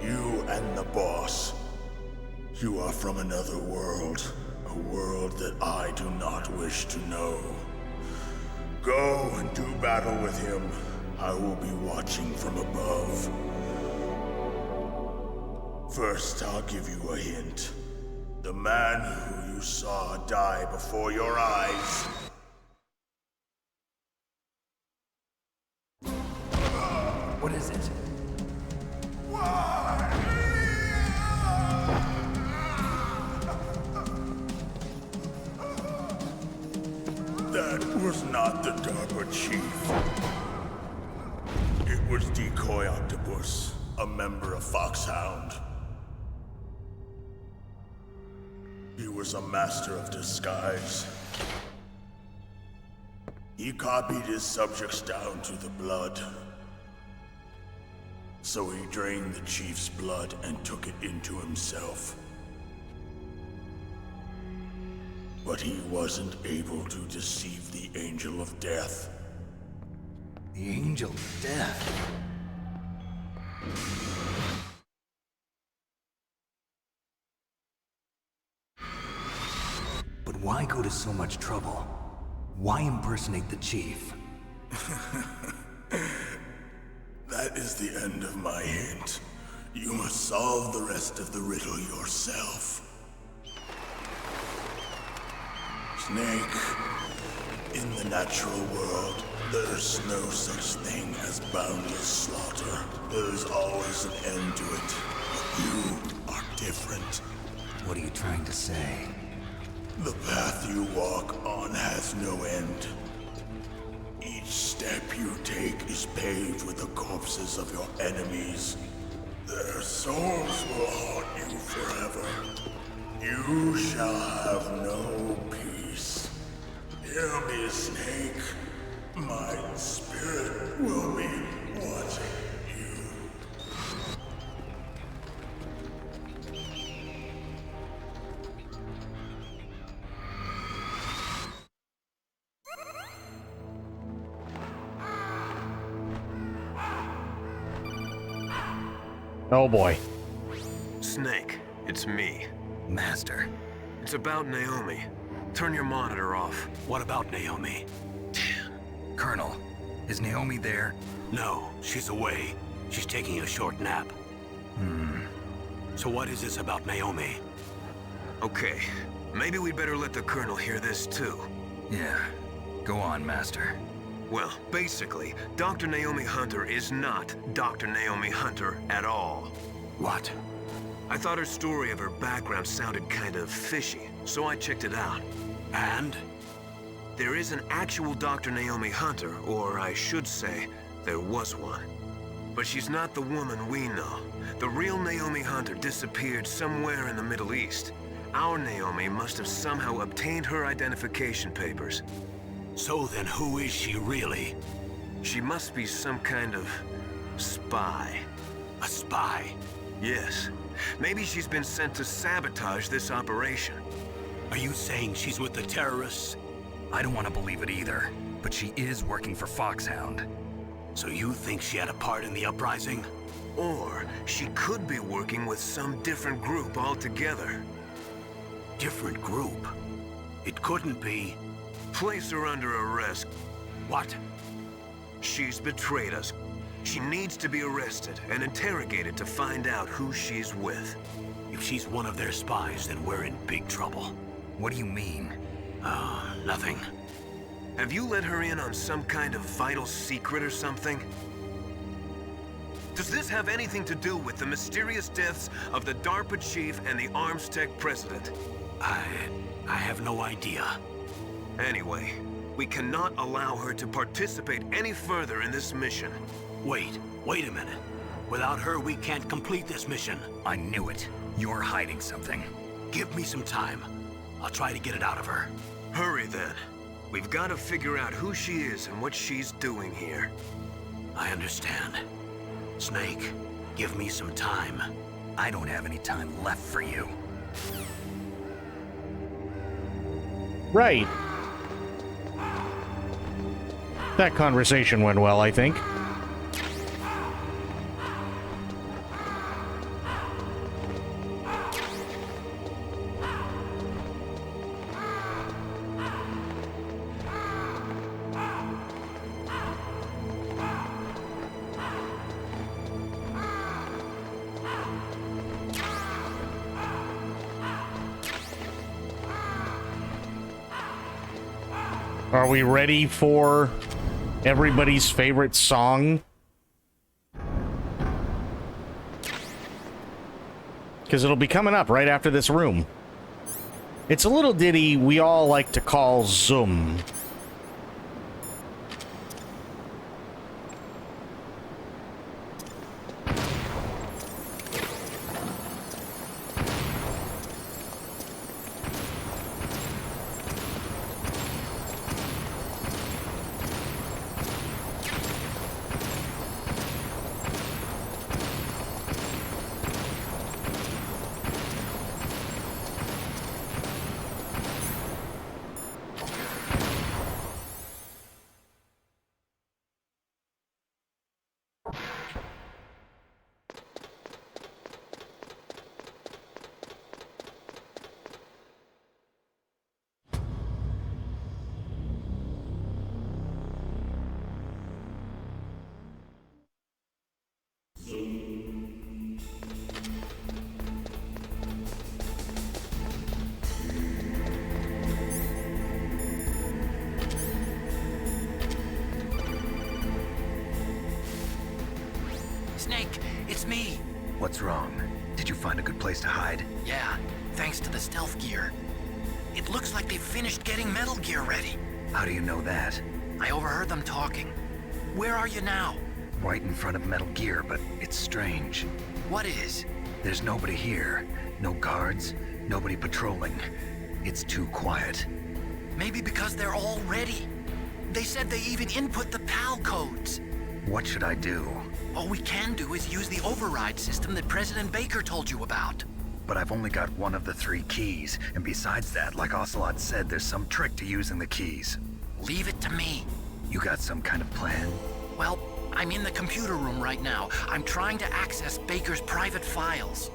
You and the boss. You are from another world. A world that I do not wish to know. Go and do battle with him. I will be watching from above. First, I'll give you a hint. The man who you saw die before your eyes. What is it? That was not the DARPA chief. It was Decoy Octopus, a member of Foxhound. He was a master of disguise. He copied his subjects down to the blood. So he drained the chief's blood and took it into himself. But he wasn't able to deceive the Angel of Death. The Angel of Death? But why go to so much trouble? Why impersonate the chief? That is the end of my hint. You must solve the rest of the riddle yourself. Snake, in the natural world, there's no such thing as boundless slaughter. There is always an end to it. But you are different. What are you trying to say? The path you walk on has no end. Each step you take is paved with the corpses of your enemies. Their souls will haunt you forever. You shall have no peace. Hear me, Snake. My spirit will be watching you. Oh boy. Snake, it's me. Master. It's about Naomi. Turn your monitor off. What about Naomi? Colonel, is Naomi there? No, she's away. She's taking a short nap. So what is this about Naomi? Okay, maybe we'd better let the Colonel hear this too. Yeah, go on, Master. Well, basically, Dr. Naomi Hunter is not Dr. Naomi Hunter at all. What? I thought her story of her background sounded kind of fishy, so I checked it out. And? There is an actual Dr. Naomi Hunter, or I should say, there was one. But she's not the woman we know. The real Naomi Hunter disappeared somewhere in the Middle East. Our Naomi must have somehow obtained her identification papers. So then who is she really? She must be some kind of spy. A spy? Yes. Maybe she's been sent to sabotage this operation. Are you saying she's with the terrorists? I don't want to believe it either, but she is working for Foxhound. So you think she had a part in the uprising? Or she could be working with some different group altogether. Different group? It couldn't be. Place her under arrest. What? She's betrayed us. She needs to be arrested and interrogated to find out who she's with. If she's one of their spies, then we're in big trouble. What do you mean? Nothing. Have you let her in on some kind of vital secret or something? Does this have anything to do with the mysterious deaths of the DARPA chief and the Armstech president? I have no idea. Anyway, we cannot allow her to participate any further in this mission. Wait a minute. Without her, we can't complete this mission. I knew it. You're hiding something. Give me some time. I'll try to get it out of her. Hurry then. We've got to figure out who she is and what she's doing here. I understand. Snake, give me some time. I don't have any time left for you. Right. That conversation went well, I think. Are we ready for everybody's favorite song? Because it'll be coming up right after this room. It's a little ditty we all like to call Zoom. Snake, it's me. What's wrong? Did you find a good place to hide? Yeah, thanks to the stealth gear. It looks like they've finished getting Metal Gear ready. How do you know that? I overheard them talking. Where are you now? Right in front of Metal Gear, but it's strange. What is? There's nobody here. No guards, nobody patrolling. It's too quiet. Maybe because they're all ready. They said they even input the PAL codes. What should I do? All we can do is use the override system that President Baker told you about. But I've only got one of the 3 keys, and besides that, like Ocelot said, there's some trick to using the keys. Leave it to me. You got some kind of plan? Well, I'm in the computer room right now. I'm trying to access Baker's private files.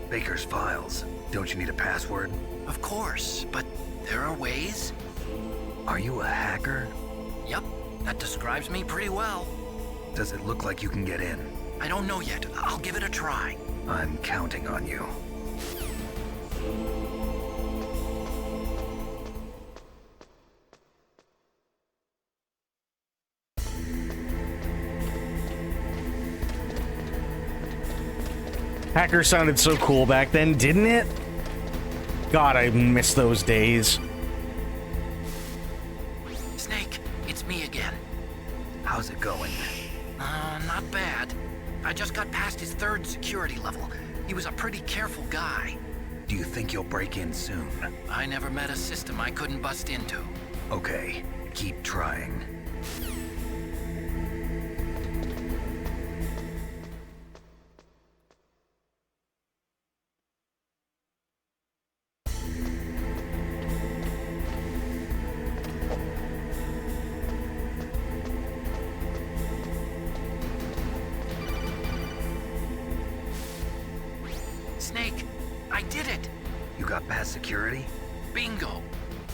Baker's files? Don't you need a password? Of course, but there are ways. Are you a hacker? Yep, that describes me pretty well. Does it look like you can get in? I don't know yet. I'll give it a try. I'm counting on you. Hacker sounded so cool back then, didn't it? God, I miss those days. Snake, it's me again. How's it going? Not bad. I just got past his 3rd security level. He was a pretty careful guy. Do you think you'll break in soon? I never met a system I couldn't bust into. Okay, keep trying. Snake, I did it! You got past security? Bingo!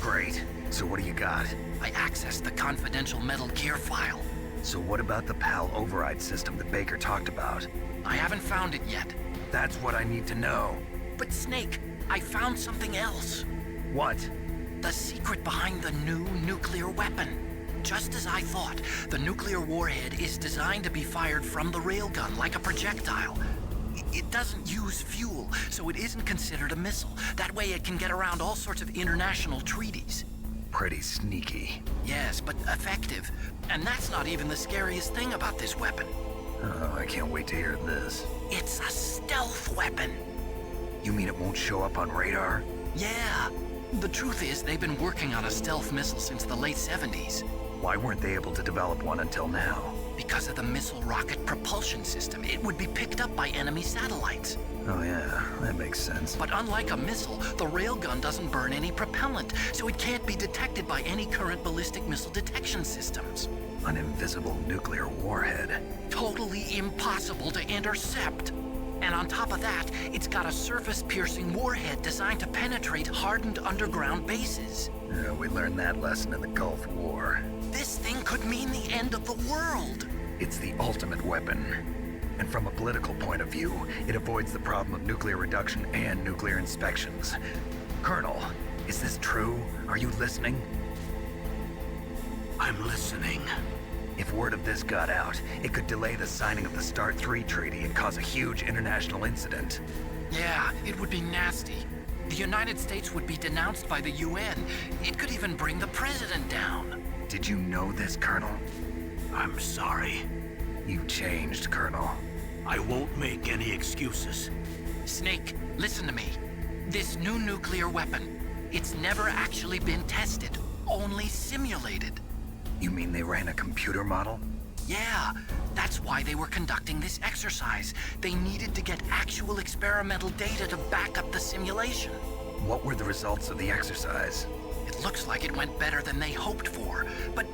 Great. So what do you got? I accessed the confidential Metal Gear file. So what about the PAL override system that Baker talked about? I haven't found it yet. That's what I need to know. But Snake, I found something else. What? The secret behind the new nuclear weapon. Just as I thought, the nuclear warhead is designed to be fired from the railgun like a projectile. It doesn't use fuel, so it isn't considered a missile. That way it can get around all sorts of international treaties. Pretty sneaky. Yes, but effective. And that's not even the scariest thing about this weapon. Oh, I can't wait to hear this. It's a stealth weapon. You mean it won't show up on radar? Yeah. The truth is, they've been working on a stealth missile since the late 70s. Why weren't they able to develop one until now? Because of the missile rocket propulsion system. It would be picked up by enemy satellites. Oh yeah, that makes sense. But unlike a missile, the railgun doesn't burn any propellant, so it can't be detected by any current ballistic missile detection systems. An invisible nuclear warhead. Totally impossible to intercept. And on top of that, it's got a surface-piercing warhead designed to penetrate hardened underground bases. Yeah, we learned that lesson in the Gulf War. This thing could mean the end of the world. It's the ultimate weapon. And from a political point of view, it avoids the problem of nuclear reduction and nuclear inspections. Colonel, is this true? Are you listening? I'm listening. If word of this got out, it could delay the signing of the START 3 treaty and cause a huge international incident. Yeah, it would be nasty. The United States would be denounced by the UN. It could even bring the president down. Did you know this, Colonel? I'm sorry. You changed, Colonel. I won't make any excuses. Snake, listen to me. This new nuclear weapon, it's never actually been tested, only simulated. You mean they ran a computer model? Yeah, that's why they were conducting this exercise. They needed to get actual experimental data to back up the simulation. What were the results of the exercise? It looks like it went better than they hoped for, but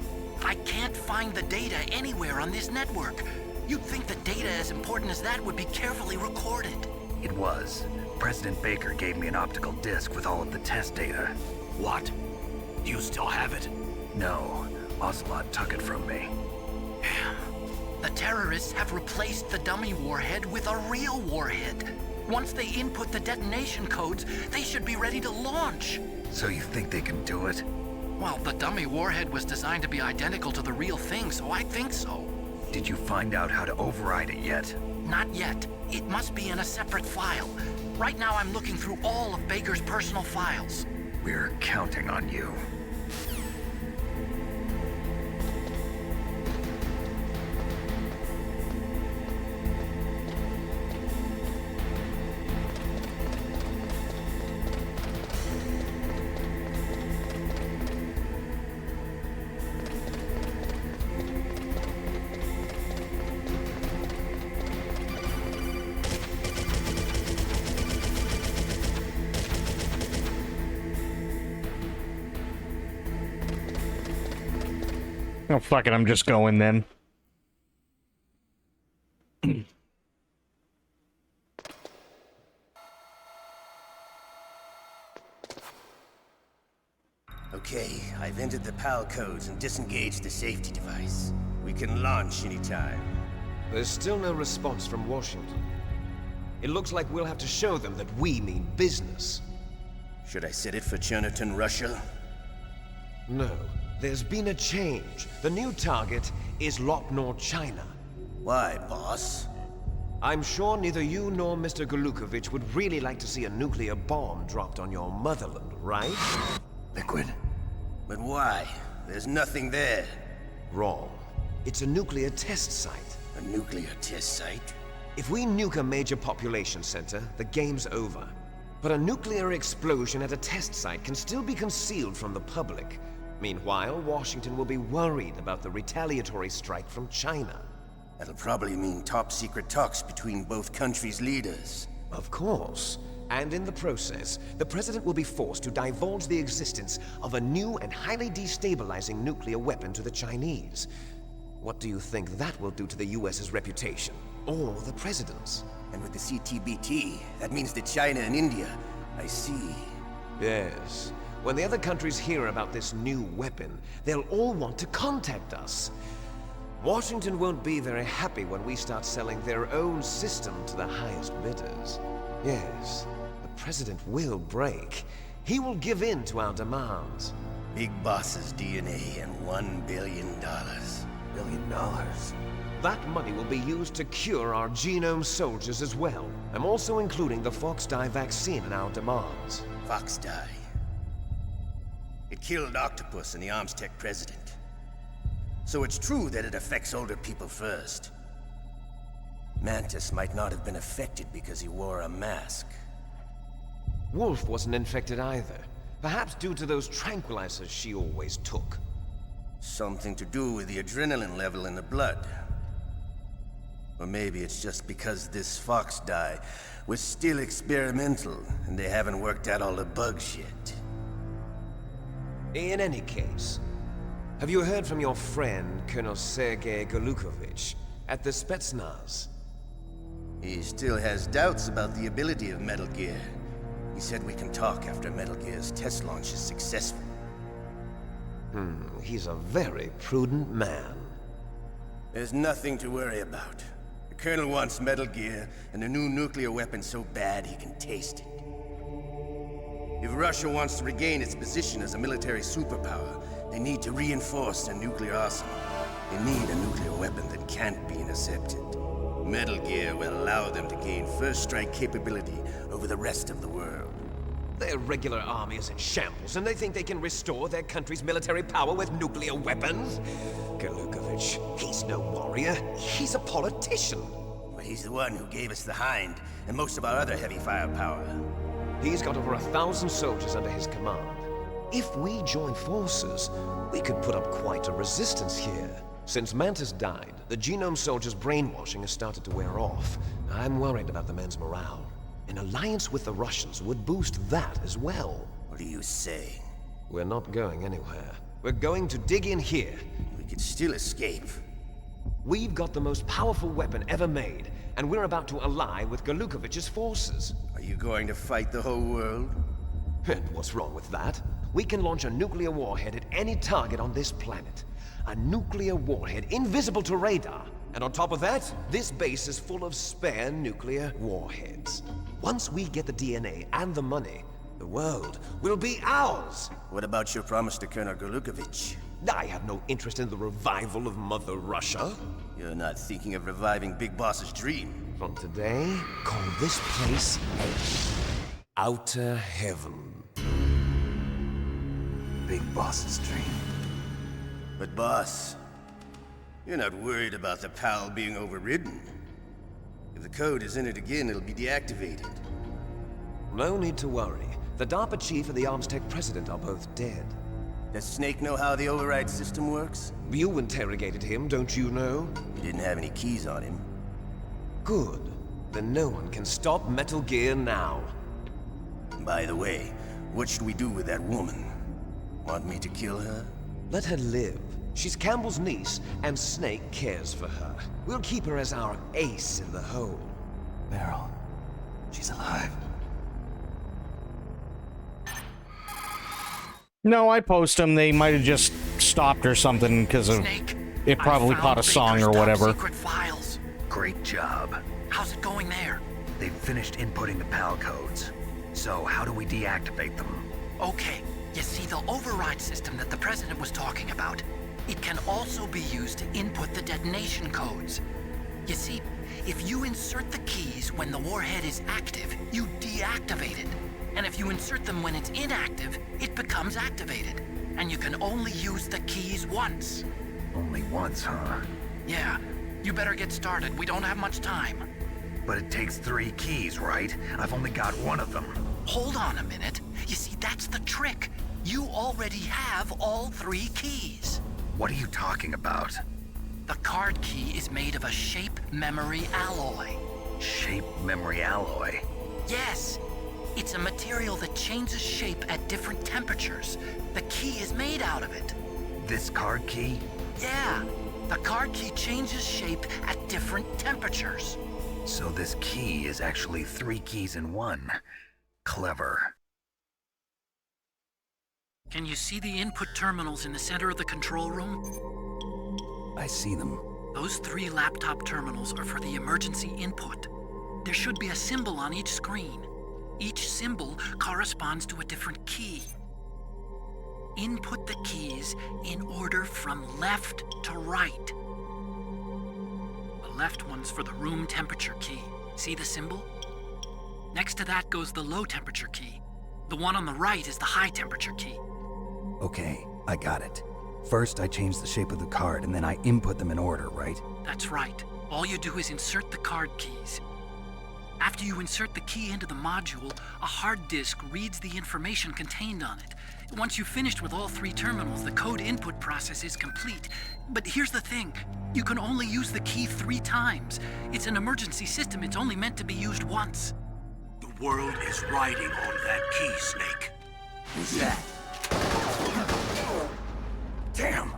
I can't find the data anywhere on this network. You'd think the data as important as that would be carefully recorded. It was. President Baker gave me an optical disc with all of the test data. What? Do you still have it? No. Ocelot took it from me. Damn. The terrorists have replaced the dummy warhead with a real warhead. Once they input the detonation codes, they should be ready to launch. So you think they can do it? Well, the dummy warhead was designed to be identical to the real thing, so I think so. Did you find out how to override it yet? Not yet. It must be in a separate file. Right now I'm looking through all of Baker's personal files. We're counting on you. Oh, fuck it, I'm just going then. Okay, I've entered the PAL codes and disengaged the safety device. We can launch anytime. There's still no response from Washington. It looks like we'll have to show them that we mean business. Should I set it for Cherniton, Russia? No. There's been a change. The new target is Lopnor, China. Why, boss? I'm sure neither you nor Mr. Golukovich would really like to see a nuclear bomb dropped on your motherland, right? Liquid. But why? There's nothing there. Wrong. It's a nuclear test site. A nuclear test site? If we nuke a major population center, the game's over. But a nuclear explosion at a test site can still be concealed from the public. Meanwhile, Washington will be worried about the retaliatory strike from China. That'll probably mean top-secret talks between both countries' leaders. Of course. And in the process, the President will be forced to divulge the existence of a new and highly destabilizing nuclear weapon to the Chinese. What do you think that will do to the US's reputation? Or the President's? And with the CTBT, that means that China and India. I see. Yes. When the other countries hear about this new weapon, they'll all want to contact us. Washington won't be very happy when we start selling their own system to the highest bidders. Yes, the President will break. He will give in to our demands. Big Boss's DNA and $1 billion. $1 billion? That money will be used to cure our genome soldiers as well. I'm also including the Fox-Die vaccine in our demands. Fox-Die? It killed Octopus and the Armstech president. So it's true that it affects older people first. Mantis might not have been affected because he wore a mask. Wolf wasn't infected either. Perhaps due to those tranquilizers she always took. Something to do with the adrenaline level in the blood. Or maybe it's just because this Fox-Die was still experimental and they haven't worked out all the bugs yet. In any case, have you heard from your friend, Colonel Sergei Golukovich, at the Spetsnaz? He still has doubts about the ability of Metal Gear. He said we can talk after Metal Gear's test launch is successful. He's a very prudent man. There's nothing to worry about. The Colonel wants Metal Gear and a new nuclear weapon so bad he can taste it. If Russia wants to regain its position as a military superpower, they need to reinforce their nuclear arsenal. They need a nuclear weapon that can't be intercepted. Metal Gear will allow them to gain first strike capability over the rest of the world. Their regular army is in shambles, and they think they can restore their country's military power with nuclear weapons? Golukovich, he's no warrior. He's a politician. But he's the one who gave us the Hind and most of our other heavy firepower. He's got over 1,000 soldiers under his command. If we join forces, we could put up quite a resistance here. Since Mantis died, the genome soldiers' brainwashing has started to wear off. I'm worried about the men's morale. An alliance with the Russians would boost that as well. What are you saying? We're not going anywhere. We're going to dig in here. We could still escape. We've got the most powerful weapon ever made, and we're about to ally with Golukovich's forces. Are you going to fight the whole world? And what's wrong with that? We can launch a nuclear warhead at any target on this planet. A nuclear warhead invisible to radar. And on top of that, this base is full of spare nuclear warheads. Once we get the DNA and the money, the world will be ours! What about your promise to Colonel Golukovich? I have no interest in the revival of Mother Russia. You're not thinking of reviving Big Boss's dream. From today, call this place Outer Heaven. Big Boss's dream. But boss, you're not worried about the PAL being overridden. If the code is in it again, it'll be deactivated. No need to worry. The DARPA chief and the Armstech president are both dead. Does Snake know how the override system works? You interrogated him, don't you know? He didn't have any keys on him. Good. Then no one can stop Metal Gear now. By the way, what should we do with that woman? Want me to kill her? Let her live. She's Campbell's niece, and Snake cares for her. We'll keep her as our ace in the hole. Meryl, she's alive. No, I post them. They might have just stopped or something because of it probably caught a song or whatever. Secret files. Great job. How's it going there? They've finished inputting the PAL codes. So how do we deactivate them? Okay, you see the override system that the President was talking about? It can also be used to input the detonation codes. You see, If you insert the keys when the warhead is active, you deactivate it. And if you insert them when it's inactive, it becomes activated. And you can only use the keys once. Only once, huh? Yeah. You better get started. We don't have much time. But it takes 3 keys, right? I've only got 1 of them. Hold on a minute. You see, that's the trick. You already have all 3 keys. What are you talking about? The card key is made of a shape memory alloy. Shape memory alloy? Yes. It's a material that changes shape at different temperatures. The key is made out of it. This card key? Yeah. The card key changes shape at different temperatures. So this key is actually 3 keys in 1. Clever. Can you see the input terminals in the center of the control room? I see them. Those 3 laptop terminals are for the emergency input. There should be a symbol on each screen. Each symbol corresponds to a different key. Input the keys in order from left to right. The left one's for the room temperature key. See the symbol? Next to that goes the low temperature key. The one on the right is the high temperature key. Okay, I got it. First, I change the shape of the card, and then I input them in order, right? That's right. All you do is insert the card keys. After you insert the key into the module, a hard disk reads the information contained on it. Once you've finished with all 3 terminals, the code input process is complete. But here's the thing. You can only use the key 3 times. It's an emergency system. It's only meant to be used once. The world is riding on that key, Snake. Who's that? Damn!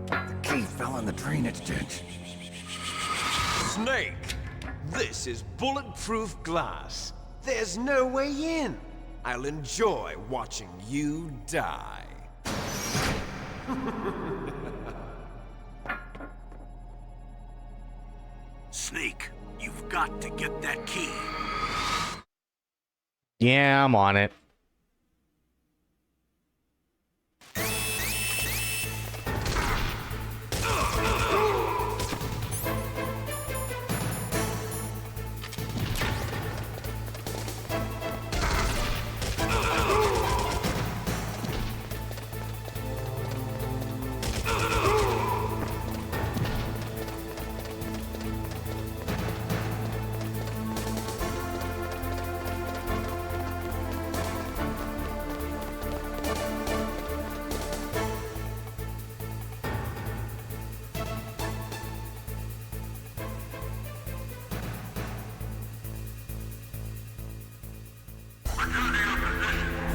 The key fell in the drainage ditch. Snake! This is bulletproof glass. There's no way in. I'll enjoy watching you die. Snake, you've got to get that key. Yeah, I'm on it.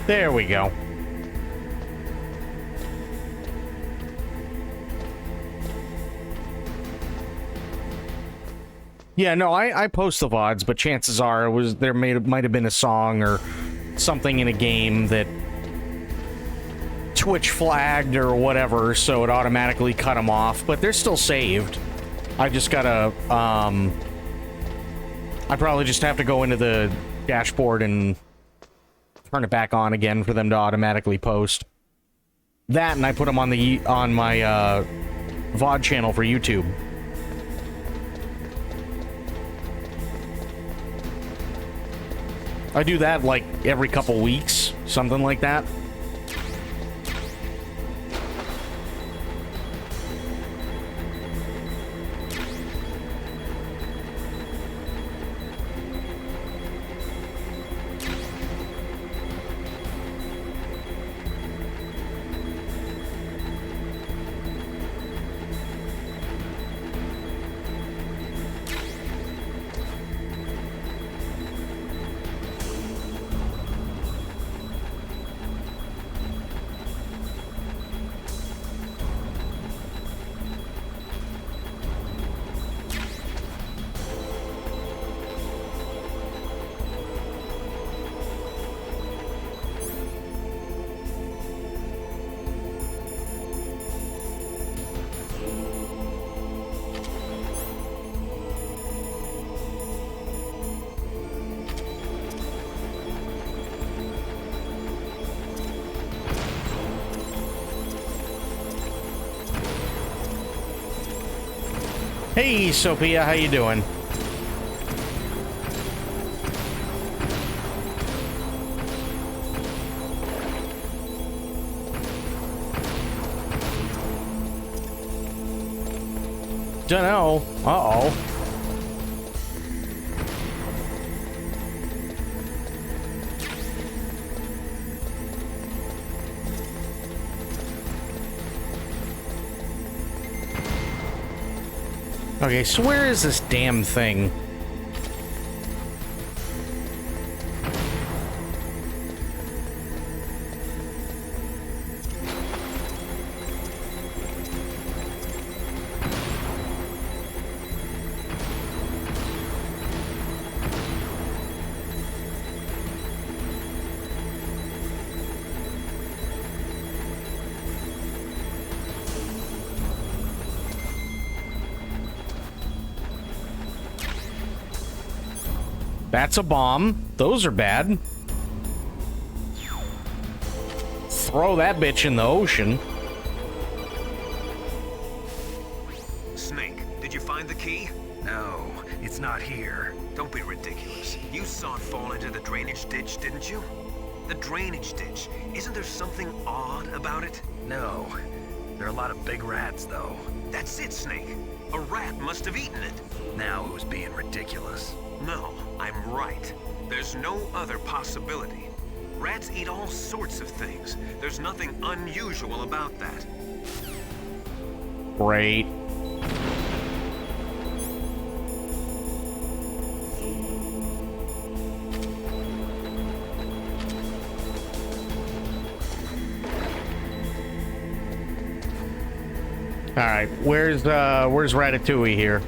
There we go. Yeah, no, I post the VODs, but chances are there might have been a song or something in a game that Twitch flagged or whatever, so it automatically cut them off, but they're still saved. I just gotta, I probably just have to go into the dashboard and turn it back on again for them to automatically post. That, and I put them on my VOD channel for YouTube. I do that like every couple weeks, something like that. Hey, Sophia, how you doing? Dunno. Uh-oh. Okay, so where is this damn thing? That's a bomb. Those are bad. Throw that bitch in the ocean. Snake, did you find the key? No, it's not here. Don't be ridiculous. You saw it fall into the drainage ditch, didn't you? The drainage ditch. Isn't there something odd about it? No. There are a lot of big rats, though. That's it, Snake. A rat must have eaten it. Now it was being ridiculous. No, I'm right. There's no other possibility. Rats eat all sorts of things. There's nothing unusual about that. Great. All right, where's Ratatouille here?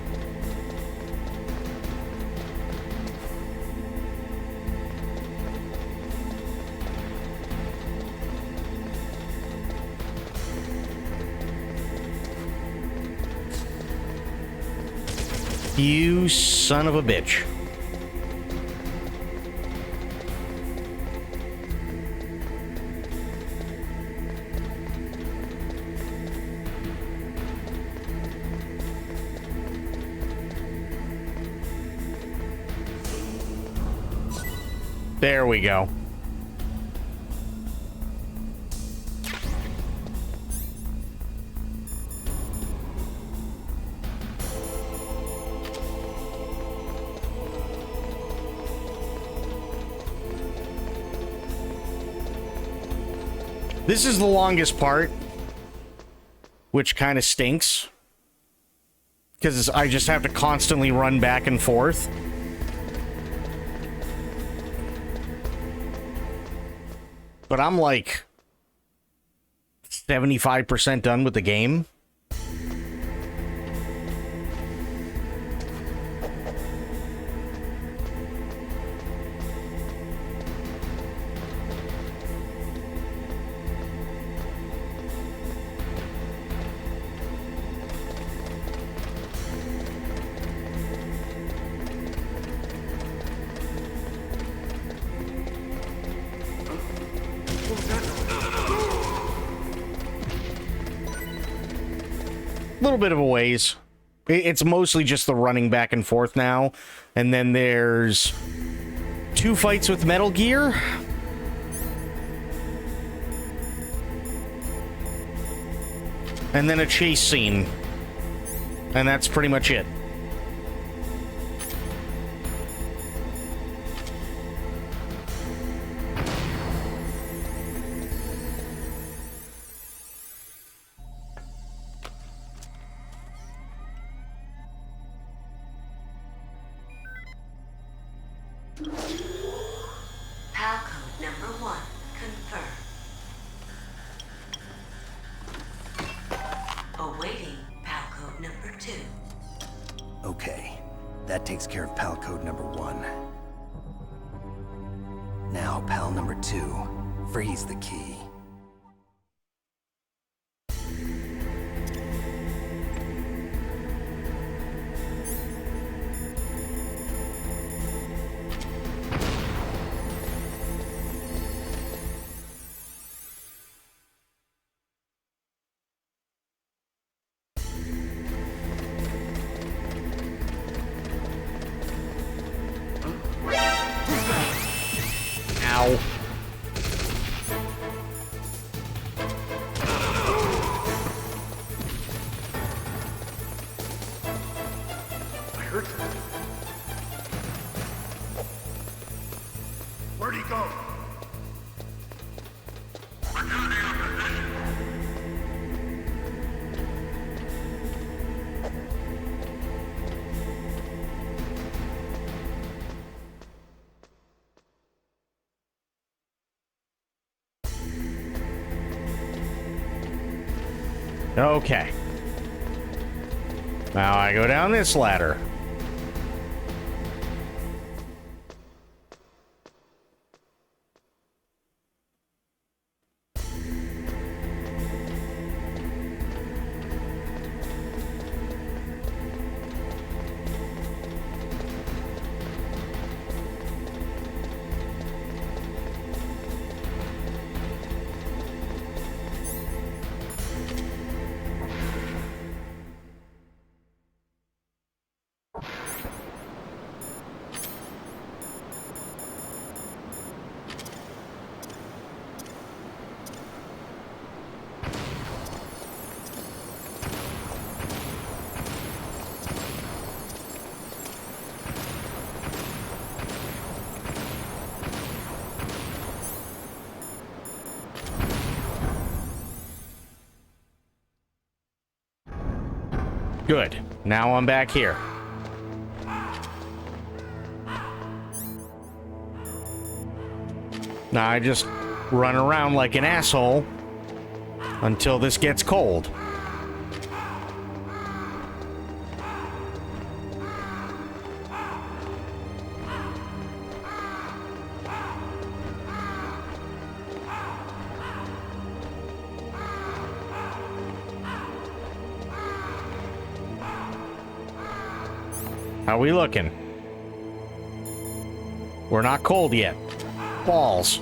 You son of a bitch. There we go. This is the longest part, which kind of stinks, because I just have to constantly run back and forth. But I'm like 75% done with the game. Little bit of a ways. It's mostly just the running back and forth now. And then there's 2 fights with Metal Gear. And then a chase scene. And that's pretty much it. PAL code number 1, confirmed. Awaiting PAL code number 2. Okay, that takes care of PAL code number 1. Now, PAL number 2, freeze the key. Where'd he go? Okay. Now I go down this ladder. Good. Now I'm back here. Now I just run around like an asshole until this gets cold. How we looking? We're not cold yet. Balls.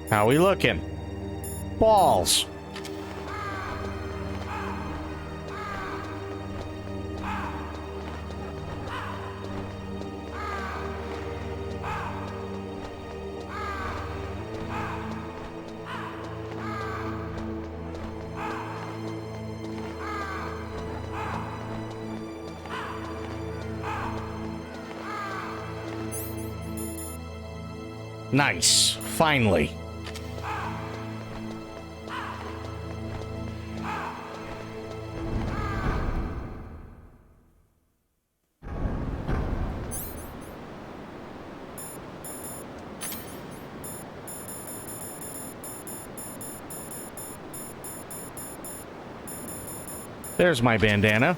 How we looking? Balls. Nice. Finally. There's my bandana.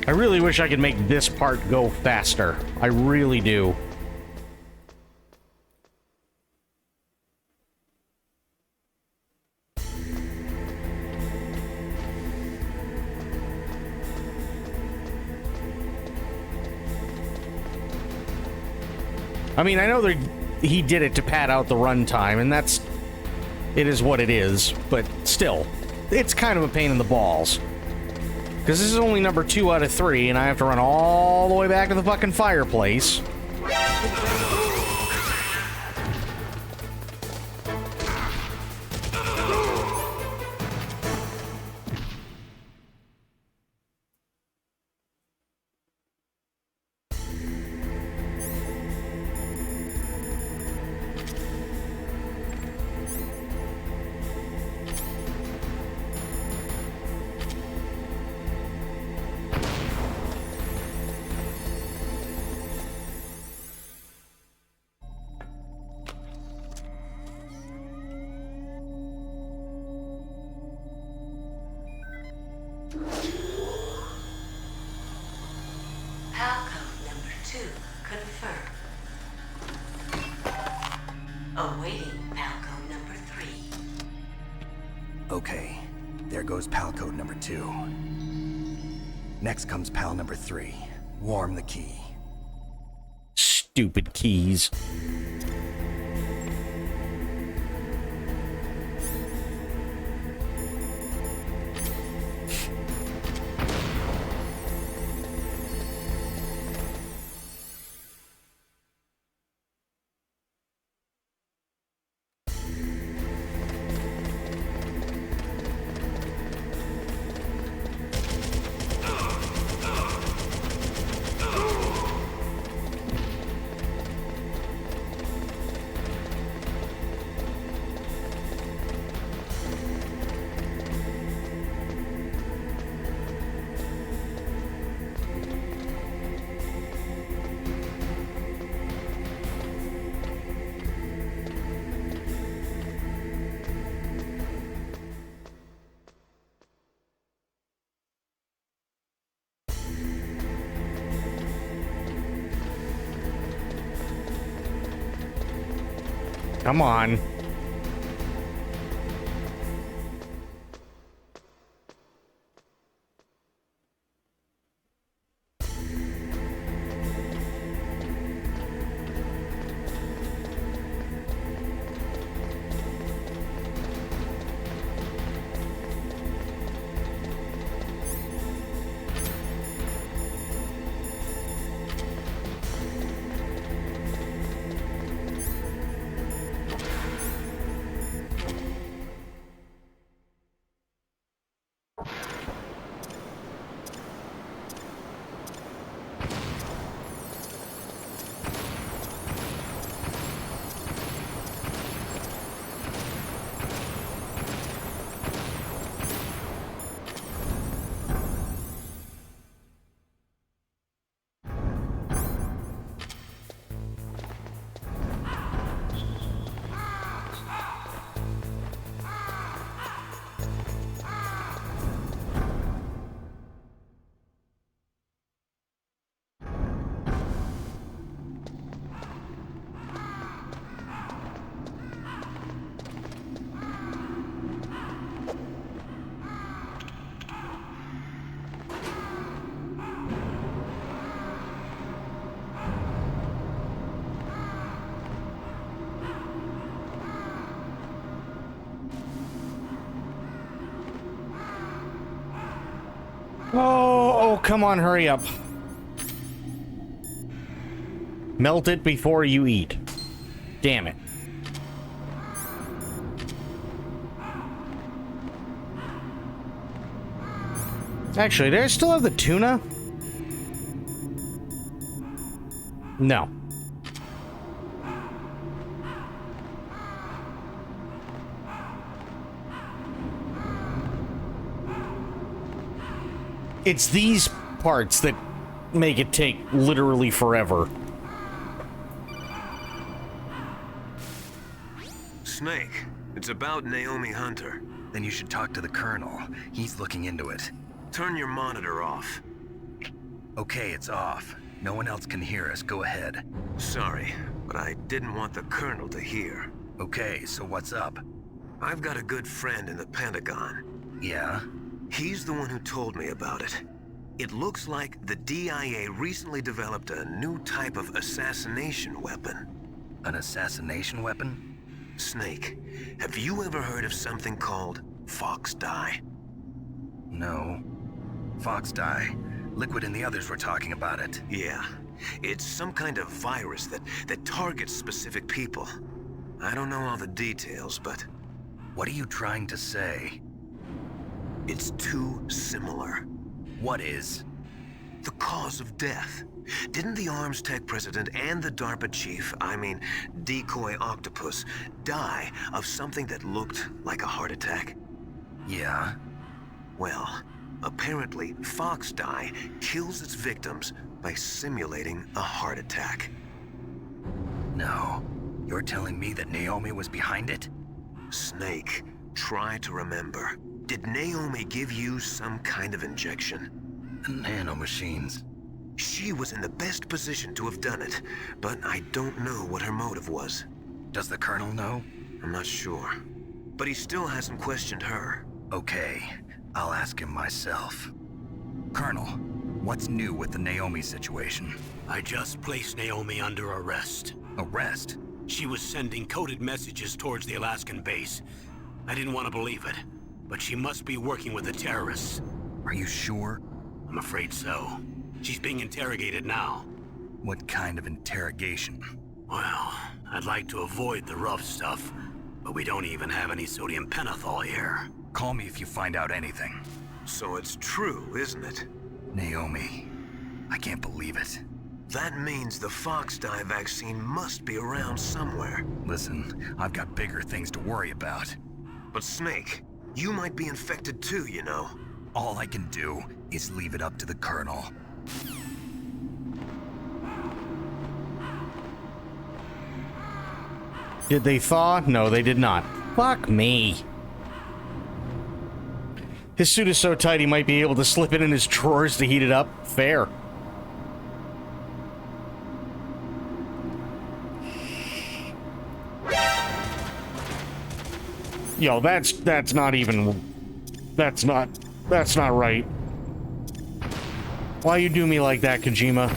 I really wish I could make this part go faster. I really do. I mean, I know that he did it to pad out the runtime, and it is what it is, but still, it's kind of a pain in the balls. Because this is only number 2 out of 3, and I have to run all the way back to the fucking fireplace. Palcode number 2 confirmed. Awaiting Palcode number 3. Okay, there goes pal code number 2. Next comes pal number 3. Warm the key. Stupid keys. Come on. Oh, come on, hurry up. Melt it before you eat. Damn it. Actually, do I still have the tuna? No. It's these parts that make it take literally forever. Snake, it's about Naomi Hunter. Then you should talk to the Colonel. He's looking into it. Turn your monitor off. Okay, it's off. No one else can hear us. Go ahead. Sorry, but I didn't want the Colonel to hear. Okay, so what's up? I've got a good friend in the Pentagon. Yeah? He's the one who told me about it. It looks like the DIA recently developed a new type of assassination weapon. An assassination weapon? Snake, have you ever heard of something called Fox Dye? No. Fox Dye. Liquid and the others were talking about it. Yeah. It's some kind of virus that targets specific people. I don't know all the details, but... What are you trying to say? It's too similar. What is? The cause of death. Didn't the Arms Tech president and the DARPA chief, I mean, Decoy Octopus, die of something that looked like a heart attack? Yeah? Well, apparently Fox Dye kills its victims by simulating a heart attack. No. You're telling me that Naomi was behind it? Snake, try to remember. Did Naomi give you some kind of injection? Nanomachines. She was in the best position to have done it, but I don't know what her motive was. Does the Colonel know? I'm not sure. But he still hasn't questioned her. Okay, I'll ask him myself. Colonel, what's new with the Naomi situation? I just placed Naomi under arrest. Arrest? She was sending coded messages towards the Alaskan base. I didn't want to believe it, but she must be working with the terrorists. Are you sure? I'm afraid so. She's being interrogated now. What kind of interrogation? Well, I'd like to avoid the rough stuff, but we don't even have any sodium pentothal here. Call me if you find out anything. So it's true, isn't it? Naomi, I can't believe it. That means the Fox dye vaccine must be around somewhere. Listen, I've got bigger things to worry about. But Snake, you might be infected too, you know. All I can do is leave it up to the Colonel. Did they thaw? No, they did not. Fuck me. His suit is so tight he might be able to slip it in his drawers to heat it up. Fair. Yo, that's not even... That's not right. Why you do me like that, Kojima?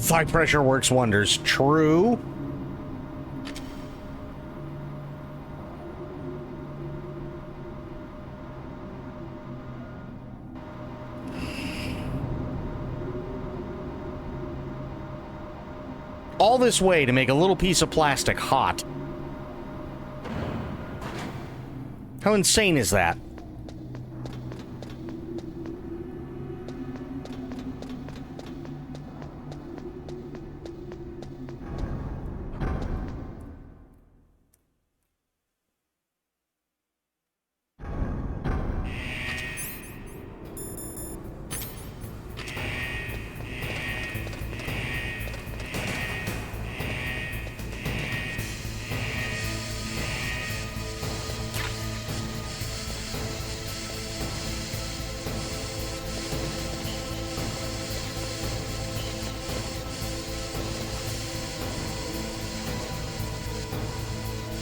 Thigh pressure works wonders. True. All this way to make a little piece of plastic hot. How insane is that?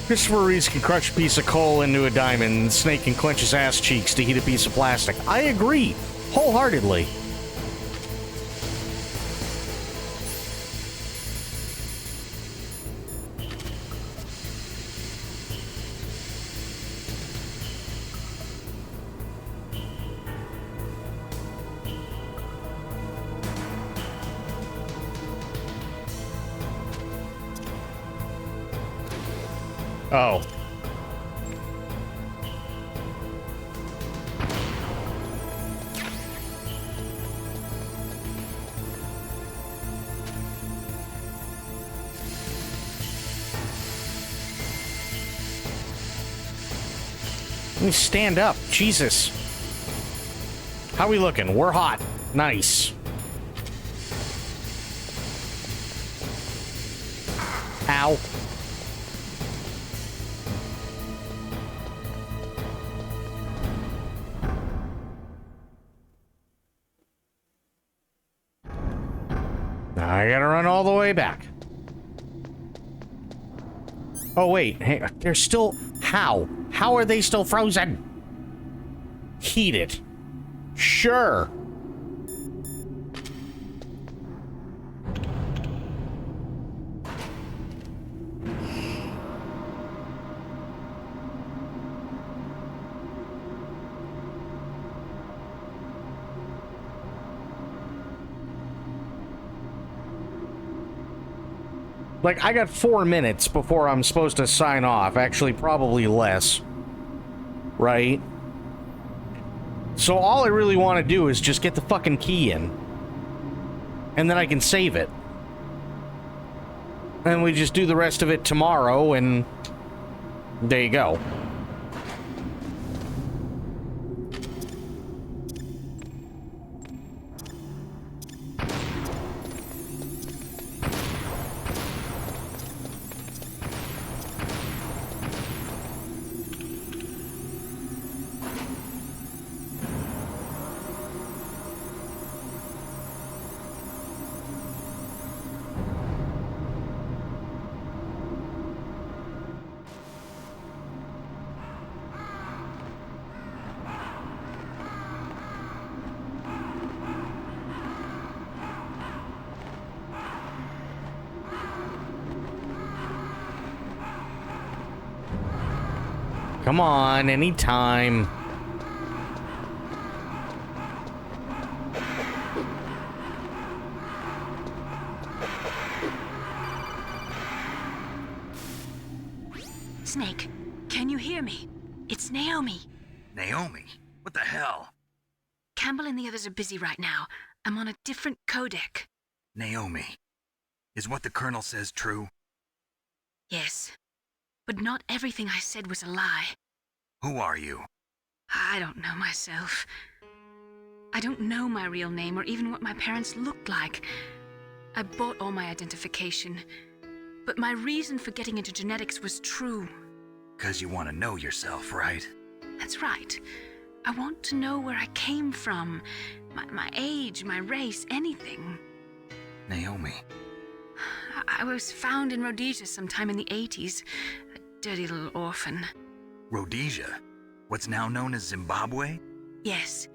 Christopher Reeves can crush a piece of coal into a diamond, and Snake can clench his ass cheeks to heat a piece of plastic. I agree, wholeheartedly. Oh. Let me stand up. Jesus. How we looking? We're hot. Nice. Ow. I gotta run all the way back. Oh, wait. Hey, they're still... How? How are they still frozen? Heated. Sure. Like, I got 4 minutes before I'm supposed to sign off. Actually, probably less. Right? So all I really want to do is just get the fucking key in. And then I can save it. and we just do the rest of it tomorrow, and there you go. Come on, anytime. Snake, can you hear me? It's Naomi. Naomi? What the hell? Campbell and the others are busy right now. I'm on a different codec. Naomi, is what the Colonel says true? Yes. But not everything I said was a lie. Who are you? I don't know myself. I don't know my real name or even what my parents looked like. I bought all my identification. But my reason for getting into genetics was true. 'Cause you want to know yourself, right? That's right. I want to know where I came from. My age, my race, anything. Naomi. I was found in Rhodesia sometime in the 80s. A dirty little orphan. Rhodesia? What's now known as Zimbabwe? Yes.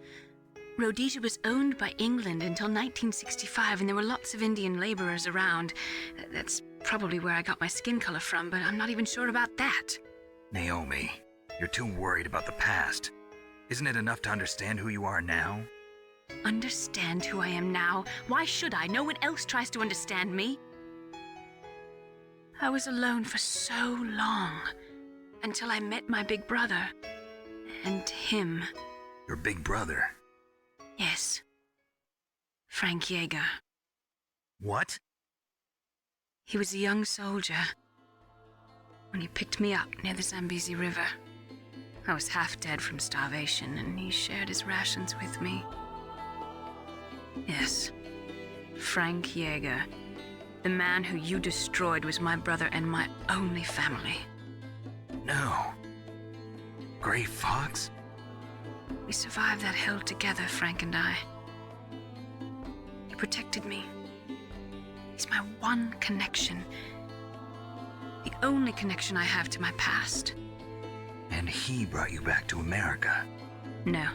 Rhodesia was owned by England until 1965, and there were lots of Indian laborers around. That's probably where I got my skin color from, but I'm not even sure about that. Naomi, you're too worried about the past. Isn't it enough to understand who you are now? Understand who I am now? Why should I? No one else tries to understand me. I was alone for so long, until I met my big brother. And him. Your big brother? Yes. Frank Yeager. What? He was a young soldier when he picked me up near the Zambezi River. I was half dead from starvation, and he shared his rations with me. Yes. Frank Yeager. The man who you destroyed was my brother and my only family. No. Gray Fox? We survived that hell together, Frank and I. He protected me. He's my one connection. The only connection I have to my past. And he brought you back to America? No.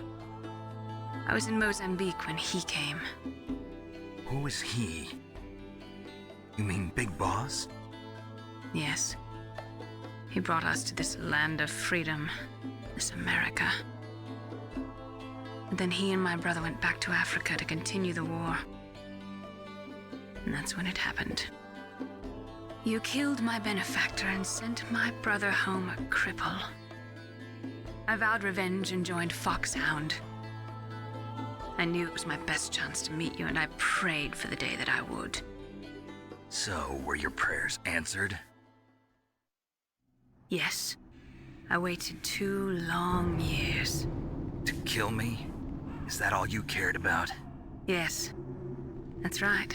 I was in Mozambique when he came. Who is he? You mean Big Boss? Yes. He brought us to this land of freedom, this America. And then he and my brother went back to Africa to continue the war. And that's when it happened. You killed my benefactor and sent my brother home a cripple. I vowed revenge and joined Foxhound. I knew it was my best chance to meet you, and I prayed for the day that I would. So, were your prayers answered? Yes. I waited 2 long years. To kill me? Is that all you cared about? Yes. That's right.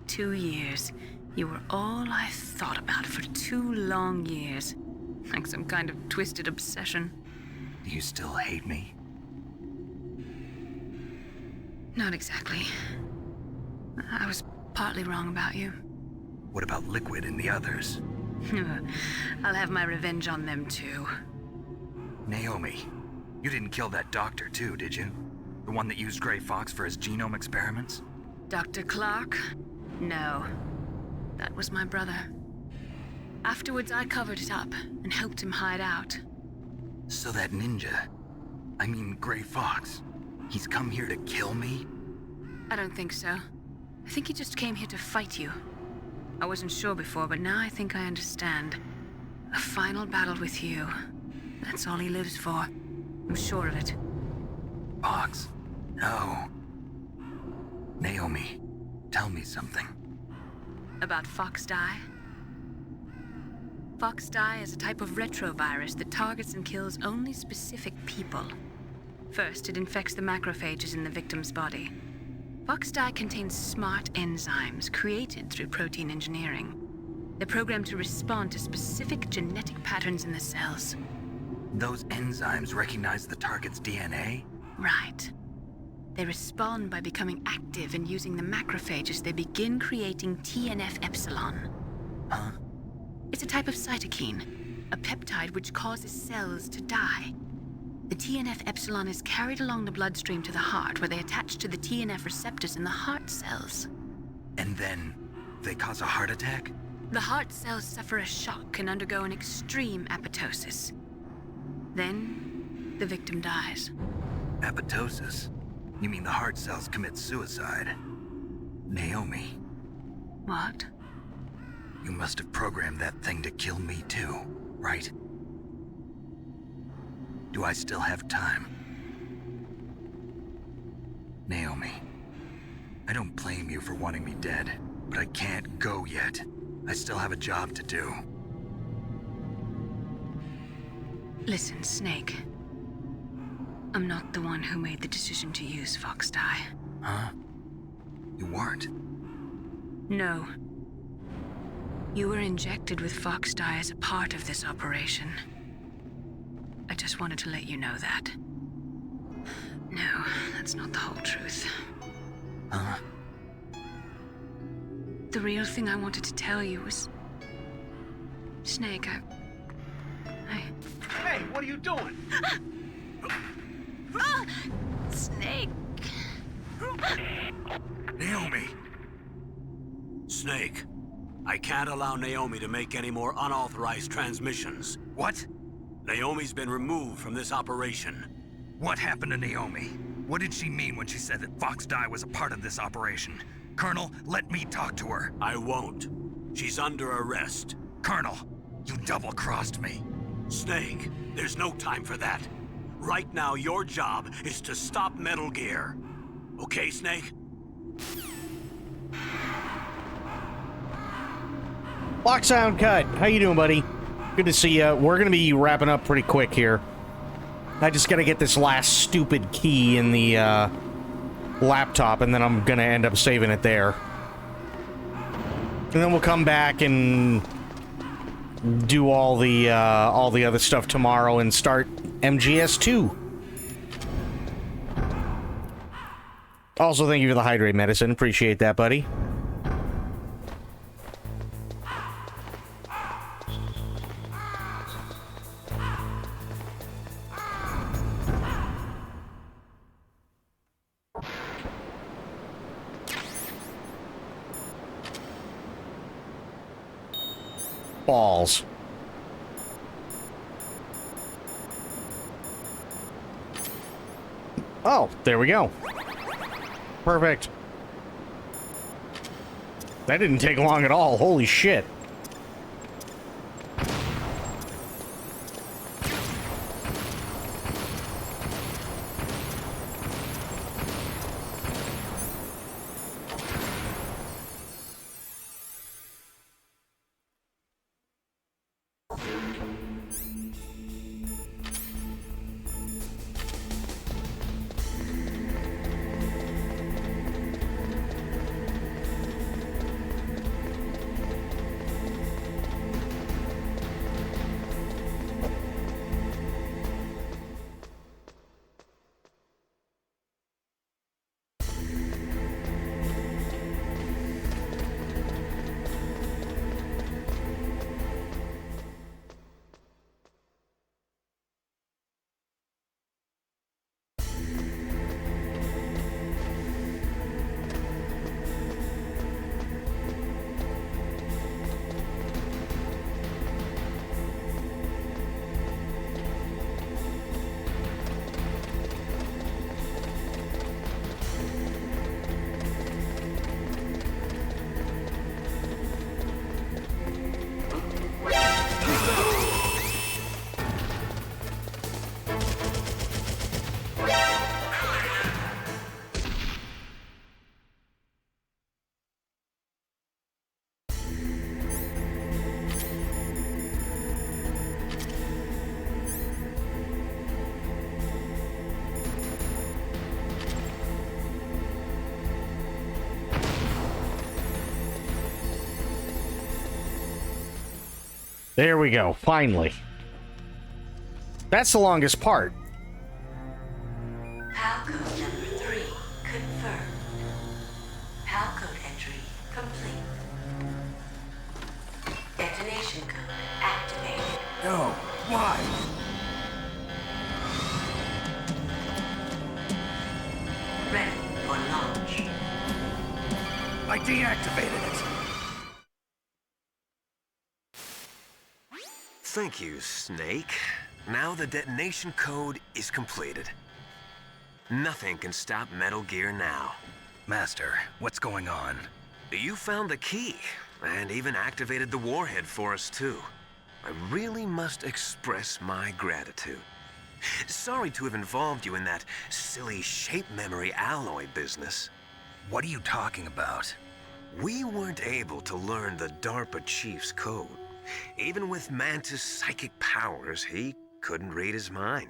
2 years. You were all I thought about for 2 long years. Like some kind of twisted obsession. Do you still hate me? Not exactly. I was partly wrong about you. What about Liquid and the others? I'll have my revenge on them too. Naomi, you didn't kill that doctor too, did you? The one that used Gray Fox for his genome experiments? Dr. Clark? No. That was my brother. Afterwards, I covered it up and helped him hide out. So that ninja, I mean Gray Fox, he's come here to kill me? I don't think so. I think he just came here to fight you. I wasn't sure before, but now I think I understand. A final battle with you. That's all he lives for. I'm sure of it. Fox? No. Naomi, tell me something. About Fox Die? Fox dye is a type of retrovirus that targets and kills only specific people. First, it infects the macrophages in the victim's body. Fox dye contains smart enzymes created through protein engineering. They're programmed to respond to specific genetic patterns in the cells. Those enzymes recognize the target's DNA? Right. They respond by becoming active and using the macrophages. They begin creating TNF-epsilon. Huh? It's a type of cytokine, a peptide which causes cells to die. The TNF-epsilon is carried along the bloodstream to the heart, where they attach to the TNF receptors in the heart cells. And then they cause a heart attack? The heart cells suffer a shock and undergo an extreme apoptosis. Then, the victim dies. Apoptosis? You mean the heart cells commit suicide? Naomi. What? You must have programmed that thing to kill me too, right? Do I still have time? Naomi, I don't blame you for wanting me dead, but I can't go yet. I still have a job to do. Listen, Snake. I'm not the one who made the decision to use Fox dye. Huh? You weren't? No. You were injected with Fox dye as a part of this operation. I just wanted to let you know that. No, that's not the whole truth. Huh? The real thing I wanted to tell you was... Snake, I... Hey, what are you doing? Snake! Naomi! Snake, I can't allow Naomi to make any more unauthorized transmissions. What? Naomi's been removed from this operation. What happened to Naomi? What did she mean when she said that Fox dye was a part of this operation? Colonel, let me talk to her. I won't. She's under arrest. Colonel, you double-crossed me. Snake, there's no time for that. Right now, your job is to stop Metal Gear. Okay, Snake? Locksound Cut, how you doing, buddy? Good to see you. We're gonna be wrapping up pretty quick here. I just gotta get this last stupid key in the laptop, and then I'm gonna end up saving it there. And then we'll come back and do all the other stuff tomorrow and start MGS2. Also, thank you for the hydrate medicine. Appreciate that, buddy. Balls. Oh, there we go. Perfect. That didn't take long at all. Holy shit. There we go, finally. That's the longest part. PAL code number 3 confirmed. PAL code entry complete. Detonation code activated. No, why? Ready for launch. I deactivated it. Thank you, Snake. Now the detonation code is completed. Nothing can stop Metal Gear now. Master, what's going on? You found the key, and even activated the warhead for us, too. I really must express my gratitude. Sorry to have involved you in that silly shape memory alloy business. What are you talking about? We weren't able to learn the DARPA chief's code. Even with Mantis' psychic powers, he couldn't read his mind.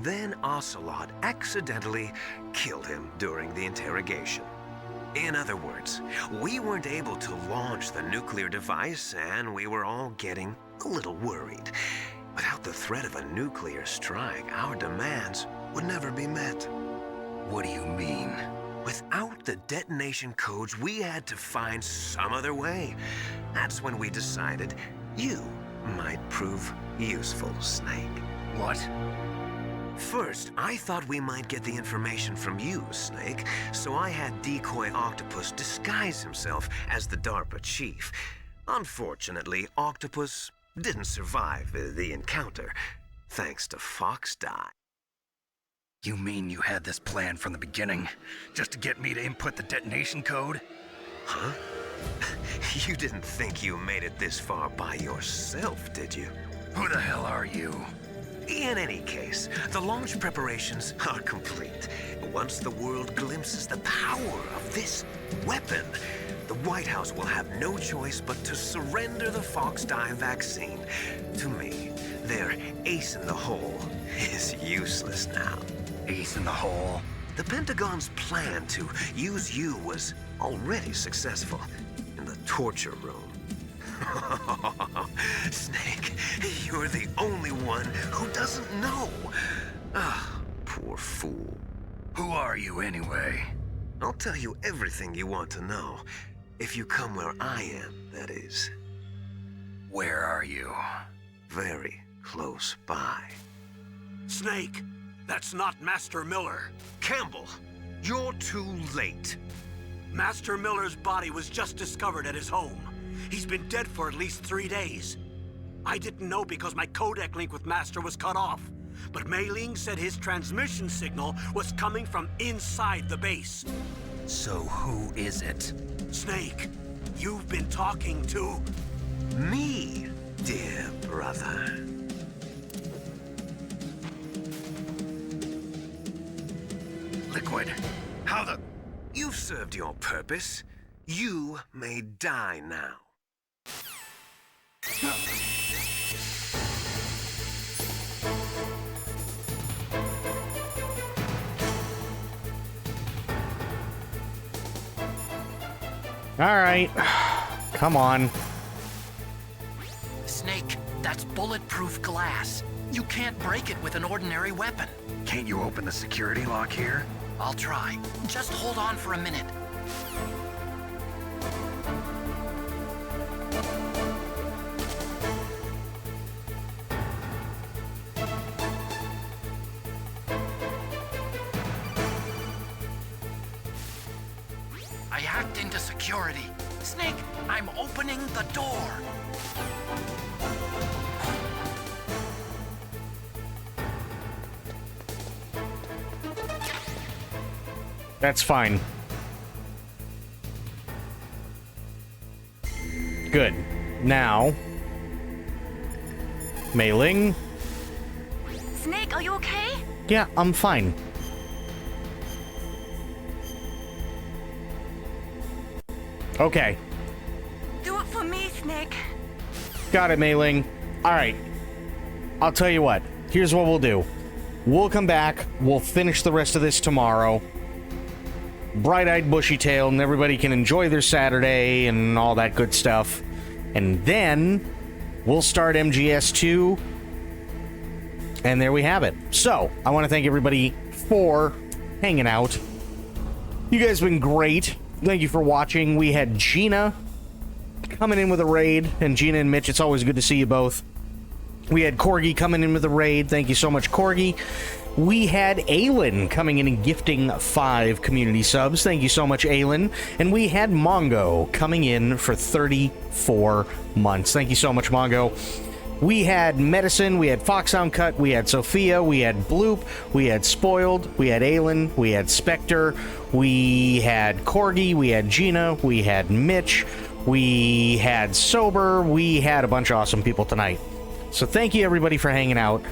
Then Ocelot accidentally killed him during the interrogation. In other words, we weren't able to launch the nuclear device, and we were all getting a little worried. Without the threat of a nuclear strike, our demands would never be met. What do you mean? Without the detonation codes, we had to find some other way. That's when we decided you might prove useful, Snake. What? First, I thought we might get the information from you, Snake, so I had Decoy Octopus disguise himself as the DARPA chief. Unfortunately, Octopus didn't survive the encounter, thanks to Fox Die. You mean you had this plan from the beginning, just to get me to input the detonation code? Huh? You didn't think you made it this far by yourself, did you? Who the hell are you? In any case, the launch preparations are complete. Once the world glimpses the power of this weapon, the White House will have no choice but to surrender the Fox Die vaccine. To me, their ace in the hole is useless now. Ace in the hole? The Pentagon's plan to use you was already successful in the torture room. Snake, you're the only one who doesn't know. Ah, poor fool. Who are you anyway? I'll tell you everything you want to know. If you come where I am, that is. Where are you? Very close by. Snake, that's not Master Miller. Campbell, you're too late. Master Miller's body was just discovered at his home. He's been dead for at least 3 days. I didn't know because my codec link with Master was cut off. But Mei Ling said his transmission signal was coming from inside the base. So who is it? Snake, you've been talking to... me, dear brother. Liquid, how the... You've served your purpose. You may die now. All right. Come on. Snake, that's bulletproof glass. You can't break it with an ordinary weapon. Can't you open the security lock here? I'll try. Just hold on for a minute. I hacked into security. Snake, I'm opening the door. That's fine. Good. Now, Mei Ling. Snake, are you okay? Yeah, I'm fine. Okay. Do it for me, Snake. Got it, Mei Ling. All right. I'll tell you what. Here's what we'll do. We'll come back. We'll finish the rest of this tomorrow. Bright-eyed, bushy-tailed, and everybody can enjoy their Saturday and all that good stuff. And then we'll start MGS2. And there we have it. So, I want to thank everybody for hanging out. You guys have been great. Thank you for watching. We had Gina coming in with a raid. And Gina and Mitch, it's always good to see you both. We had Corgi coming in with a raid. Thank you so much, Corgi. We had Aylin coming in and gifting 5 community subs. Thank you so much, Aylin. And we had Mongo coming in for 34 months. Thank you so much, Mongo. We had Medicine, we had Fox Sound Cut, we had Sophia, we had Bloop, we had Spoiled, we had Aylin, we had Spectre, we had Corgi, we had Gina, we had Mitch, we had Sober, we had a bunch of awesome people tonight. So thank you everybody for hanging out.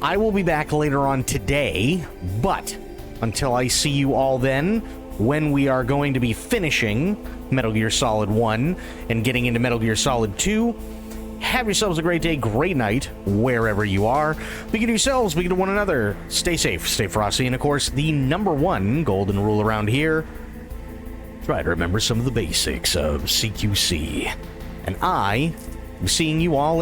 I will be back later on today, but until I see you all then, when we are going to be finishing Metal Gear Solid 1 and getting into Metal Gear Solid 2, have yourselves a great day, great night, wherever you are. Be good to yourselves, be good to one another. Stay safe, stay frosty, and of course, the #1 golden rule around here, try to remember some of the basics of CQC. And I am seeing you all later.